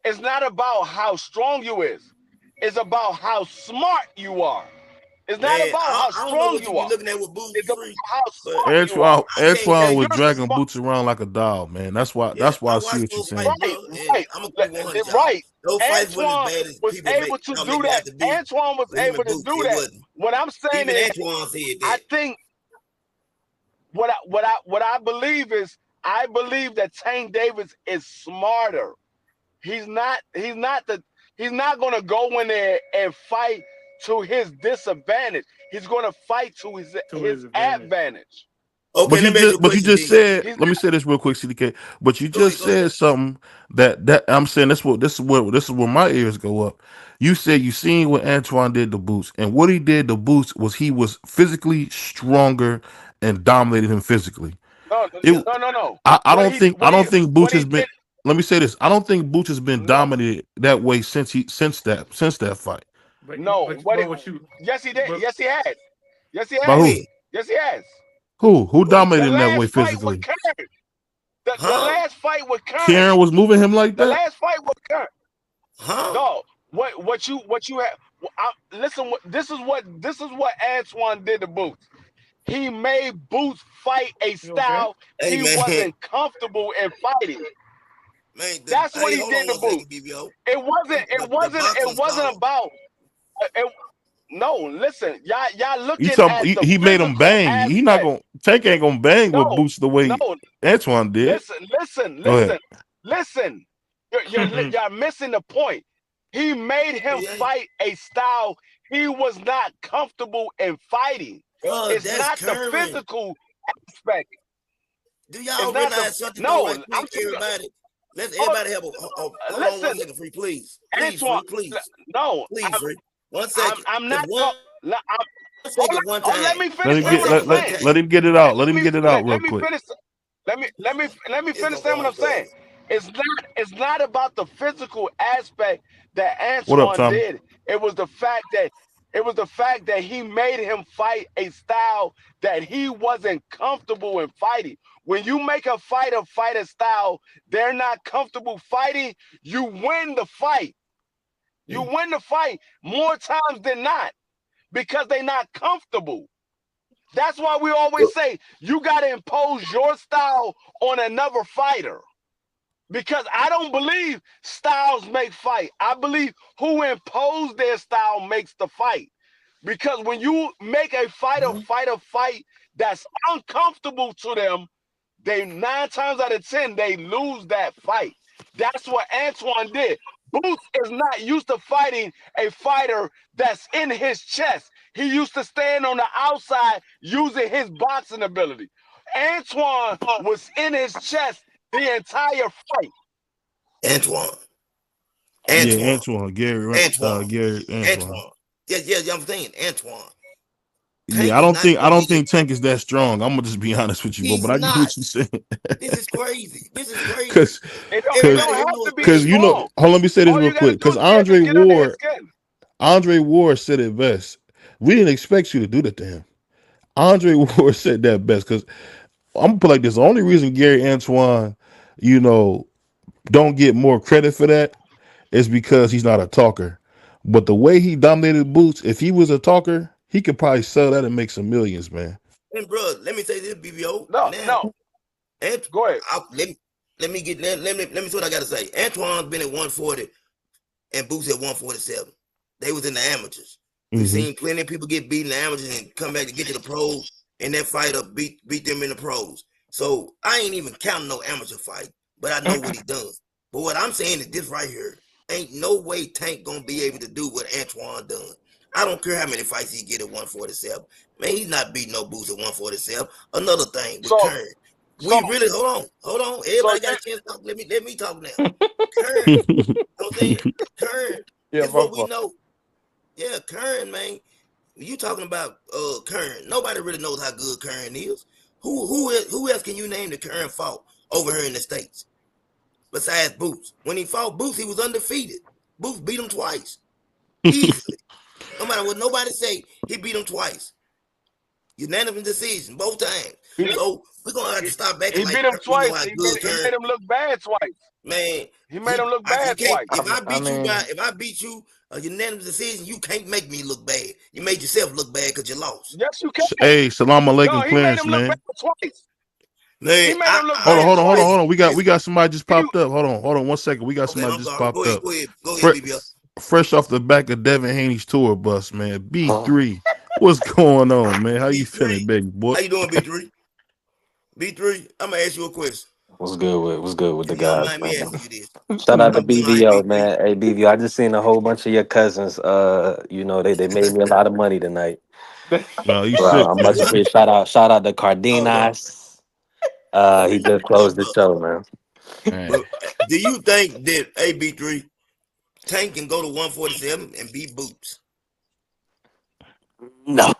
it's not about how strong you is. It's about how smart you are. It's not about how strong you are. Looking at with Boots, it's about how smart you Antoine, are. Antoine was dragging Boots around like a dog, man. That's why. That's why I see what you're saying. Right. Those fights Antoine was able to do that. Antoine was able to do that. What I'm saying is, I think what I believe is, I believe that Tank Davis is smarter. He's not going to go in there and fight to his disadvantage. He's going to fight to his advantage. Okay, but you just said. Let me say this real quick, CDK. But you just said something that I'm saying. This is where my ears go up. You said you seen what Antoine did to Boots, and what he did to Boots was he was physically stronger and dominated him physically. No. I don't think Boots has been. Let me say this. I don't think Boots has been dominated that way since that fight. Yes, he did. Yes, he has. Yes, he has. By who? Yes, he has. Who dominated him that way physically? The last fight with Karen. Karen was moving him like that. The last fight with Karen. No, what you have? Listen, this is what Antoine did to Boots. He made Boots fight a style he wasn't comfortable in fighting. Man, that's what he did to Boots. It wasn't about. No, listen, y'all looking at the he made him bang. aspect. He not gonna Tank ain't gonna bang with Boots the way Antoine did. Listen. You're missing the point. He made him fight a style he was not comfortable in fighting. It's not the physical aspect. Do y'all realize something? No, I'm everybody. Let everybody have a hold on 1 second, free, please. Please. No, please, free. 1 second. I'm not. One time. Let me finish. Let him get it out. Let him get it out real quick. Let me finish saying what I'm saying. It's not about the physical aspect that Antoine did. It was the fact that he made him fight a style that he wasn't comfortable in fighting. When you make a fighter fight a style they're not comfortable fighting, you win the fight. You win the fight more times than not because they're not comfortable. That's why we always say you got to impose your style on another fighter. Because I don't believe styles make fight. I believe who imposed their style makes the fight. Because when you make a fighter fight a fight that's uncomfortable to them, they 9 times out of 10 they lose that fight. That's what Antoine did. Boots is not used to fighting a fighter that's in his chest. He used to stand on the outside using his boxing ability. Antoine was in his chest the entire fight. Antoine. Yeah, Antoine. Gary. Antoine. Antoine. Yeah, I'm saying Antoine. Yeah, I don't think Tank is that strong. I'm gonna just be honest with you, bro. He's But I get not. what you're saying. This is crazy. This is crazy. Because It don't have to be you know, strong. hold on, let me say this All real you got to quick. do Because is get under his skin. Andre Ward said it best. We didn't expect you to do that to him. Andre Ward said that best. Because I'm gonna put it like this: the only reason Gary Antoine, you know, don't get more credit for that is because he's not a talker. But the way he dominated Boots, if he was a talker, he could probably sell that and make some millions, man. And bro, let me say this, BBO. No. Go ahead. Let me see what I gotta say. Antoine's been at 140 and Boots at 147. They was in the amateurs. We've seen plenty of people get beat in the amateurs and come back to get to the pros, and that fighter beat them in the pros. So I ain't even counting no amateur fight, but I know what he does. But what I'm saying is this right here. Ain't no way Tank gonna be able to do what Antoine done. I don't care how many fights he get at 147. Man, he's not beating no Boots at 147. Another thing with Kern. We really hold on. Everybody got a chance to talk. Let me talk now. Kern. You know what I'm saying? Kern is what we know. Yeah, Kern, man. You talking about Kern. Nobody really knows how good Kern is. Who else can you name that Kern fought over here in the States? Besides Boots. When he fought Boots, he was undefeated. Boots beat him twice. Easily. No matter what nobody say, he beat him twice. Unanimous decision, both times. So we're gonna have to stop back. He beat him twice. He made him look bad twice. Man, he made him look bad twice. If I beat you a unanimous decision, you can't make me look bad. You made yourself look bad because you lost. Yes, you can. Hey, salam alaikum, Clarence, man. Twice. Man, he made him look hold bad on. We got somebody just popped up. Hold on 1 second. We got somebody just popped up. Go ahead, BBL. Fresh off the back of Devin Haney's tour bus, man. B3. What's going on, man? How you feeling, baby boy? How you doing, B3? B3, I'm gonna ask you a question. What's good with the guys, mind me asking you this. Shout out to BVO, man. Hey, BVO, I just seen a whole bunch of your cousins. You know, they made me a lot of money tonight. No, you sick. I'm much appreciated. Shout out to Cardenas. He just closed the show, man. But do you think that AB3 Tank can go to 147 and beat Boots? No.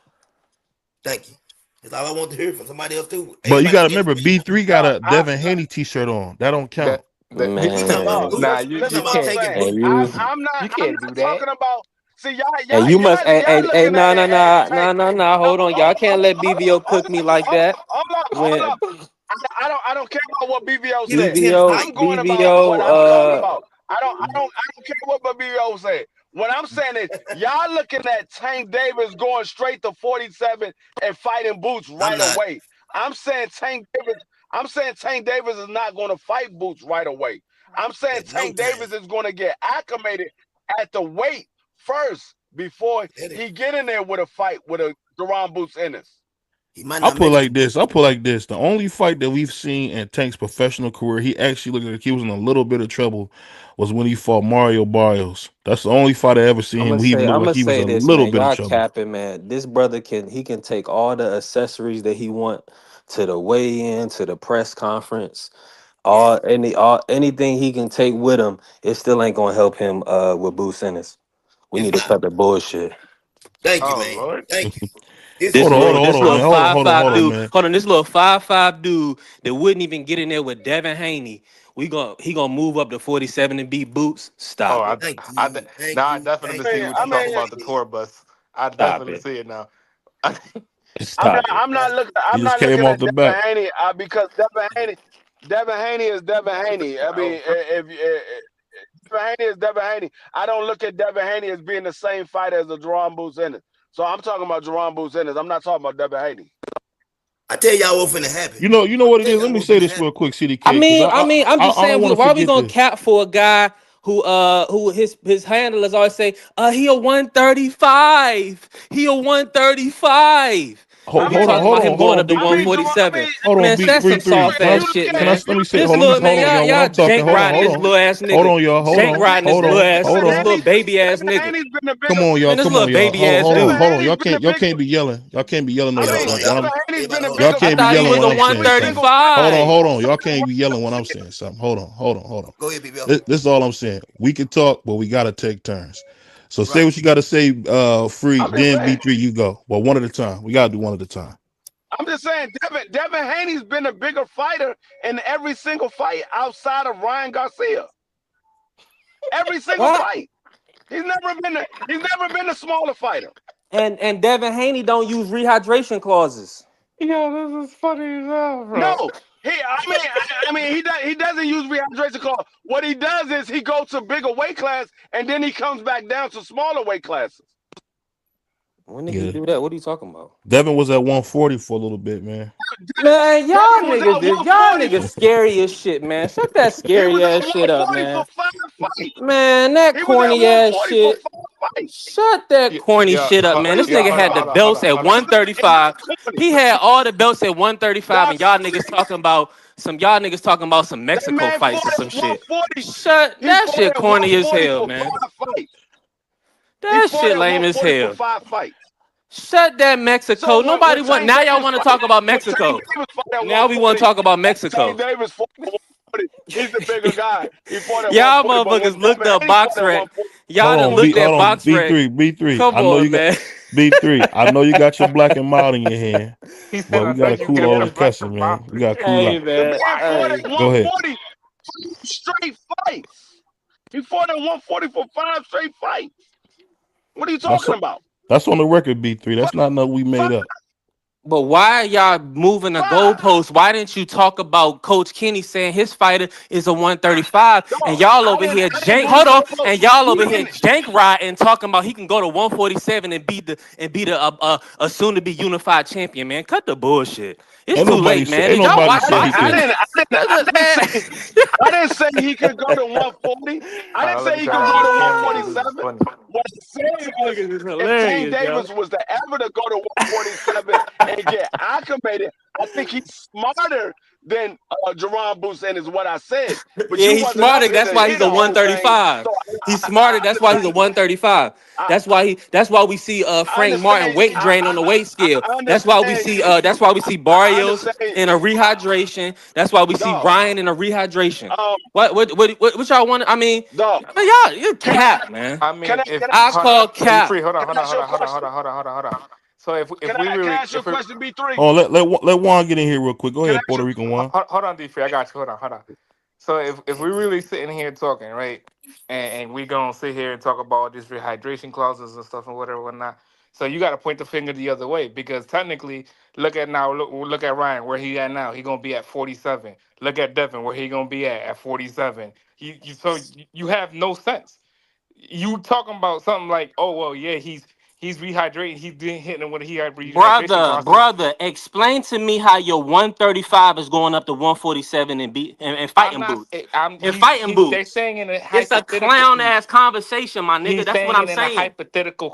Thank you. That's all I want to hear from somebody else too. But you gotta remember, B3 got a Devin Haney t-shirt on. That don't count. Man. Nah, you can't. I'm not talking about. See, y'all. Hey, you must. Hey, no. Hold on, y'all can't let BVO cook me like that. Hold up. I don't care about what BVO said. BVO, I'm going about what I'm talking about. I don't care what BVO said. What I'm saying is, y'all looking at Tank Davis going straight to 47 and fighting Boots right away. I'm saying Tank Davis is not going to fight Boots right away. I'm saying Tank Davis is going to get acclimated at the weight first before he get in there with a fight with a Duran Boots Ennis. I'll put like this. The only fight that we've seen in Tank's professional career, he actually looked like he was in a little bit of trouble, was when he fought Mario Barrios. That's the only fight I ever seen him. He looked like he was a little bit of trouble. Capping, man. This brother can take all the accessories that he want to the weigh-in, to the press conference, anything he can take with him. It still ain't gonna help him with Boots Ennis. We need to cut the bullshit. Thank you, man. Lord. Thank you. This little 5'5" dude. Hold on, this little 5'5" dude that wouldn't even get in there with Devin Haney. He gonna move up to 47 and beat Boots. Stop it. I definitely see what you're talking about the tour bus. I definitely see it now. I'm not looking at Devin Haney because Devin Haney is Devin Haney. I mean, if Haney is Devin Haney. I don't look at Devin Haney as being the same fighter as a Jerome Booth Ennis. So I'm talking about Jerome Booth Ennis. I'm not talking about Devin Haney. I tell y'all what's finna happen. You know what it is. Let me say this real quick, CDK. I mean, I'm just I don't saying, want to why we forget gonna this. cap for a guy who his handlers always say, he a 135. He a 135. But we talking about him going up to 147. Man, that's some soft ass shit, man. Let me say, This hold little on, man, y'all. When y'all I'm talking, jank riding this little ass nigga. hold on, y'all. Jank riding this little ass, this little baby ass Devin nigga. Haney's been the Come bigger. on, y'all. Man, this Come little on, y'all. baby ass Hold dude. on. Y'all can't be yelling. Y'all can't be yelling. No, I mean, when Devin I'm. Haney's been a Y'all bigger. can't be I thought he yelling was when a I'm saying something. 135. Hold on. Y'all can't be yelling when I'm saying something. Hold on. Go ahead, BBL. This is all I'm saying. We can talk, but we gotta take turns. So say Right. what you gotta say, free. I'm just Then saying. B3, you go. But one at a time. We gotta do one at a time. I'm just saying, Devin Haney's been a bigger fighter in every single fight outside of Ryan Garcia. Every single fight. He's never been a smaller fighter. And Devin Haney don't use rehydration clauses. Yo, this is funny as hell, bro. No, he doesn't use rehydration clause. What he does is he goes to bigger weight class and then he comes back down to smaller weight classes. When did he do that? What are you talking about? Devin was at 140 for a little bit, man. Man, y'all Devin was at niggas scary as shit, man. Shut that He was scary at ass shit up, 140 man. for 5 fights. Man, that He was at corny ass 140 for shit. 5 fights. Shut that corny shit up, man. This nigga had the belts at 135. He had all the belts at 135, and y'all niggas talking about some That Mexico man fights fought and at some shit. 140. Shut He that fought shit at corny as 140 hell, for man. 5 fights. He That fought shit at lame as 140 for hell. 5 fights. Shut that Mexico. So Nobody when want Tank now. Y'all Davis want to talk about Tank Mexico. Davis fought at Now we want to 140, talk about Tank Mexico. Davis fought at 140. He's the bigger guy. He fought at Y'all 140, but when motherfuckers looked Devin up Haney box fought at rec. 140, Y'all done looked at box rec. B3. Come I know you on, got man. B3. I know you got your black and mild in your hand, He said, but I we know gotta you cool got all your the black cussing, and man. We gotta mild. cool Hey, out. the man. man fought at Hey. Go ahead. 140 straight fights. He fought at 140 for 5 straight fights. What are you talking about? That's on the record, B3. That's not nothing we made up. But why are y'all moving the 5. goalpost? Why didn't you talk about Coach Kenny saying his fighter is a 135 and No, y'all I over didn't here jank? move Hold the on, goalpost. and y'all You over here didn't. jank riding, talking about he can go to 147 and beat a soon to be unified champion. Man, cut the bullshit. It's Ain't too nobody late, say man. ain't Did y'all nobody watch say he boxing? couldn't. I didn't say he could go to 140. I didn't say Let me he tell could you, go to this camera nigga, this 147. is funny. What I said was, Niggas is if Tank hilarious, yo. Davis was to ever to go to 147 and get acclimated, I think he's smarter than Jerome Boosin is what I said. But Yeah, you he's wasn't up smarter. here That's to why hear he's a the whole thing. 135. So He's smarter. That's why he's a 135. That's why we see I Frank Martin understand. weight drain on the weight scale. I That's why we see I Barrios understand. in a rehydration. That's why we see Dog. Ryan in a rehydration. Um, What y'all want? dog. Y'all, you cap, man. I mean, if I call cap. B3, hold on. Can I ask you a question? Hold on. So if Can we I really, ask you a question, B3? Oh, let Juan get in here real quick. Go Can I ahead, ask Puerto you? Rican Juan. hold on, D3, I got you. Hold on. So if we really sitting here talking, right, and we gonna sit here and talk about these rehydration clauses and stuff and whatnot. So you got to point the finger the other way because technically, look at Ryan where he at now. He gonna be at 47. Look at Devin where he gonna be at 47. You have no sense. You talking about something like, oh well, yeah, he's rehydrating. He's been hitting him with rehydration clauses. Brother, explain to me how your 135 is going up to 147 and I'm fighting not. boots. I'm. And fighting They're boots. saying in a It's a hypothetical. clown ass conversation, my nigga. He's That's what saying I'm it in a saying. hypothetical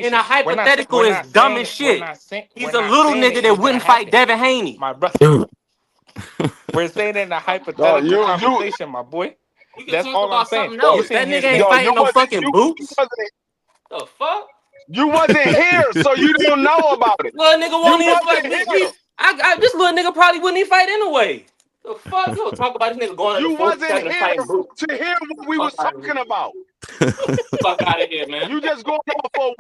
And conversation. a hypothetical We're is not dumb saying as it. We're shit. not saying. We're He's a not little saying nigga it that ain't gonna wouldn't fight happen, Devin Haney. my brother. We're saying it in a No, hypothetical conversation, my boy. We can That's talk all I'm about saying. something You else. sitting That here nigga ain't saying fighting no fucking boots. The fuck? You wasn't here, so you don't know about it. Little nigga You won't even fight. wasn't here. This little nigga probably wouldn't even fight anyway. The fuck? You don't talk about this nigga going up to You wasn't 47 and here fighting boots. to hear what we was Fuck out of here. talking about. Fuck out of here, man. You just going off of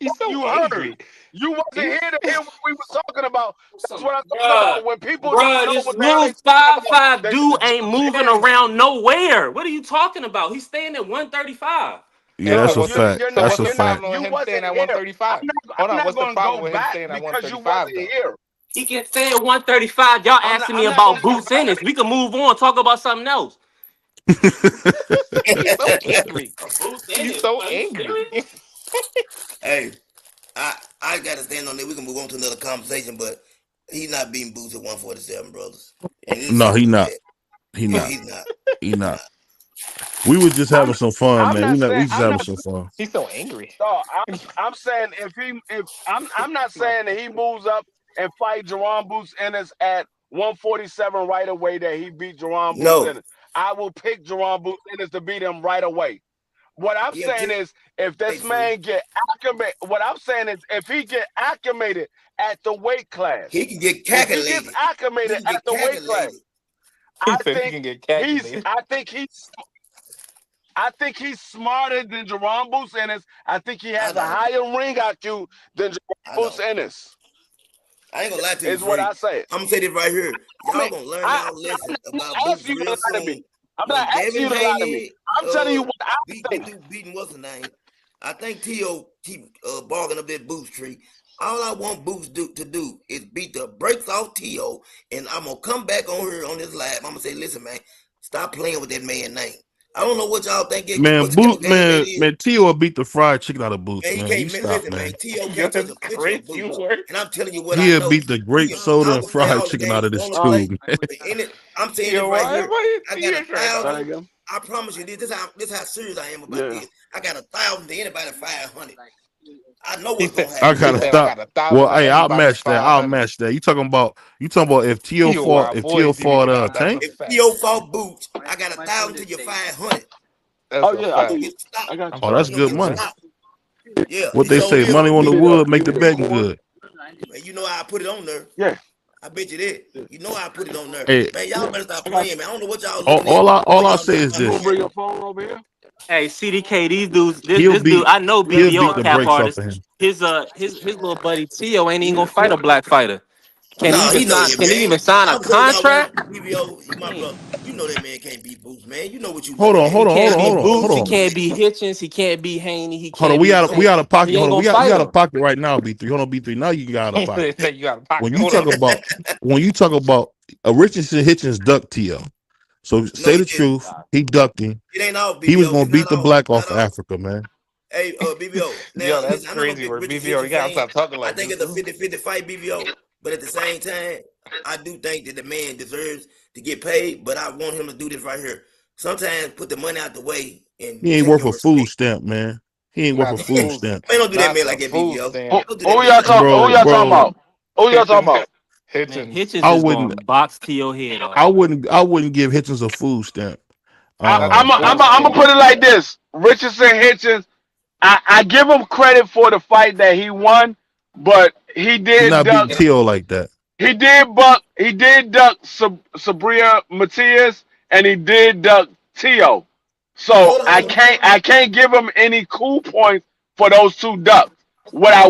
he's what so you heard. angry. You wasn't He's here to hear what we was talking about. That's what I'm talking Bruh, about. When people don't know this what the hell little they talking about, 5'5" they dude just ain't jump moving in. around nowhere. What are you talking about? He's staying at 135. Yeah, Dog, that's a fact. you're so not. That's what's a the You're not. fact. problem with You him staying wasn't at here. 135? I'm Hold on. not What's the going to problem go with him back staying at because you 135 wasn't though? here. He can stay at 135. Y'all asking me I'm not going about to go Boots back. Ennis. We can move on, talk about something else. He's so angry. He's so angry. Hey, I gotta stand on that. We can move on to another conversation, but he's not beating Boots at 147, brothers. And it's No, he simple as not. that. He Yeah, not. he's not. He He's not. not. We was just having some fun, I'm man. not saying We just I'm having not some fun. He's so angry. no, I'm saying if I'm not saying that he moves up and fight Jerome Boots Ennis at 147 right away that he beat Jerome Boots No. Ennis. I will pick Jerome Boots Ennis to beat him right away. What I'm Yeah, saying is if this free. man get acclimated, what I'm saying is if he get acclimated at the weight class, He can get if he gets calculated. acclimated He can at get the weight class, calculated. He said he can get calculated. I think he's smarter than Jerome Boots Ennis. I think he has a higher ring IQ than Jerome Boots Ennis. I ain't gonna lie to you, Is what Free. I say. I'm gonna say this right here. Y'all gonna learn y'all lesson about Boots real soon. I'm not When asking Devin you to lie to me. Haney I'm telling you what I beating what's the name? I think T.O. keep barking up that Boots tree. All I want Boots to do is beat the brakes off T.O. and I'm gonna come back on here on this live. I'm gonna say, listen, man, stop playing with that man's name. I don't know what y'all think Man, what type of game that man, is. man, T.O. will beat the fried chicken out of Boots, Man, he man. You can't stop, listen, man. man. T.O. can't touch a picture of Boots. And I'm telling you what I He'll know. beat the grape soda I and will play fried all the chicken out games of you this want to play. tube, man. But in it, I'm saying Yo, this right why here. everybody I got right 1,000. I promise you this. This how serious I am about this. I got 1,000 to anybody 500. I know He what's said gonna I happen. he gotta said I stop. got 1,000 Well, to hey, I'll everybody match that. I'll 500. match that. You talking about if T.O. Yo, fought our boy DB got 1,000 If fat. T.O. fought Boots, I got 1,000 to your 500. That's Oh a yeah, I You fact. gonna got get stopped. I'm Oh, proud that's of You you, gonna good get money. Quinn. stopped. Yeah, What it they sure say, is. money on the wood make the betting good. Man, you know how I put it on there. Yeah. I bet you that. You know how I put it on there. Hey, Man, y'all better stop playing, man. I don't know what y'all all, looking at all I when all I y'all say looking is at my this: Bring camera. your phone over here. Hey, CDK, these dudes, he'll this dude, beat I know he'll BBO beat a the cap brakes off artist. of him. His little buddy Tio ain't even gonna fight a black fighter. Can he No, even he know sign? that, Can he man. even sign a I told y'all when contract? BBO, you my He brother. You know that man can't beat Boots, man. You know what you Hold looking on, at. he hold on, hold can't on, beat hold on, You hold Boots. He on, can't beat Hitchens. He can't beat Haney. He hold on. can't beat We Tank. out of pocket. He Hold ain't on, gonna we fight out of him. pocket right now. B3. Hold on, B3. Now you get out of pocket. Say you got a pocket. When you Hold talk on. about Richardson Hitchens ducked T.O. So No, say he the didn't. truth. He ducked him. It ain't all He was BBO. gonna It's not beat the all. black Not off of all. Africa, man. Hey, BBO. Yo, Now, that's listen, I know I'm a crazy. big Where Richard BBO, you Hitchens gotta fan. stop talking I like think this, it's a dude. 50-50 fight, BBO. But at the same time, I do think that the man deserves to get paid, but I want him to do this right here. Sometimes put the money out the way and He ain't take worth your a food respect. stamp, man. He ain't worth a Not the food food, stamp, Man, don't do that not man the like that, food BBO. stamp. Don't do that man like that. Who bro. y'all talking Bro, about? Who y'all talking about? Man, I Hitchens is gonna wouldn't. box to your head off. I wouldn't give Hitchens a food stamp. Not the I'm food gonna stamp. put it like this: Richardson Hitchens. I give him credit for the fight that he won, but he He did not beating duck. T.O. like that. He did duck Sabria Matias, and he did duck Tio. But So hold on. I can't give him any cool points for those two ducks. What I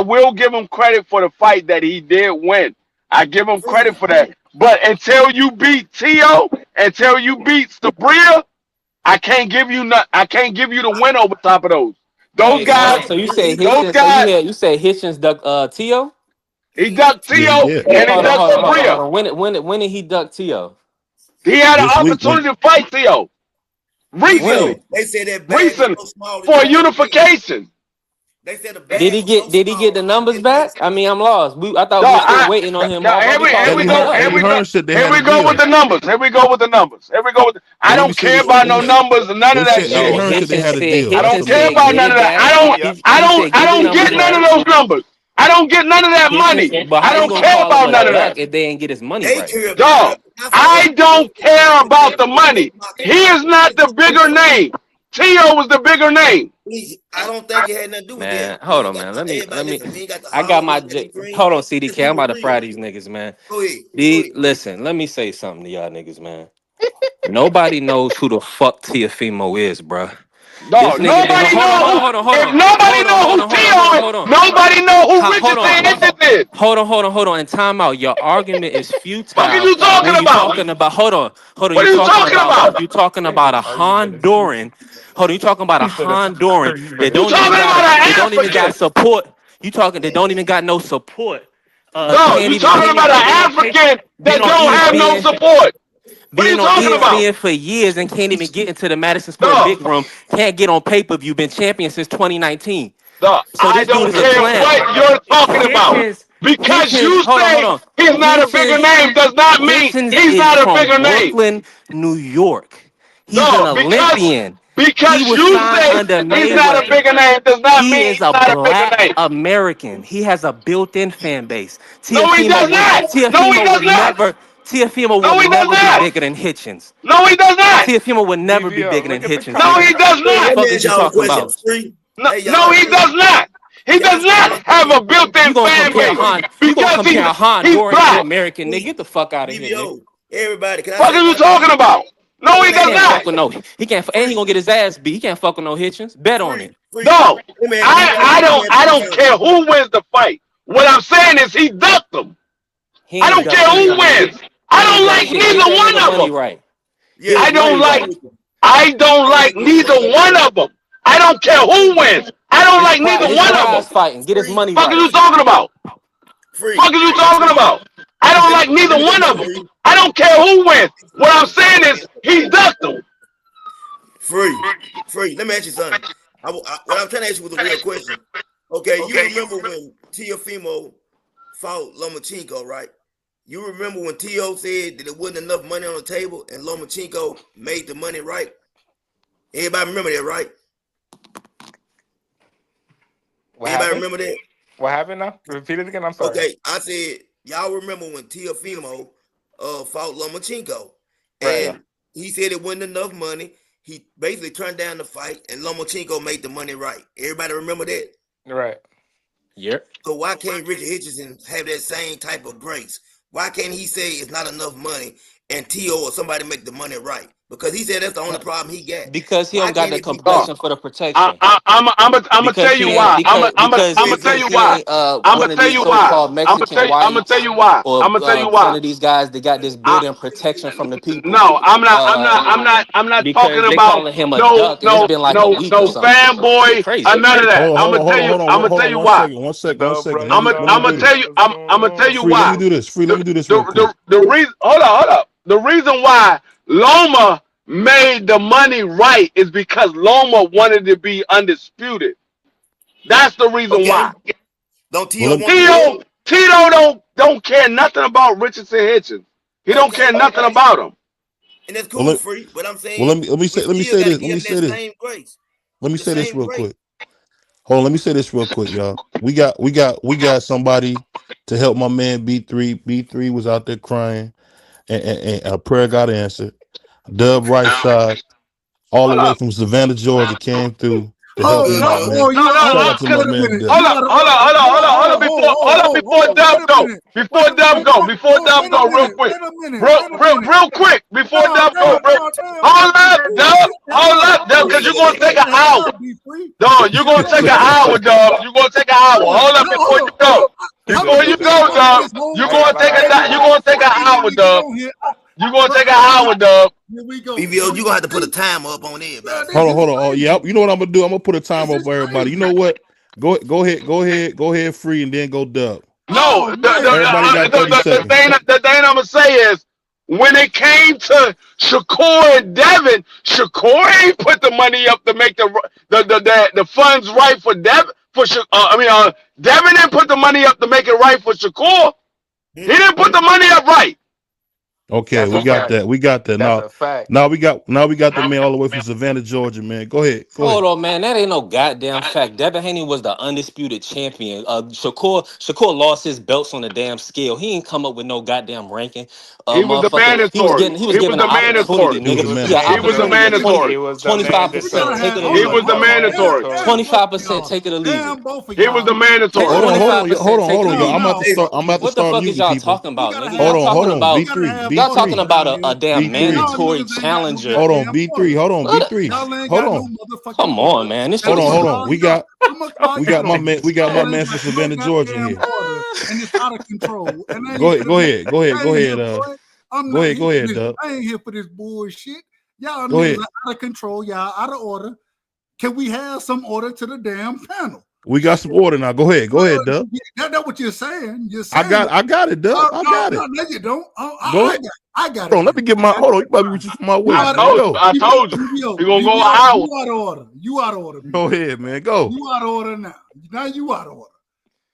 will give him credit for the fight that he did win. I give him credit Free. for that. But until you beat Tio, until you beat Sabria, I can't give you the win over top of those. Those Hey, He hold guys, on. So ducked. you say those Hitchens? So guys, you say Hitchens duck Tio? he He ducked ducked Yeah, he Tio T.O. did. and he ducked Hold Sabria. on. When did he duck Tio? He had an This week when opportunity to fight Theo recently, When? BBO. They said that bag is recently so small that you for can't fit. unification. They said the bag was so Did he get small the you numbers couldn't fit. back? I mean, I'm lost. I thought No, we were still waiting on him. no, Why we calling Eddie him Hearn, back? Eddie Hearn said they here had a we go with deal. the numbers. Here we go with the numbers. Here we go with. I Well, let me don't see care this. about no numbers and none They of that said Eddie shit. No, Hearn said they had a deal. I That's don't the care Hitchens numbers. about said none get of it that. back. He said I get the don't numbers get none back. of those numbers. I don't get none of that money. Hitchens, but I how you don't gonna care call him about a none of that. duck if they ain't get his money They right? care about Dog, it. I said I don't care about the they money. boxing. He is not the bigger name. Tio was the bigger name. I don't think it had nothing to do with that. Man, We hold ain't on, got man. to, everybody listen. We ain't got to I got holler. We my. ain't got to scream. Hold on, Just CDK. I'm keep it about to real. fry these niggas, man. Go ahead. Go ahead. Listen, let me say something to y'all niggas, man. Nobody knows who the fuck Tiafimo is, bruh. This Dog, nigga been nobody know who. If nobody know who Tio is, hold on. nobody know who Hold Richardson on. Hitchens is. Hold on. And time out. Your argument is Fuck are futile you talking when you about? talking about. Hold on. What are you talking about? You talking about a Honduran. Hold on. You talking about a Honduran that You talking about that an don't even got African? support. You talking that don't even got no support. No, you talking about an They ain't pay. African Been that on don't have no ESPN. support. What are you Being on talking about? ESPN for years and can't even get into the Madison Square Dog, Big Room. Can't get on pay-per-view. Been champion since 2019. dog, So I this dude don't is a care clown. what you're talking about. Hitchens, Because Hitchens, you hold on, hold say on. he's not a bigger Hitchens, name does not mean Hitchens he's is not a from bigger name. Brooklyn, New York. He's an No, Olympian. He because was you signed say under he's not a Mayweather. bigger name does not He mean is he's a not a bigger black name. American. He has a built-in fan base. No, he does not. No, he does not. Teofimo No, would he does never be not. bigger than Hitchens. No, he does not. Teofimo would never be BBO, bigger than look at the Hitchens, No, nigga. he comments. does Free, not. let me Fuck is ask you y'all a talking question. about? Free. No, Hey, no, y'all. he does not. He Y'all does see not one have thing. a You built-in gonna fan compare base you gonna because compare he's Honduran to black. American, nigga? Free. Get the fuck out of here, nigga. BBO. Everybody, can I What say are you one talking thing? about? No, Let he me He does ask can't y'all a fuck not. with question. no. He can't. And he Free. gonna get his ass beat. He can't fuck with no Hitchens. Bet on Free. it. Free. No, Let me I let me don't ask I you don't something. care who wins the fight. What I'm saying is he ducked him. He I ain't don't Free. duck care shit, who nigga. wins. He I ain't don't duck like shit. Get neither that nigga one of money them. right. Get Yeah, I his don't money like right. free. I don't I like like this neither man. one of them. I don't care who wins. I don't It's like pri- neither it's one of prize them. fighting. Get his Free. money Fuck are you right. Free. talking about? Free. Fuck are you talking Free. about? I don't Let like let neither me say one this, of them. Free. I don't care who Let me wins. ask you What something. I'm Since y'all saying want to is be he ducked them. free. Free. Let me ask you something. What I'm trying to ask you was a real question. Okay, you remember when Teofimo fought Lomachenko, right? You remember when Tio said that there wasn't enough money on the table and Lomachenko made the money right? Everybody remember that, right? What Everybody happened? remember that? What happened now? Repeat it again. I'm sorry. Okay, I said y'all remember when Teofimo fought Lomachenko, Right. and he said it wasn't enough money. He basically turned down the fight, and Lomachenko made the money right. Everybody remember that? Right. Yep. So why can't Richard Hitchison have that same type of grace? Why can't he say it's not enough money and T.O. or somebody make the money right? Because he said that's the only problem he got. Because he Why don't got can't the it be Oh, right? complexion for the protection. I'm gonna Because tell he you ain't why. I'm Go gonna ahead, tell Free. you he why. ain't I'm one gonna of tell these you why. so-called Mexican I'm gonna tell whites you why. or I'm gonna tell you some why. of these guys that got this I, built-in protection from the people. no, I'm not. I'm not. Uh, I'm not. I'm not talking because they about calling him a duck, and it's been like a week or something. Shit, fanboy or crazy. none of that. Hold on, I'm hold gonna on, hold tell on, you. hold on, I'm gonna hold tell on, you one why. second, one What second, one up, second. brother Let me I'm gonna do tell this. you. What's going I'm gonna tell on? you Free, let me why. do this. Free, let me do this real quick. The reason. Hold up. The reason why Loma made the money right is because Loma wanted to be undisputed. That's the reason Okay. why. Don't Well, T.O. let me, want to do it? Tito don't care nothing about Richardson Hitchens. He don't care Okay. nothing about him. And that's well, cool, Free. But I'm saying let me we say, let me still say got to this. Let give me him say that this. same grace. Let me The say this same real grace. quick. Hold on, let me say this real quick, y'all. We got somebody to help my man B3. B3 was out there crying, and a prayer got answered. Dub right side, all the Hold way up. from Savannah, Georgia, came through to That's help good, him out, Dub. man. No, Shout out to my cause man Dub. hold up, before Dub go, real quick. Real quick, before Dub go, hold up, Dub, cause you're gonna take an hour. Dog, you're gonna take an hour, Dub. You're gonna take an hour. Hold up before you go. He said Before you're you gonna take an go, hour. Dub, I got an hour. you're gonna take an hour, Dub. You're gonna take an hour, Dub. BBO, you gonna have to put a timer up on everybody. Hold on. Oh, yeah. You know what I'm gonna do? I'm gonna put a timer over everybody. You know what? Go ahead, Free, and then go Dub. No, Everybody got 30 seconds. the thing I'm gonna say is when it came to Shakur and Devin, Shakur ain't put the money up to make the funds right for Devin. Devin didn't put the money up to make it right for Shakur. He didn't put the money up right. Okay, That's a we got fact. that. We got that. That's a fact. Now we got the man all the way from Savannah, Georgia, man. Go ahead. Hold on, man. That ain't no goddamn fact. Devin Haney was the undisputed champion. Shakur lost his belts on the damn scale. He ain't come up with no goddamn ranking. He was the Motherfucker. mandatory. He was He was given the an opportunity, mandatory. He was nigga. the He got mandatory. He was the opportunity of mandatory. He was the 25%. Take it or mandatory. He He leave was it. was the the mandatory. mandatory. 25%. Take it or leave it. He was the Take mandatory. Hold on, 25%. Take it or y'all. leave it. I'm about to What the start fuck is muting y'all people. talking about, nigga? Hold on. Y'all talking B3. about a damn B3. mandatory challenger. Hold on, B3. Hold on, What? B3. Hold on. Come on, man. This shit Hold is on. We got my man. We got my man from Savannah, Georgia in here. Go ahead. Go ahead. Go ahead, Dub. Go ahead. We got some order now. Go ahead, Dub. That's what you're saying. You're I saying got it, Dub. I got it. No, you don't. Go ahead. I got Hold on, it. let me get my. Hold on, you might be reaching for my whip. I told you. We're gonna go an hour. You out of order. You out of order. Go ahead, man. Go. You out of order now. Now you out of order.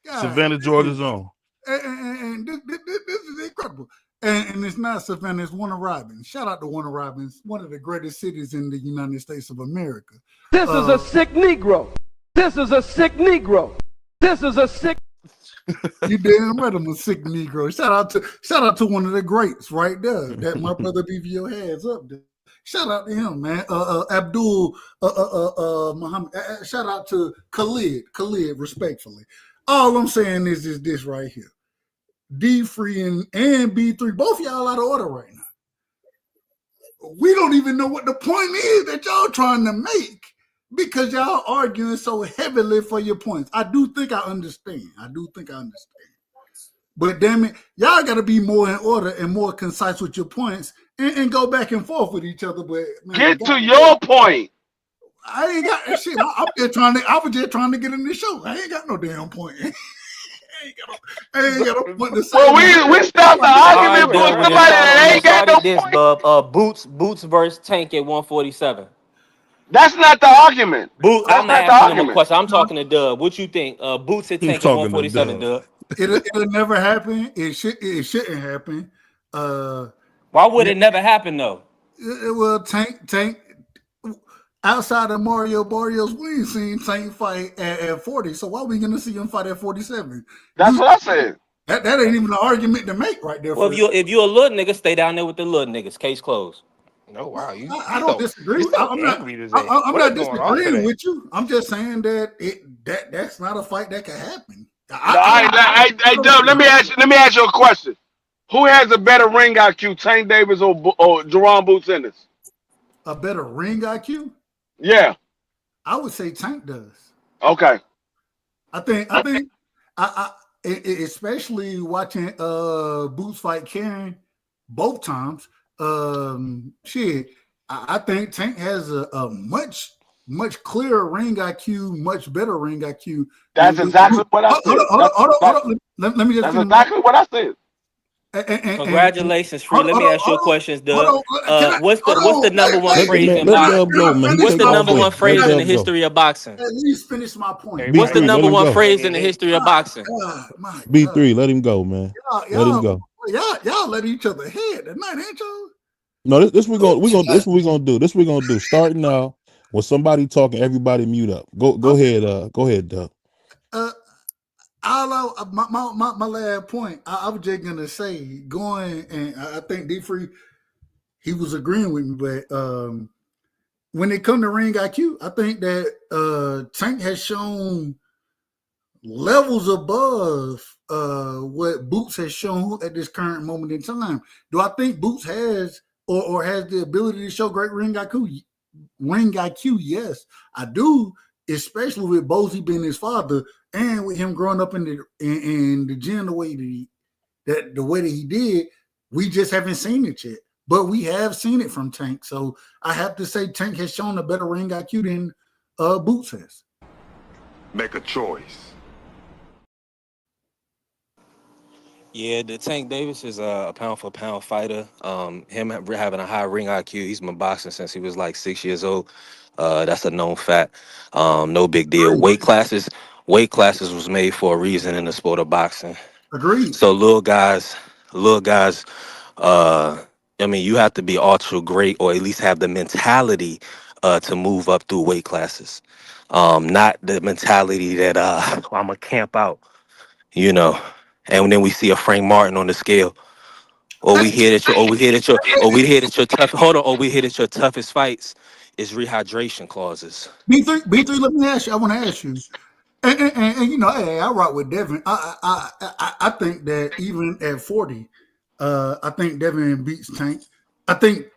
God, Savannah, Georgia's on. And this is incredible. And it's not Savannah, it's Warner Robins. Shout out to Warner Robins, one of the greatest cities in the United States of America. This is a sick Negro. This is a sick Negro. This is a sick. You damn right, I'm a sick Negro. Shout out to one of the greats right there that my brother BVO has up there. Shout out to him, man. Abdul Muhammad. Shout out to Khalid, respectfully. All I'm saying is this right here. D3 and B3, both y'all out of order right now. We don't even know what the point is that y'all trying to make because y'all arguing so heavily for your points. I do think I understand. But damn it, y'all got to be more in order and more concise with your points and go back and forth with each other. But man, get to your point. I ain't got that shit. I was just trying to get in the show. I ain't got no damn point. I ain't got no point to say. Well, we stopped the argument for somebody that ain't got no point. Boots versus Tank at 147. That's not the argument. I'm not asking him a question. I'm talking to Dub. What you think? Boots at Tank at 147, Dub. It'll never happen. It shouldn't happen. Why would it never happen though? Well, Tank. Outside of Mario Barrios, we ain't seen Tank fight at 40. So why are we gonna see him fight at 47? That's what I said. That ain't even an argument to make right there. Well, if you're a little nigga, stay down there with the little niggas. Case closed. No, wow. I don't disagree. I'm not disagreeing with you. I'm just saying that that's not a fight that can happen. Hey, Dub, let me ask you a question. Who has a better ring IQ, Tank Davis or Jerome Boots Ennis? A better ring IQ? Yeah. I would say Tank does. Okay. I think I especially watching Boots fight Karen both times. I think Tank has a much clearer ring IQ, much better ring IQ. That's exactly what I said. Hold on. Let me just. That's exactly what I said. Congratulations, Free. Let me ask you a question, Doug. What's the number one phrase in boxing? What's the number one phrase in the history of boxing? At least finish my point. What's the number one phrase in the history of boxing? B3, let him go, man. Let him go. Y'all let each other head tonight, ain't y'all? No, this what we gonna do. Starting now, when somebody talking, everybody mute up. Go ahead, Doug. My last point, I was just gonna say, going, and I think D3, he was agreeing with me, but when it comes to ring IQ, I think that Tank has shown levels above what Boots has shown at this current moment in time. Do I think Boots has or has the ability to show great ring IQ? Ring IQ, yes, I do. Especially with Bozy being his father, and with him growing up in the gym the way that he did, we just haven't seen it yet. But we have seen it from Tank. So I have to say Tank has shown a better ring IQ than Boots has. Make a choice. Yeah, the Tank Davis is a pound for pound fighter. Him having a high ring IQ, he's been boxing since he was like 6 years old. That's a known fact. No big deal. Weight classes was made for a reason in the sport of boxing. Agreed. So little guys, I mean, you have to be ultra great or at least have the mentality to move up through weight classes. Not the mentality that I'm gonna camp out, you know. And then we see a Frank Martin on the scale. Or we hear that your toughest fights is rehydration clauses. B3, let me ask you. I want to ask you, and you know, hey, I rock with Devin. I think that even at 40, I think Devin beats Tank. I think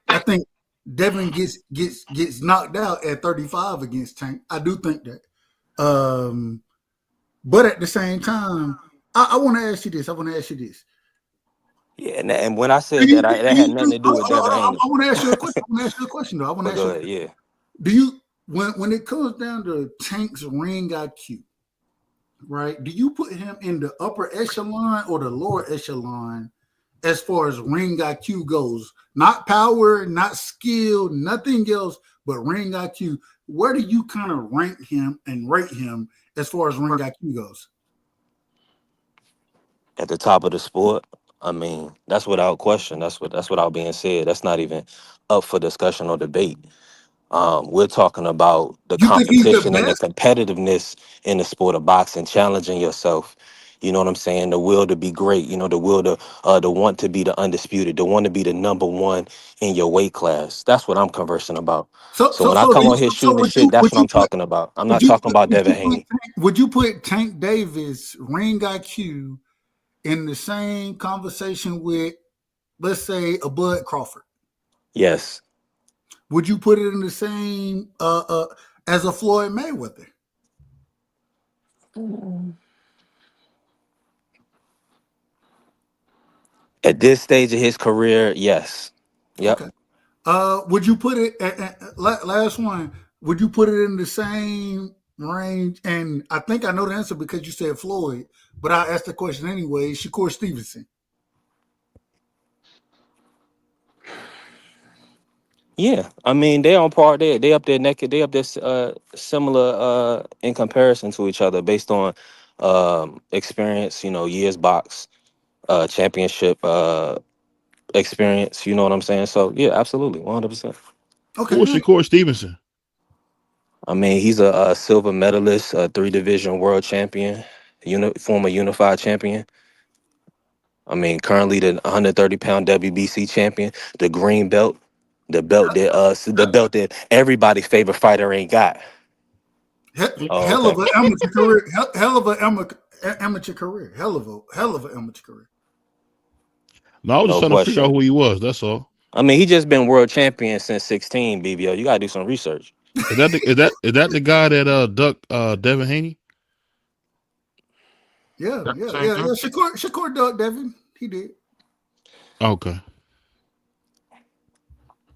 Devin gets knocked out at 35 against Tank. I do think that. But at the same time, I want to ask you this. Yeah, and when I said that, that had nothing to do with Devin. I want to ask you a question. Though. I want to ask you. Yeah. Do you, when it comes down to Tank's ring IQ, right? Do you put him in the upper echelon or the lower echelon as far as ring IQ goes? Not power, not skill, nothing else, but ring IQ. Where do you kind of rank him and rate him as far as ring IQ goes? At the top of the sport. I mean, that's without question. That's without being said. That's not even up for discussion or debate. We're talking about the You think he's the competition and the best? competitiveness in the sport of boxing, challenging yourself. You know what I'm saying? The will to be great. You know, the want to be the undisputed, the want to be the number one in your weight class. That's what I'm conversing about. So, So so, when I so, come you, on here so shooting the shit, that's would what you I'm put talking about. I'm would not you talking put about Devin Haney. would you put Tank Davis ring IQ in the same conversation with, let's say, a Bud Crawford? Yes. Would you put it in the same as a Floyd Mayweather? At this stage of his career, yes. Yep. Okay. Would you put it last one? Would you put it in the same range? And I think I know the answer because you said Floyd, but I asked the question anyway. Shakur Stevenson. Yeah, I mean they on par. They up there naked. They up there similar in comparison to each other based on experience. You know, years box championship experience. You know what I'm saying? So yeah, absolutely, 100%. Okay, Who is good. Shakur Stevenson? I mean, he's a silver medalist, a 3 division world champion, former unified champion. I mean, currently the 130-pound WBC champion, the green belt, the belt that everybody favorite fighter ain't got. Oh, Hell okay. of an amateur career. Hell of an amateur career. Hell of an amateur career. No, I was just No trying to figure out question. who he was. That's all. I mean, he just been world champion since 16, BBO. You gotta do some research. Is that the guy that duck Devin Haney? Yeah, That yeah, same yeah, guy? yeah. Shakur Doug Devin. He did. Okay.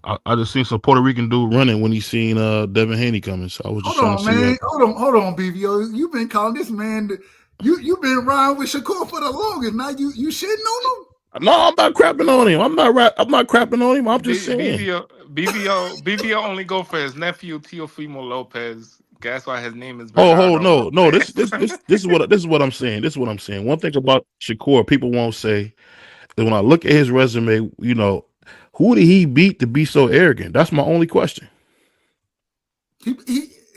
I just seen some Puerto Rican dude running when he seen Devin Haney coming. So I was just Hold trying to on, see. man. Hold on, BVO. You've been calling this man. You've been riding with Shakur for the longest. Now you shitting on him. No, I'm not crapping on him. I'm not crapping on him. I'm just saying. BBO only go for his nephew Teofimo Lopez. That's why his name is Oh, Bernardo no. Lopez. This is what I'm saying. This is what I'm saying. One thing about Shakur, people won't say is when I look at his resume, who did he beat to be so arrogant? That's my only question. He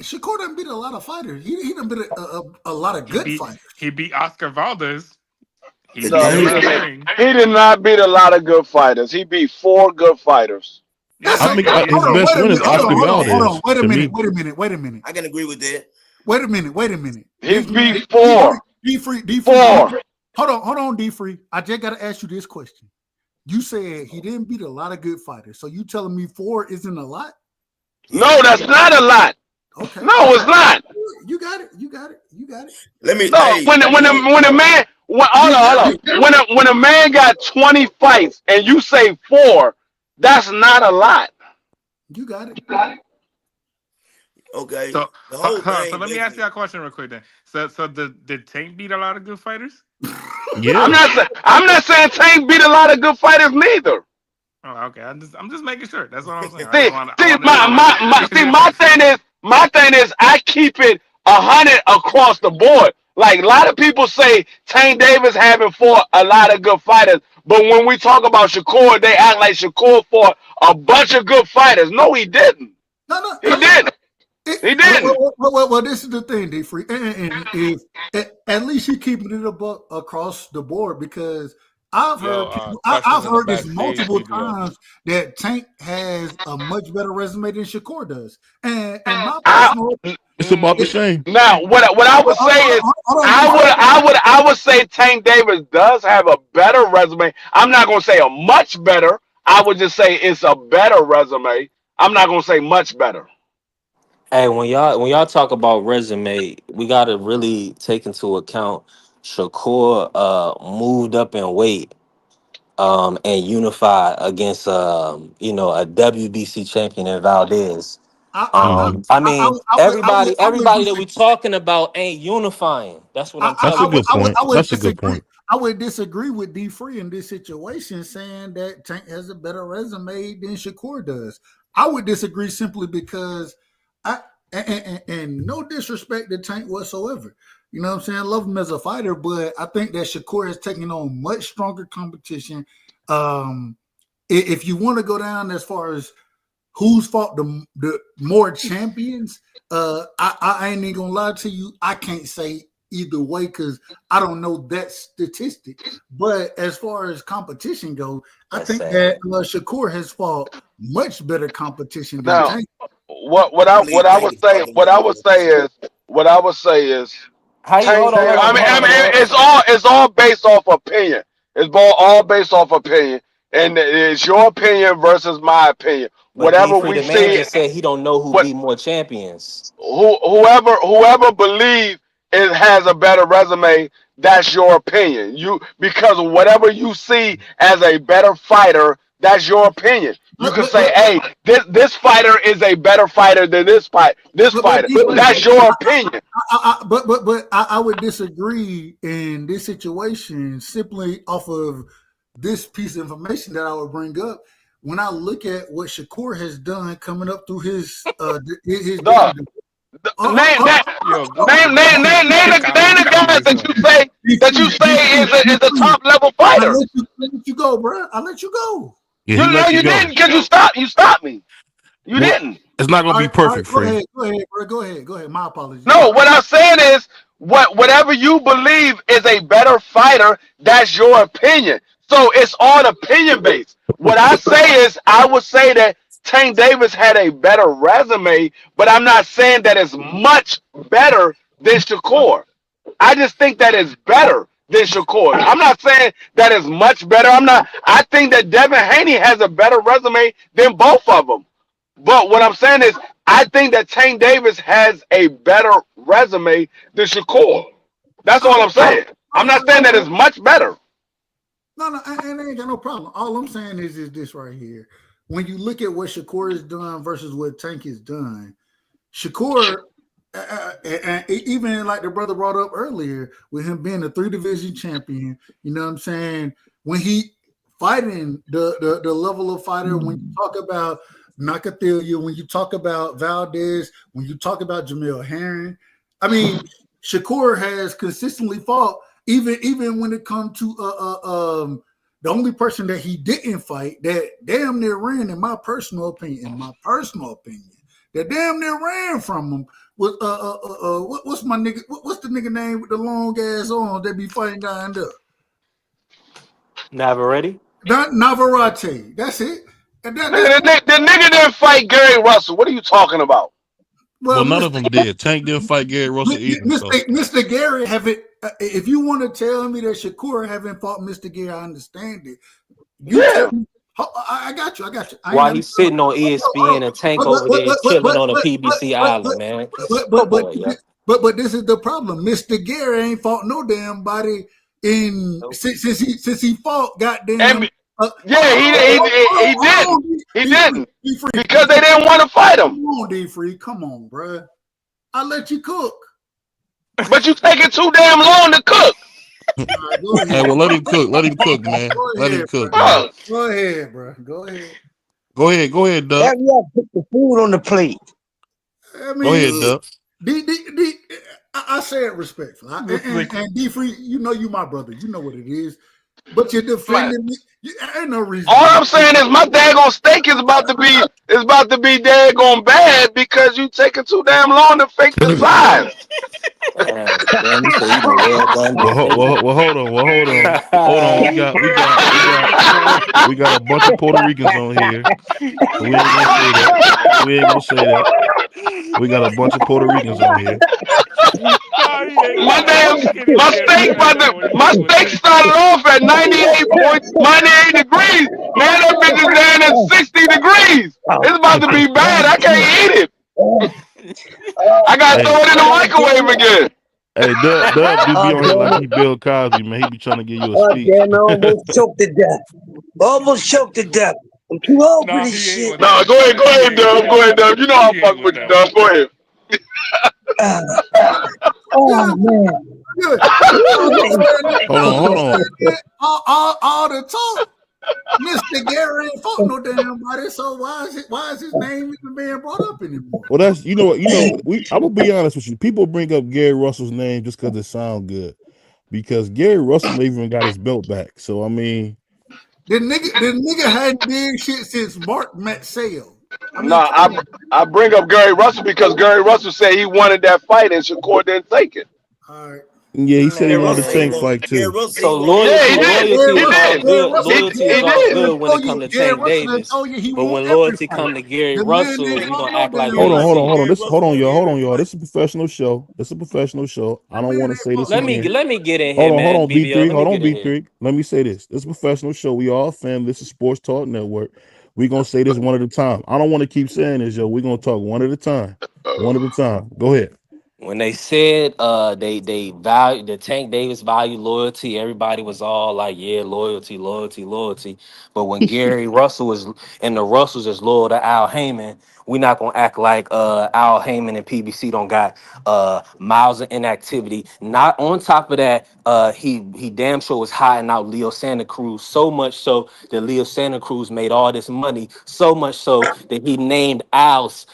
Shakur done beat a lot of fighters. He done beat a lot of good fighters. He beat Oscar Valdez. He No, beat I him mean, in the he ring. did not beat a lot of good fighters. He beat 4 good fighters. That's I a think hold his on. best Wait a win minute. is Oscar Hold on. Valdez Wait a to minute. me. Wait a minute. I can agree with that. Wait a minute. He This man, beat 4. D free. 4. Hold on, D free. I just got to ask you this question. You said he didn't beat a lot of good fighters. So you telling me 4 isn't a lot? No, that's not a lot. Okay. No, it's not. You got it. Let me. No, Hey, when a man hold on. When a man got 20 fights and you say 4, that's not a lot. You got it. okay. So, The whole so thing let me ask basically. you a question real quick then. So did Tank beat a lot of good fighters? Yeah. I'm not saying Tank beat a lot of good fighters neither. Oh, okay. I'm just making sure. That's all I'm saying. See, see, I want to my thing is, I keep it 100 across the board. Like a lot of people say, Tank Davis haven't fought a lot of good fighters, but when we talk about Shakur, they act like Shakur fought a bunch of good fighters. No, he didn't. No. He didn't. He didn't. Well, this is the thing, D free, and is at least you keeping it across the board because I've heard people. I've questions in the heard this backstage, multiple BBO. times that Tank has a much better resume than Shakur does, and my I, personal. It's about the same. Now, what I would say is, Hold on, D free. I would say Tank Davis does have a better resume. I'm not gonna say a much better. I would just say it's a better resume. I'm not gonna say much better. Hey, when y'all talk about resume, we gotta really take into account Shakur moved up in weight and unified against a WBC champion in Valdez. I mean, everybody I would that we talking about ain't unifying. That's what I'm That's a telling you. good point. I would That's a good disagree. point. I would disagree with D Free in this situation, saying that Tank has a better resume than Shakur does. I would disagree simply because I and no disrespect to Tank whatsoever. You know what I'm saying? I love him as a fighter, but I think that Shakur has taken on much stronger competition. If you want to go down as far as who's fought the more champions, I ain't even gonna lie to you. I can't say either way because I don't know that statistic. But as far as competition goes, I That's think sad. that Shakur has fought much better competition than Now, Tank. I what believe I Tank would is say probably more what I would say is How you Tank. hold on, It's all based off opinion. All based off opinion, and it's your opinion versus my opinion. But D Whatever Free, we the man see, just said he don't know who what beat more champions. whoever believes it has a better resume, that's your opinion. Because whatever you see as a better fighter, that's your opinion. You But can but say, but "Hey, this fighter is a better fighter than this fight. This but fighter." D-Free, That's your opinion. I would disagree in this situation simply off of this piece of information that I would bring up. When I look at what Shakur has done coming up through his Duh. different Name, uh, uh, name, Yo, name the guys Collins, yo. that you say is a top level fighter. I let you go, bro. I let you go. Yeah, You he know let you you go. didn't because you stopped me. You Well, didn't. it's not gonna be All right, perfect, go Free. ahead, bro. Go ahead. My apologies. No, what I'm saying is whatever you believe is a better fighter, that's your opinion. So it's all opinion based. What I say is I would say that Tank Davis had a better resume, but I'm not saying that it's much better than Shakur. I just think that it's better than Shakur. I'm not saying that it's much better. I think that Devin Haney has a better resume than both of them. But what I'm saying is, I think that Tank Davis has a better resume than Shakur. That's all I'm saying. I'm not saying that it's much better. No, and I ain't got no problem. All I'm saying is this right here. When you look at what Shakur has done versus what Tank has done, Shakur, and even like the brother brought up earlier, with him being a 3 division champion, you know what I'm saying? When he fighting the level of fighter, when you talk about Nakathilia, when you talk about Valdez, when you talk about Jamil Herring, I mean, Shakur has consistently fought, even when it comes to the only person that he didn't fight that damn near ran, in my personal opinion, that damn near ran from him was what's my nigga? What's the nigga name with the long ass arms that be fighting down there? Never ready? Navarrete. That's it. And The nigga didn't fight Gary Russell. What are you talking about? Well, well, none of Mister them did. Tank didn't fight Gary Russell either. So Mister Gary haven't. If you want to tell me that Shakur haven't fought Mister Gary, I understand it. You tell Yeah. me. I got you. I ain't While got no he's problem. sitting on ESPN and Tank over there chilling on a PBC island, man. Come on, yeah. But this is the problem. Mister Gary ain't fought no damn body in since he fought goddamn. And yeah, he Hold didn't. on, He D Free, didn't D Free, because they didn't want to fight him. come on, D Free, come on, bro. I let you cook. But you taking too damn long to cook. Go hey, ahead. well, let him cook. Let him cook, man. Go Let him ahead, cook, bro. man. Huh. Go ahead, bro. Go ahead. Go ahead, Duck. Hurry up, put the food on the plate. I Go mean, ahead, Duck. I say it respectfully. And D Free, you know you my brother. You know what it is. But you're Man, defending me. Ain't no reason all to I'm defend saying is my daggone steak is about to be daggone bad because you taking too damn long to fake the size. Damn, you say you know well done steak. Hold on. Hold on. We got a bunch of Puerto Ricans on here, so we ain't gonna say that. We ain't gonna say that. We got a bunch of Puerto Ricans on here. Nah, he ain't My lying. damn He skinny jealous. I know what he my doing steak there. started off at 98 degrees. Now that bitch is down at 60 degrees. It's about to be bad. I can't eat it. I gotta throw Hey, it in the microwave again. hey, Dub do Oh, be on here like damn he it. Bill Cosby, man. He be trying to give you a Oh, speech. damn it. I almost choked to death. Almost choked to death. I'm too old for No, this he ain't shit. with Nah, that. go ahead, go He ahead, ain't with Dub. Go that ahead, one. Dub. You know I'm He ain't fucking with with you, that Dub. one. Go ahead. Ah, oh Good, man. good. Ooh, All I'm man. saying is, Hold on, all I'm hold on. saying is, all the talk. Mr. Gary ain't fought no damn body, so why is his name even being brought up anymore? Well, that's you know what I'm gonna be honest with you. People bring up Gary Russell's name just because it sounds good. Because Gary Russell never even got his belt back. So I mean, The nigga hadn't did shit since Mark met Sale. I mean, Nah, come I on. I bring up Gary Russell because Gary Russell said he wanted that fight and Shakur didn't take it. All right. yeah, he said he Gary wanted Russell the say he tank want. fight Gary too. Russell say So he want Yeah, every he loyalty, fight. did. loyalty He is all did. good. Loyalty He is all did. good when it come to Gary Tank Russell done Davis. told you he But want when every loyalty fight. come to Gary The man Russell, ain't you fought gonna no act like damn Hold on, body. hold on, loyalty. hold on. Gary This Russell hold on, want y'all. Hold every on, y'all. fight. This is a professional show. This is a professional show. I The don't man want to ain't say fought this Let no me again. damn let me get in here, Hold man. on, BBL, B3. let me Hold on, get in here. B3. Let me say this. This is a professional show. We all family. This is Sports Talk Network. We're gonna say this one at a time. I don't want to keep saying this, yo. We're gonna talk one at a time. One at a time. Go ahead. When they said they value the Tank Davis value loyalty, everybody was all like, yeah, loyalty, loyalty, loyalty. But when Gary Russell was and the Russells is loyal to Al Heyman, we not gonna act like Al Heyman and PBC don't got miles of inactivity. Not on top of that, he damn sure was hiding out Leo Santa Cruz so much so that Leo Santa Cruz made all this money, so much so that he named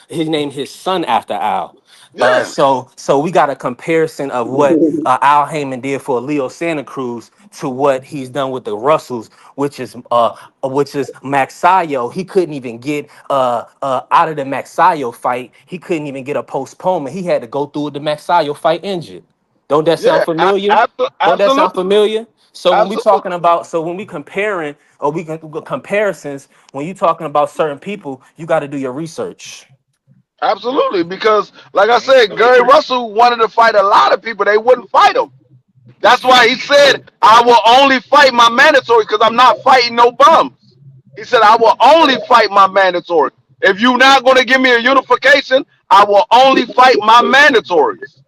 his son after Al. Yeah. So we got a comparison of what Al Heyman did for Leo Santa Cruz to what he's done with the Russells, which is Maxayo. He couldn't even get out of the Maxayo fight. He couldn't even get a postponement. He had to go through the Maxayo fight injured. Don't that sound Yeah. familiar? Don't that sound Absolutely. familiar? So when we Absolutely. talking about, so when we comparing or we can comparisons, when you talking about certain people, you got to do your research. Absolutely. Because like I said, Gary Russell wanted to fight a lot of people. They wouldn't fight him. That's why he said, I will only fight my mandatory because I'm not fighting no bums. He said, I will only fight my mandatory. If you're not going to give me a unification, I will only fight my mandatories.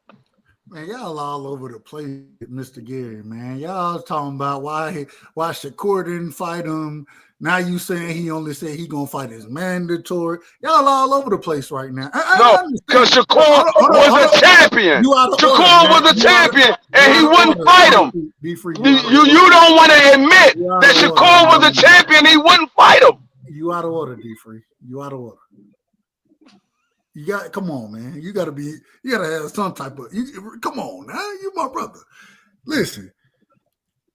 Man, y'all all over the place, Mr. Gary, man. Y'all talking about why Shakur didn't fight him. Now you saying he only said he gonna fight his mandatory. Y'all all over the place right now. No, I because understand. Shakur was Hold a on. champion. You out of order, Shakur man. was a champion, You and he out of wouldn't order. fight him. Be free. You, You out of you, order. you don't want to admit You out that of order, Shakur was a man. champion. He wouldn't fight him. You out of order, D free. You out of order. You got come on, man. You gotta have some type of come on now. You my brother. Listen,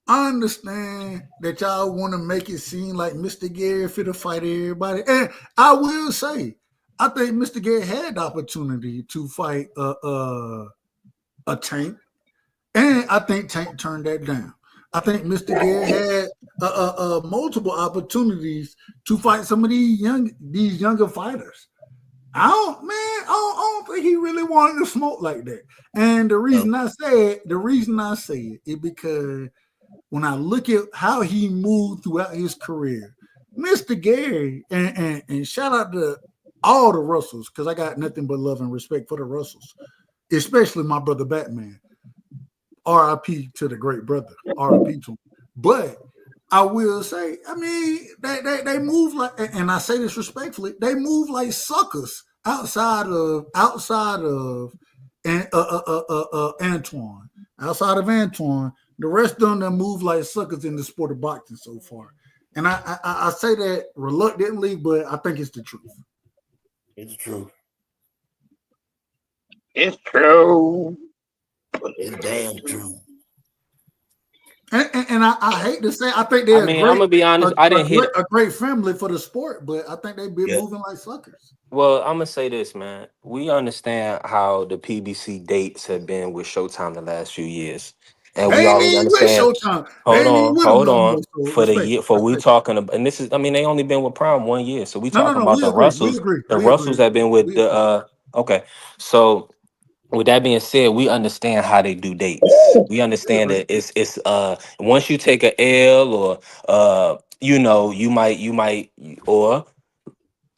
I understand that y'all want to make it seem like Mr. Gary fit to fight everybody. And I will say, I think Mr. Gary had the opportunity to fight a Tank. And I think Tank turned that down. I think Mr. Gary had multiple opportunities to fight some of these younger fighters. I don't think he really wanted to smoke like that. And the reason I say it is because when I look at how he moved throughout his career, Mr. Gary, and shout out to all the Russells, because I got nothing but love and respect for the Russells, especially my brother Batman. RIP to the great brother. RIP to him. But I will say, I mean, they move like, and I say this respectfully, they move like suckers outside of Antoine. Outside of Antoine, the rest of them move like suckers in the sport of boxing so far. And I say that reluctantly, but I think it's the truth. It's true. It's true. It's damn true. And I hate to say, I think I they're mean, I'm gonna be honest. I didn't hit. a great family for the sport, but I think they've been Yeah. moving like suckers. Well, I'm gonna say this, man. We understand how the PBC dates have been with Showtime the last few years, and They we ain't already even with understand. Showtime. They Hold ain't even on, with them hold no on. more. So For the respect, year, for we respect. talking about, and this is, I mean, they only been with Prime 1 year, so we No, talking no. about We the agree. We Russells. agree. The We agree. Russells have been with We the. agree. Okay, so with that being said, we understand how they do dates. We We understand agree. that it's once you take a L or you might or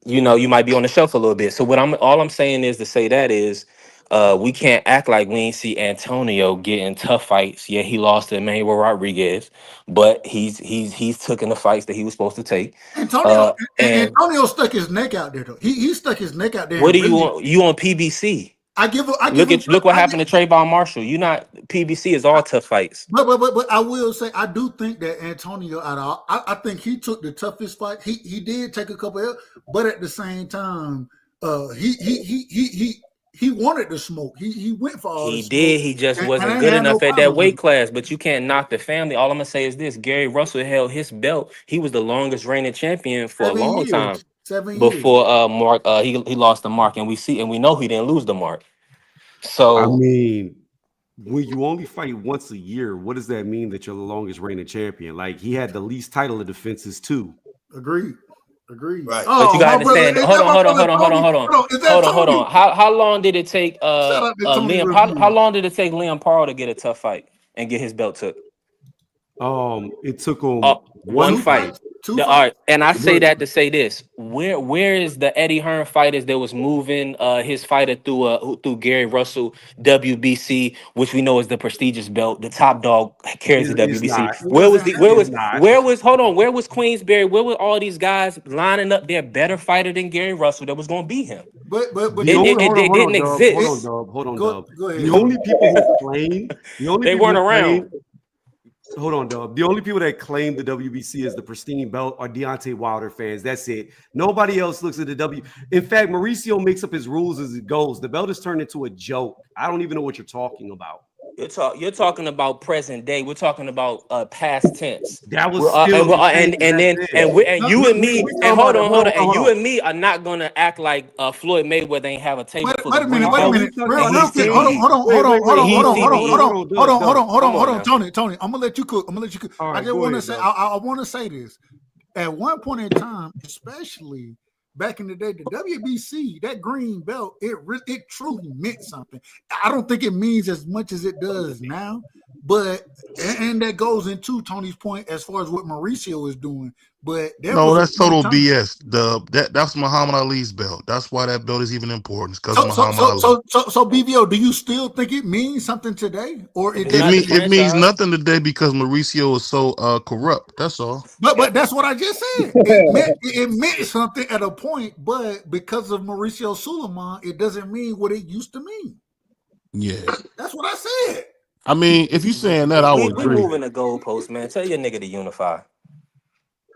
you might be on the shelf a little bit. So what I'm all I'm saying is to say that is We can't act like we ain't see Antonio getting tough fights. Yeah, he lost to Emmanuel Rodriguez, but he's taking the fights that he was supposed to take. Antonio And Antonio stuck his neck out there though. He stuck his neck out there what and do you really. want? You on PBC? I give him. I give Look him. at look what happened to Trayvon Marshall. You not PBC is all tough fights. But I will say I do think that Antonio out of I think he took the toughest fight. He did take a couple of, but at the same time, he wanted the smoke. He went for all the He smoke, did. He just and I wasn't ain't good had no enough at that problem with weight it. class. But you can't knock the family. All I'm gonna say is this: Gary Russell held his belt. He was the longest reigning champion for a 7 long time years, 7 years. before Mark. He lost the Mark, and we know he didn't lose the Mark. I So mean, when you only fight once a year, what does that mean that you're the longest reigning champion? Like he had the least title of defenses too. Agreed. Agreed. Right. But you Oh, gotta my brother, understand. is Hold that on, my hold on, brother hold on, hold on, Tony? hold on, Hold on, is that hold on, hold Tony? on. How long did it take Shout out to Tony Liam? How Review. long did it take Liam Paul to get a tough fight and get his belt took? It took him one One Two fight. fight. fights. Two All right, fights. and I say Look, that to say this: where is the Eddie Hearn fighters that was moving his fighter through Gary Russell WBC, which we know is the prestigious belt, the top dog carries the it's WBC. not. It wasn't It's happening. not. Where was hold on, where was Queensberry? Where were all these guys lining up their better fighter than Gary Russell that was going to beat him? But The you only do hold on, It hold didn't on, Dub. Hold on, exist. Dub. Hold on, go Dub. go ahead, The Dub. only people who claim, the only They people weren't who around. claim, hold on, Dub. The only people that claim the WBC as the pristine belt are Deontay Wilder fans. That's it. Nobody else looks at the W. In fact, Mauricio makes up his rules as it goes. The belt is turned into a joke. I don't even know what you're talking about. You're talking about present day. We're talking about past tense. That was still the thing. And That's then it. and you and me We and talking about it. and Hold you on. and me are not gonna act like Floyd Mayweather ain't have a table full Wait of a minute, green wait a Are we minute. belts talking Real, about and the real he's quick. Hold on, same? hold CTE on, hold Wait, on, wait, hold wait, and on, wait, hold he's hold on, on, hold on, hold on, hold CTE. hold on, on, hold Dub, on, hold Dub. on, hold Come on, on hold on, now. Tony, Tony. I'm gonna let you cook. I'm gonna let you cook. All I right, just go want to ahead, say, Dub. I want to say this. At one point in time, especially back in the day, the WBC, that green belt, it truly meant something. I don't think it means as much as it does now, but and that goes into Tony's point as far as what Mauricio is doing. But there No, was a that's point in total time. BS. That's Muhammad Ali's belt. That's why that belt is even important. It's because of So so Muhammad so Ali. so so so BVO, do you still think it means something today, or If it it's It not doesn't the mean mean? it means franchise, nothing today because Mauricio is so corrupt. That's all. But that's what I just said. It meant something at a point, but because of Mauricio Suleiman, it doesn't mean what it used to mean. Yeah. That's what I said. I mean, if you saying that, I we would we agree. moving the goalpost, man. Tell your nigga to unify.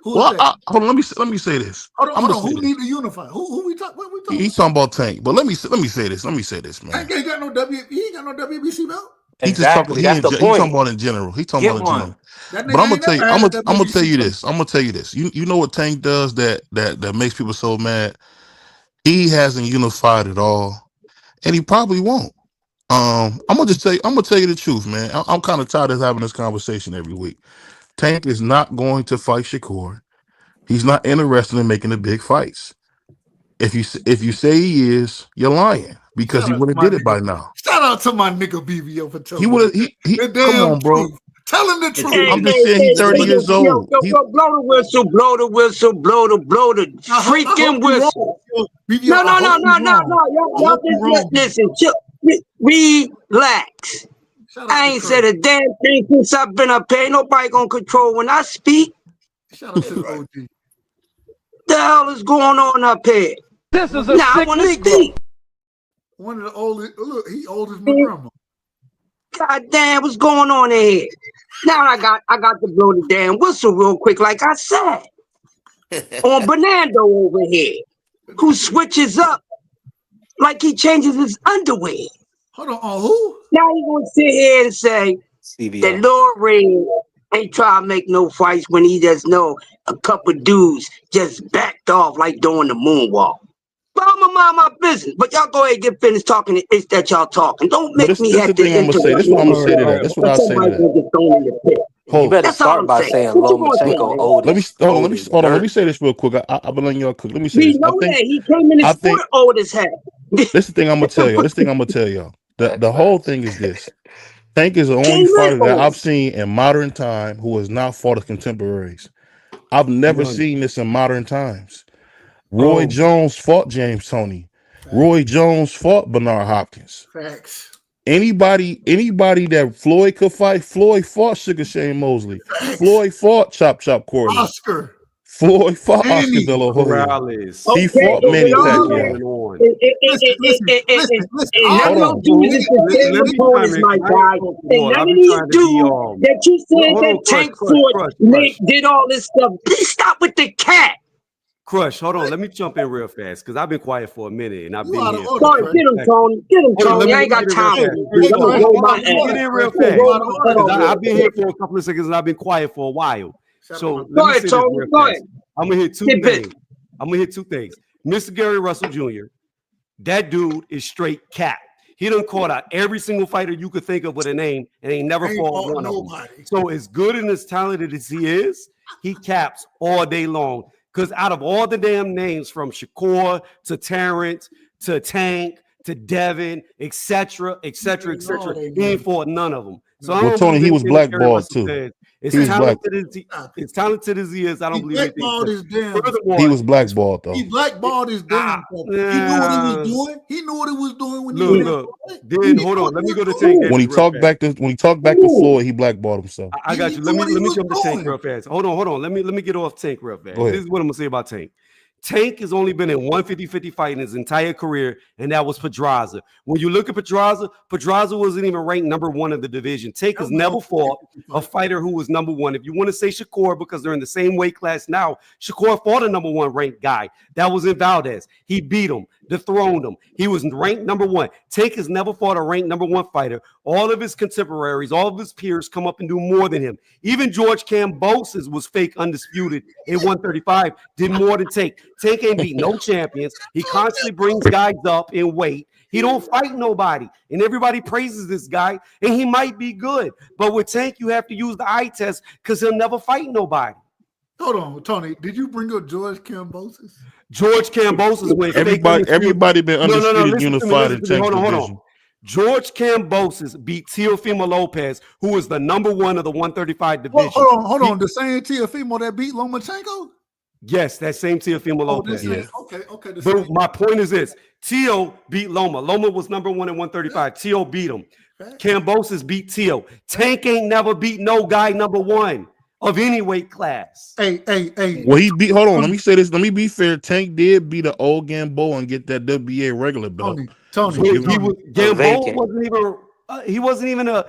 Who is Well, that? hold on. Let me say this. I'm Hold gonna on. say Who this. need to unify? Who we talk? What we talking He's about? talking about Tank, but let me say this. Let me say this, man. Tank ain't got no W. He ain't got no WBC belt. He just talking. Exactly. That's the He talking point. about in general. He talking Get about in general. one. That But I'm nigga gonna ain't tell you. never had a I'm gonna tell WBC you belt. this. I'm gonna tell you this. You know what Tank does that makes people so mad. He hasn't unified at all, and he probably won't. I'm gonna just tell you. I'm gonna tell you the truth, man. I'm kind of tired of having this conversation every week. Tank is not going to fight Shakur. He's not interested in making the big fights. If you say he is, you're lying because Shout he out to would have my did it nigga. by now. Shout out to my nigga BVO for He telling would me have. He. the Come damn on, bro. truth. Tell him the truth. Hey, I'm just hey, saying hey, he's 30 hey, yo, years yo, old. yo, yo, blow the whistle, blow the whistle, blow the I hope freaking you wrong. whistle. BVO, No, I no, hope no, you no, no, wrong. no. I Y'all hope you just wrong, BVO. listen, chill, relax. Shout out I to ain't Trey. said a damn thing since I've been up here. Ain't nobody gonna control when I speak. Shout out to the Right. OG. The hell is going on up here? This is a Now I sick wanna Negro. speak. One of the oldest. Look, he old as my grandma. God damn, what's going on in here? Now I got to blow the damn whistle real quick, like I said. On Bernardo over here, who switches up like he changes his underwear. Hold on who? Now he gonna sit here and say that CVO. Lil Red ain't trying to make no fights when he just know a couple dudes just backed off like doing the moonwalk. But I'ma mind my business. But y'all go ahead and get finished talking the ish that y'all talking. Don't But make me this the have to thing I'm gonna say. interrupt This is what I'm nothing gonna say to that. before This is what or I'll say to somebody that. gonna get thrown in the pit. You Hold. better That's all start I'm by saying. saying What you Low gonna say, Machenko man? old Let me as hold on. old as Hold on. Let me dirt. say this real quick. I've been letting y'all cook. Let me say We this. know that he came in the I think sport old as hell. this is the thing I'm gonna tell y'all. This thing I'm gonna tell y'all. The Facts, whole facts. thing is this. Tank is the only Came in fighter that old. I've seen in modern time who has not fought his contemporaries. I've never None. seen this in modern times. Roy Jones fought James Toney. Roy Jones fought Bernard Hopkins. Facts. Anybody that Floyd could fight, Floyd fought Sugar Shane Mosley. Facts. Floyd fought Chop Corley. Oscar. Floyd fought Manny. Oscar De La Hoya. Corrals. He fought Manny Pacquiao. And none of those dudes is the same opponents, my guy. And none of these dudes that you said that Tank fought did all this stuff. Please stop with the cat. Crush, hold on. Let me jump in real fast because I've been quiet for a minute and I've been here. Sorry, get him, Tony. Get him, Tony. I ain't got time for this. I'm gonna go my ass. Get in real fast. I've been here for a couple of seconds and I've been quiet for a while. So go ahead, Tony. Go ahead. I'm gonna hit two things. Mr. Gary Russell Jr. That dude is straight cap. He done caught out every single fighter you could think of with a name and ain't never fought one of them. So as good and as talented as he is, he caps all day long. Because out of all the damn names from Shakur to Terrence to Tank to Devin, etc., he ain't fought none of them. So I don't Tony, he was blackballed too. As talented as he is, I don't believe he was blackballed though. He blackballed his damn. He knew what he was doing. He knew what he was doing when he Then hold on, let me go to Tank. When he talked back to Floyd, he blackballed himself. I got you. Let me jump to Tank real fast. Hold on. Let me get off Tank real fast. This is what I'm gonna say about Tank. Tank has only been in one 50-50 fight in his entire career, and that was Pedraza. When you look at Pedraza wasn't even ranked number one in the division. Tank has never fought a fighter who was number one. If you want to say Shakur, because they're in the same weight class now, Shakur fought a number one ranked guy. That was in Valdez. He beat him, dethroned him. He was ranked number one. Tank has never fought a ranked number one fighter. All of his contemporaries, all of his peers come up and do more than him. Even George Kambosos was fake undisputed at 135, did more than Tank. Tank ain't beat no champions. He constantly brings guys up in weight. He don't fight nobody, and everybody praises this guy, and he might be good. But with Tank, you have to use the eye test because he'll never fight nobody. Hold on, Tony. Did you bring up George Kambosos? George Kambosos went everybody been undisputed unified in Tank's division. Hold on. George Kambosos beat Teofimo Lopez, who was the number one of the 135 division. Hold on. The same Teofimo that beat Lomachenko? Yes, that same Teofimo Lopez. Okay. But my point is this: Teo beat Loma. Loma was number one at 135. Teo beat him. Kambosos beat Teo. Tank ain't never beat no guy number one of any weight class. Hey. Well, he beat. Hold on. Let me say this. Let me be fair. Tank did beat an old Gamboa and get that WBA regular belt. Tony. Gamboa wasn't even. He wasn't even a.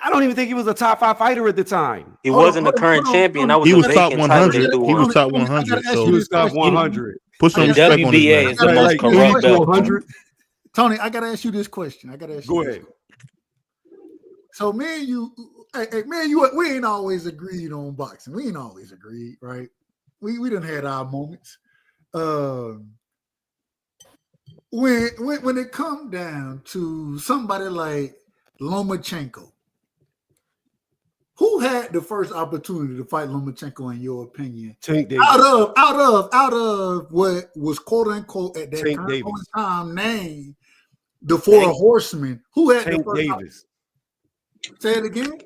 I don't even think he was a top 5 fighter at the time. He wasn't the current champion. He was top 100. He was top 100. So he was top 100. Put some respect on his WBA is the most corrupt belt. Tony, I gotta ask you this question. Go ahead. So me and you, we ain't always agreed on boxing. We ain't always agreed, right? We done had our moments. When it come down to somebody like Lomachenko, who had the first opportunity to fight Lomachenko in your opinion? Tank Davis. Out of what was quote unquote at that time named the Four Horsemen. Who had Tank the first Davis? Say it again.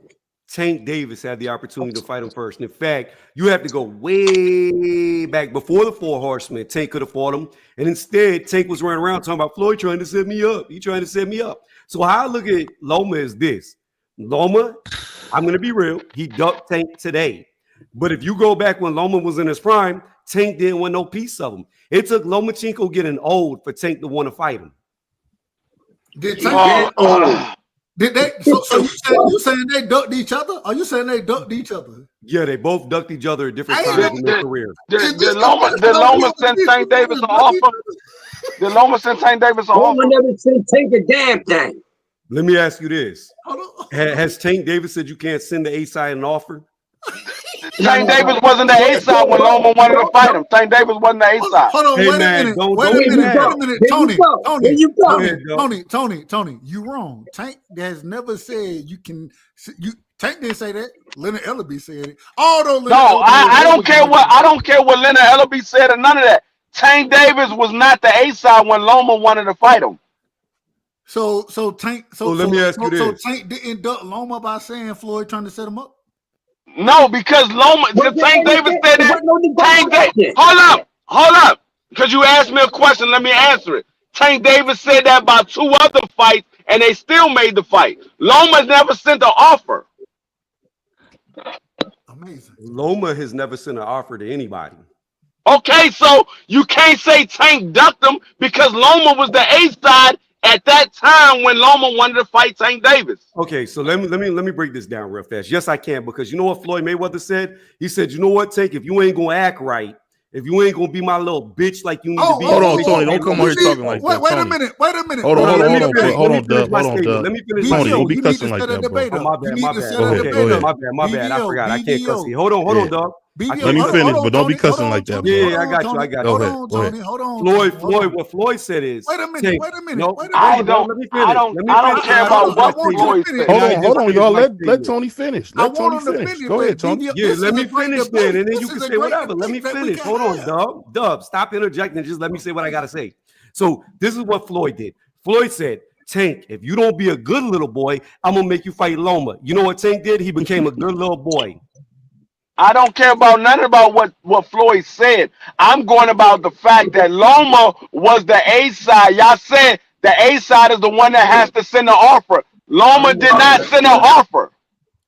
Tank Davis had the opportunity to fight him first. And in fact, you have to go way back before the Four Horsemen. Tank could have fought him. And instead, Tank was running around talking about Floyd trying to set me up. He trying to set me up. So how I look at Loma is this. Loma, I'm going to be real. He ducked Tank today. But if you go back when Loma was in his prime, Tank didn't want no piece of him. It took Lomachenko getting old for Tank to want to fight him. Did Tank get old? Did they? So you saying they ducked each other? Are you saying they ducked each other? Yeah, they both ducked each other at different times in their career. Did Loma send Tank Davis an offer? Did Loma send Tank Davis an offer? Loma never sent Tank a damn thing. Let me ask you this: Has Tank Davis said you can't send the A side an offer? Tank Davis wasn't the A side when Loma wanted to fight him. Tank Davis wasn't the A side. Hold on, wait a minute, Tony, you wrong. Tank has never said you can. Tank didn't say that. Leonard Ellaby said it. I don't care what Leonard Ellaby said or none of that. Tank Davis was not the A side when Loma wanted to fight him. So Tank. Let me ask you this. So Tank didn't duck Loma by saying Floyd trying to set him up. No, because Tank Davis said that. Hold up, because you asked me a question. Let me answer it. Tank Davis said that about 2 other fights, and they still made the fight. Loma's never sent an offer. Amazing. Loma has never sent an offer to anybody. Okay, so you can't say Tank ducked him because Loma was the A side at that time when Loma wanted to fight Tank Davis. Okay, so let me break this down real fast. Yes, I can, because you know what Floyd Mayweather said? He said, you know what, Tank, if you ain't gonna act right, if you ain't gonna be my little bitch like you need to be. Hold on, Tony. Don't come on here talking like that. Wait a Tony. minute. Wait a minute. Hold on, Let me Dub. Hold on, Dub. Let me finish Tony, my don't be You need cussing to like set a that, bro. debate up. my bad, You need my to bad. set a Okay, debate up. my bad. I forgot. I can't cuss here. Hold Yeah. on, dog. Let me finish, but don't be cussing like that, bro. Yeah, I got you. Hold on, Tony. Hold on. Floyd, what Floyd said is, Wait a minute. Tank, Wait a minute. no, Wait a hold minute. on, dog. Let me finish. I don't care about what Floyd said. Hold on, y'all. Let Tony finish. I Let Tony want him to finish. finish. Go ahead, Tony. Yeah, let me finish then, and then This you is can a say great whatever. Let me debate that we finish. can Hold on, have. Dub. Stop interjecting. Just let me say what I gotta say. So this is what Floyd did. Floyd said, Tank, if you don't be a good little boy, I'm gonna make you fight Loma. You know what Tank did? He became a good little boy. I don't care about nothing about what Floyd said. I'm going about the fact that Loma was the A side. Y'all said the A side is the one that has to send the offer. Loma did not send an offer.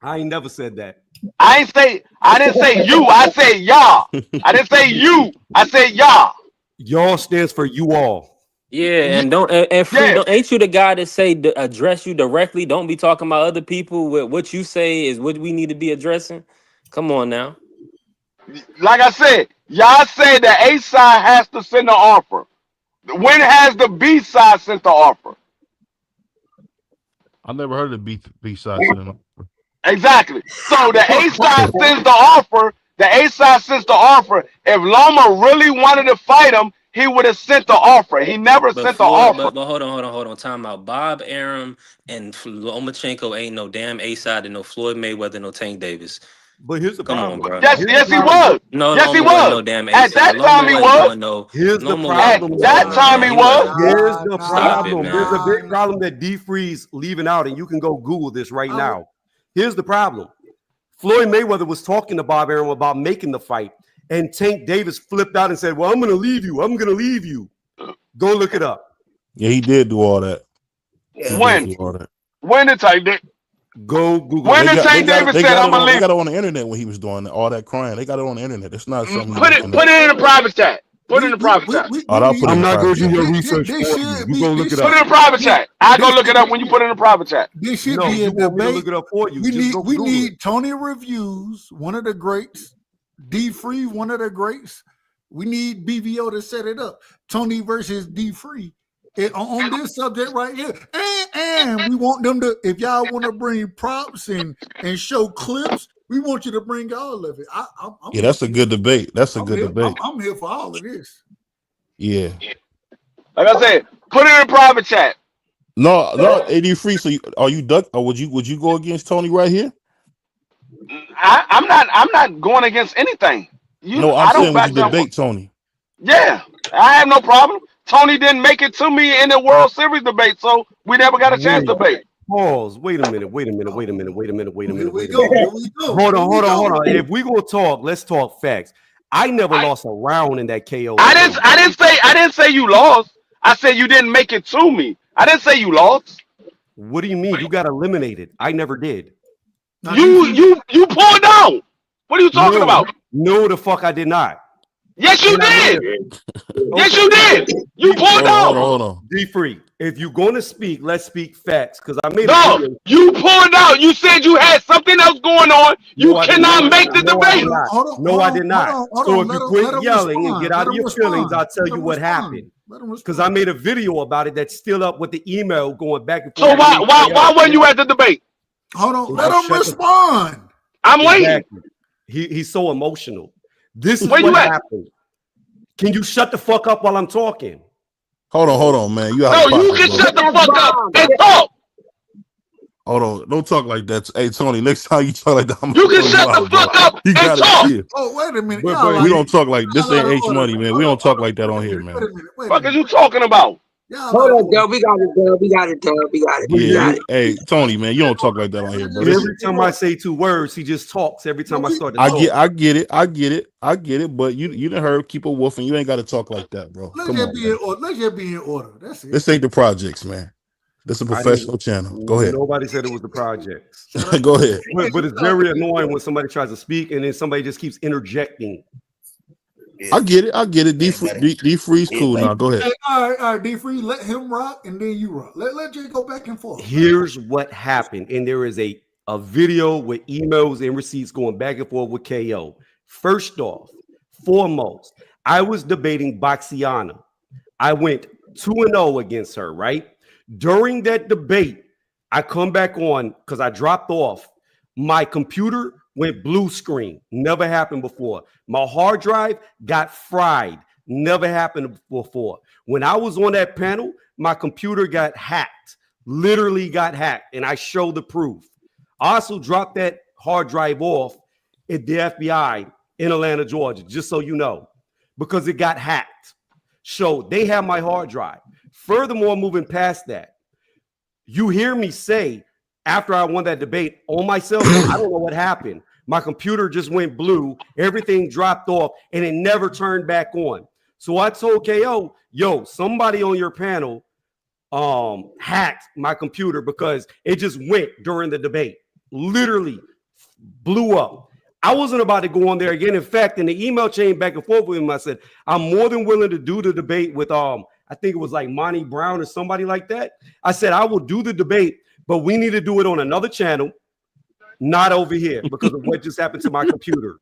I ain't never said that. I didn't say you. I said y'all. I didn't say you. I said y'all. Y'all stands for you all. Yeah, and don't and free. Yes. Don't ain't you the guy that say address you directly? Don't be talking about other people. What you say is what we need to be addressing. Come on now. Like I said, y'all said the A side has to send the offer. When has the B side sent the offer? I never heard of B side cinema. Exactly. So the A side sends the offer. The A side sends the offer. If Loma really wanted to fight him, he would have sent the offer. He never But sent the Floyd, offer. but hold on. Time out. Bob Arum and Lomachenko ain't no damn A side and no Floyd Mayweather, no Tank Davis. But here's the Come on, problem. bro. Yes, he was. No, Yes, he Loma wasn't no was. damn A At side. that Loma time, he wasn't was. doing no. Here's the Loma wasn't At problem, doing that though. that, time, he man. He was. wasn't. Here's the Stop it, problem. There's a man. big problem that D Freeze leaving out, and you can go Google this right now. Here's the problem. Floyd Mayweather was talking to Bob Arum about making the fight, and Tank Davis flipped out and said, well, I'm going to leave you. I'm going to leave you. Go look it up. Yeah, he did do all that. Yeah. When? Do all that. When did Tank Davis? Go Google When it. did Tank Davis said I'm gonna They leave? got it on the internet when he was doing all that crying. They got it on the internet. It's not something Put it in the private chat. Put it in the private chat. I'll put it in I'm the not private going to do chat. your research for you. You go look it Put up. it in the private chat. I'll go look it up when you put it in the private chat. This should No, be a you want me to debate. look it up for you. We Just need go we Google need it. Tony Reviews, one of the greats, D Free, one of the greats. We need BVO to set it up. Tony versus D Free on this subject right here. And we want them to, if y'all want to bring props and show clips, we want you to bring all of it. Yeah, that's a good debate. That's a good debate. I'm here for all of this. Yeah. Like I said, put it in the private chat. No, AD Free. So are you duck or would you go against Tony right here? I'm not going against anything. No, I'm I don't saying would you back down. debate Tony? Yeah, I have no problem. Tony didn't make it to me in the World Series debate, so we never got a chance to debate. Pause. Wait a minute. Wait a minute. Here we go. Hold on. If we gonna talk, let's talk facts. I never lost a round in that KO. I didn't say you lost. I said you didn't make it to me. I didn't say you lost. What do you mean? You got eliminated. I never did. You pulled out. What are you talking about? No, the fuck I did not. Yes, you did. Yes, you did. You pulled out. Hold on. Be free. If you're gonna speak, let's speak facts. Because I made No, a video. you pulled out. You said you had something else going on. You cannot make the debate. No, I did not. So if you quit yelling and get out of your feelings, I'll tell you what happened. Because I made a video about it that's still up with the email going back and forth. So why weren't you at the debate? Hold on, let him respond. I'm waiting. He's so emotional. This is what happened. Can you shut the fuck up while I'm talking? Hold on, man. You can shut the fuck up and talk. Hold on, don't talk like that. Hey, Tony, next time you talk like that, you can shut the fuck up and talk. Oh, wait a minute. We don't talk like this. Ain't H Money, man. We don't talk like that on here, man. What are you talking about? Hold on, Dub. We got it, Dub. We got it, Dub. We got it. But We Yeah, got you. it. Hey, Tony, man, you don't talk like that on here, bro. And every time I say 2 words, he just talks. Every time I start to talk, I get it. But you didn't heard keep a wolf, and you ain't got to talk like that, bro. Let's Come just on, be man. in order. Let's just be in order. That's it. This ain't the projects, man. This is a I didn't. professional channel. Go ahead. Nobody said it was the projects. Go ahead. But it's very annoying when somebody tries to speak and then somebody just keeps interjecting. I get it. D Free's cool now. Go ahead. Hey, all right, D Free, let him rock and then you rock. Let Jay go back and forth. Here's what happened, and there is a video with emails and receipts going back and forth with KO. First off, foremost, I was debating Boxiana. I went 2-0 against her, right? During that debate, I come back on because I dropped off. My computer went blue screen. Never happened before. My hard drive got fried. Never happened before. When I was on that panel, my computer got hacked. Literally got hacked. And I showed the proof. I also dropped that hard drive off at the FBI in Atlanta, Georgia, just so you know, because it got hacked. So they have my hard drive. Furthermore, moving past that, you hear me say after I won that debate on my cell phone, I don't know what happened. My computer just went blue, everything dropped off, and it never turned back on. So I told KO, yo, somebody on your panel hacked my computer because it just went during the debate. Literally blew up. I wasn't about to go on there again. In fact, in the email chain back and forth with him, I said, I'm more than willing to do the debate with I think it was like Monty Brown or somebody like that. I said, I will do the debate, but we need to do it on another channel, not over here, because of what just happened to my computer.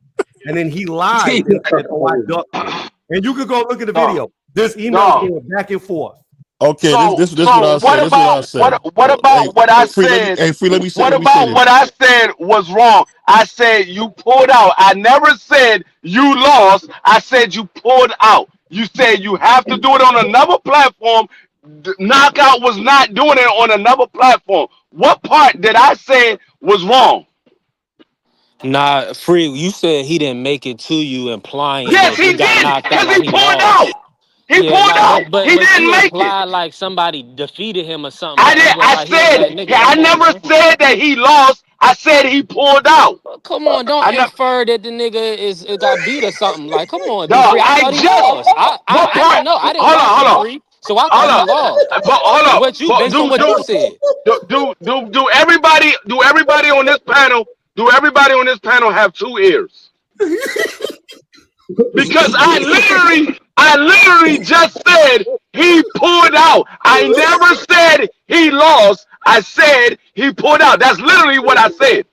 And then he lied and said, oh, I ducked it. And you could go look at the video. This email is going back and forth. Okay, So, this so what I what say. This what I about say. what about what I Free, said? let me say What this. about what I said was wrong? I said you pulled out. I never said you lost. I said you pulled out. You said you have to do it on another platform. Knockout was not doing it on another platform. What part did I say was wrong? Nah, Free, you said he didn't make it to you, implying Yes, that he he got did, knocked out because like he he pulled out. lost. He Yeah, pulled nah, out. but He didn't you make it. implied like somebody defeated him or something, I like did. he was I like he was that said. nigga. I Come on, never man. said that he lost. I said he pulled out. Come on, don't I never. infer that the nigga it got beat or something. Like, come on, D Dog, Free. I I thought he lost. just. What I didn't part? know. I didn't Hold on, watch hold D on, Free, so I hold thought he on. lost. But hold From up. what you, But based on what you said. do everybody on this panel have 2 ears? Because I literally just said he pulled out. I never said he lost. I said he pulled out. That's literally what I said.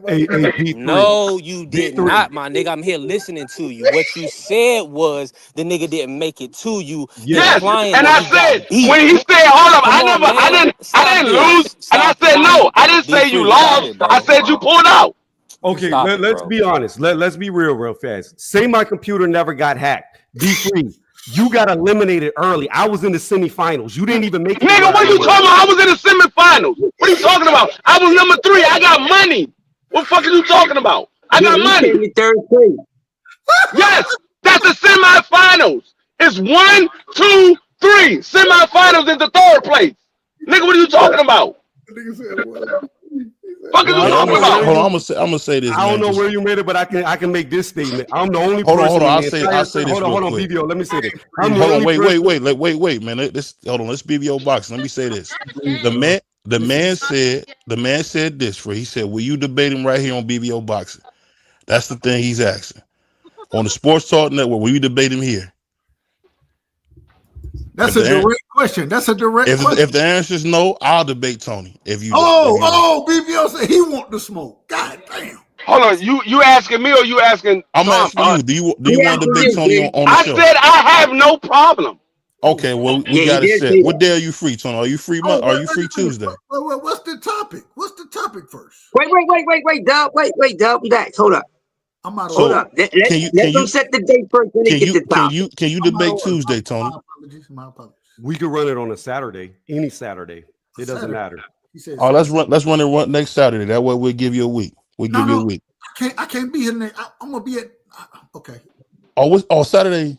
Hey, D3. No, you did D3. not, my nigga. I'm here listening to you. What you said was the nigga didn't make it to you, Yes, implying and that I he said got beat. when he said, "Hold up," Come on, man. I Stop didn't lose, this. and I Stop said it. no. I didn't D say you Free, stop lost. it, I bro. said you pulled out. Okay, Stop it, let's bro. be honest. Let's be real fast. Say my computer never got hacked. D3, you got eliminated early. I was in the semifinals. You didn't even make it to Nigga, where I what are you am. talking about? I was in the semifinals. What are you talking about? I was number 3. I got money. What the fuck are you talking about? I Yeah, got he money. came in third place. Yes, that's the semifinals. It's 1, 2, 3. Semifinals is the 3rd place. Nigga, what are you talking about? Fuck are Well, you I Hey, don't talking know where about? hold on. you. I'm gonna say this, I don't man. know Just where you made it, but I can make this statement. I'm the only hold on. person in the I'll entire. say this Hold real on, quick. BBO. Let me say this. I'm the Hold on, only person. wait, man. Hold on. Let's BBO boxing. Let me say this. The man said this. For he said, "Will you debate him right here on BBO boxing?" That's the thing he's asking on the Sports Talk Network. Will you debate him here? That's a direct question. That's a direct question. If the answer is no, I'll debate Tony. If you BBO said he want the smoke. God damn. Hold on, you asking me or you asking I'm Tom? asking you. Do you want to debate Tony on the I show? said I have no problem. Okay, well we Yeah, he got it did set. say What that. day are you free, Tony? Are you free? Oh, Are you free Tuesday? What's the topic? What's the topic first? Wait, Dub. Wait, Dub. Relax. Hold up. I'm out of Hold order. So up. Let can you them set the date first, then they get the topic. can you I'm out of debate order. Tuesday, Tony? My apologies. We could run it on a Saturday, any Saturday. It doesn't Saturday. matter. He said Oh, Saturday. let's run next Saturday. That way we'll give you a week. We'll give you a No. week. I can't be here. I'm gonna be at. Okay. Oh, Saturday.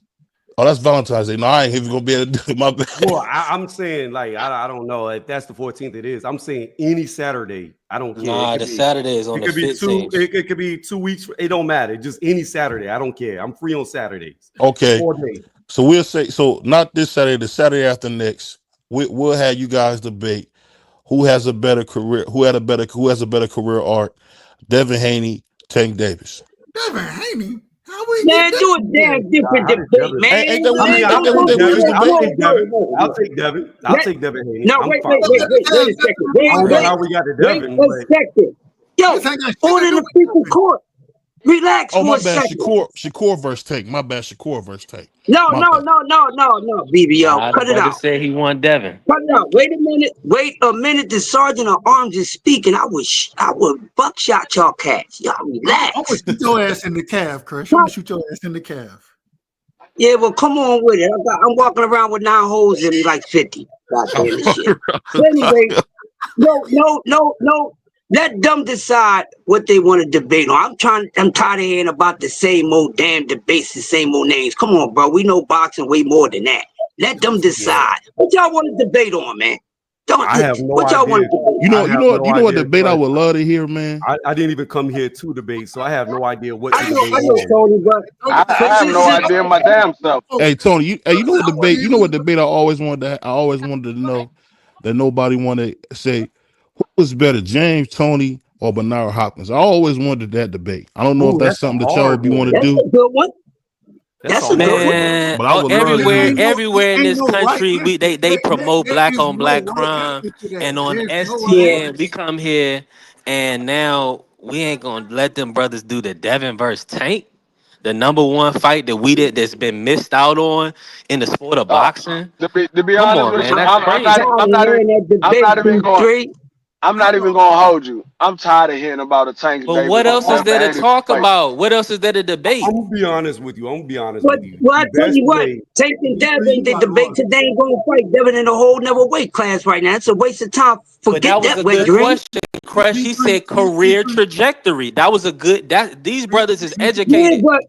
Oh, that's Valentine's Day. No, I ain't even gonna be able to do it. My bad. Well, I'm saying like I don't know if that's the 14th. It is. I'm saying any Saturday. I don't care. It Nah, could the be. Saturday is on It the could be 2. 15th. It could be 2 weeks. It don't matter. Just any Saturday. I don't care. I'm free on Saturdays. Okay, All day. so we'll say so. Not this Saturday. The Saturday after next, we'll have you guys debate who has a better career. Who has a better career arc? Devin Haney, Tank Davis. Devin Haney. How we Man, get that? do a damn different How did debate, Devin? man. Ain't that what Man, ain't that what don't do Davis that. I'll debate? No, take no, Devin. no, I'll no. take Devin. I'll That, take Devin Haney. no, I'm wait, fine wait, with wait, that. wait a second. I don't know how we got to Wait Devin, a but second. Yo, This ain't got shit order to in do the with freaking Devin. court. Relax Oh, for my a bad. second. Shakur versus Tank. My bad. Shakur versus Tank. No, My no, bad. no, no, no, no, BBO. Nah, the Cut it brother out. said he won Devin. Cut it out. Wait a minute. Wait a minute. The sergeant of arms is speaking. I would buckshot y'all cats. Y'all I'm gonna relax. shoot your ass in the calf, Crush. I'm gonna shoot your ass in the calf. Yeah, well, come on with it. I'm walking around with 9 holes in me like 50. God damn it, shit. But anyway, no. Let them decide what they want to debate on. I'm tired of hearing about the same old damn debates, the same old names. Come on, bro. We know boxing way more than that. Let them yeah, decide. What y'all want to debate on, man? Don't. I have no What y'all want idea. to debate? You I know, have no you know what idea, debate I Crush. would love to hear, man. I didn't even come here to debate, so I have no idea what I to know, debate I know, on. Tony, but I have no idea my damn self. Hey Tony, you know what I want debate? to You hear know what what debate I always wanted to. I always wanted to know that nobody wanted to say who was better, James Tony or Bernard Hopkins. I always wanted that debate. I don't know if Ooh, that's that's a something that y'all hard be want to one. that's do, a good one. That's a That's a hard good one. one. Man, but I oh, would love to there hear everywhere, it. everywhere in ain't this no right country, answer. they promote There black is on no black right answer crime, to that. and on There's no right Yeah. STN we come here, and now we ain't gonna let them brothers do the Devin versus Tank, the #1 fight that's been missed out on in the sport of Uh, boxing. to be Come honest on, with man, you, that's crazy. Tired of hearing that I'm debate, not even going. B3. I'm not even going to hold you. I'm tired of hearing about a Tank But Davis what else is Devin there to Haney talk fight. about? What else is there to I'm debate? gonna be honest with you. I'm gonna be honest What? with you. Well, I The tell best you what, way. taking Devin, you the out of debate order. today ain't gonna fight Devin in a whole never weight class right now. It's a waste of time. But that Forget was that a wet good dream. question, Crush. He B3, said career trajectory. That was a good. That these brothers is Yeah, educated. but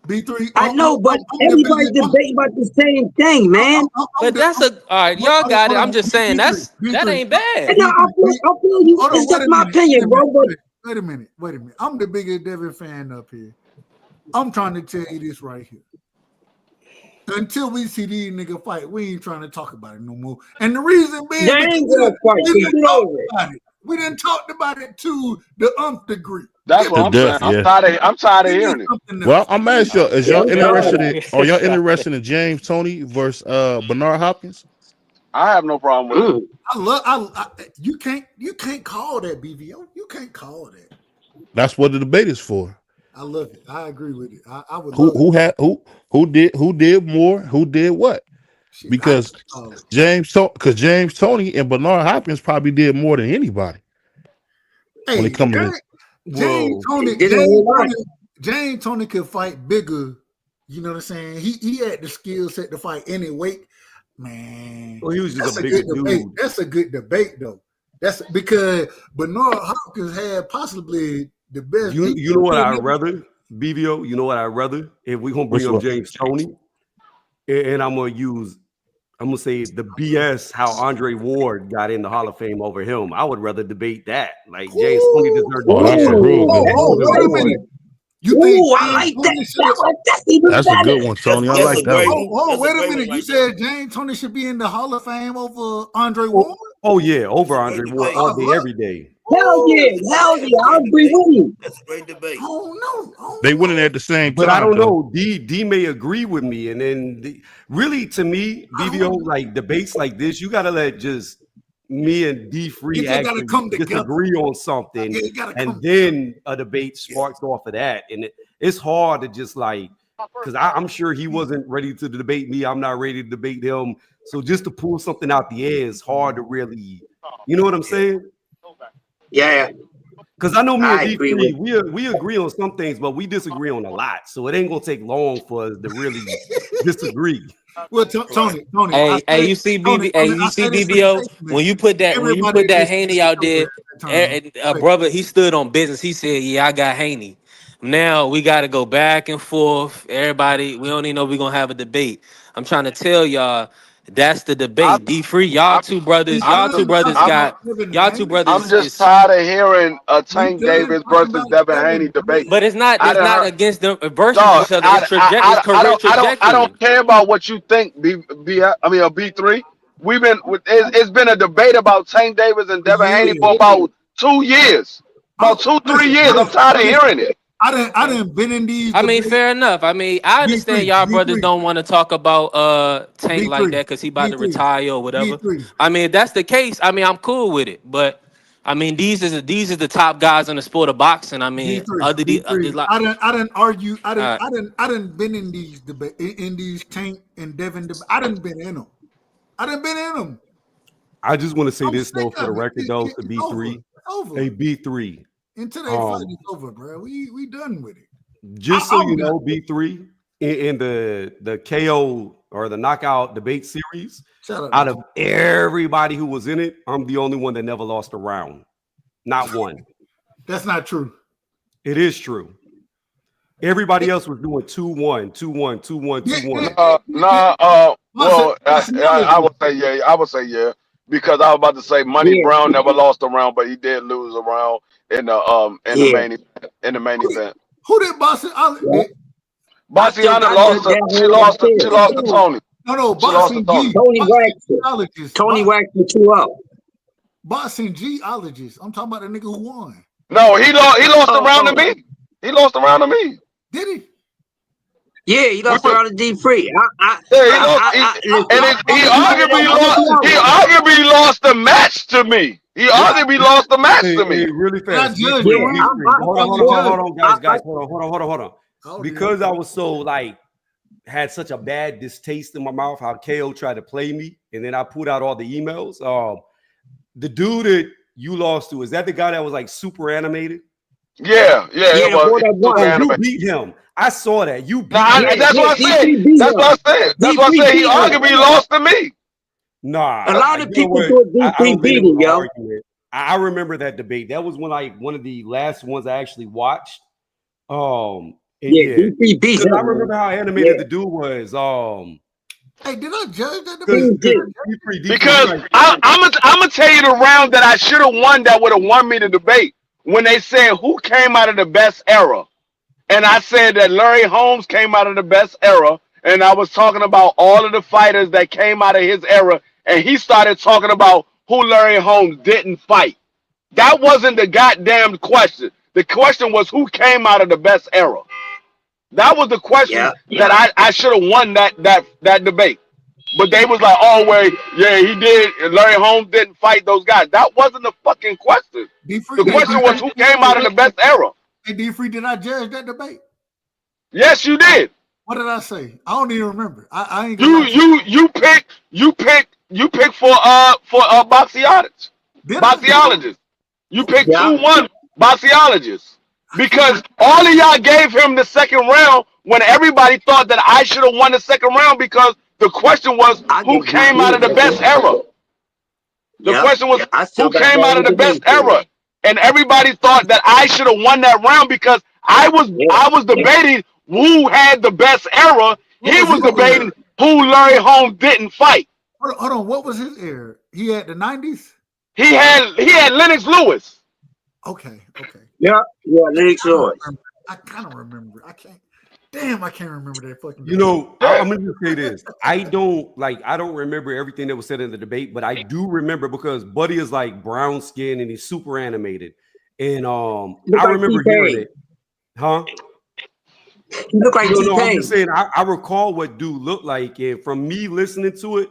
B3. I know, but I'm the everybody's biggest. debating about the same thing, man. I'm But the. that's a all right. Y'all got it. Hold I'm on. just saying B3. that B3. ain't bad. And B3. I feel you. Hold on. It's Wait just a my minute. Wait a opinion, minute. bro. But Wait a minute. Wait a minute. I'm the biggest Devin fan up here. I'm trying to tell you this right here. Until we see these niggas fight, we ain't trying to talk about it no more. And the reason they being because ain't gonna fight. we So didn't get talk over it. about it. We didn't talk about it to the nth degree. That's Give what To me I'm saying. death, something. yeah. I'm tired of Give me hearing it. something Well, else. I'm Give me asking y'all, something. is Yeah, y'all I'm interested tired. in are y'all interested in James Tony versus Bernard Hopkins? I have no problem with it. I love. You can't call that BVO. You can't call that. That's what the debate is for. I love it. I agree with it. I would Who love it. who had who did more? Who did what? Shit, I can't Because call it. James Tony and Bernard Hopkins probably did more than anybody when it Hey, comes to James Whoa. They Tony, did a whole lot. James Tony could fight bigger. You know what I'm saying? He had the skill set to fight any weight. Man, Well, he was just a that's a bigger good debate. dude. That's a good debate though. That's because Bernard Hopkins had possibly the best You know what I'd defense. rather, BBO? You know what I'd rather? If we're gonna bring which up one? James Tony, and I'm gonna say the BS how Andre Ward got in the Hall of Fame over him. I would rather debate that. Like James Tony deserved to Oh, be that's in a there real Ooh, good that's one. Oh, a wait great a minute. one. You think Ooh, I James like that. Tony should have? That's even That's a good better. one, Tony. I That's like a that great one. one. Oh, That's a wait a great minute. one You right there. said James Tony should be in the Hall of Fame over Andre Oh, Ward? oh yeah, That's over a great Andre Ward debate. I all day, love. every day. Hell Oh, yeah, hell That's yeah. a I great agree debate. with you. That's a great debate. oh no, They oh winning no. at the same But I time, don't though. know. D may agree with me, and then really to me, I BBO, don't. like debates like this, you gotta let just me and D It Free just got to actually come together. disagree on something, Yeah, it got to and come together. then a debate sparks off of that. And it's hard to just like because I'm sure he wasn't ready to debate me. I'm not ready to debate him. So just to pull something out the air is hard to really, you know what I'm saying? Yeah, Because I know me and I agree with D3, we agree on some things, but we disagree on a lot. So it ain't gonna take long for us to really disagree. Well, Right. Tony, Hey, hey, you see I say this in BBO statement. when you put Everybody that listen Haney to out your word there, at that time. a Wait, brother he stood on business. He said, "Yeah, I got Haney." Now we got to go back and forth. Everybody, we don't even know if we're gonna have a debate. I'm trying to tell y'all that's the I, debate. D free, I, I'm y'all just, two brothers I'm, got y'all two I'm brothers just is. tired of hearing a Tank Davis versus Devin Haney debate. But it's not. I It's done not heard, against them versus dog. each other. It's it's career I trajectory. don't care about what you think. A B3. It's been a debate about Tank Davis and Devin Haney for about 2 years, about two, 3 years. I'm tired of hearing it. I didn't been in these I mean, debates. fair enough. I mean, I understand D3, y'all brothers D3, don't want to talk about Tank like D3, that because he about to D3, retire or whatever. D3, I mean, if that's the case, I mean, I'm cool with it. But I mean, these are the top guys in the sport of boxing. I mean, D3, other there's D3. like, I didn't argue. uh, I didn't been in these debate in these Tank and Devin. I didn't been in them. I didn't been in them. I just want to say I'm this sick though, for the of it. record though, to It's B over. three, It's over. hey B3, Until they fight is over, bro. We done with it. just so you I'm done. know, B3 in the KO or the knockout debate series, Shout out out to of everybody who was in it, I'm the only one that never lost a round, not one. That's not true. It is true. Everybody else was doing 2-1, 2-1, 2-1, 2-1. Well, I would say yeah. I would say yeah because I was about to say Money Yeah, Brown never lost a round, but he did lose a round in the yeah. main event. Who did Boston? Yeah. Bassiana I think lost. that She whole lost. She upstairs. lost to Tony. No, She lost to Boston Tony. G. Tony Boston Waxman. Geologist. Tony Waxman 2-0. Boston Geologist. I'm talking about the nigga who won. No, he lost. He lost a Oh, round to me. He lost a round to me. Did he? yeah, he lost around the D free. Yeah, he lost. He arguably lost. He arguably lost the match to me. He arguably lost the match to me. Really fast. judge B3, the round? B3. Hold on, guys. Hold on. Oh, Because I was so like had such a bad distaste in my mouth, how KO tried to play me, and then I pulled out all the emails. The dude that you lost to, is that the guy that was like super animated? Yeah, it was. Oh, you beat him. I saw that. You beat him. That's what I said. That's what I said. That's what I said. He arguably lost to me. Nah, A lot of people what? thought I D3 don't think beat it was him, an yo. argument. I remember that debate. That was one of the last ones I actually watched. And Yeah, D3 beat because him. I remember how animated the dude was. Hey, did I judge that debate? Because I'm gonna tell you the round that I should have won that would have won me the debate when they said who came out of the best era, and I said that Larry Holmes came out of the best era, and I was talking about all of the fighters that came out of his era, and he started talking about who Larry Holmes didn't fight. That wasn't the goddamn question. The question was who came out of the best era. That was the question that I should have won that debate. But they was like, oh, well, yeah, he did. Larry Holmes didn't fight those guys. That wasn't the fucking question. The question was who came out of the best era. Hey, D3, did I judge that debate? Yes, you did. What did I say? I don't even remember. I ain't gonna You picked for boxeologists. Boxeologists. You picked 2-1 boxeologists. Because all of y'all gave him the second round when everybody thought that I should have won the second round because the question was who came out of the best era. The question was who came out of the best era. And everybody thought that I should have won that round because I was debating who had the best era. He was debating who Larry Holmes didn't fight. Hold on. What was his era? He had the 90s? He had Lennox Lewis. Okay. Yeah, Lennox Lewis. I kind of remember. I can't remember that fucking. You know, I'm gonna just say this. I don't remember everything that was said in the debate, but I do remember because Buddy is like brown skin and he's super animated. And I remember hearing it. Huh? You look like no, I'm T-Pain. just saying I recall what dude looked like, and from me listening to it,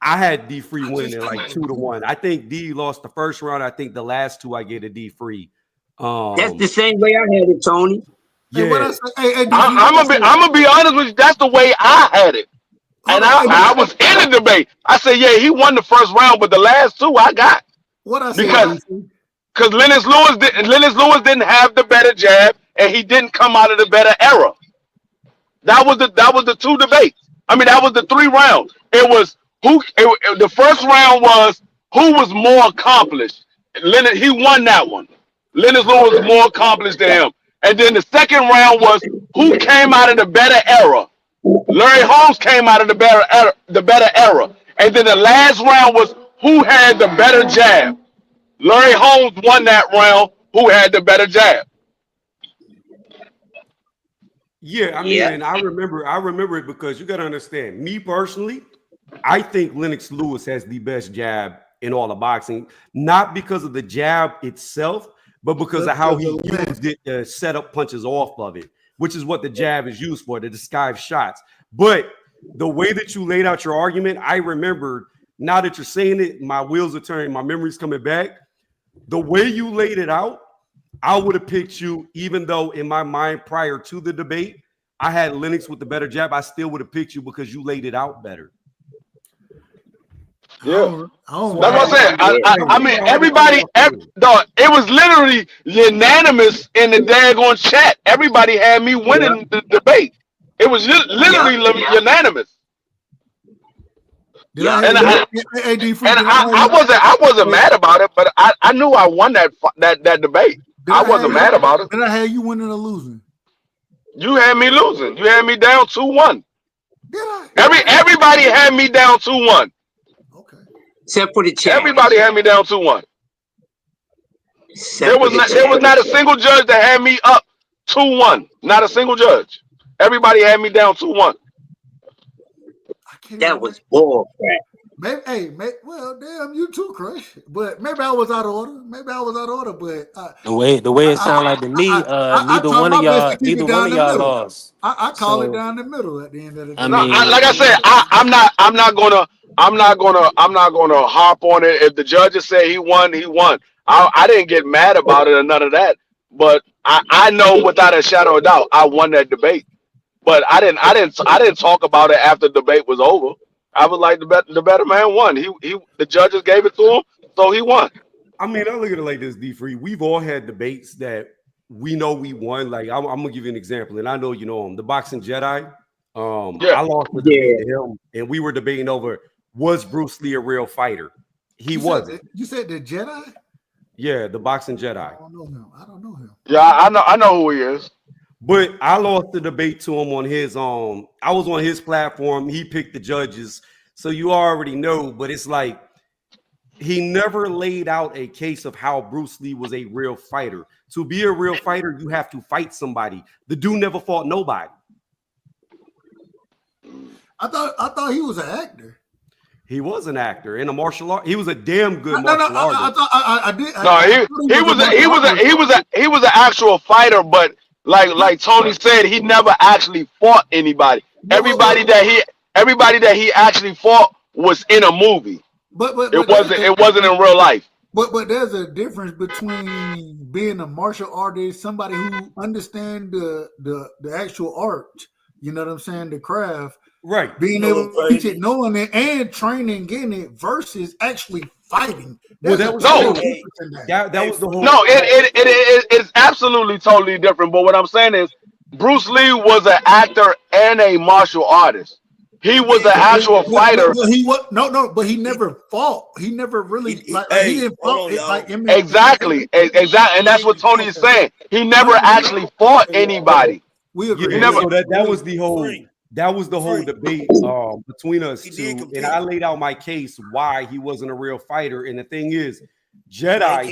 I had D Free winning at like 2-1. I think D lost the first round. I think the last two I gave to D Free. That's the same way I had it, Tony. Yeah. I'm gonna be honest with you. That's the way I had it, and I was in the debate. I said, yeah, he won the first round, but the last two I got. What I said because Lennox Lewis didn't have the better jab, and he didn't come out of the better era. That was the two debates. I mean, that was the 3 rounds. It was the first round was who was more accomplished. He won that one. Lennox Lewis was more accomplished than him. And then the second round was who came out of the better era. Larry Holmes came out of the better era. And then the last round was who had the better jab. Larry Holmes won that round. Who had the better jab? Yeah, I mean, and I remember it because you got to understand, me personally, I think Lennox Lewis has the best jab in all of boxing, not because of the jab itself, but because of how he used it to set up punches off of it, which is what the jab is used for, to disguise shots. But the way that you laid out your argument, I remembered, now that you're saying it, my wheels are turning, my memory's coming back. The way you laid it out, I would have picked you, even though in my mind prior to the debate, I had Lennox with the better jab. I still would have picked you because you laid it out better. Yeah, I don't that's what I'm saying. I mean, everybody, dog, it was literally unanimous in the daggone chat. Everybody had me winning the debate. It was literally unanimous. And I wasn't mad about it, but I knew I won that debate. I wasn't mad about it. Did I have you winning or losing? You had me losing. You had me down 2-1. Everybody had me down 2-1. Except for the chat. Everybody had me down 2-1. There was not a single judge that had me up 2-1. Not a single judge. Everybody had me down 2-1. That was bull crap. Well, damn, you too, Crush. But maybe I was out of order. But the way it sounded like to me, neither one of y'all lost. I call it down the middle at the end of the day. Like I said, I'm not gonna harp on it. If the judges say he won, he won. I didn't get mad about it or none of that. But I know without a shadow of doubt I won that debate. But I didn't talk about it after the debate was over. I was like the better man won. The judges gave it to him, so he won. I mean, I look at it like this, D3. We've all had debates that we know we won. Like I'm gonna give you an example, and I know you know him, the Boxing Jedi. I lost the debate to him, and we were debating over, was Bruce Lee a real fighter? He wasn't. You said the Jedi? Yeah, the Boxing Jedi. I don't know him. Yeah, I know who he is. But I lost the debate to him on his I was on his platform. He picked the judges, so you already know. But it's like he never laid out a case of how Bruce Lee was a real fighter. To be a real fighter, you have to fight somebody. The dude never fought nobody. I thought he was an actor. He was an actor in a martial art. He was a damn good martial artist. He was an actual fighter, but like Tony said, he never actually fought anybody. Everybody that he actually fought was in a movie. But it wasn't in real life. But there's a difference between being a martial artist, somebody who understands the actual art, you know what I'm saying, the craft, right? Being able to teach it, knowing it, and training, getting it, versus actually fighting. Well, that was the whole. No, it is absolutely totally different. But what I'm saying is, Bruce Lee was an actor and a martial artist. He was an actual fighter. But he never fought. He never really he didn't fight. Exactly, and that's what Tony is saying. He never actually fought anybody. We agree. So that was the whole. That was the whole debate between us two, and I laid out my case why he wasn't a real fighter. And the thing is, Jedi,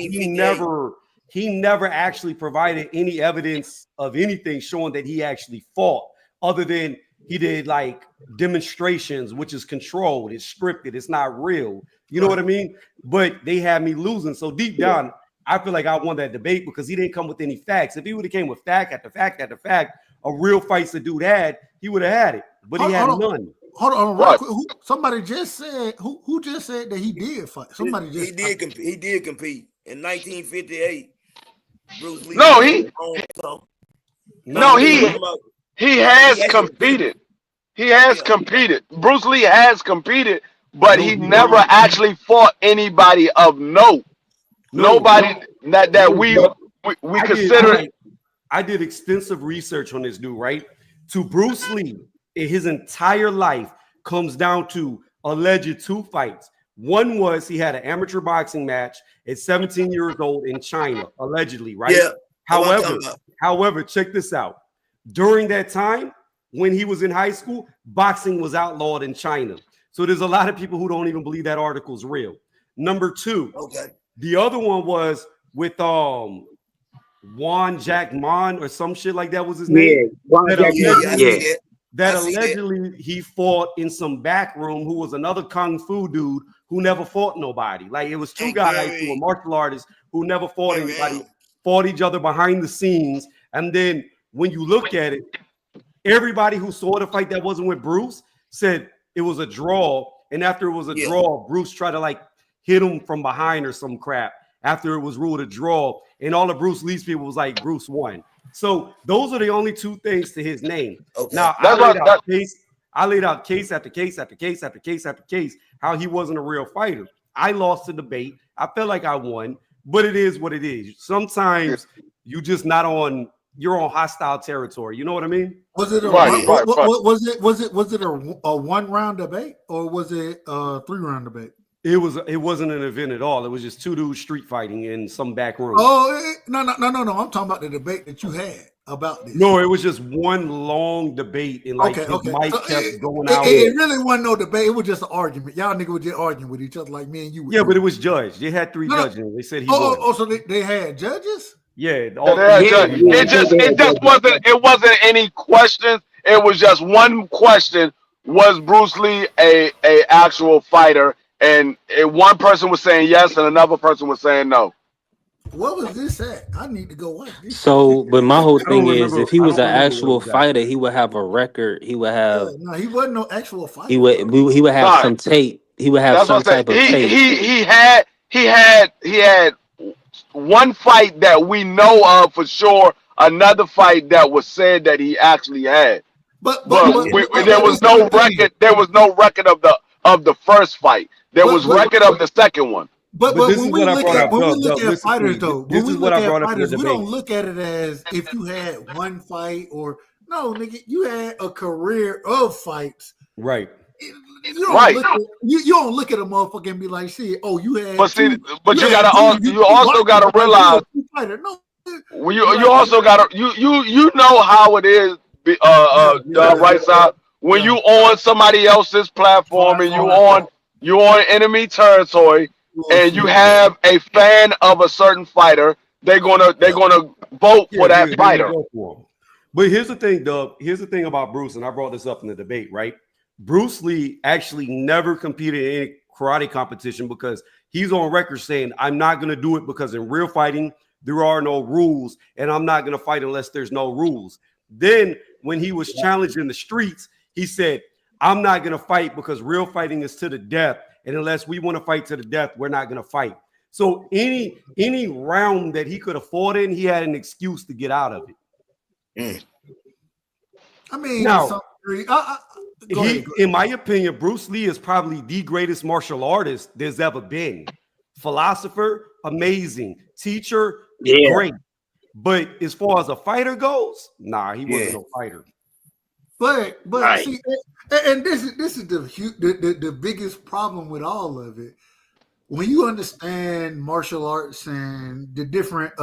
he never actually provided any evidence of anything showing that he actually fought, other than he did like demonstrations, which is controlled, it's scripted, it's not real. You know what I mean? But they had me losing. So deep down, I feel like I won that debate because he didn't come with any facts. If he would have came with fact after fact after fact, a real fight the dude had, he would have had it. But he had none. Hold on, right quick. Somebody just said who just said that he did fight. Somebody just he did compete in 1958. Bruce Lee. He has competed. He has competed. Bruce Lee has competed, but he never actually fought anybody of note. Nobody that we consider. I did extensive research on this dude, right? To Bruce Lee, his entire life comes down to alleged 2 fights. One was he had an amateur boxing match at 17 years old in China, allegedly, right? Yeah. However, check this out. During that time, when he was in high school, boxing was outlawed in China. So there's a lot of people who don't even believe that article is real. Number two, the other one was with Juan Jack Mon or some shit like that was his name. That allegedly he fought in some back room who was another kung fu dude who never fought nobody. Like it was two guys who were martial artists who never fought anybody, fought each other behind the scenes. And then when you look at it, everybody who saw the fight that wasn't with Bruce said it was a draw. And after it was a draw, Bruce tried to like hit him from behind or some crap after it was ruled a draw. And all of Bruce Lee's people was like, Bruce won. So those are the only two things to his name. Now, I laid out case after case after case after case after case how he wasn't a real fighter. I lost the debate. I felt like I won, but it is what it is. Sometimes you just not on, you're on hostile territory. You know what I mean? Was it a was it a 1 round debate or was it a 3 round debate? It wasn't an event at all. It was just two dudes street fighting in some back room. Oh no! I'm talking about the debate that you had about this. No, it was just one long debate and like his mic kept going out. It really wasn't no debate. It was just an argument. Y'all niggas were just arguing with each other like me and you. Yeah, but it was judged. They had 3 judges. They said he won. So they had judges? Yeah. It wasn't any questions. It was just one question: was Bruce Lee a actual fighter? And one person was saying yes, and another person was saying no. What was this at? I need to go watch this. So, but my whole thing is, if he was an actual fighter, he would have a record. He would have. No, he wasn't no actual fighter. He would have some tape. He would have some type of tape. He had one fight that we know of for sure. Another fight that was said that he actually had. But there was no record. There was no record of the first fight. There was record of the second one. But when we look at fighters, though, when we look at fighters, we don't look at it as if you had one fight or no, nigga, you had a career of fights. Right. You don't look at a motherfucker and be like, "Shit, oh, you had." But you also gotta realize. You also gotta you know how it is. Right side when you on somebody else's platform and you on enemy territory and you have a fan of a certain fighter, they're gonna vote for that fighter. But here's the thing, Doug. Here's the thing about Bruce, and I brought this up in the debate, right? Bruce Lee actually never competed in any karate competition because he's on record saying, I'm not going to do it because in real fighting, there are no rules, and I'm not going to fight unless there's no rules. Then when he was challenged in the streets, he said, I'm not going to fight because real fighting is to the death. And unless we want to fight to the death, we're not going to fight. So any round that he could have fought in, he had an excuse to get out of it. I mean, now, in my opinion, Bruce Lee is probably the greatest martial artist there's ever been. Philosopher, amazing. Teacher, great. But as far as a fighter goes, nah, he wasn't no fighter. But right. See, and this is the biggest problem with all of it. When you understand martial arts and the different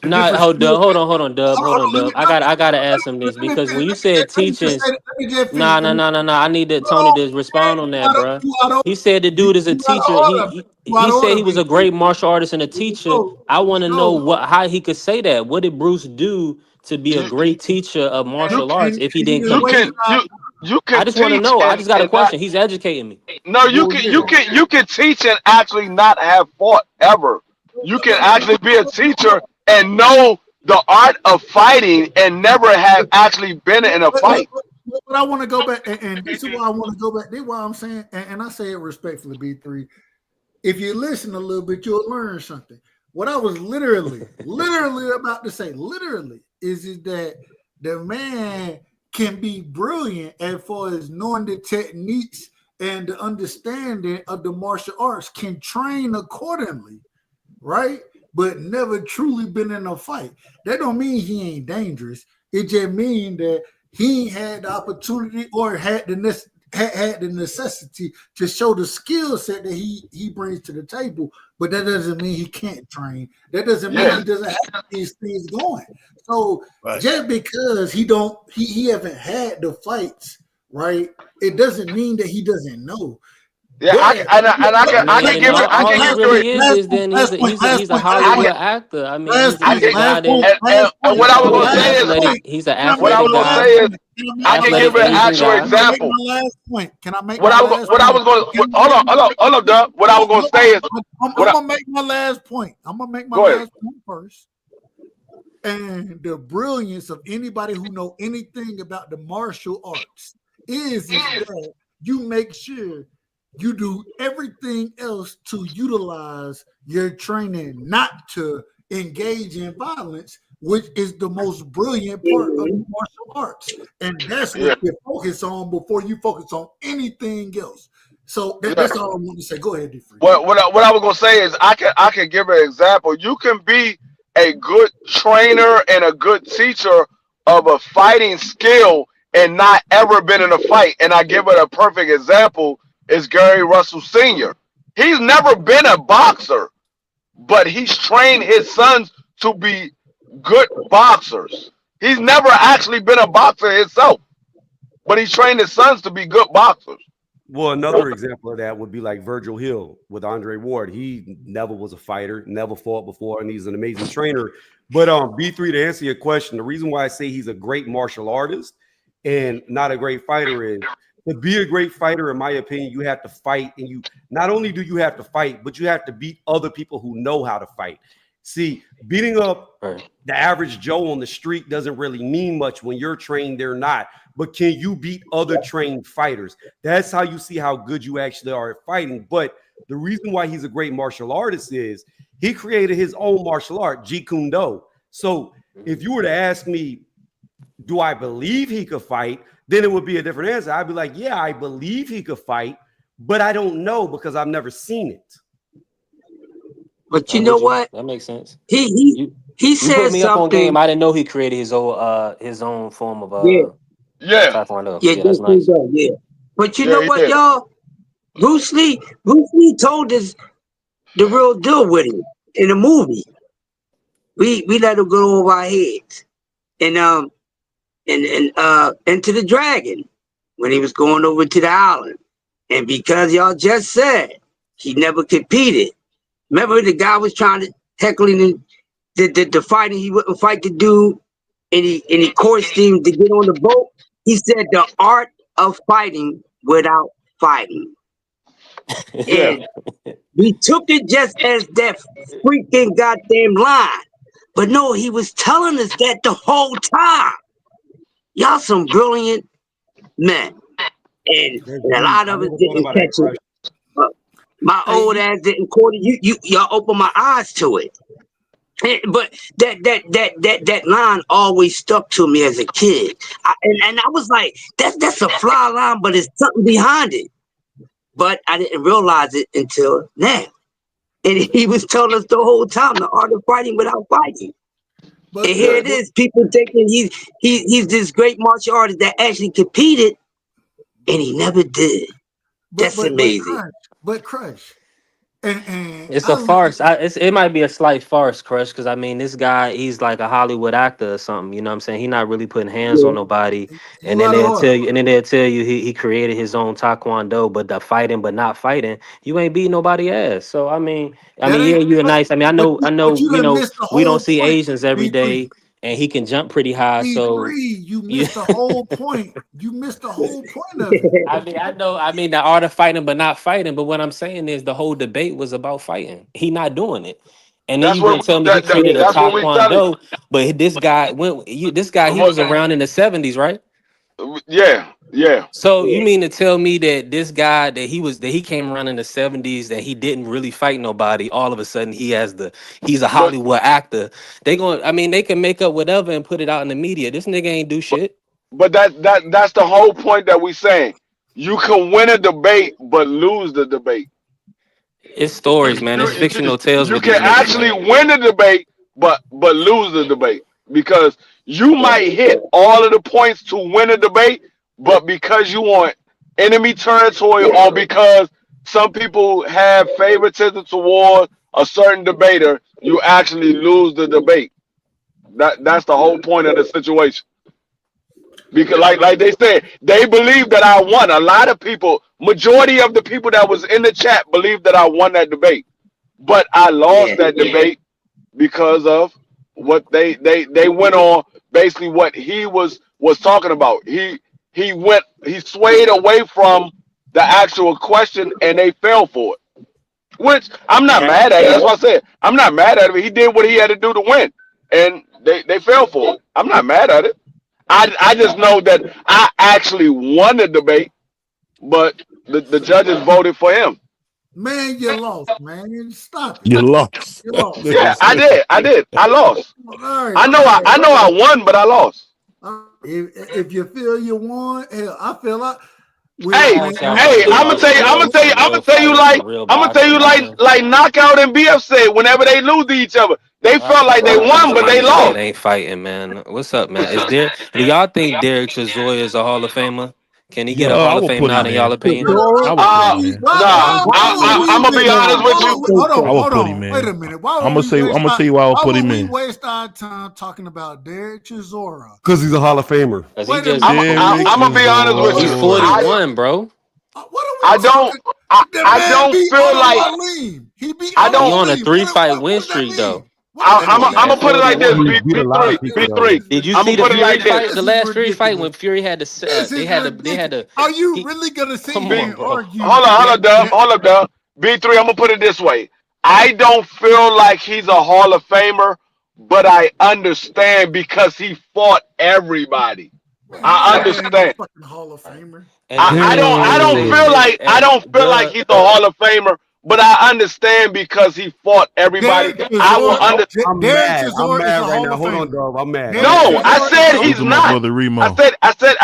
hold on, Dub. I gotta ask him this because when you said teachings, nah. I need Tony to respond on that, bro. He said the dude is a teacher. He said he was a great martial artist and a teacher. I want to know how he could say that. What did Bruce do to be a great teacher of martial arts if he didn't come? You can. I just want to know. I just got a question. He's educating me. No, you can teach and actually not have fought ever. You can actually be a teacher and know the art of fighting and never have actually been in a fight. But I want to go back, and this is why I want to go back. This is why I'm saying, and I say it respectfully, B3. If you listen a little bit, you'll learn something. What I was literally about to say, is that the man can be brilliant as far as knowing the techniques and the understanding of the martial arts, can train accordingly, right? But never truly been in a fight. That don't mean he ain't dangerous. It just means that he ain't had the opportunity or had had the necessity to show the skill set that he brings to the table, but that doesn't mean he can't train. That doesn't mean he doesn't have these things going. So just because he haven't had the fights, right? It doesn't mean that he doesn't know. Yeah, But I can give it. I All can he give you. really is then he's a Hollywood actor. I mean, he's I a can. guy that And what I was gonna say is, he's an what I was athletic gonna guy, say is, I can give athletic an Asian actual guy. Can I make example. my last point? Can I make What my I was last what I point? was going. Can I Hold up, Doug. What I was gonna say is, I'm what I, gonna make my last point. I'm gonna make my go ahead. last point first. And the brilliance of anybody who know anything about the martial arts is that you make sure you do everything else to utilize your training not to engage in violence, which is the most brilliant part of the martial arts. And that's what Yeah, you focus on before you focus on anything else. So yeah. that's all I want to say. Go ahead, Diffree. What I was gonna say is, I can give an example. You can be a good trainer and a good teacher of a fighting skill and not ever been in a fight. And I give it a perfect example is Gary Russell Sr. He's never been a boxer, but he's trained his sons to be good boxers. He's never actually been a boxer himself, but he's trained his sons to be good boxers. Well, another example of that would be like Virgil Hill with Andre Ward. He never was a fighter, never fought before, and he's an amazing trainer. But B3, to answer your question, the reason why I say he's a great martial artist and not a great fighter is to be a great fighter, in my opinion, you have to fight, and you not only do you have to fight, but you have to beat other people who know how to fight. See, beating up the average Joe on the street doesn't really mean much when you're trained, they're not. But can you beat other trained fighters? That's how you see how good you actually are at fighting. But the reason why he's a great martial artist is he created his own martial art, Jeet Kune Do. So if you were to ask me, do I believe he could fight? Then it would be a different answer. I'd be like, yeah, I believe he could fight, but I don't know because I've never seen it. But you know what? That makes sense. He You put said me up on game. something. I didn't know he created his own form of Yeah, Yeah, taekwondo. yeah, Yeah, that's just do nice. that. Yeah. But you yeah, know he what, did. y'all? Bruce Lee told us the real deal with him in the movie. We let him go over our heads. And Into the Dragon when he was going over to the island. And because y'all just said he never competed. Remember the guy was trying to heckle him the fighting, he wouldn't fight the dude, and he coerced him to get on the boat. He said the art of fighting without fighting. Yeah, And we took it just as that freaking goddamn line. But no, he was telling us that the whole time. Y'all some brilliant men. And a lot I of us never thought didn't about that, catch Crush. it. My old ass didn't caught it. Y'all opened my eyes to it. But that line always stuck to me as a kid. And I was like, that's a fly line, but it's something behind it. But I didn't realize it until now. And he was telling us the whole time the art of fighting without fighting. But And here yeah. it is, people thinking he's this great martial artist that actually competed, and he never did. That's amazing. Crush. And It's I a look at farce. It might be a slight farce, Crush, because I mean, this guy, he's like a Hollywood actor or something. You know what I'm saying? He's not really putting hands Yeah. on nobody. you out of order. And then they'll tell you he created his own taekwondo, but the fighting, but not fighting, you ain't beating nobody ass. So That yeah, ain't you're nice. I mean, I but know, you done missed the we don't whole see point. Asians every B3. day, and he can jump pretty high. So B3, you you missed the whole point. You missed the whole point of it. I mean, I know. I mean, the art of fighting, but not fighting. But what I'm saying is, the whole debate was about fighting. He not doing it, and then That's you gonna what tell me he created a that's what we telling taekwondo, but this guy went. This guy, you. he was around in the '70s, right? Yeah, yeah. So you mean to tell me that this guy that he came around in the '70s, that he didn't really fight nobody? All of a sudden, he's a But Hollywood actor. I mean, they can make up whatever and put it out in the media. This nigga ain't do but shit. that's the whole point that we saying. You can win a debate but lose the debate. It's stories, man. It's fictional tales You with can these niggas, actually man. win the debate but lose the debate because you might hit all of the points to win a debate, but because you want enemy territory or because some people have favoritism toward a certain debater, you actually lose the debate. That's the whole point of the situation. Because like they said, they believe that I won. A lot of people, majority of the people that was in the chat believe that I won that debate. But I lost that debate because of what they went on, basically what he was talking about. He swayed away from the actual question and they fell for it. Which I'm not mad at. That's what I said. I'm not mad at him. He did what he had to do to win. And they fell for it. I'm not mad at it. I just know that I actually won the debate, but the judges voted for him. Man, you lost, man. Stop it. You lost. You lost. Yeah, I did. I lost. All right, I know I won, but I lost. If you feel you won, hell, I feel like Hey, man, I'm gonna tell you like knockout and BF said whenever they lose to each other, they felt like they won, but they Honestly, it lost. ain't fighting, man. What's up, man? Do y'all think Derek Chisora is a Hall of Famer? Can he get a I Hall of would Fame put him nod in y'all in. opinion? I would put him in. I'm gonna be honest with you. I would put him in. Wait a minute. I'm gonna tell you why I would put him we in. waste our time talking about Derek Chisora? Because he's a Hall of Famer. Wait a minute. I'm gonna be honest with you. He's 41, bro. I don't feel like He beat I He don't. on a 3-fight win streak though. I'm Come on, gonna man. put it like this. He's beat a lot of people, though. Did you I'm see gonna the put it like Fury fight? this. The last Fury fight when Fury had to they had to. Are you really gonna sit Come here on, and bro. argue? Hold up, Dub. B3, I'm gonna put it this way. I don't feel like he's a Hall of Famer, but I understand because he fought everybody. I understand. Fucking Hall of Famer. I don't feel like he's a Hall of Famer, but I understand because he fought everybody. I will understand. I'm mad. I'm mad right now. Hold on, dog. I'm mad. No, I said he's Look at my not. brother Remo. I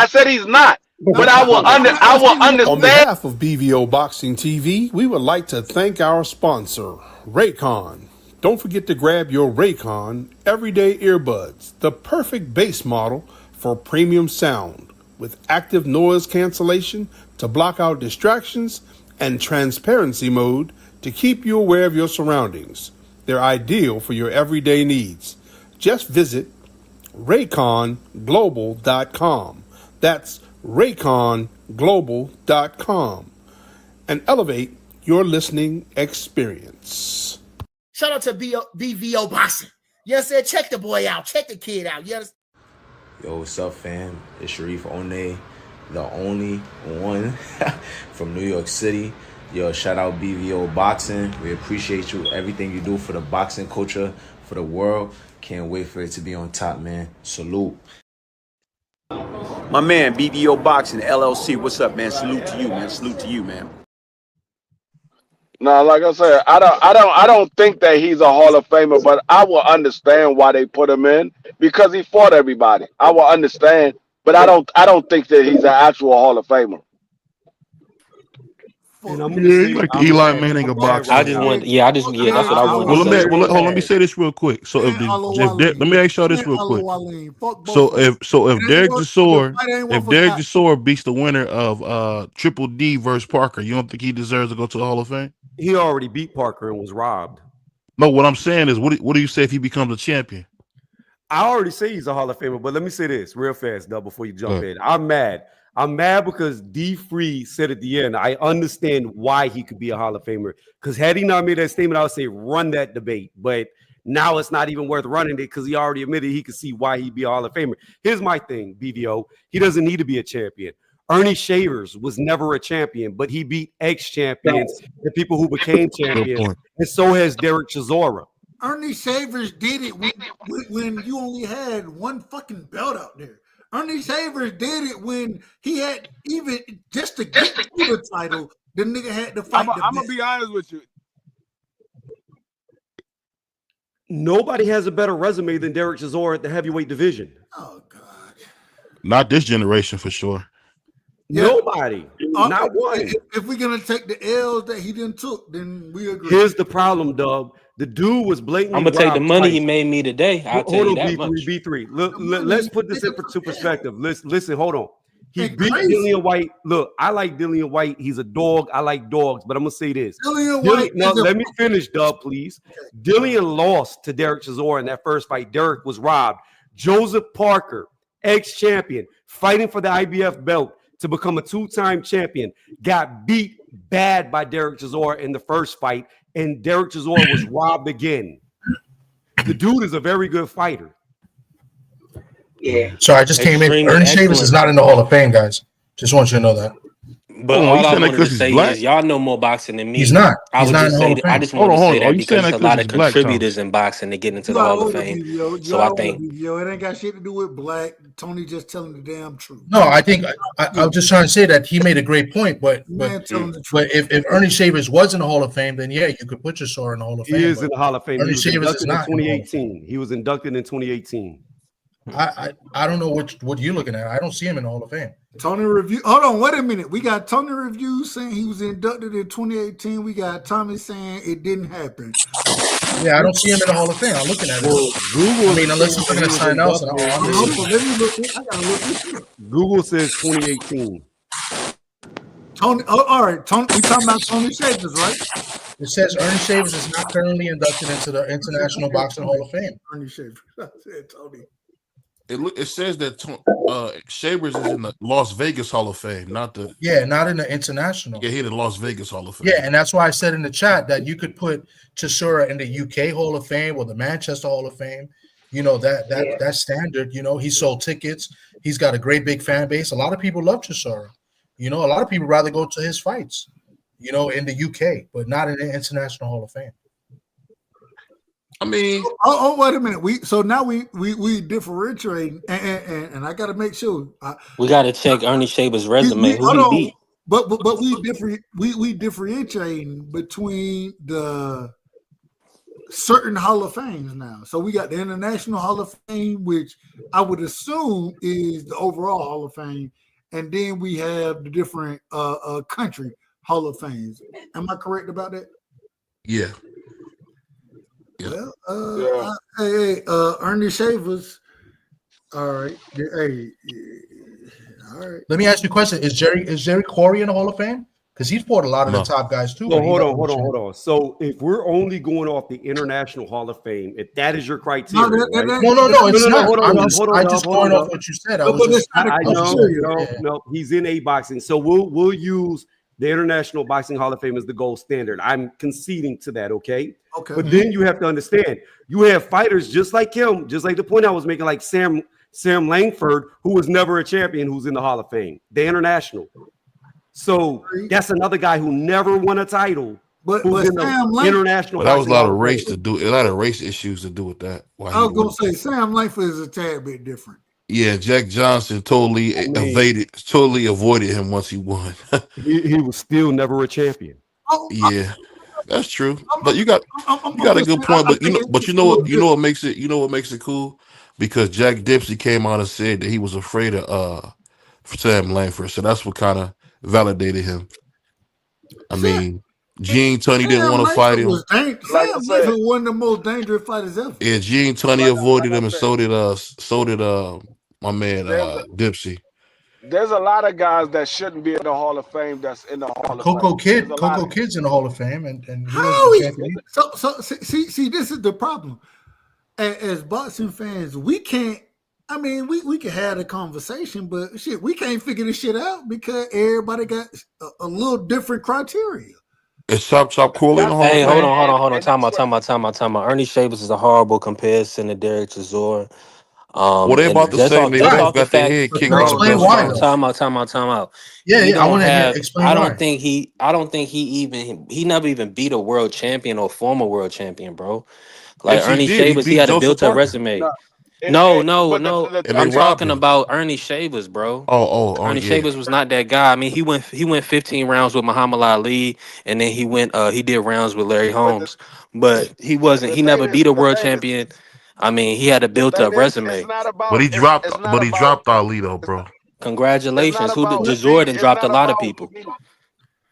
said he's not. But I will understand. On behalf of BVO Boxing TV, we would like to thank our sponsor, Raycon. Don't forget to grab your Raycon Everyday Earbuds, the perfect bass model for premium sound, with active noise cancellation to block out distractions and transparency mode to keep you aware of your surroundings. They're ideal for your everyday needs. Just visit rayconglobal.com. That's rayconglobal.com and elevate your listening experience. Shout out to BVO Boxing. You understand? Check the boy out. Check the kid out. You understand? Yo, what's up, fam? It's Sharif One, the only one from New York City. Yo, shout out BVO Boxing. We appreciate you, everything you do for the boxing culture, for the world. Can't wait for it to be on top, man. Salute. My man, BVO Boxing, LLC. What's up, man? Salute to you, man. Salute to you, man. No, like I said, I don't think that he's a Hall of Famer, but I will understand why they put him in because he fought everybody. I will understand, but I don't think that he's an actual Hall of Famer. Like Eli Manning of boxing. That's what I wanted Well, to say. let me say this real quick. So let me ask y'all this real quick. So if Derek Chisora beats the winner of Triple D versus Parker, you don't think he deserves to go to the Hall of Fame? He already beat Parker and was robbed. No, what I'm saying is, what do you say if he becomes a champion? I already say he's a Hall of Famer, but let me say this real fast, Doug, before you jump in. I'm mad. I'm mad because D Free said at the end, I understand why he could be a Hall of Famer. Because had he not made that statement, I would say run that debate. But now it's not even worth running it because he already admitted he could see why he'd be a Hall of Famer. Here's my thing, BVO. He doesn't need to be a champion. Ernie Shavers was never a champion, but he beat ex-champions and people who became champions. And so has Derek Chisora. Ernie Shavers did it when you only had one fucking belt out there. Ernie Shavers did it when he had even just to get to the title, the nigga had to fight. I'm gonna be honest with you. Nobody has a better resume than Derek Chisora at the heavyweight division. Oh God! Not this generation for sure. Yeah. Nobody, not one. If we're gonna take the L's that he didn't took, then we agree. Here's the problem, Dub. The dude was blatantly. I'm gonna take the money he made me today. I'll tell you that much. B3. Let's put this into perspective. Listen, hold on. He And beat crazy. Dillian White. Look, I like Dillian White. He's a dog. I like dogs, but I'm gonna say this. Dillian White Now is a let me finish, Dub, please. Dillian lost to Derek Chisora in that first fight. Derek was robbed. Joseph Parker, ex-champion, fighting for the IBF belt to become a two-time champion, got beat bad by Derek Chisora in the first fight, and Derek Chisora was robbed again. The dude is a very good fighter. Yeah. So I just came in. Extremely Ernie Davis is excellent. not in the Hall of Fame, guys. Just want you to know that. But Hold on, all you I saying that wanted to because he's say black? is y'all know more boxing than He's me. not. I He's would not in just the say Hall of that I Fame. just Hold wanted on, to hold say on. Are that you saying because that it's a because lot he's of black, Tom? contributors in boxing to get into You the Hall out of with Fame. BBO. You So I out with think BBO. It ain't got shit to do with black. Tony just telling the damn truth. No, I think I'm just trying to say that he made a great point. But Man telling the truth. if Ernie Shavers was in the Hall of Fame, then yeah, you could put your sword in the Hall of He Fame. is But in the Hall of Fame. He Ernie was Shavers is inducted in not in the Hall of Fame. 2018. He was inducted in 2018. I don't know what you're looking at. I don't see him in the Hall of Fame. Tony Review. Hold on, wait a minute. We got Tony Review saying he was inducted in 2018. We got Tommy saying it didn't happen. Yeah, I don't see him in the Hall of Fame. I'm looking at it. Well, Google I is mean, unless saying he's that looking he at was something else, and inducted in I'm Hold just on, let me look. I gotta look this up. Google says 2018. Tony. Oh, all right, Tony. We talking about Tony Shavers, right? it says Ernie Shavers is not currently inducted into the I International said Boxing Tony. Hall of Fame. Ernie Shavers. I said Tony. It says that Shavers is in the Las Vegas Hall of Fame, not the. Yeah, not in the international. Yeah, he in the Las Vegas Hall of Fame. Yeah, and that's why I said in the chat that you could put Chisora in the UK Hall of Fame or the Manchester Hall of Fame. You know that's standard. You know, he sold tickets. He's got a great big fan base. A lot of people love Chisora. You know, a lot of people rather go to his fights. You know, in the UK, but not in the International Hall of Fame. I mean, wait a minute. So now we differentiate, and I got to make sure we got to check Ernie Shavers' resume. Who hold he on, beat? but we differentiating between the certain Hall of Fames now. So we got the International Hall of Fame, which I would assume is the overall Hall of Fame, and then we have the different country Hall of Fames. Am I correct about that? Yeah. Well, Ernie Shavers. All right. Hey, all right. Let me ask you a question: Is Jerry Corey in the Hall of Fame? Because he's fought a lot of the top guys too. So hold on. So if we're only going off the International Hall of Fame, if that is your criteria, No, right? it's not. Hold I'm on, just hold on, just hold going on. off what you said. No, he's in a boxing. So we'll use the International Boxing Hall of Fame as the gold standard. I'm conceding to that, okay? Okay. But then you have to understand, you have fighters just like him, just like the point I was making, like Sam Langford, who was never a champion, who's in the Hall of Fame, the International. So that's another guy who never won a title. But who's in the International. But that was a lot of race issues to do with that. I was gonna say Sam Langford is a tad bit different. Yeah, Jack Johnson totally avoided him once he won. he was still never a champion. Yeah, that's true. But you got a good point. But you know what makes it cool, because Jack Dempsey came out and said that he was afraid of Sam Langford, so that's what kind of validated him. I mean, Gene Tunney didn't want to fight him. Sam Langford was one of the most dangerous fighters ever. Yeah, Gene Tunney avoided him, and so did my man Dempsey. There's a lot of guys that shouldn't be in the Hall of Fame that's in the Hall of Coco Fame. Kid's in the Hall of Fame, and how is so see this is the problem. As boxing fans, we can't. I mean, we can have a conversation, but shit, we can't figure this shit out because everybody got a little different criteria. Is Chop Cool in the Hall of Hey, Fame? hold on. Time out. Ernie Shavers is a horrible comparison to Derek Chisora. What they about to say? They both got their head kicked by the best fighters. Time out. Yeah, I want to explain I why. don't think he never even beat a world champion or former world champion, bro. Like Yes, he Ernie did. He Shavers, he beat had a Joseph built-up Parker. resume. No. And they I'm robbed talking him. about Ernie Shavers, bro. Ernie Yeah. Shavers was not that guy. I mean, he went 15 rounds with Muhammad Ali, and then he did rounds with Larry Holmes, but he never beat a world champion. I mean, he had a built-up resume. But he dropped Ali though, bro. Congratulations. It's Jordan dropped a not lot of about people.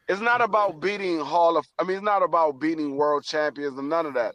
It's not about beating it's not about beating world champions and none of that.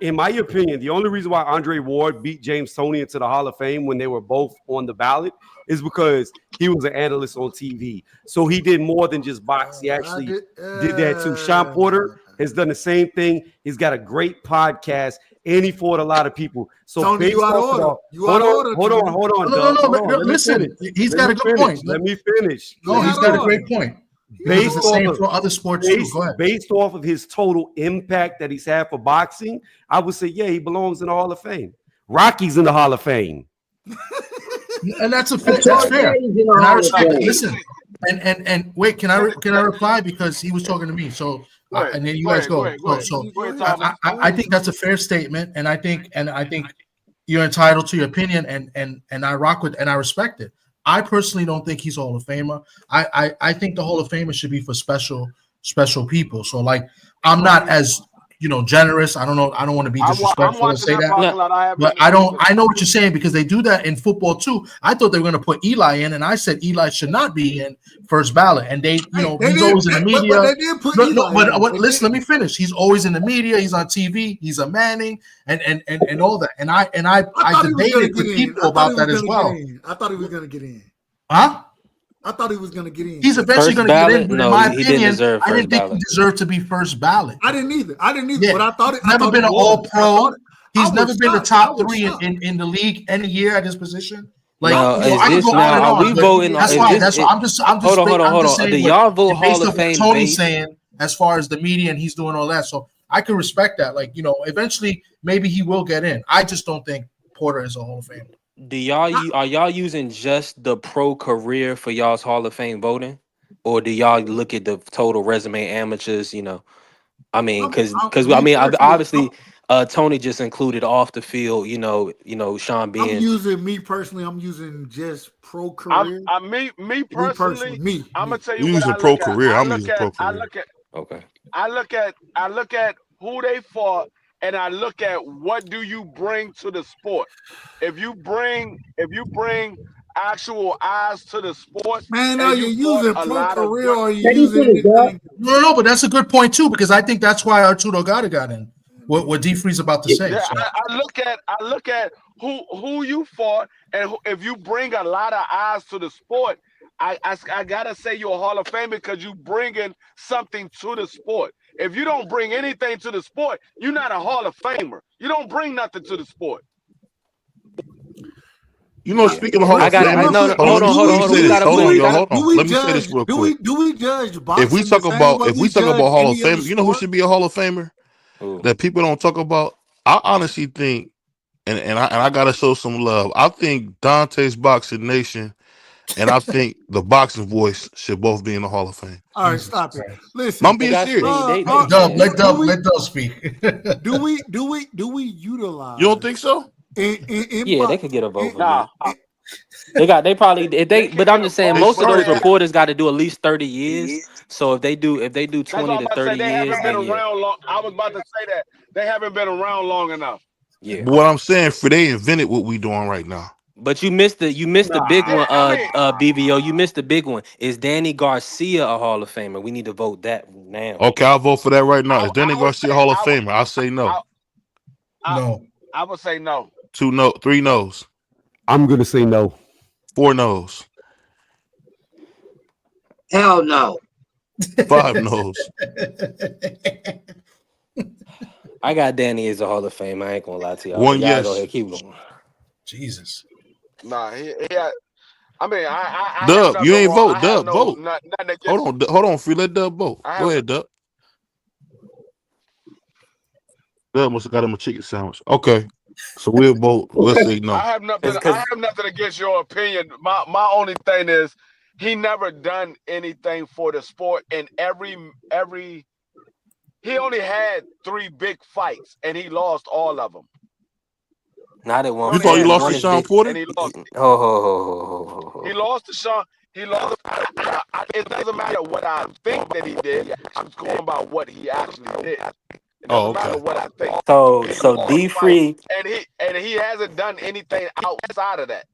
in my opinion, the only reason why Andre Ward beat James Toney into the Hall of Fame when they were both on the ballot is because he was an analyst on TV. So he did more than just box. He actually did that too. Sean Porter has done the same thing. He's got a great podcast, and he fought a lot of people. So Tony, you based out of off of order. the You out of order, Tony. No, Dub. no, Hold no. on. Let me Listen, finish. he's Let got me a good finish. point. Let me finish. No, Let me he's got a finish. great point. You can do the same for other sports too. Go ahead. Based off of his total impact that he's had for boxing, I would say, yeah, he belongs in the Hall of Fame. Rocky's in the Hall of Fame. And that's George fair. Taylor's in the And I Hall of respect it. Fame. Listen, and wait, can I reply because he was talking to me? So Go ahead. and then you Go guys ahead. Go go. ahead. Go So ahead. Go ahead, I, Thomas. I think that's a fair statement, and I think you're entitled to your opinion, and I rock with and I respect it. I personally don't think he's a Hall of Famer. I think the Hall of Famer should be for special people. So like I'm not as generous. I don't know. I don't want to be I'm disrespectful and watching say that that. parking lot. I have But nothing I against don't. it. I know what you're saying because they do that in football too. I thought they were going to put Eli in, and I said Eli should not be in first ballot. And they he's always in the media. But they did put No, Eli but in. listen, let me finish. He's always in the media. He's on TV. He's a Manning, and all that. And I thought he was gonna debated get with in. people I thought he about was that as gonna get well. in. I thought he was gonna get in. Huh? I thought he was gonna get in. He's eventually First going to get in, ballot? but in No, my he didn't opinion, deserve I first didn't think he ballot. deserved to be first ballot. I didn't either. Yeah. But I thought it. He's never been an All-Pro. He's I never was been the shocked. I top was three shocked. in the league any year at his position. Like Now, is I could this go on now? and Are on, we but voting? that's Is fine. this? I'm just Hold on, hold on, I'm hold just on. Do saying y'all vote Hall based of on what Fame Tony's based? saying as far as the media and he's doing all that. So I can respect that. Like eventually maybe he will get in. I just don't think Porter is a Hall of Famer. Do y'all are y'all using just the pro career for y'all's Hall of Fame voting, or do y'all look at the total resume amateurs? I mean, because I Me mean, personally, obviously, Tony just included off the field. Sean I'm being using me personally. I'm using just pro I'm career. I me me Me personally, personally. I'm me. gonna tell you You what using I pro look at. career. I'm using pro I career. look at okay. I look at who they fought, and I look at what do you bring to the sport. If you bring actual eyes to the sport, Man, are and you you fought using a pro lot of career good. or are you Let me using finish, dog. anything? No, but that's a good point too, because I think that's why Arturo Gata got in. What D Free's about to say. Yeah, So I look at who you fought, and if you bring a lot of eyes to the sport, I gotta say you're a Hall of Famer because you bringing something to the sport. If you don't bring anything to the sport, you're not a Hall of Famer. You don't bring nothing to the sport. Yeah, Speaking of Hall I of got. I Famers, know. hold on, Hold on, hold let on, me hold on. say We this. gotta Hold put. on, We y'all. gotta. Hold on. Let me say this real quick. Do we judge If we boxing the talk same about way if we we talk about judge Hall of any other Fame, you know who sport? should be a Hall of Famer Ooh. that people don't talk about? I honestly think, and I gotta show some love. I think Dante's Boxing Nation and I think the Boxing Voice should both be in the Hall of Fame. All right, Jesus stop it. Christ. I'm Listen, They being got. serious. Dub, do, let do Dub we let Dub speak. do we You don't utilize think so? in Yeah, they box could get a vote for Nah, me. They got. They probably. If they they. can But get I'm a just saying, They vote, most of but those started it. reporters got to do at least 30 years. So if they do, 20 that's to what I'm about to 30 say. They years, haven't been then yeah, around long. I was about to say that they haven't been around long enough. yeah. But what I'm saying, for they invented what we doing right now. But you missed the big Yeah, one, I mean, BVO. You missed the big one. Is Danny Garcia a Hall of Famer? We need to vote that now. Okay, I'll vote for that right now. Is Danny I would Garcia say Hall of Famer? I say I, no. I, No. I would say no. Two no, three no's, I'm gonna say no. four no's, Hell no. five no's. I got Danny as a Hall of Fame. I ain't gonna lie to y'all, but One y'all go yes. ahead, keep going. Jesus. Nah, he had, I mean, I have Dub, you nothing ain't wrong. I vote. have Dub, no vote. nothing Hold against. on, hold on. Free, let Dub vote. I Go have ahead, Dub. Dub must have got him a chicken sandwich. Okay, so we'll vote. Let's say no. I have nothing against your opinion. My only thing is he never done anything for the sport, and every he only had 3 big fights, and he lost all of them. Not at He You only thought you had lost to one three, is Sean big. Porter? and he lost. Ho ho ho ho ho ho He ho. lost to Sean. He lost. It doesn't matter what I think that he did. I'm just going about what he actually did. It Oh, doesn't matter okay. what I think. So D Fight, Free. and he hasn't done anything outside of that.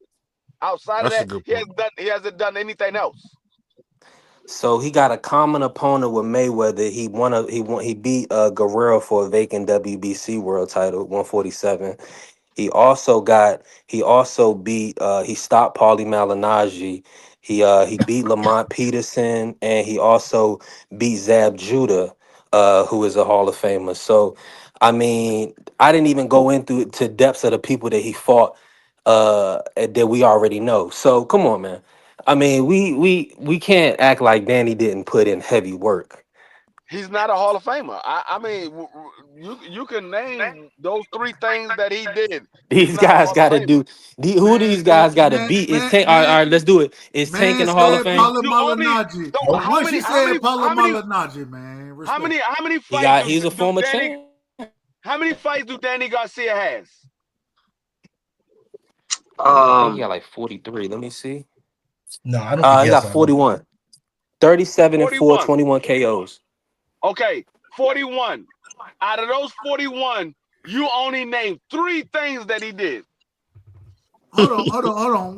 Outside of That's a that, good point. he hasn't done anything else. So he got a common opponent with Mayweather. He beat Guerrero for a vacant WBC world title, 147. He also beat he stopped Paulie Malignaggi. He beat Lamont Peterson, and he also beat Zab Judah, who is a Hall of Famer. So I mean, I didn't even go into to depths of the people that he fought that we already know. So come on, man. I mean, we can't act like Danny didn't put in heavy work. He's not a Hall of Famer. I mean, you can name those three things that he did. He's These not a guys Hall of got to Famer. do. Who these guys got to beat? Is Tank? All right, let's do it. Is Tank in Man the Hall of said Fame? Pala You only Malignaggi. so And once you said Pala how many Malignaggi, man, respect. how many He fights got. He's a do former Danny champ. how many fights do Danny Garcia has? I think he got like 43. Let me see. No, I don't think he He has got that much. 41. 37 and 4, 41. 21 KOs. Okay, 41. Out of those 41, you only named three things that he did. Hold on.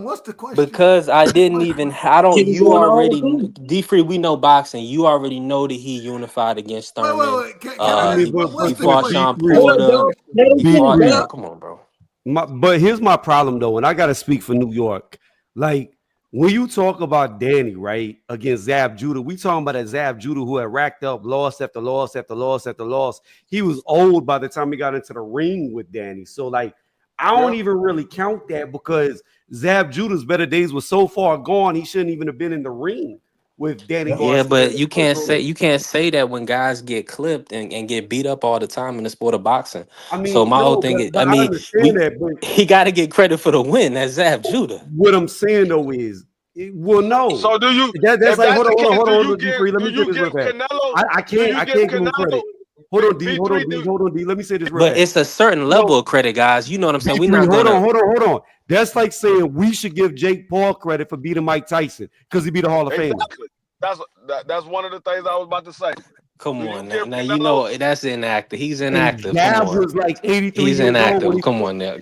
What's the question? Because I didn't What's the even. question? I don't. Can you You go in the Hall of already. Fame? D Free. We know boxing. You already know that he unified against Thurman. Wait. Can I I mean, ask He what's the but fought B Sean question? free, Hold up, Porter. dog. Let him He B talk. fought. free. Let him. Come on, bro. But here's my problem though, and I gotta speak for New York. Like when you talk about Danny, right, against Zab Judah, we talking about a Zab Judah who had racked up loss after loss after loss after loss. He was old by the time he got into the ring with Danny. So like I don't Yeah. even really count that because Zab Judah's better days were so far gone, he shouldn't even have been in the ring with Danny Yeah, Garcia. but you can't So say that when guys get clipped and get beat up all the time in the sport of boxing. I So mean, my whole no, thing is, but I I mean, understand that. But he got to get credit for the win. That's Zab Judah. what I'm saying though is, well, no, So do you that's if like that's hold on, the hold on, case, hold on, hold on, D free. Let do me say you this real give fast. Canelo I do can't, you I give can't give him Canelo credit. Hold on, D. Hold B3 on, D. Hold on, D. Let me say this real But fast. it's a certain No, level of credit, guys. You know what I'm saying? We're B3. not Hold on, gonna. hold on, hold on. That's like saying we should give Jake Paul credit for beating Mike Tyson because he beat a Hall of Famer. exactly. That's one of the things I was about to say. Come Do you on now. give Now you Canelo know that's inactive. He's And inactive. Come Zab on. was like 83 He's years old when inactive. he Come fought. on now.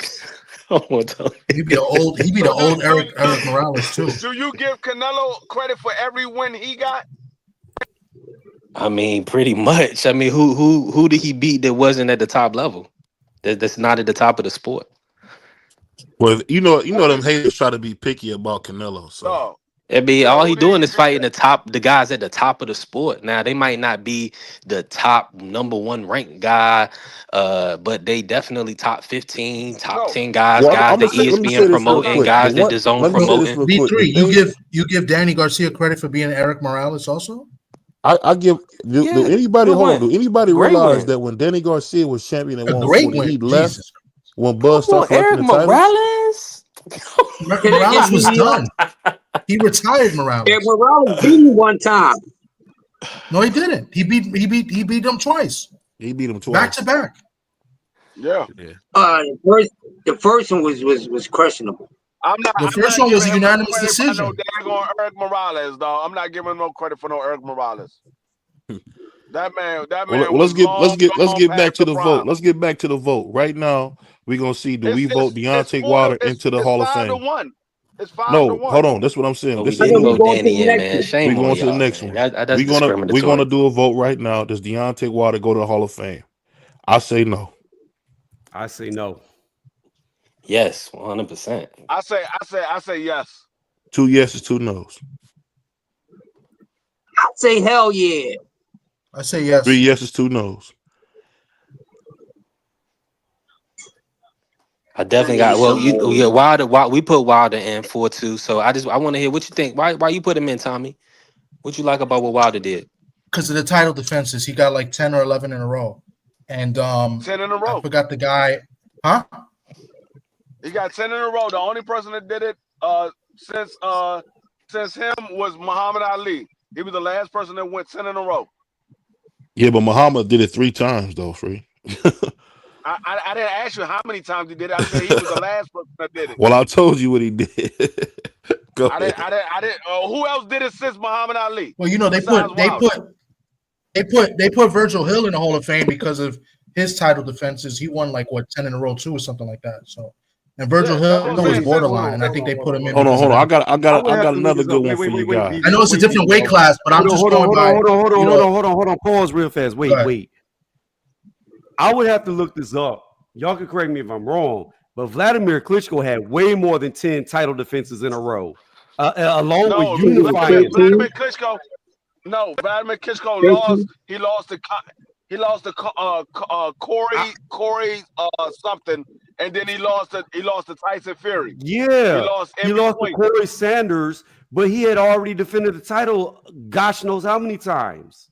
Come on, Tony. He be so the old Eric Morales too. do you give Canelo credit for every win he got? I mean, pretty much. I mean, who did he beat that wasn't at the top level? That's not at the top of the sport. Well, you know Who them did haters try to be picky about Canelo. So no. I mean, So all who he did doing he is beat? fighting the guys at the top of the sport. Now they might not be the top number one ranked guy, but they definitely top 15, top No. 10 guys, well, guys I'm gonna that say. Let me ESPN say this real I'm not promoting, quick. saying The guys that one. DAZN Let me say this promoting. real quick. The B3, thing you give Danny Garcia credit for being Eric Morales also? I give. Do Yeah, anybody good hold on? win, Do anybody great realize win. that when Danny Garcia was champion at A great 140, win. he left Jesus. when Come Bud on, started collecting Eric the titles? Morales. Say that again, Morales was BBO. done. He retired Yeah, Morales. Morales beat me one time. No, he didn't. He beat him twice. He beat him Back to twice. back. yeah. Yeah. The first one was questionable. The I'm first not one was giving a him no unanimous credit for no decision. daggone Eric Morales, dog. I'm not giving him no credit for no Eric Morales. That Well, man was long let's gone get back past to the the prime. vote. Let's get back to the vote right now. We're gonna see. Do we vote It's Deontay Wilder into the it's Hall of 5 to Fame? 1. It's 5 to No, hold 1. on. That's what I'm saying. Oh, we This is I know didn't we me. vote going to Danny the in, next man. one. We're Shame on going to the y'all, next man. one. That's We're gonna discriminatory. do a vote right now. Does Deontay Wilder go to the Hall of Fame? I say no. I say no. Yes, 100%. I say yes. 2 yeses, 2 nos. I say hell yeah. I say 3 yes. yeses, 2 nos. I I definitely need got some yeah, more. Wilder. We put Wilder in 4-2. So I want to hear what you think. Why you put him in, Tommy? What you like about what Wilder did? Because of the title defenses, he got like 10 or 11 in a row. And 10 in a I row. forgot the guy. Huh? He got 10 in a row. The only person that did it since him was Muhammad Ali. He was the last person that went 10 in a row. Yeah, but Muhammad did it 3 times though, Free. I didn't ask you how many times he did it. I said he was the last person that did it. Well, I told you what he did. Go ahead. I didn't. Who else did it since Muhammad Ali? Well, you know, Besides Wilder. they put Virgil Hill in the Hall of Fame because of his title defenses. He won like 10 in a row too, or something like that. So, and Virgil Yeah, that's what Hill I'm was saying. borderline, and I think they put him in Hold on, because of hold on. that. I would I have got to look another this good up. one for you Wait, guys. I know BBO, it's a different weight BBO. class, but I'm just going by, you know. Hold on. Pause real fast. Go ahead. Wait. I would have to look this up. Y'all can correct me if I'm wrong, but Vladimir Klitschko had way more than 10 title defenses in a row, along with No, He was unifying. Vladimir 13. Klitschko. No, Vladimir Klitschko 13. lost. He lost He lost to Corey something, and then he lost to Tyson Fury. He Yeah, lost he in lost to between. Corey Sanders, but he had already defended the title. Gosh knows how many times.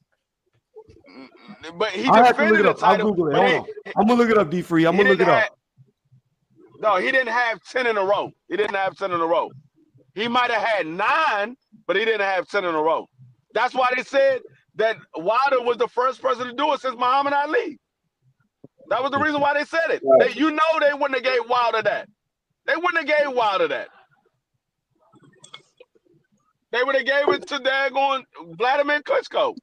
But he I have to look defended it the up. I'll title. Google it. But Hold on. I'm gonna look it up, D Free. I'm he gonna look didn't it up. have. No, he didn't have 10 in a row. He didn't have 10 in a row. He might have had 9, but he didn't have 10 in a row. That's why they said that Wilder was the first person to do it since Muhammad Ali. That was the reason why they said it. They wouldn't have gave Wilder that. They wouldn't have gave Wilder that. They would have gave it to daggone Vladimir Klitschko.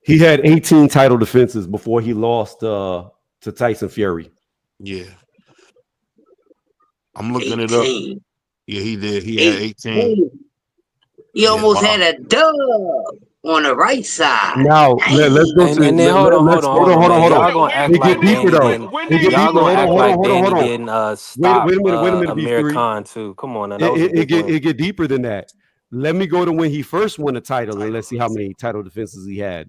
He had 18 title defenses before he lost to Tyson Fury. Yeah. I'm looking it up. Yeah, he did. He had 18. He almost had a dub on the right side. Now let's go to. And then hold on, man. Y'all gonna act It get like deeper Vandy though. didn't. It get Y'all deeper. gonna act like Hold Vandy on. didn't Wait stop a minute, Amir B3. Khan too. Come on, now, that was a big win. It get deeper than that. Let me go to when he first won the title and let's see how many title defenses he had.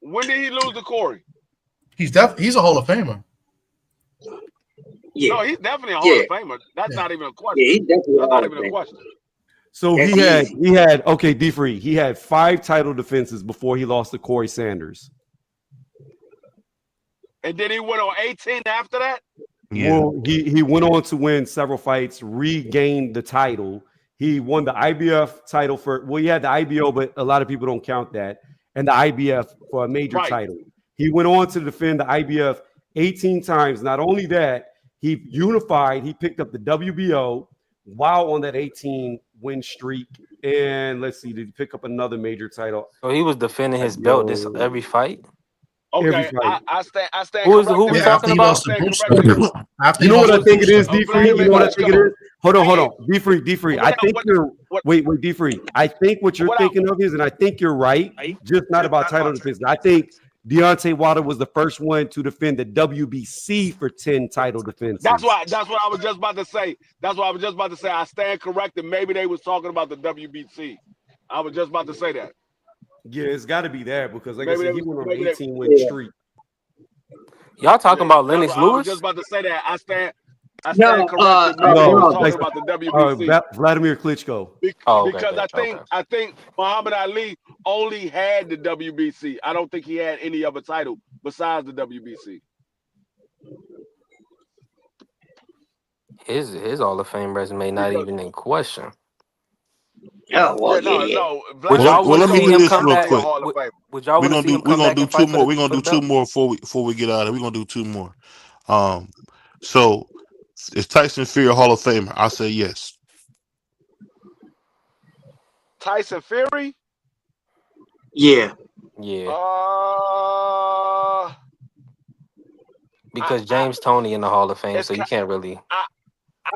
When did he lose to Corey? He's a Hall of Famer. Yeah. No, he's definitely a Hall of Famer. That's not even a question. Yeah, he's definitely That's not even a question. So he had okay, D Free. He had 5 title defenses before he lost to Corey Sanders. And then he went on 18 after that? Yeah. Well, he went on to win several fights, regained the title. He won the IBF title he had the IBO, but a lot of people don't count that, and the IBF for a major title. He went on to defend the IBF 18 times. Not only that, he unified, he picked up the WBO while on that 18 win streak. And let's see, did he pick up another major title? So he was defending his belt every fight. Okay, I stand. Who we talking about? You know what I think it is, D Free? You know what I think it is? Hold on. D Free. I think you're wait, D Free. I think what you're thinking of is, and I think you're right, just not about title defense. I think Deontay Wilder was the first one to defend the WBC for 10 title defenses. That's what I was just about to say. I stand corrected. Maybe they was talking about the WBC. I was just about to say that. Yeah, it's got to be that because, like maybe I said, he went on an 18-win streak. Y'all talking about Lennox Lewis? I was just about to say that. I stand corrected. Maybe they were talking about the WBC. Vladimir Klitschko. Because I think Muhammad Ali only had the WBC. I don't think he had any other title besides the WBC. His Hall of Fame resume not even in question. Oh, well, no. Would y'all want to see him come back? Would y'all want to see him come back? We're gonna do 2 more. We're gonna do 2 more before we get out of here. We're gonna do 2 more. So is Tyson Fury a Hall of Famer? I say yes. Tyson Fury? Yeah. Because James Toney in the Hall of Fame, so you can't really.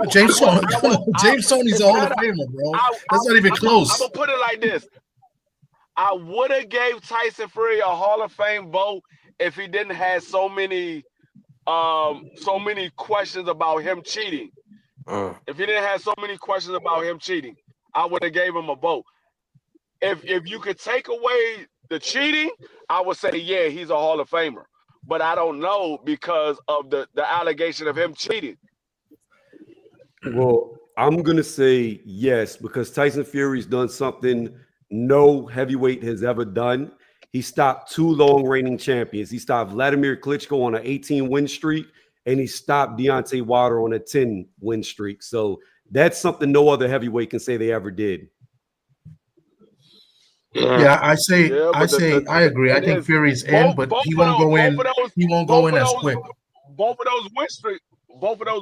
James Toney's a Hall of Famer, bro. That's not even close. I'm gonna put it like this: I would have gave Tyson Fury a Hall of Fame vote if he didn't have so many questions about him cheating. If he didn't have so many questions about him cheating, I would have gave him a vote. If you could take away the cheating, I would say yeah, he's a Hall of Famer. But I don't know because of the allegation of him cheating. Well, I'm going to say yes, because Tyson Fury's done something no heavyweight has ever done. He stopped 2 long reigning champions. He stopped Vladimir Klitschko on an 18-win streak, and he stopped Deontay Wilder on a 10-win streak. So that's something no other heavyweight can say they ever did. Yeah, I agree. I think Fury's in, but he won't go in. He won't go in as quick. Both of those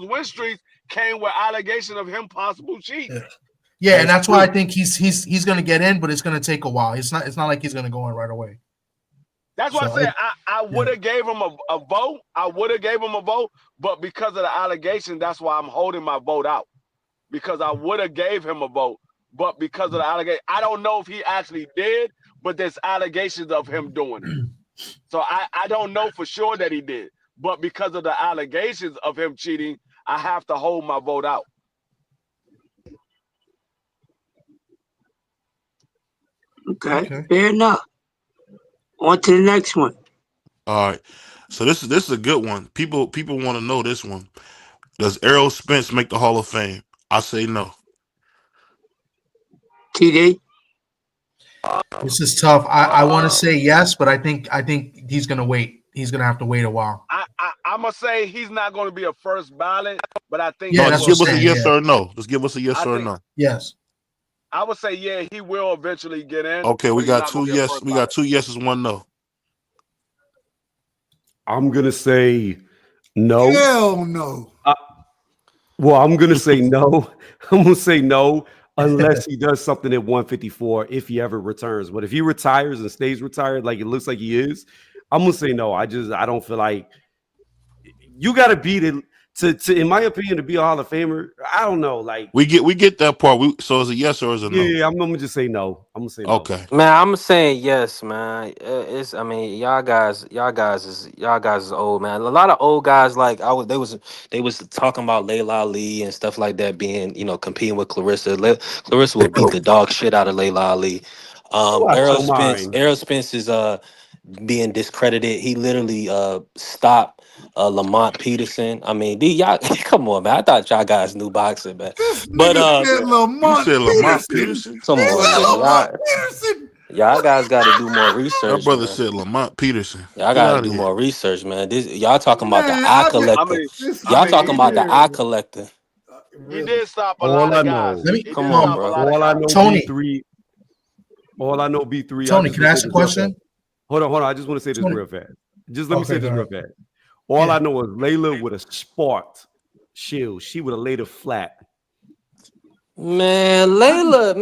win streaks came with allegation of him possible cheating. Yeah, and that's why I think he's going to get in, but it's going to take a while. It's not like he's going to go in right away. That's why I said I would have gave him a vote. I would have gave him a vote, but because of the allegation, that's why I'm holding my vote out. Because I would have gave him a vote, but because of the allegation, I don't know if he actually did, but there's allegations of him doing it. So I don't know for sure that he did, but because of the allegations of him cheating, I have to hold my vote out. Okay. Fair enough. On to the next one. All right. So this is a good one. People want to know this one. Does Errol Spence make the Hall of Fame? I say no. TD. This is tough. I want to say yes, but I think he's gonna wait. He's gonna have to wait a while. I'm gonna say he's not going to be a first ballot, but I think Yeah, No, he that's just what I'm will give us a get saying. in. yes Yeah. or a no. Just give us a yes I or a think no. Yes. I would say yeah, he will eventually get in, Okay, we but he's got not going two to be a yes. first We got ballot. two yeses, one no. I'm gonna say no. Hell no. Well, I'm gonna say no. I'm gonna say no unless he does something at 154 if he ever returns. But if he retires and stays retired like it looks like he is, I'm gonna say no. I don't feel like you got to beat it to in my opinion to be a Hall of Famer. I don't know. Like We get that part. So is a yes or is a no? yeah, I'm gonna just say no. I'm gonna say no. Okay. Man, I'm saying yes, man. It's I mean, y'all guys is old, man. A lot of old guys like they was talking about Layla Ali and stuff like that being, competing with Clarissa. Clarissa would beat the dog shit out of Layla Ali. Watch your mind. Errol Spence is being discredited. He literally stopped Lamont Peterson. I mean, y'all come on, man. I thought y'all guys knew boxing, man. This But nigga said You Lamont said Lamont Peterson. Peterson? come He on, said man. Lamont Peterson. Y'all guys got to do more That research, brother man. said Lamont Peterson. Y'all Get got to out of do here. more research, man. This y'all talking about the Man, eye I just I collector. mean, this I Y'all mean, talking he about the did eye man, collector. he really. did stop a All lot I of guys. know, Let me He Come did on, stop a bro. lot of all I guys. know, Tony. B3. All I know, B3. I Tony, just can want I to say ask a this real fast. question? Hold on. I just want to say this Tony. real fast. Just let me say Okay, go this real ahead. fast. All Yeah. I know is Layla would have sparked Shield. She would have laid her flat. Layla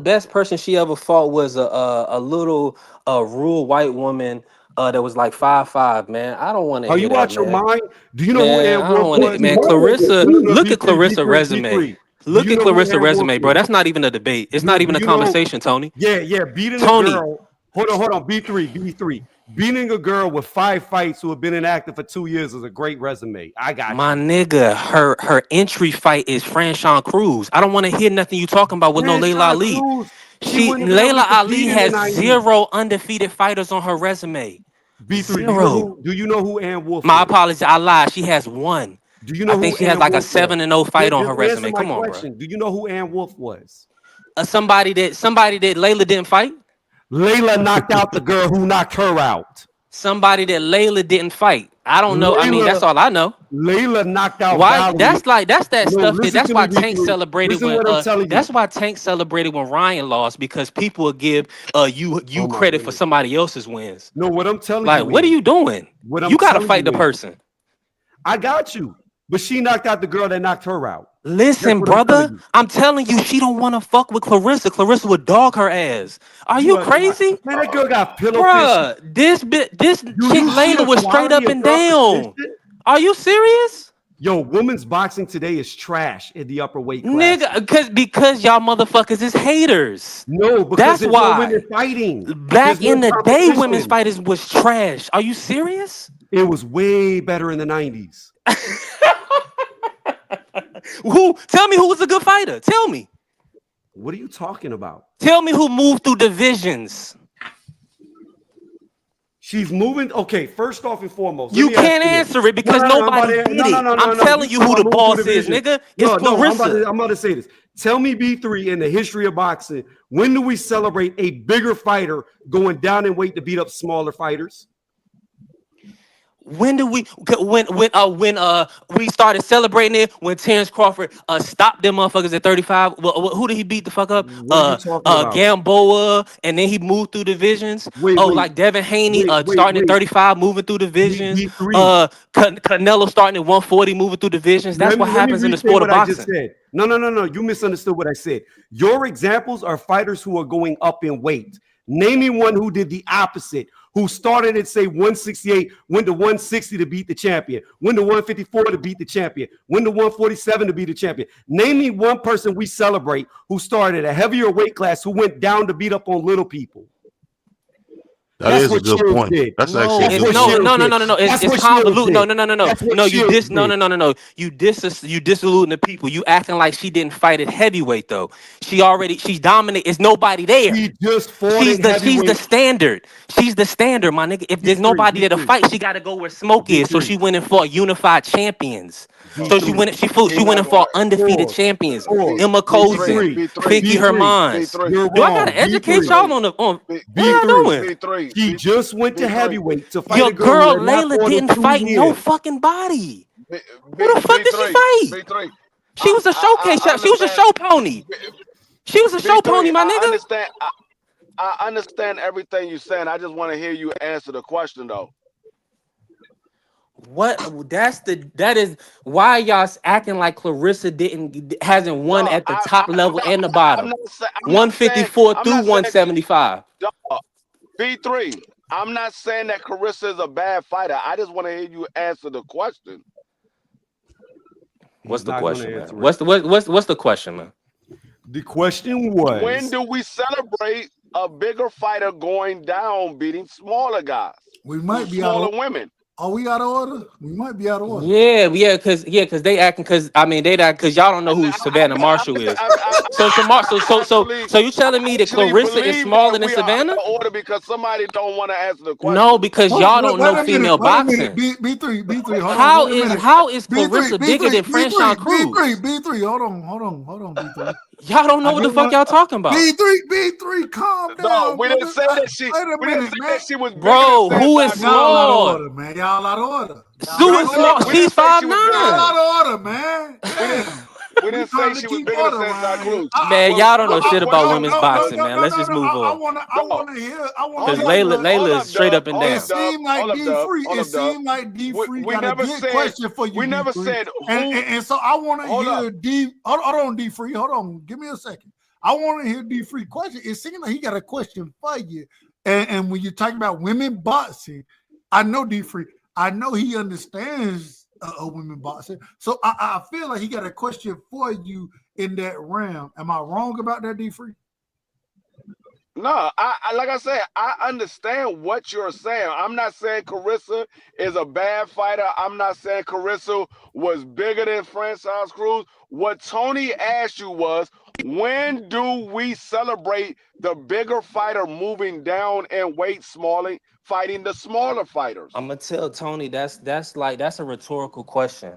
best person she ever fought was a little rural white woman that was like 5'5", man. I don't want to Are hear you that, out your man. mind? Do you know who Man, Ann I don't Wolf want to. was? Man, Motherfucker, Clarissa, No, look at B3, Clarissa B3, resume. B3. Do Look you at know who Clarissa Ann Wolf resume, bro. is? That's not even a debate. It's not Do even a you know? conversation, Tony. Yeah. Beating a Tony, girl. Hold on. B3. Beating a girl with 5 fights who have been inactive for 2 years is a great resume. I got my you. nigga, her entry fight is Franchon Cruz. I don't want to hear nothing you talking about with no Layla Franchon Ali. Cruz, she wouldn't have been able to Layla Ali compete in the has 90s. 0 undefeated fighters on her resume. B3, 0. do you know who Ann Wolf My is? apologies, I lied. She has 1. Do you I know think who she has Ann like a Wolf was? 7-0 fight on her Just answer resume. my Come on, bro. question. Do you know who Ann Wolf was? Somebody that Layla didn't fight. Layla knocked out the girl who knocked her out. Somebody that Layla didn't fight. I don't know. I mean, Layla that's all I know. Layla knocked out Why? Valerie. That's that No, stuff. listen That's to why me, Tank B3. celebrated Listen to when what I'm telling you. That's why Tank celebrated when Ryan lost because people would give you Oh my credit for goodness. somebody else's wins. No, what I'm telling Like, you what are is, you doing? what I'm You got to telling fight the you is, person. I got you. But she knocked out the girl that knocked her out. That's Listen, what I'm telling brother, you. I'm telling you, she don't want to fuck with Clarissa. Clarissa would dog her ass. Are You you are not. crazy? Man, that girl got pillow fish. Bruh, this Do chick you see Layla the was straight quality up of and down. competition? Are you serious? Yo, women's boxing today is trash in the upper weight classes. Nigga, because y'all motherfuckers is haters. No, because That's there's no women why. fighting. There's Back no in the day, women's competition. fighters was trash. Are you serious? It was way better in the 90s. Tell me who was a good fighter. Tell me. What are you talking about? Tell me who moved through divisions. She's moving. Okay, first off and foremost, let You me ask can't you this. answer it No, because no, no. I'm about nobody to. did No, no, it. no, I'm no, no. You telling you talking who about the moving through boss is, divisions? nigga. It's No, no. Clarissa. I'm about to say this. Tell me, B3, in the history of boxing, when do we celebrate a bigger fighter going down in weight to beat up smaller fighters? When do when we started celebrating it when Terrence Crawford stopped them motherfuckers at 35? Who did he beat the fuck up? What are you talking about? Gamboa, and then he moved through divisions. Wait, Oh, wait, like Devin Haney wait, wait, starting at wait. 35, moving through divisions. B3. Canelo starting at 140, moving through divisions. That's what Let me happens in the restate sport of what I just boxing. said. No. You misunderstood what I said. Your examples are fighters who are going up in weight. Name me one who did the opposite, who started at say 168, went to 160 to beat the champion, went to 154 to beat the champion, went to 147 to beat the champion. Name me one person we celebrate who started a heavier weight class who went down to beat up on little people. That That's is a what good Shields point. did. That's actually No, a That's it's good what no, point. Shields no, no, did. no, no, no. That's It's what Shields convoluted. No, did. no, no, no, no, That's what no. Shields No, did. no, no, no, no. You disillusion the people. You acting like she didn't fight at heavyweight though. She's dominant. It's nobody there. She just fought She's at the heavyweight. standard. She's the standard, my nigga. If there's B3, nobody there to B3, fight, she got to go where smoke is. So B3, she went and fought unified champions. So she B3. went. She He went and not going. fought undefeated Pause. champions. Pause. Emma B3, Cozen, B3, B3, Pinky B3, Hermans. B3, you're Do I gotta wrong. educate B3, y'all B3, on the on? B, What are B3. y'all doing? B3, She B, just went to B3, heavyweight to fight Your a girl who girl had not Layla fought in didn't 2 fight no years. fucking body. B, Who B, the fuck did she B3, fight? B3. She was a showcase I shot. She was a understand. show pony. She was a show pony, B3, my I nigga. understand. I understand everything you're saying. I just want to hear you answer the question though. What? That is why y'all acting like Clarissa hasn't won No, at the top level and the I'm bottom. not saying. I'm not saying. 154 I'm through not saying. 175. Dog, B3. I'm not saying that Carissa is a bad fighter. I just want to hear you answer the question. What's He's the not going to question, man? answer it. What's the question, man? The question When was, do we celebrate a bigger fighter going down, beating smaller guys, We might be out smaller of. women? Are we out of order? We might be out of order. Cause they acting cause y'all don't know who Savannah Marshall is. So Samar, so you telling me that Actually Clarissa is believe that smaller than we are out Savannah? of order because somebody don't want to answer the No, question. because Hold y'all on, don't know wait a minute. female Wait a minute. boxing. B3. Hold on. How Wait a minute. is B3. Clarissa bigger than Franchon Cruz? B3. Hold on. B3. Y'all don't know I what the don't fuck want y'all talking about. B3. Calm No, down, we didn't brother. say that she. Wait a We didn't minute, say man. that she was bigger than Bro, who is Franchise Y'all Cruz. out of small? order, man. Y'all out of order. Sue is small. We She's didn't say she was bigger Y'all than. 5'9". out of order, man. We didn't. Damn. We We didn't say trying to she was keep bigger than order Franchise around here. Cruz. Man, Well, y'all don't know shit about well, women's boxing, man. Let's just move I on. dog. wanna hear. I wanna Cause Hold up, hear. Layla is straight up and hold It up, down. Dub, seemed like D Free. hold It up, Dub. seemed like D Free We got a never good said. question for you, We D never Free. said And, who. and and so I want to Hold up. hear D. Hold on, D Free. Hold on. Give me a second. I want to hear D Free question. It seems like he got a question for you. And when you're talking about women boxing, I know D Free. I know he understands women boxing. So I feel like he got a question for you in that realm. Am I wrong about that, D Free? No, I like I said, I understand what you're saying. I'm not saying Carissa is a bad fighter. I'm not saying Carissa was bigger than Franchise Cruz. What Tony asked you was, when do we celebrate the bigger fighter moving down in weight, smaller, fighting the smaller fighters? I'm gonna tell Tony that's a rhetorical question.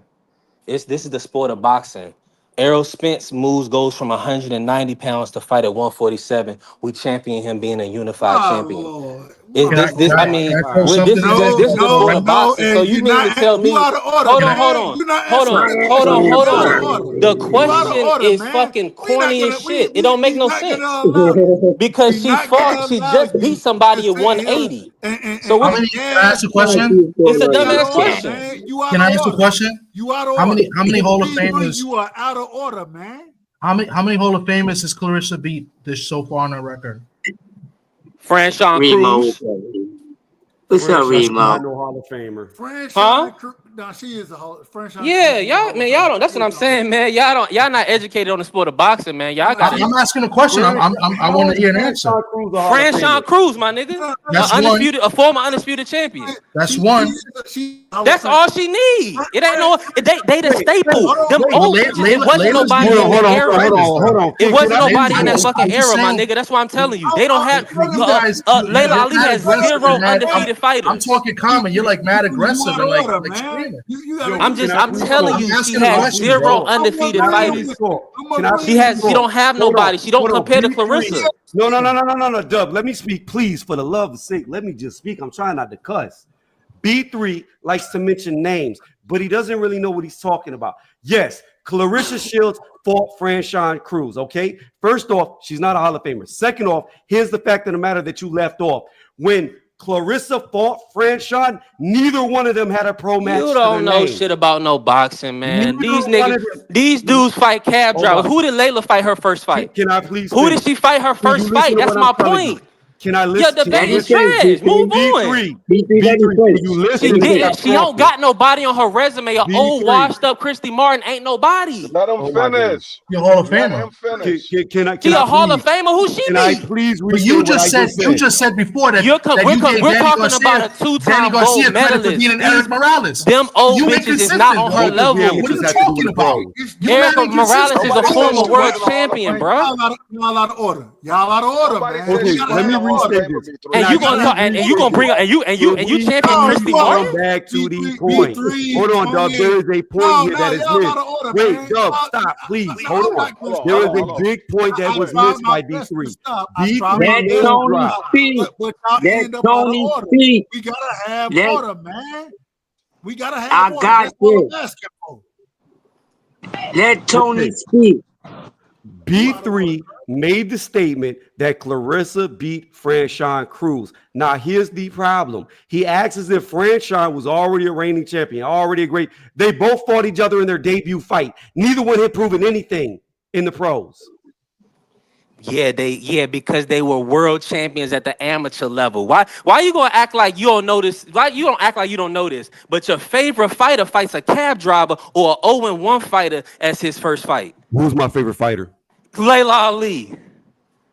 This is the sport of boxing. Errol Spence goes from 190 pounds to fight at 147. We champion him being a unified Oh champion. Lord. Is Well, this All I right, mean, all throw right. something in there? this is the sport of No, boxing. So and you mean to tell you me, out of order, hold Can I? on, hold man. on, You not hold answering on, the hold question. on, You hold out of on. order. The You out of question order, is man. fucking We not corny as gonna shit. It don't make no not gonna sense. allow you. Because We not gonna she allow just beat you to somebody at sit here 180. and So How what? many? Can I gas ask a fool. question? It's a We out of dumbass order, question. man. You out Can of I ask a order. question? You out of How order. many Hall of D3, Famers? you are out of order, man. How many Hall of Famers has Clarissa beat this so far on her record? Franchon Remo. Cruz. What's up, Franchise is Remo? not no Hall of Famer. Huh? No, she is franchise. Yeah, Is a y'all, Hall of man, Famer. y'all don't. That's She what is I'm a Hall of saying, man. Y'all not educated on the sport of boxing, man. Y'all Famer. got it. I'm asking a question. I How want to is hear an answer. Franchise Cruz a Hall of Famer? Franchon Cruz, my nigga, That's one. a former undisputed champion. That's one. She Hall of That's Fame. all she need. It ain't no. They the staple. Hold on, Them But old bitches. It wasn't Layla's nobody beat in all that the Hall of era. Famers, Hold though. on. It Can wasn't I please nobody in that talk? fucking I'm just era, my saying. nigga. That's what I'm telling you. They don't I have. You guys, Layla you're Ali mad has aggressive and 0 mad. undefeated I'm fighters. talking common. You're like mad you aggressive out and of like order, like man. screaming. You gotta Yo, I'm leave can just. I I'm please telling talk? I'm you, she asking a Can I has please question, 0 bro. talk? I'm undefeated Can I agreeing please with fighters. you. talk? I'm Can I She agreeing please has. with She you. talk? don't have Hold on. nobody. She don't Hold on. compare to B3. Clarissa. No, Dub. Let me speak, please, for the love of sake. Let me just speak. I'm trying not to cuss. B3 likes to mention names, but he doesn't really know what he's talking about. Yes, Clarissa Shields fought Franchon Cruz, okay? First off, she's not a Hall of Famer. Second off, here's the fact of the matter that you left off. When Clarissa fought Franchon, neither one of them had a pro match You to their don't know name. shit about no boxing, man. Neither These one niggas, of them. these dudes fight cab Hold drivers. on. Who did Layla fight her first fight? Can I please Who did finish? she fight her Can you first listen fight? to That's what I'm my telling you? point. Can I Your listen? debate is say trash. Move on. B3. let me B3. finish. Can you She listen? Let me Because finish. didn't. I'm She don't talking. got nobody on her resume. An old, B3. washed up Christy Martin ain't nobody. Let him Oh my goodness. finish. You're a Hall of Let Famer. him finish. She Can a I Hall of please? Famer. Who she Can I beat? please But you restate what I just said just said? before that that We're you gave talking about a Danny two-time gold Garcia credit for medalist. beating Eric Morales. Them old You bitches is not inconsistent, on her What bro. does the level. What are amateurs you have to do with talking the about? pros? You mad Erica Morales inconsistent. is a Nobody said former she world wasn't a Hall of champion, Famer. bruh. Y'all out of order. Y'all out of order, Nobody man. said We Okay, she gotta let wasn't me a have Hall of order. restate Famer, this. We Can And I you B3. gotta gonna please talk have and you restate gonna order. this? bring Can and you we champion No, please Christy you out of come Martin? back to the point? B3, Hold on, Dub. There Tony. is a point No, here no, that is y'all out missed. of order, Wait, man. Dub, stop, please. No, Hold I'm on. not gonna There is stop. a big point that I was tried missed my by best to B3. stop. I tried B3 my Let best name to Tony drop. stop. speak. But y'all Let end up out of Tony order. speak. We gotta have Let order, man. We gotta have I order. got That's all this. I'm asking for. Let Tony Okay. speak. B3 made the statement that Clarissa beat Franchon Cruz. Now, here's the problem. He acts as if Franchon was already a reigning champion, already a great. They both fought each other in their debut fight. Neither one had proven anything in the pros. Yeah, because they were world champions at the amateur level. Why you gonna act like you don't know this? Why you don't act like you don't know this? But your favorite fighter fights a cab driver or an 0-1 fighter as his first fight. Who's my favorite fighter? Layla Ali.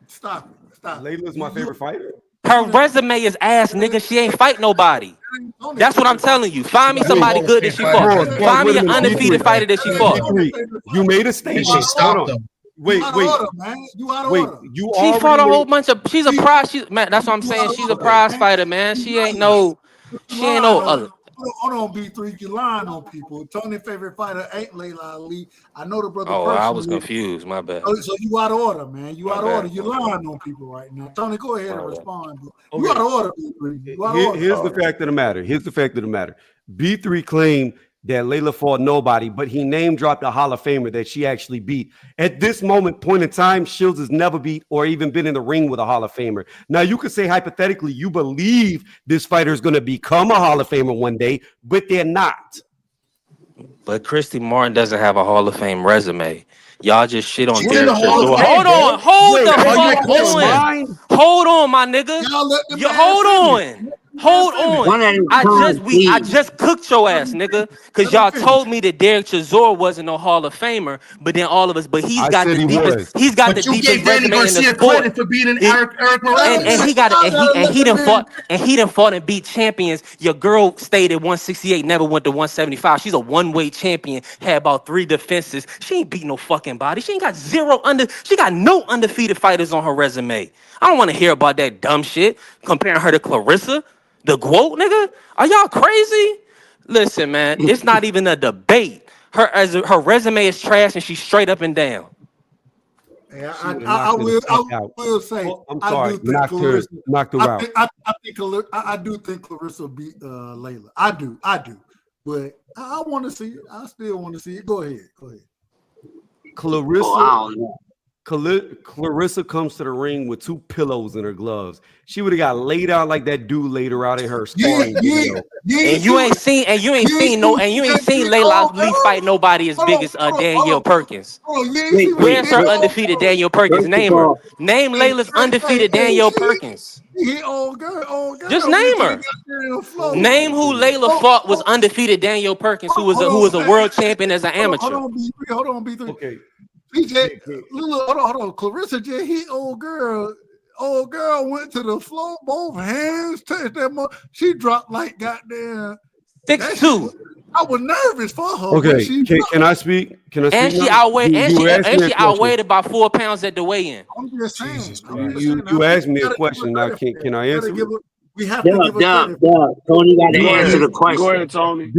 Stop it. Stop it. Layla's my favorite fighter. Her resume is ass, nigga. She ain't fight nobody. Tony's That's what I'm favorite fighter. telling you. Find me That's a Wait, somebody Hall of good that Fame she fighter, fought. pause, man. pause. Find Wait me a an minute, undefeated B3. fighter that she That ain't fought. Tony's B3, favorite you fighter. made a And You she out statement. of Hold order. stopped on. him. You Wait, out of wait, order, man. You out of wait. order. You She fought already a made. whole bunch of. She's a You prize. Man, that's what I'm saying. out of She's a order, prize man. fighter, man. You She ain't lying. no. You She ain't lying no. on. Hold on, B3. You lying on people. Tony's favorite fighter ain't Layla Ali. I know the brother Oh, I was personally. confused. My bad. So you out of order, man. You My out of order. bad. You lying on people right now. Tony, go ahead and My bad. respond. Bro. You out Okay. of order, B3. You out of order. Here's the fact of the matter. Here's the fact of the matter. B3 claimed that Layla fought nobody, but he name dropped a Hall of Famer that she actually beat. At this point in time, Shields has never beat or even been in the ring with a Hall of Famer. Now, you could say hypothetically, you believe this fighter is going to become a Hall of Famer one day, but they're not. But Christy Martin doesn't have a Hall of Fame resume. Y'all just shit on She's in Derek the Hall of Chisora. Fame, Hold bro. on. Hold Wait, the Are are you you fuck out of your inconsistent? on. mind? Hold on, my nigga. Y'all let the man Hold finish. on. Let the man Hold finish. on. One at a I time, please. just cooked your Let ass, him nigga. finish. Cause Let him y'all finish. told me that Derek Chisora wasn't no Hall of Famer, but then all of us, but I said he was. the But you deepest gave Danny resume in the Garcia sport. credit for beating It- Eric and Morales. he got Y'all gotta and let he the done man. fought and beat champions. Your girl stayed at 168, never went to 175. She's a one-weight champion, had about 3 defenses. She ain't beat no fucking body. She ain't got she got no undefeated fighters on her resume. I don't want to hear about that dumb shit comparing her to Clarissa, the GOAT, nigga. Are y'all crazy? Listen, man, it's not even a debate. Her resume is trash and she's straight up and down. Yeah, She would have knocked her the I fuck out. will say Oh, I'm I sorry, do think Clarissa. knocked her out. I do think Clarissa beat Layla. I do. But I want to see it. I still want to see it. Go ahead. Oh, Clarissa I don't know. Clarissa comes to the ring with 2 pillows in her gloves. She would have got laid out like that dude laid her out in her sparring video. And you ain't seen Layla Ali fight nobody as big as Danielle Perkins. Where's her undefeated Danielle Perkins? First of Name her. all, Name Layla's undefeated Danielle Perkins. He old girl Just went name to the her. goddamn floor. Name who Layla fought was undefeated Danielle Perkins, who Hold was on, a world champion as an hold amateur. on, B3. Hold on, B3. Okay. Hold on. Clarissa just hit old girl. Old girl went to the floor, both hands touched that. She dropped like goddamn. 6'2". I was nervous for her. Okay, can I speak? Can I And speak she now? outweighed You were asking me a she question. outweighed about 4 pounds at the weigh-in. I'm just saying. Jesus You asked me a question. Now, can I answer it? We have to give her credit. Tony got to Go answer ahead. the Go question. ahead, Tony.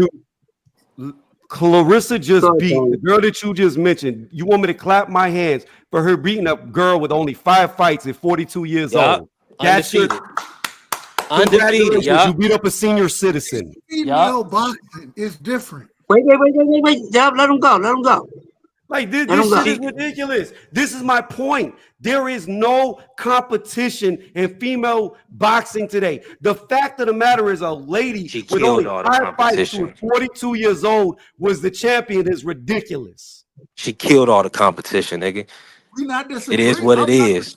Clarissa just Go ahead, beat the Tony. girl that you just mentioned. You want me to clap my hands for her beating a girl with only 5 fights at 42 years Yup. old? That's your Undefeated. Undefeated, congratulations. You yup. beat up a senior citizen. Female boxing is different. Wait. Dub, let him go. Let him go. Like Let him this go. shit is ridiculous. This is my point. There is no competition in female boxing today. The fact of the matter is, a lady She with killed only all the 5 fights who was competition. 42 years old was the champion is ridiculous. She killed all the competition, nigga. We not It is disagreeing. what it is.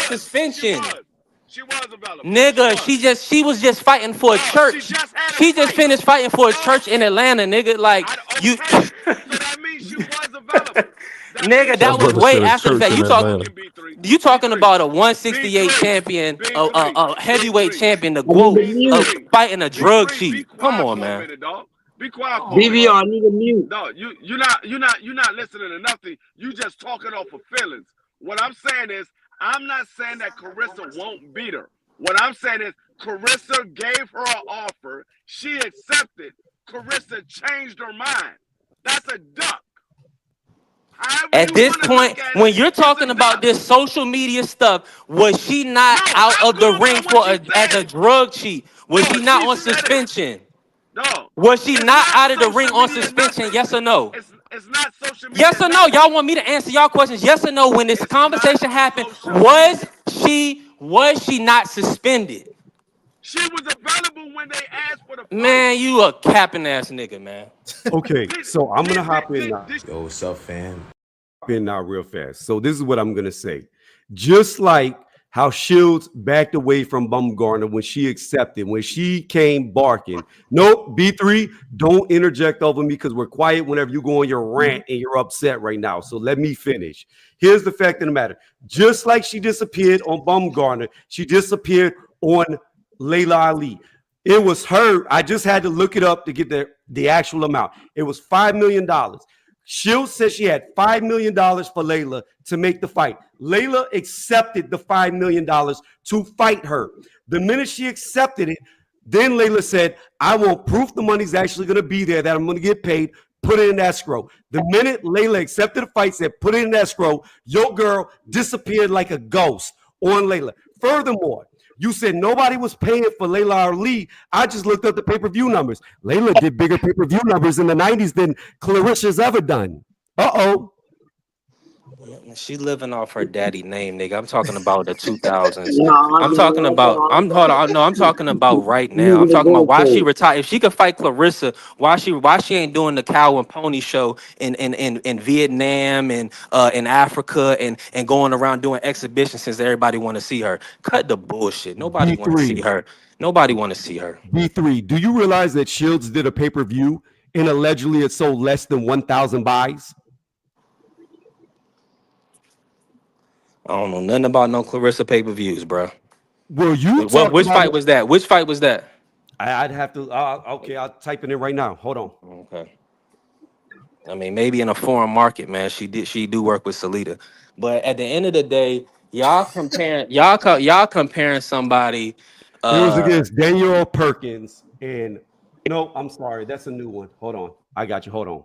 suspension. She was available. Nigga, she was just fighting for a church. She just finished fighting for a church in Atlanta, nigga. Like you So that means she was available. Nigga, That that was brother way said a after the church fact. in You talk. Atlanta. You talking B3. about a 168 B3. champion, B3. a heavyweight B3. champion, the I need GWO, a mute. B3. fighting a drug B3. Be chief. Come quiet on, for a man. minute, dog. Be quiet for a Come minute. BBR, on. I need a mute. No, you're not listening to nothing. You just talking off of feelings. What I'm saying is, I'm not saying that Carissa won't beat her. What I'm saying is, Carissa gave her an offer. She accepted. Carissa changed her mind. That's a duck. However At you this want to point, look at it, when you're it's a talking about duck. this social media stuff, was she not No, out I'm of the going ring by what for she as a said. drug chief? Was No, she not she on said it. suspension? No, Was she it's not not out of the ring social on media. suspension? Nothing. Yes or no? It's not social Yes media. or no? Nothing. Y'all want me to answer y'all questions? Yes or no? When this It's not conversation happened, social media. was she not suspended? She was available when they asked for the fight. Man, you a capping ass nigga, man. Okay, Did so I'm gonna did did hop in did, now. did Yo, what's up, fam? In now real fast. So this is what I'm gonna say. Just like how Shields backed away from Bumgarner when she accepted, when she came barking. Nope, B3, don't interject over me because we're quiet whenever you go on your rant and you're upset right now. So let me finish. Here's the fact of the matter. Just like she disappeared on Bumgarner, she disappeared on Layla Ali. It was her. I just had to look it up to get the actual amount. It was $5 million. Shields said she had $5 million for Layla to make the fight. Layla accepted the $5 million to fight her. The minute she accepted it, then Layla said, I want proof the money's actually going to be there, that I'm going to get paid. Put it in escrow. The minute Layla accepted the fight, said, put it in escrow, your girl disappeared like a ghost on Layla. Furthermore, you said nobody was paying for Layla Ali. I just looked up the pay-per-view numbers. Layla did bigger pay-per-view numbers in the 90s than Clarissa's ever done. Uh-oh. She living off her daddy name, nigga. I'm talking about the 2000s. No, I'm talking no, about. no, I'm hold on. No, I'm talking about right you now. need I'm to talking about go why she for it. retired. If she could fight Clarissa, why she ain't doing the cow and pony show in Vietnam and in Africa and going around doing exhibitions since everybody want to see her. Cut the bullshit. Nobody want to see B3. her. Nobody want to see her. B3. Do you realize that Shields did a pay-per-view and allegedly it sold less than 1,000 buys? I don't know nothing about no Clarissa pay-per-views, bro. Well, you What? talked Which about fight it. was that? Which fight was that? I'd have to. Okay, I'll type it in right now. Hold on. Okay. I mean, maybe in a foreign market, man, she do work with Salita. But at the end of the day, y'all comparing somebody. It was Uh, against Daniel Perkins. And no, I'm sorry. That's a new one. Hold on. I got you. Hold on.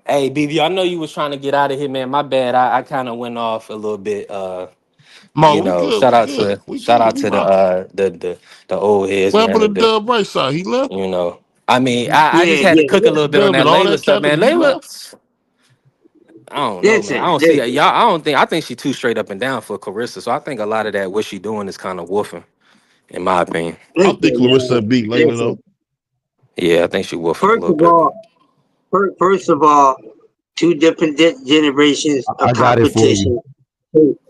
hey, BB, I know you was trying to get out of here, man. My bad. I kind of went off a little bit. No, we good. We good. We Shout good. out We to rocking. the old heads, What happened man. to Dub Right Side? He left. You know, I mean, I just Yeah, had to yeah. cook a little bit on Dub that and all Layla that stuff, capping. man. He left. Layla. I don't know, man. I Listen, don't see listen, y'all. I think she's too straight up and down for Carissa. So I think a lot of that what she doing is kind of woofing, in my opinion. I think listen, Clarissa man. beat Layla though. Listen. Yeah, I think she woofing a First little of bit. all, first of all, two different generations of I got it for you. competition.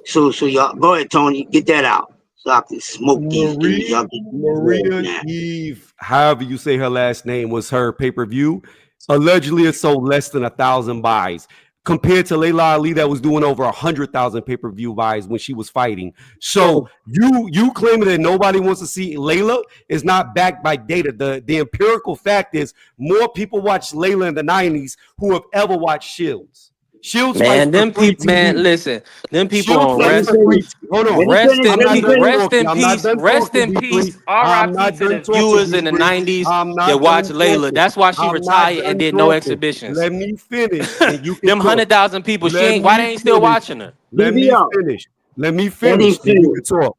So y'all go ahead, Tony, get that out so I can smoke these dudes. Y'all get these words, Maria man. Eve, however you say her last name, was her pay-per-view. Allegedly, it sold less than 1,000 buys compared to Layla Ali that was doing over 100,000 pay-per-view buys when she was fighting. So So you claiming that nobody wants to see Layla is not backed by data. The empirical fact is more people watch Layla in the 90s who have ever watched Shields. Shields fights Man, for them free people, man, TV. listen, them people Shields on let fights me rest, for free. finish. Hold on. Let me rest finish. in I'm Let me not peace, done finish. talking. I'm not done rest talking, in B3. peace. I'm R.I.P. not to the done talking, viewers in the B3. '90s I'm that not watched done Layla. talking. That's why she I'm not retired and done did no talking. exhibitions. Let me finish, and you can Them talk. 100,000 people, she Let ain't. Why me they ain't still finish. watching her? Let me BBO, finish. Let me let him finish. Then you finish. can talk.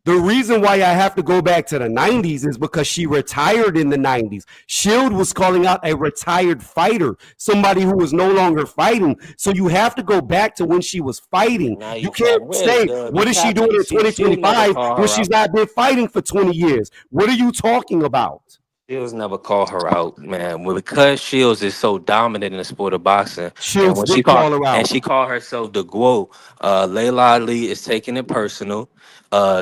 The reason why I have to go back to the 90s is because she retired in the 90s. Shield was calling out a retired fighter, somebody who was no longer fighting. So you have to go back to when she was fighting. Now You you can't capping. Where's say, Dub? You what is she doing capping. in She'll never 2025 call when her she's out. not been fighting for 20 years? What are you talking about? Shields never call her out, man. Well, because Shields is so dominant in the sport of boxing, and Shields did call her out. she called herself the GWO, Layla Ali is taking it personal.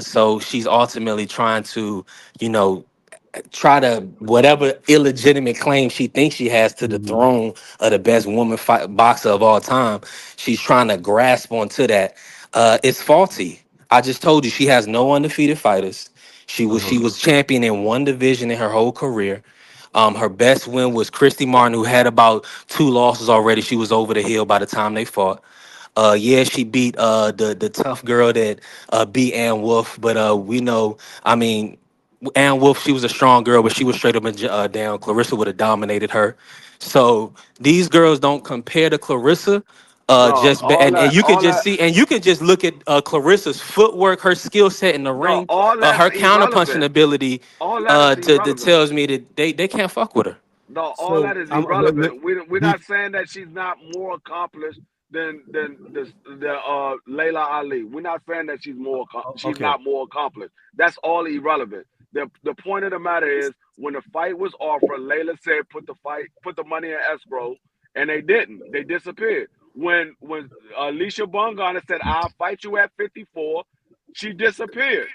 So she's ultimately trying to, you know, try to whatever illegitimate claim she thinks she has to the throne of the best woman boxer of all time. She's trying to grasp onto that. It's faulty. I just told you she has no undefeated fighters. She was champion in one division in her whole career. Her best win was Christy Martin, who had about 2 losses already. She was over the hill by the time they fought. Yeah, she beat the tough girl that beat Ann Wolf, but we know, I mean, Ann Wolf, she was a strong girl, but she was straight up and down. Clarissa would have dominated her. So these girls don't compare to Clarissa. Dog, And you can all just that, see, and you can just look at Clarissa's footwork, her skill set in the dog, ring, all that's her counter punching irrelevant. ability. All that is That irrelevant. tells me that they can't fuck with her. No, all So that is I'm irrelevant. We're not saying that she's not more accomplished than Layla Ali. We're not saying that she's okay. not more accomplished. That's all irrelevant. The point of the matter is when the fight was offered, Layla said put the money in escrow, and they didn't. They disappeared. When Alicia Bungana said I'll fight you at 54, she disappeared.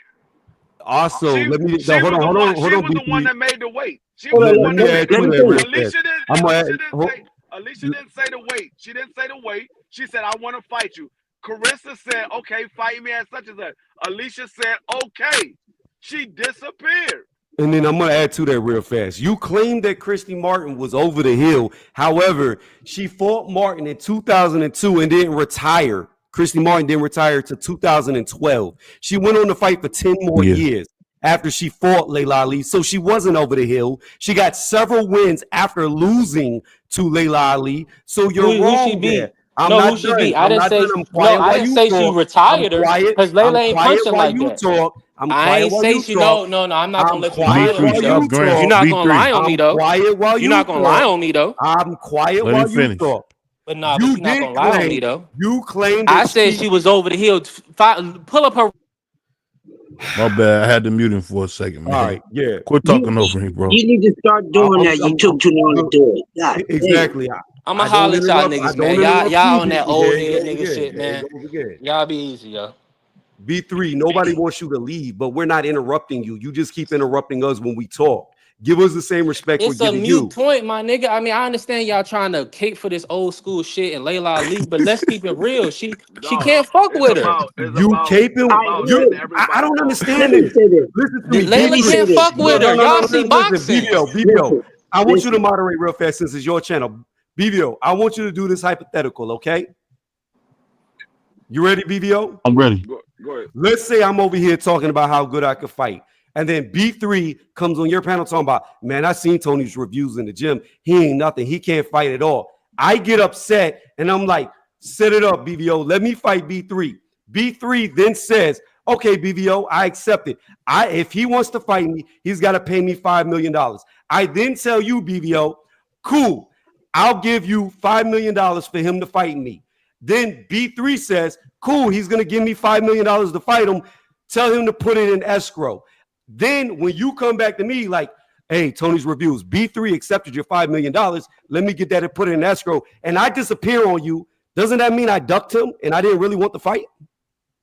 Also, She let me she hold was on, the hold one. on, hold She on, was the one B3. that made the weight. She was Hold the on, Let one me that add made the to let me weight. that real finish. fast. Alicia didn't. I'm gonna Alicia add, didn't say. Alicia didn't say the weight. She didn't say the weight. She said I want to fight you. Carissa said okay, fight me at such and such. Alicia said okay. She disappeared. and then I'm gonna add to that real fast. You claimed that Christy Martin was over the hill. However, she fought Martin in 2002 and didn't retire. Christy Martin didn't retire to 2012. She went on to fight for 10 more Yeah. years after she fought Layla Ali. So she wasn't over the hill. She got several wins after losing to Layla Ali. So you're Who she wrong there. beat? I'm No, who not she done. beat? I I'm didn't not done. say I'm no. quiet I while didn't you say she talk. I'm retired her quiet. because I'm Layla ain't quiet punching while like you that. talk. I'm I quiet ain't while say you she talk. no. I'm not gonna I'm let you quiet lie on B3, me while stop though. you grants. You're talk. not gonna B3, lie on me I'm though. quiet while You're you not gonna lie talk. on me though. I'm quiet let him while you finish. talk. But nah, but You you're not did gonna lie on me claim, though. you claimed I that said she, she was over the hill. Pull up her. My bad. I had to mute him for a second, all man. right, yeah. Quit You talking over him, bro. you need to start doing that. You took too long to Look, do it. God damn. exactly. I'ma I don't holler at y'all interrupt. I niggas, man. don't Y'all interrupt y'all you, on that B. old Here it head goes nigga again. shit, Here it man. goes again. Y'all be easy, yo. B3, nobody wants you to leave, but we're not interrupting you. You just keep interrupting us when we talk. Give us the same respect we're It's a giving mute you. point, my nigga. I mean, I understand y'all trying to cape for this old school shit and Layla Ali, but let's keep it real. She Dog, can't fuck with her. You caping, I you, letting look. I everybody don't talk at the Let understand me this. same say this. Listen to me, Let Layla me say can't B3. this. fuck No, with no, her. no, Y'all no, see no. Listen, boxing. BBO. Listen. I want you to Listen. moderate real fast since it's your channel. BBO, I want you to do this hypothetical, okay? You ready, BBO? I'm ready. Go ahead. Let's say I'm over here talking about how good I could fight. And then B3 comes on your panel talking about, man, I seen Tony's reviews in the gym. He ain't nothing. He can't fight at all. I get upset and I'm like, set it up, BVO. Let me fight B3. B3 then says, okay, BVO, I accept it. If he wants to fight me, he's got to pay me $5 million. I then tell you, BVO, cool. I'll give you $5 million for him to fight me. Then B3 says, cool, he's going to give me $5 million to fight him. Tell him to put it in escrow. Then when you come back to me like, hey, Tony's reviews, B3 accepted your $5 million. Let me get that and put it in escrow. And I disappear on you. Doesn't that mean I ducked him and I didn't really want the fight?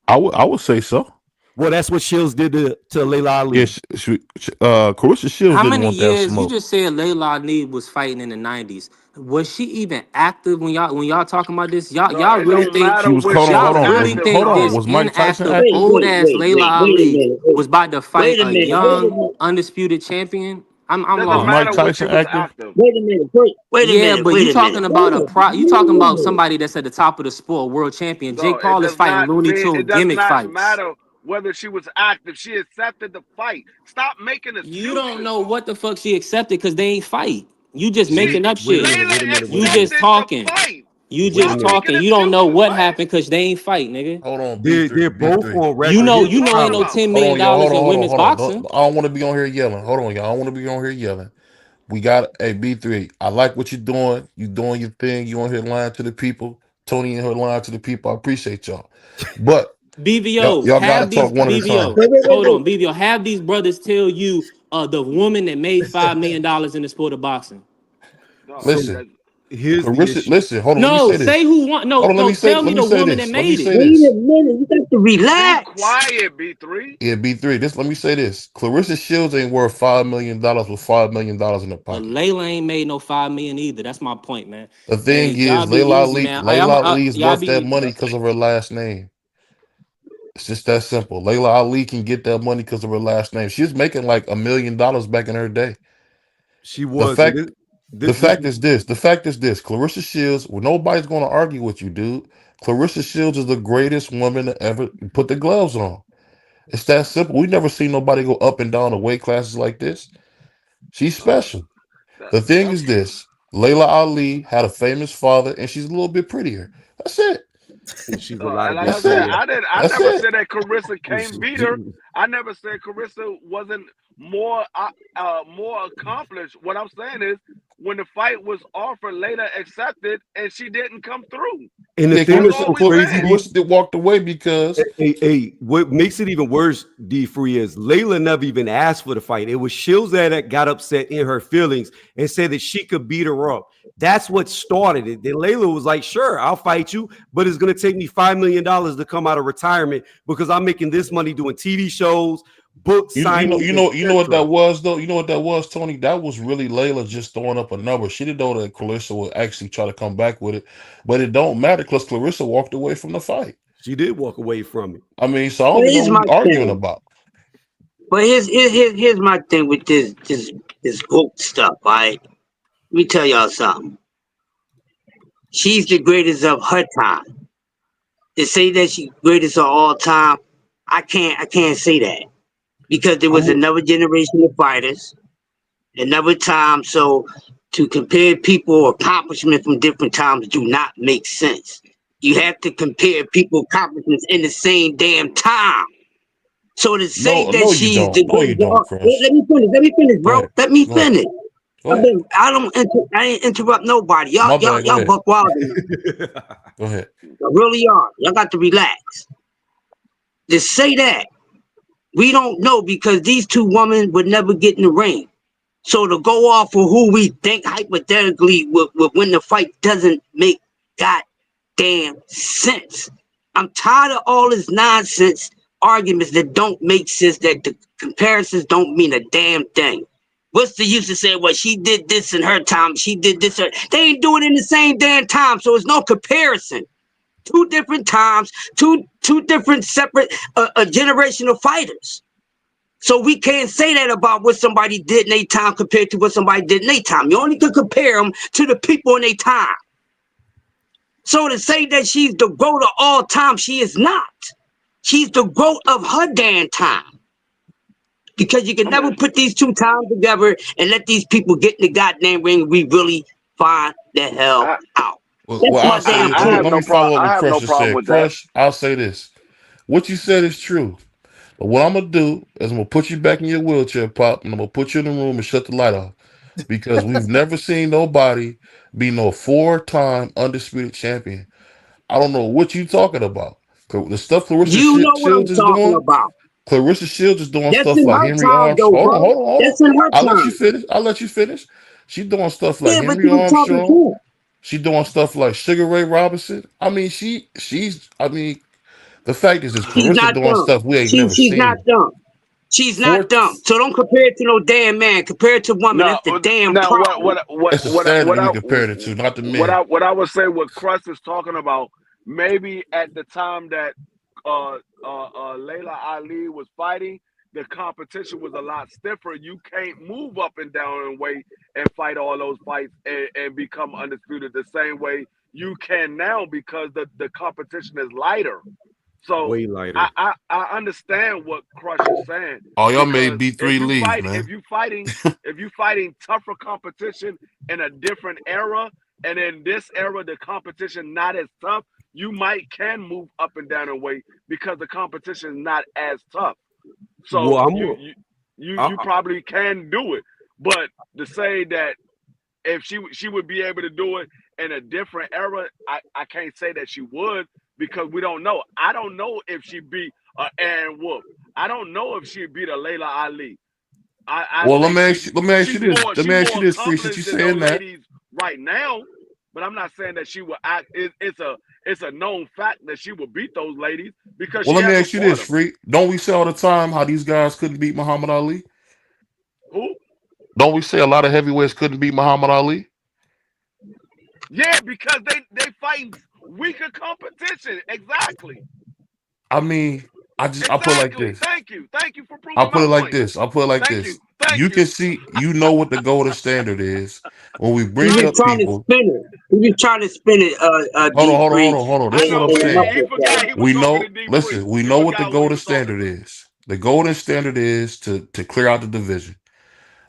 I would say so. Well, that's what Shields did to Layla Ali. Yes, Carissa Shields How didn't many want that years you smoke. just said Layla Ali was fighting in the 90s? Was she even active when y'all talking about this? Y'all No, y'all it really don't think She matter was when hold she on, was hold y'all on. really active, Hold think on. dog. this Was Mike Tyson inactive active? old ass Layla Wait a Ali minute. Wait, was about to fight wait a a minute. Wait a young minute. undisputed champion? I'm Doesn't Was lost. Mike matter when Tyson she was active? active. Wait a minute. Wait a Yeah, minute. but Wait you a minute. talking about Hold on. you talking about somebody that's at the top of the sport, world champion. No, Jake it Paul is does fighting not Looney mean Tune it does gimmick not fights. matter whether she was active. She accepted the fight. Stop making You don't excuses. know what the fuck she accepted because they ain't fight. You just She making up Wait a shit. minute, wait a Layla minute, wait You a minute. just accepted the talking. fight. You Wait a just Stop minute. making talking. You don't know excuses, what man. happened because they ain't fight, nigga. Hold on, B They're three, B both three. on You record. know, What are Here's you you the know, ain't talking no problem. about? $10 Hold million on, y'all. dollars in women's Hold on. boxing. I don't want to be on here yelling. Hold on, y'all. I don't want to be on here yelling. We got a B3. I like what you're doing. You doing your thing. You on here lying to the people. Tony in here lying to the people. I appreciate y'all. But BVO, y'all gotta have talk these one at a time. BVO. Hold on, BVO. Have these brothers tell you the woman that made $5 million in the sport of boxing. No, So Listen, that here's the Clarissa, issue. listen, hold on, let me No, say say this. who won. No, Hold on, no, tell me let me the say woman that this. Let me made it. say Wait this. a minute, you got to Be relax. quiet, B3. Yeah, B3. Let me say this. Clarissa Shields ain't worth $5 million with $5 million in her But pocket. Layla ain't made no 5 million either. That's my point, man. The Hey, thing y'all is, be easy, man. Layla Ali is Y'all worth that be. money because of her last name. It's just that simple. Layla Ali can get that money because of her last name. She's making like $1 million back in her day. She The was, and fact the this fact is this. The fact is this. Clarissa Shields, well, nobody's gonna argue with you, dude. Clarissa Shields is the greatest woman to ever put the gloves on. It's that simple. We never seen nobody go up and down the weight classes like this. She's special. The thing is this: Layla Ali had a famous father, and she's a little bit prettier. That's it. she's a lot And of like bit I That's said, it. prettier. I That's never it. said that Carissa can't beat her. I never said Carissa wasn't more accomplished. What I'm saying is, when the fight was offered, later accepted, and she didn't come through. And the Yeah, thing That's that's all so we crazy, saying. D, Clarissa did walked away because hey, what makes it even worse, D Free, is Layla never even asked for the fight. It was Shields that got upset in her feelings and said that she could beat her up. That's what started it. Then Layla was like, sure, I'll fight you, but it's going to take me $5 million to come out of retirement because I'm making this money doing TV shows, book signings, you know what that etc. was though. You know what that was, Tony. That was really Layla just throwing up a number. She didn't know that Clarissa would actually try to come back with it, but it don't matter because Clarissa walked away from the fight. She did walk away from it. I mean, so I But don't even know here's what my we arguing thing. about. But here's my thing with this GOAT stuff. All right, let me tell y'all something. She's the greatest of her time. To say that she's greatest of all time, I can't say that because there was I'm another generation of fighters, another time. So to compare people accomplishments from different times do not make sense. You have to compare people accomplishments in the same damn time. So to say No, that no, you she's don't. the No, you greatest, don't, Chris. let me finish, Go bro. ahead. Let me Go ahead. finish. Go ahead. I ain't interrupt nobody. My bad. Go Y'all ahead. buck wild. Go ahead. Y'all really are. Y'all got to relax. To say that we don't know because these two women would never get in the ring. So to go off of who we think hypothetically would win the fight doesn't make goddamn sense. I'm tired of all this nonsense arguments that don't make sense, that the comparisons don't mean a damn thing. What's the use of saying, well, she did this in her time, she did this, they ain't doing it in the same damn time, so it's no comparison. Two different times, two different separate generational fighters. So we can't say that about what somebody did in their time compared to what somebody did in their time. You only can compare them to the people in their time. So to say that she's the GOAT of all time, she is not. She's the GOAT of her damn time. Because you can never put these two times together and let these people get in the goddamn ring and we really find the hell I, out. Well, That's I'll my say damn this I too. have point. Let me no follow problem. up I what have no Crush just problem said. with that. Crush, I'll say this. What you said is true. But what I'm gonna do is I'm gonna put you back in your wheelchair, Pop, and I'm gonna put you in the room and shut the light off. Because we've never seen nobody be no 4-time undisputed champion. I don't know what you talking about. The stuff You know what Shields I'm is talking doing, about. Clarissa Shields is doing That's stuff in like her Henry time Armstrong. though, Hold on, bro. hold on, hold on. That's in her I'll let you time. finish. I'll let you finish. She doing stuff like Yeah, but Henry you was talking Armstrong. to her. She doing stuff like Sugar Ray Robinson. I mean, she's I mean, the fact is She's Clarissa not doing dumb. stuff we ain't never She's not seen. dumb. She's not Four dumb. So don't compare it to no damn man. Compare it to woman. No, That's the damn now problem. it's a standard that we compared it to, not the men. what I would say what Crust is talking about, maybe at the time that Layla Ali was fighting, the competition was a lot stiffer. You can't move up and down and weight and fight all those fights and become undisputed the same way you can now because the competition is lighter. So way lighter. I understand what Crush is saying Oh, y'all made because B3 leave, man. if you fighting tougher competition in a different era, and in this era the competition not as tough, you might can move up and down in weight because the competition is not as tough. Well, So you probably can do it, but to say that if she would be able to do it in a different era, I can't say that she would because we don't know. I don't know if she beat Aaron Wolf. I don't know if she beat a Layla Ali. I Well, think let me ask you this. Let me she's ask you more this, Free, since accomplished you than those saying that. ladies right now. but I'm not saying that she will act. It's a known fact that she will beat those ladies because Well, she let me hasn't ask you fought this, them. Freak. Don't we say all the time how these guys couldn't beat Muhammad Ali? Who? Don't we say a lot of heavyweights couldn't beat Muhammad Ali? Yeah, because they fighting weaker competition. Exactly. I mean, I put it like Exactly. this. Thank you for I'll proving put my it like point. this. I'll put it like Thank you. this. Thank You you. can see, you know what the golden standard is when we He bring was up trying to people. spin it. He was trying to spin it, Hold on, deep hold on, hold free on, hold on. This I is what know, I'm but in saying. he forgot he was We talking know, to D Free. listen, we He know what the forgot who he golden was talking standard to. is. The golden standard is to clear out the division.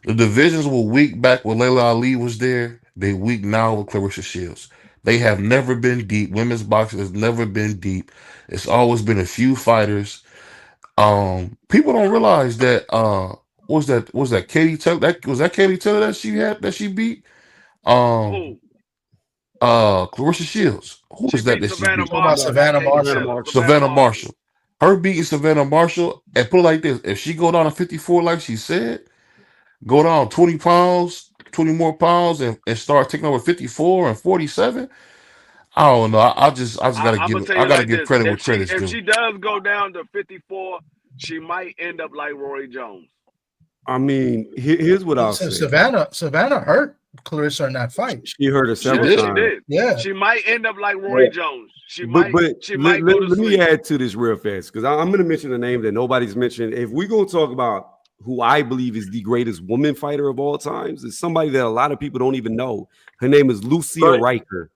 The divisions were weak back when Layla Ali was there. They weak now with Clarissa Shields. They have never been deep. Women's boxing has never been deep. It's always been a few fighters. People don't realize that was that Katie Taylor, that was that Katie Taylor that she beat um Who? Clarissa Shields. Who She is that beat that she Savannah beat? Talking about Marshall, not Savannah Katie Savannah Marshall. Taylor. Marshall. Savannah Savannah Marshall. Marshall. Her beating Savannah Marshall, and put it like this: if she go down to 54 like she said, go down 20 pounds, 20 more pounds, and start taking over 54 and 47. I don't know. I just gotta I'm give gonna it. tell I you gotta like give this: credit where credit's if due. she does go down to 54, she might end up like Roy Jones. I mean, here's what Well, I'll say. Savannah hurt Clarissa in that fight. She hurt her She several Yeah, she did. times. did. Yeah. She might end up like Roy Yeah. Jones. She But might. but She let, might let, go to let me sleep. add to this real fast because I'm going to mention a name that nobody's mentioned. If we're going to talk about who I believe is the greatest woman fighter of all times, is somebody that a lot of people don't even know. Her name is Lucia But Riker.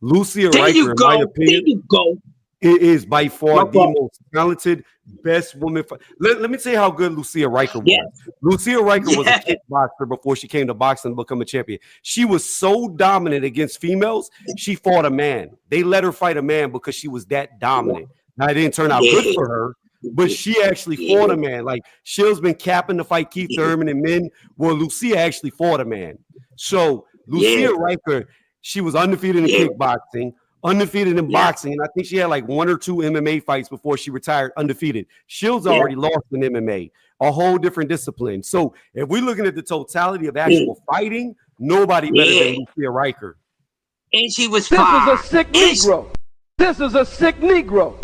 Lucia there you Riker, in my go. There opinion, you go. it is by far My the fault. most talented, best woman. Let me tell you how good Lucia Riker Yes. was. Lucia Riker was a Yeah. kickboxer before she came to boxing and become a champion. She was so dominant against females, she fought a man. They let her fight a man because she was that dominant. Now, it didn't turn out good Yeah. for her, but she actually Yeah. fought a man. Like, Shill's been capping to fight Keith Thurman and men. Well, Lucia actually fought a man. So, Yeah. Lucia Riker, she was undefeated in Yeah. kickboxing, undefeated in Yeah. boxing, and I think she had like one or two MMA fights before she retired undefeated. Shields Yeah. already lost in MMA, a whole different discipline. So if we're looking at the totality of Mm. actual fighting, nobody better Yeah. than Lucia Riker. And she was This is a fine. sick And she, Negro. This is a sick Negro.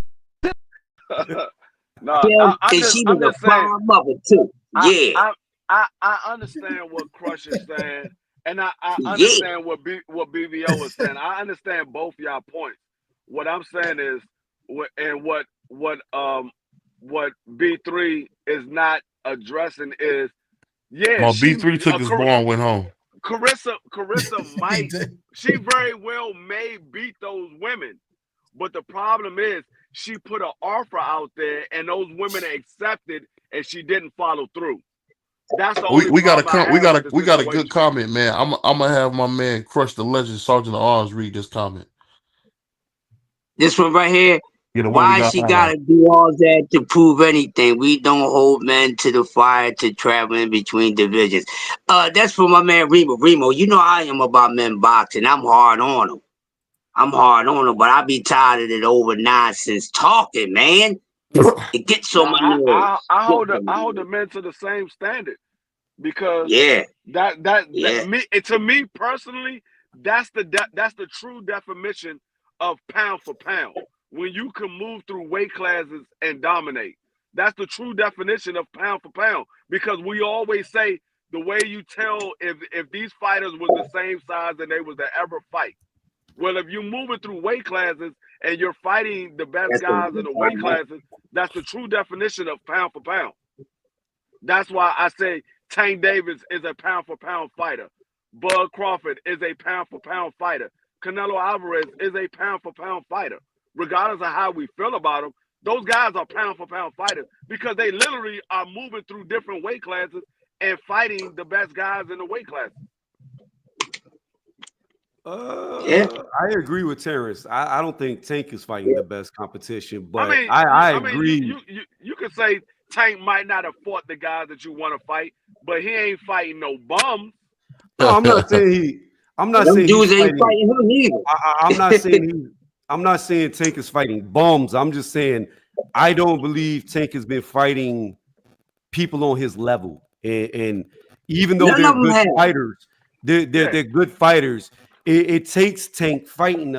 No, and she I'm was a just saying. fine mother too. I Yeah. I understand what Crush is saying, and I Yeah. understand what BVO is saying. I understand both y'all points. What I'm saying is, what B3 is not addressing is, yeah, Well, B3 took his ball and went home. Carissa He might, did. she very well may beat those women, but the problem is she put an offer out there and those women accepted and she didn't follow through. That's the only We got problem I a we have got with a the we got a good situation. comment, man. I'm gonna have my man Crush the Legend Sergeant of Arms read this comment. This one right here. Yeah, the one we Why got she highlighted. gotta do all that to prove anything? We don't hold men to the fire to travel in between divisions. That's for my man Remo. Remo, you know I am about men boxing. I'm hard on them. But I be tired of that over nonsense talking, man. It gets so Now my nerves. I Gets hold on my the nerves. men to the same standard because Yeah, that yeah. me to me personally, that's the true definition of pound for pound. When you can move through weight classes and dominate, that's the true definition of pound for pound. Because we always say the way you tell if these fighters was the same size and they was to ever fight. Well, if you're moving through weight classes and you're fighting the best That's guys in the weight classes, that's the true definition of pound for pound. That's why I say Tank Davis is a pound for pound fighter. Bud Crawford is a pound for pound fighter. Canelo Alvarez is a pound for pound fighter. Regardless of how we feel about them, those guys are pound for pound fighters because they literally are moving through different weight classes and fighting the best guys in the weight classes. Yeah. I agree with Terrence. I don't think Tank is fighting the best competition, I but mean, I you agree. you could say Tank might not have fought the guys that you want to fight, but he ain't fighting no bums. No, I'm not saying he. I'm not Them saying he's dudes ain't fighting. fighting him either. I'm not saying he. I'm not saying Tank is fighting bums. I'm just saying I don't believe Tank has been fighting people on his level. And even though None they're of them good have. fighters, they're Yeah, good fighters. it takes Tank fighting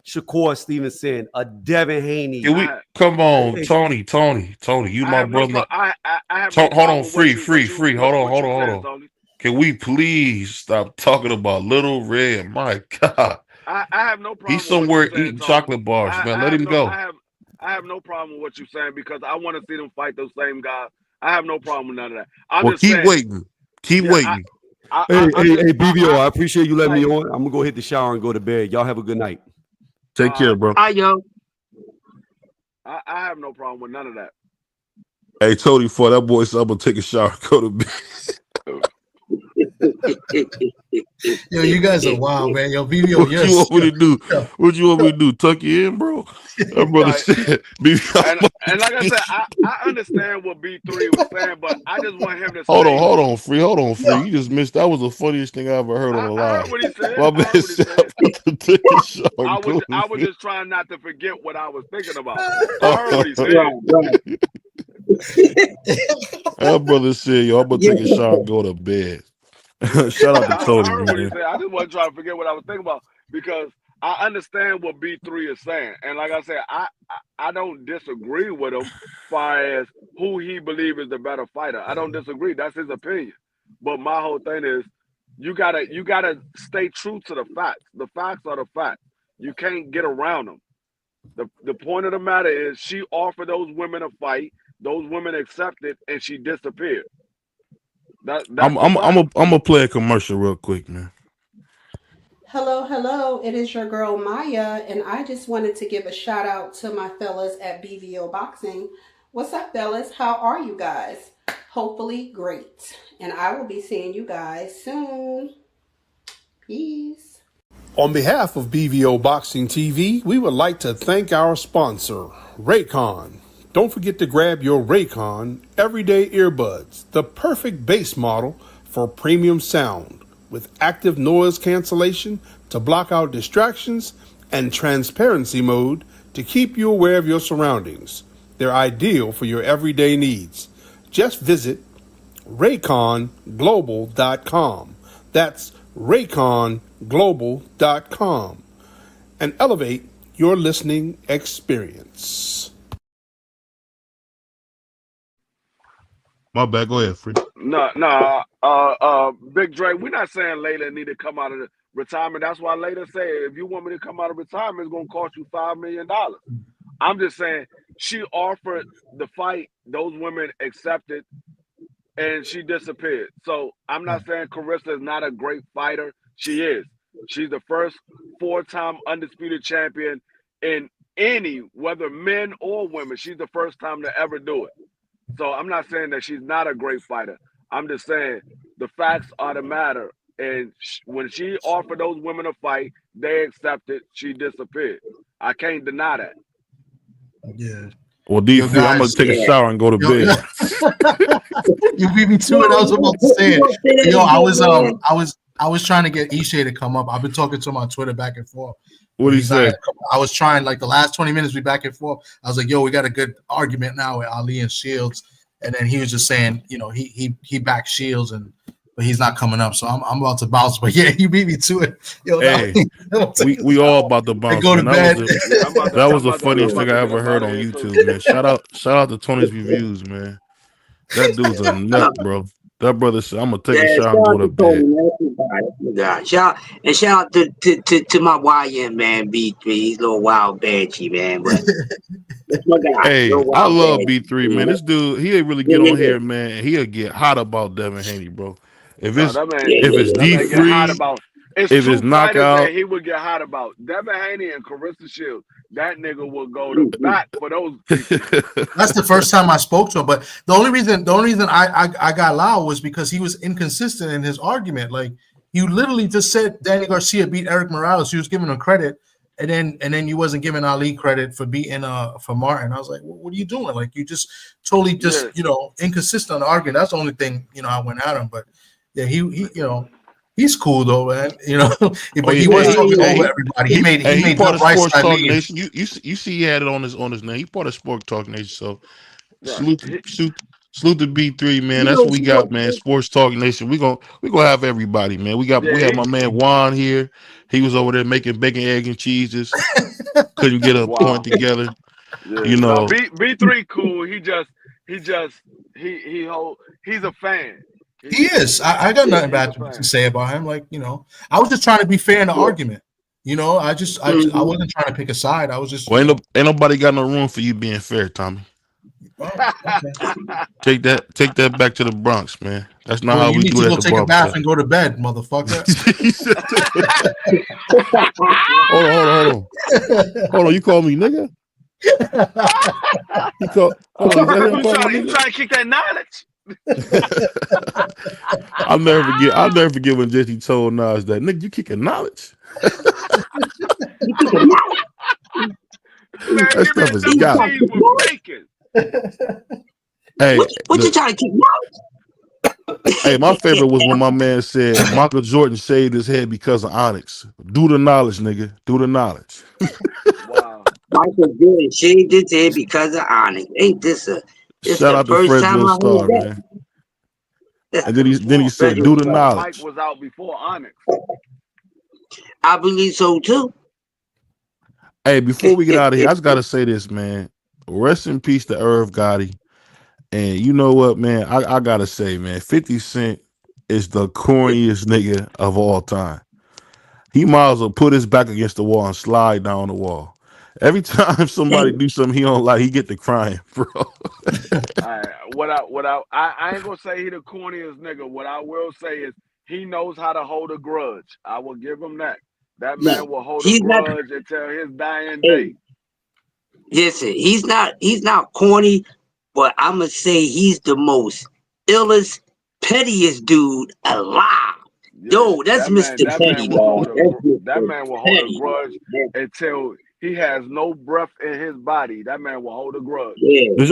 Shakur Stevenson, a Devin Haney. Can we come on, Tony? You I my have no brother. I have no Hold on, problem with free. what you saying, Tony. Can we please stop talking about Little Red? My God, I have no he's problem with what you're somewhere saying, eating Tony. chocolate bars, man. Let him I go. have no problem with what you're saying because I want to see them fight those same guys. I have no problem with none of that. I'm Well, just keep saying, waiting. Keep yeah, waiting. Hey, BVO, I appreciate you letting me like, on. I'm gonna go hit the shower and go to bed. Y'all have a good night. Take care, bro. Hi, yo. I have no problem with none of that. Hey, Tony, for that boy, so I'm gonna take a shower, go to bed. Yo, you guys are wild, man. Yo, BBO, What yes. you want me to do? What you want me to do? Tuck you in, bro? That brother Right. said, And like I said, I understand what B3 was saying, but I just want him to Hold stay. on, free. You just missed. That was the funniest thing I ever heard on the I heard live. what he said. My I man heard what he said, said. I'm about to take a shower and go I to was bed. just trying not to forget what I was thinking about. I heard what he said. That brother said, yo, I'm gonna take a shower and go to bed. Shout out to I Tony, heard what he man. said. I just wasn't trying to forget what I was thinking about because I understand what B3 is saying. And like I said, I don't disagree with him as far as who he believes is the better fighter. I don't disagree. That's his opinion. But my whole thing is you gotta stay true to the facts. The facts are the facts. You can't get around them. The point of the matter is she offered those women a fight. Those women accepted and she disappeared. That's the fact. I'm gonna play a commercial real quick, man. Hello, hello. It is your girl Maya, and I just wanted to give a shout out to my fellas at BVO Boxing. What's up, fellas? How are you guys? Hopefully, great. And I will be seeing you guys soon. Peace. On behalf of BVO Boxing TV, we would like to thank our sponsor, Raycon. Don't forget to grab your Raycon Everyday Earbuds, the perfect bass model for premium sound, with active noise cancellation to block out distractions and transparency mode to keep you aware of your surroundings. They're ideal for your everyday needs. Just visit rayconglobal.com. That's rayconglobal.com and elevate your listening experience. My bad. Go ahead, free. No, Big Dre, we're not saying Layla need to come out of the retirement. That's why Layla said, if you want me to come out of retirement, it's gonna cost you $5 million. I'm just saying she offered the fight, those women accepted, and she disappeared. So I'm not saying Carissa is not a great fighter. She is. She's the first 4-time undisputed champion in any, whether men or women. She's the first time to ever do it. So I'm not saying that she's not a great fighter. I'm just saying the facts are the matter. And when she offered those women a fight, they accepted. She disappeared. I can't deny that. Yeah. Well, D free, I'm gonna take a shower and go to bed. You beat me to it. I was about to say it. Yo, I was trying to get Ishe to come up. I've been talking to him on Twitter back and forth. What did he say? I was trying, like the last 20 minutes, we back and forth. I was like, yo, we got a good argument now with Ali and Shields. And then he was just saying, you know, he backs Shields, but he's not coming up. So I'm about to bounce. But yeah, you beat me to it. Yo, hey, we all about to bounce. Go to bed. That was the funniest thing I ever heard on YouTube, man. Shout out to Tony's Reviews, man. That dude's a nut, bro. That brother said, I'm gonna take a shower and go to bed. Shout out to my YM man, B3. He's a little wild banshee, man. But that's my guy. Hey, I love B3, man. Yeah. This dude, he'll really get on here, man, and he'll get hot about Devin Haney, bro. If it's That D man get hot free, about. It's if two it's fighters knockout, that he would get hot about. Devin Haney and Carissa Shields. That nigga will go to bat for those people. That's the first time I spoke to him. But the only reason I got loud was because he was inconsistent in his argument. Like, you literally just said Danny Garcia beat Eric Morales. You was giving him credit, and then you wasn't giving Ali credit for beating for Martin. I was like, what are you doing? Like, you just totally inconsistent on the argument. That's the only thing I went at him. But yeah, he he's cool though, man. But he was talking over everybody. He made part of Bryce Sports Talk leave. Nation. You see he had it on his name. He part of Sports Talk Nation. So Salute to B3, man. That's You what we got, man. Sports Talk Nation. We gonna have everybody, man. We Yeah, have my man Juan here. He was over there making bacon, egg, and cheeses. Couldn't get a point wow. together. Yeah. You No, know, B3 cool. He just he hold he's a fan. He is. I got nothing He's a bad to fan. say about him. Like, I was just trying to be fair in the Yeah. argument. I Mhm. wasn't trying to pick a side. I was just, well, ain't nobody got no room for you being fair, Tommy. oh, okay. Take that back to the Bronx, man. That's not Well, how you we need do to it at go the take a bath barbershop. and go to bed, motherfucker. He said, hold on. You call me nigga? He called. Hold on. Is that him calling me You nigga? trying to kick that knowledge? I'll never forget when Jesse told Nas that nigga, you kicking knowledge. Man, That give me stuff a is double garbage. cheese with bacon. Hey, What you trying to keep my favorite was when my man said Michael Jordan shaved his head because of Onyx. Do the knowledge, nigga. Do the knowledge. Wow. Michael Jordan shaved his head because of Onyx? Ain't this Shout the out to first Fred time Joe I heard Star, that? man. I And could have then he sworn said, do the Mike knowledge. was out before Onyx. I believe so too. Hey, before we get out of here, I just gotta say this, man. Rest in peace to Irv Gotti. And you know what, man? I gotta say, man, 50 Cent is the corniest nigga of all time. He might as well put his back against the wall and slide down the wall. Every time somebody do something he don't like, he get to crying, bro. I ain't gonna say he the corniest nigga. What I will say is he knows how to hold a grudge. I will give him that. That Yeah. man will hold a He's not. grudge until his dying Hey, day. listen, he's not. He's not corny, but I'ma say he's the most illest, pettiest dude alive. Yeah, Yo, that's Mr. Petty, dog. That's that Mr. man will hold a Petty, grudge dog. until he has no breath in his body. That man will hold a grudge. Yeah, Did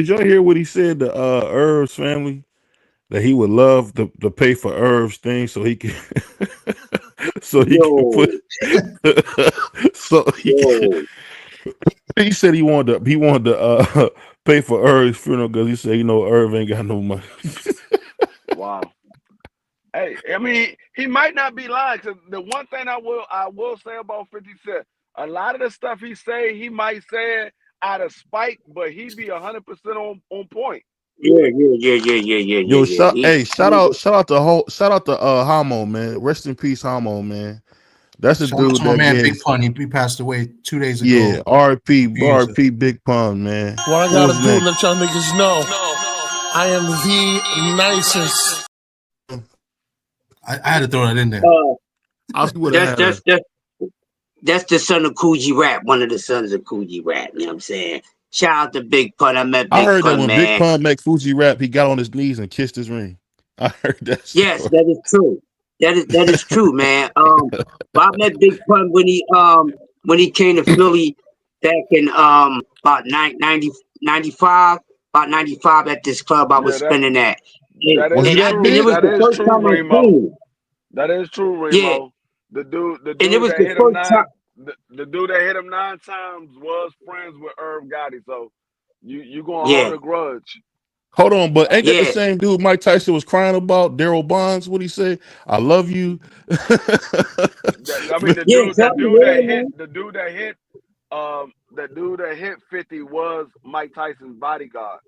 y'all hear what he said to Irv's family? That he would love to pay for Irv's thing so he can so he can yo, put so yo. he said he wanted to pay for Irv's funeral because he said, Irv ain't got no money. Wow. Hey, I mean, he might not be lying. 'Cause the one thing I will say about 50 Cent, a lot of the stuff he say, he might say it out of spite, but he be 100% on point. Yo, Yeah. shout out to Hamo, man. Rest in peace, Hamo, man. That's a Shout out dude to my that man Big gave Pun. He passed away 2 days yeah, ago. Jesus. RP Big Pun, man. What I What was gotta his do, name? let y'all niggas know, I am the nicest. I had to throw that in there. I see what I That's had. that's that's that's the son of Coogee Rap, one of the sons of Coogee Rap. You know what I'm saying? Shout out to Big Pun. I met I Big heard that Pun, when Big man. Pun make Fuji rap, he got on his knees and kissed his ring. I heard that Yes, story. that is true. That is true, man. But I met Big Pun when he came to Philly back in about 95, about 95 at this club I was Yeah, spinning at. And, that Was he is and, I, that and it true. big? was That the is first true, time I Remo. seen him. That is true, Yeah, Remo. The and it dude was that the hit him first time. the dude that hit him 9 times was friends with Irv Gotti. So you gonna hold Yeah, a grudge. Hold on, but ain't that the yeah, same dude Mike Tyson was crying about? Daryl Bonds, what he say? I love you. I mean the yeah. dude Tell the me, dude that yeah, hit man. the dude that hit the dude that hit 50 was Mike Tyson's bodyguard.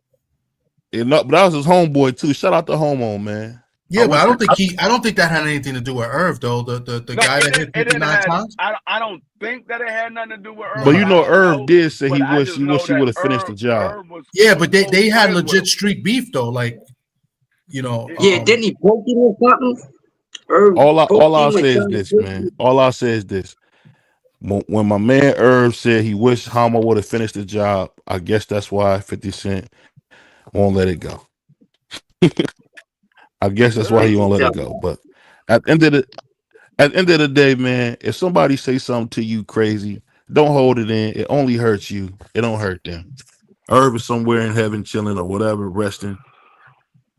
But that was his homeboy too. Shout out to Homo, man. I Yeah, but wish I don't think that had anything to do with Irv though. The No, guy that hit it didn't 59 have. times. I don't think that it had nothing to do with Irv, but but No. I don't Irv know. did say But I just he wish know he that would have finished the job. Irv Yeah, was but close they had friends with legit him. street beef though. Like, It- Yeah, didn't he poke him or something? Irv All poked I'll him or say is something. this, man. All I'll say is this. When my man Irv said he wished Homo would have finished the job, I guess that's why 50 Cent won't let it go. I guess that's why he Listen, won't let tell it go. But at the end of the at the end of the day, man, if somebody say something to you crazy, don't hold it in. It only hurts you. It don't hurt them. Irv is somewhere in heaven chilling or whatever, resting.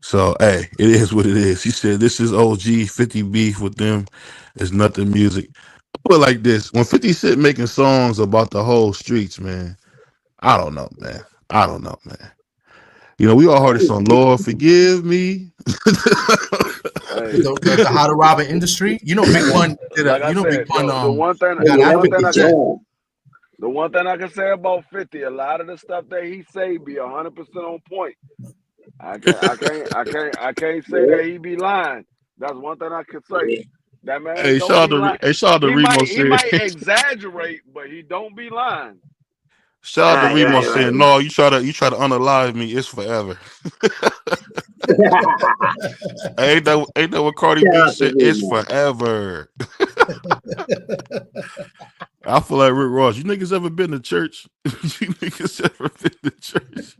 So hey, it is what it is. He said this is OG 50 beef with them. It's nothing music. Put it like this: when 50 Cent making songs about the whole streets, man, I don't know, man. I don't know, man. You know, we all heard the song, Lord forgive me. Hey, The How to Rob an Industry. You know, Big Pun did a. like I You know, Big said, Pun the one thing, got the one Africa thing I Jet. can, the one thing I can say about 50, a lot of the stuff that he say be 100% on point. I can't say that he be lying. That's one thing I can say. That man Hey, don't be lying. shout out to Remo He saying, might exaggerate, but he don't be lying. shout out to Remo saying, no, you try to unalive me, it's forever. ain't that what Cardi B said? It's forever. I feel like Rick Ross. You niggas ever been to church? You niggas ever been to church?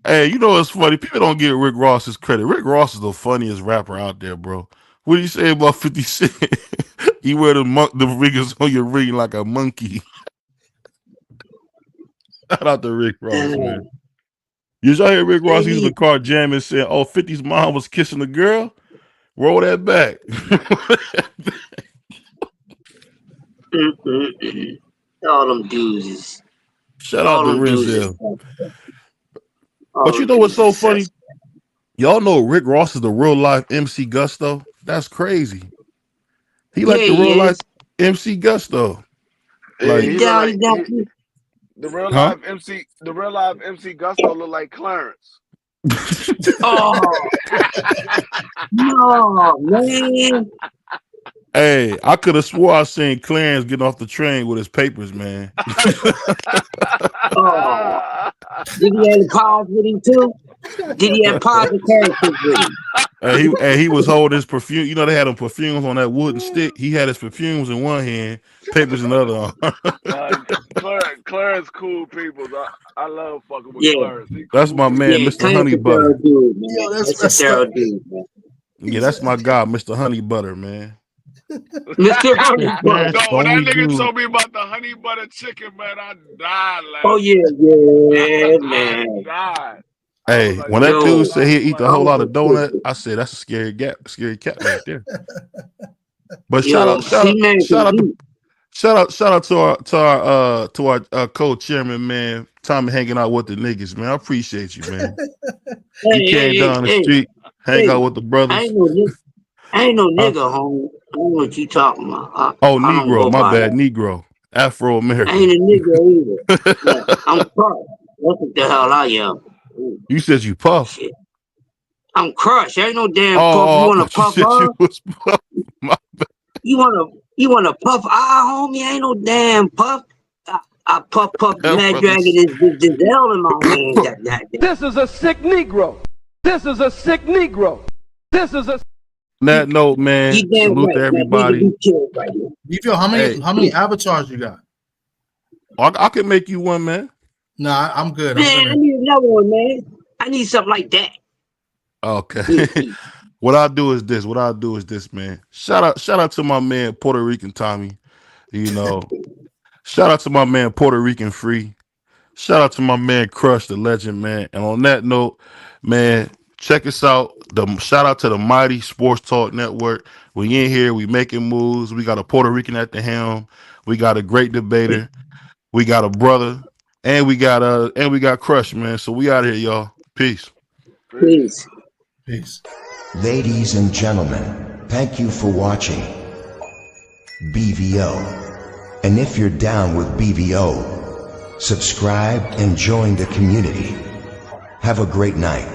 Hey, you know what's funny? People don't give Rick Ross his credit. Rick Ross is the funniest rapper out there, bro. What do you say about 50 Cent? You wear the fingers on your ring like a monkey. Shout out to Rick Ross, man. You y'all hear Rick Ross using the car jam and saying, "Oh, 50's mom was kissing a girl"? Roll that back. All them dudes is. Shout out to Renzel. But you know what's so funny? Y'all know Rick Ross is the real life MC Gusto. That's crazy. He like the real life MC Gusto. Like the real huh? live MC Gusto look like Clarence. Oh no, man. Hey, I could have swore I seen Clarence getting off the train with his papers, man. Oh. Did he have pause with him too? Did he have pause and characters with him? He was holding his perfume. You know, they had them perfumes on that wooden stick. He had his perfumes in one hand, papers in the other arm. Clarence cool people. I love fucking with Clarence. That's my man, Mr. Honey Butter. That's a thorough dude, man. Yeah, that's my guy, Mr. Honey Butter, man. Mr. Honey Butter. No, when that nigga told me about the honey butter chicken, man, I died laughing. Oh yeah, man. I died. Hey, when that dude said he'd eat a whole lot of donut, I said that's a scary cat right there. But shout out to our co-chairman, man, Tommy, hanging out with the niggas, man. I appreciate you, man. You came down the street, hang out with the brothers. I ain't no nigga, homie. I don't know what you talking about. Negro, my bad, Negro, Afro American. I ain't a nigga either. Yeah, I'm crushed. That's what the hell I am. You said you puff. Shit. I'm crushed. Ain't no damn puff. You want to puff her? You want to puff homie? Ain't no damn puff. I puff Mad Dragon is L in my hand. This is a sick Negro. This is a sick Negro. This is a. That note, man. Salute to everybody. Yo, how many avatars you got? I can make you one, man. Nah, I'm good. Man, I need another one, man. I need something like that. Okay. What I'll do is this, man. Shout out to my man Puerto Rican Tommy. You know, shout out to my man Puerto Rican Free. Shout out to my man Crush, the legend, man. And on that note, man, check us out. Shout out to the Mighty Sports Talk Network. We in here, we making moves. We got a Puerto Rican at the helm. We got a great debater. We got a brother, and we got Crush, man. So we out here, y'all. Peace. Peace. Ladies and gentlemen, thank you for watching BVO. And if you're down with BVO, subscribe and join the community. Have a great night.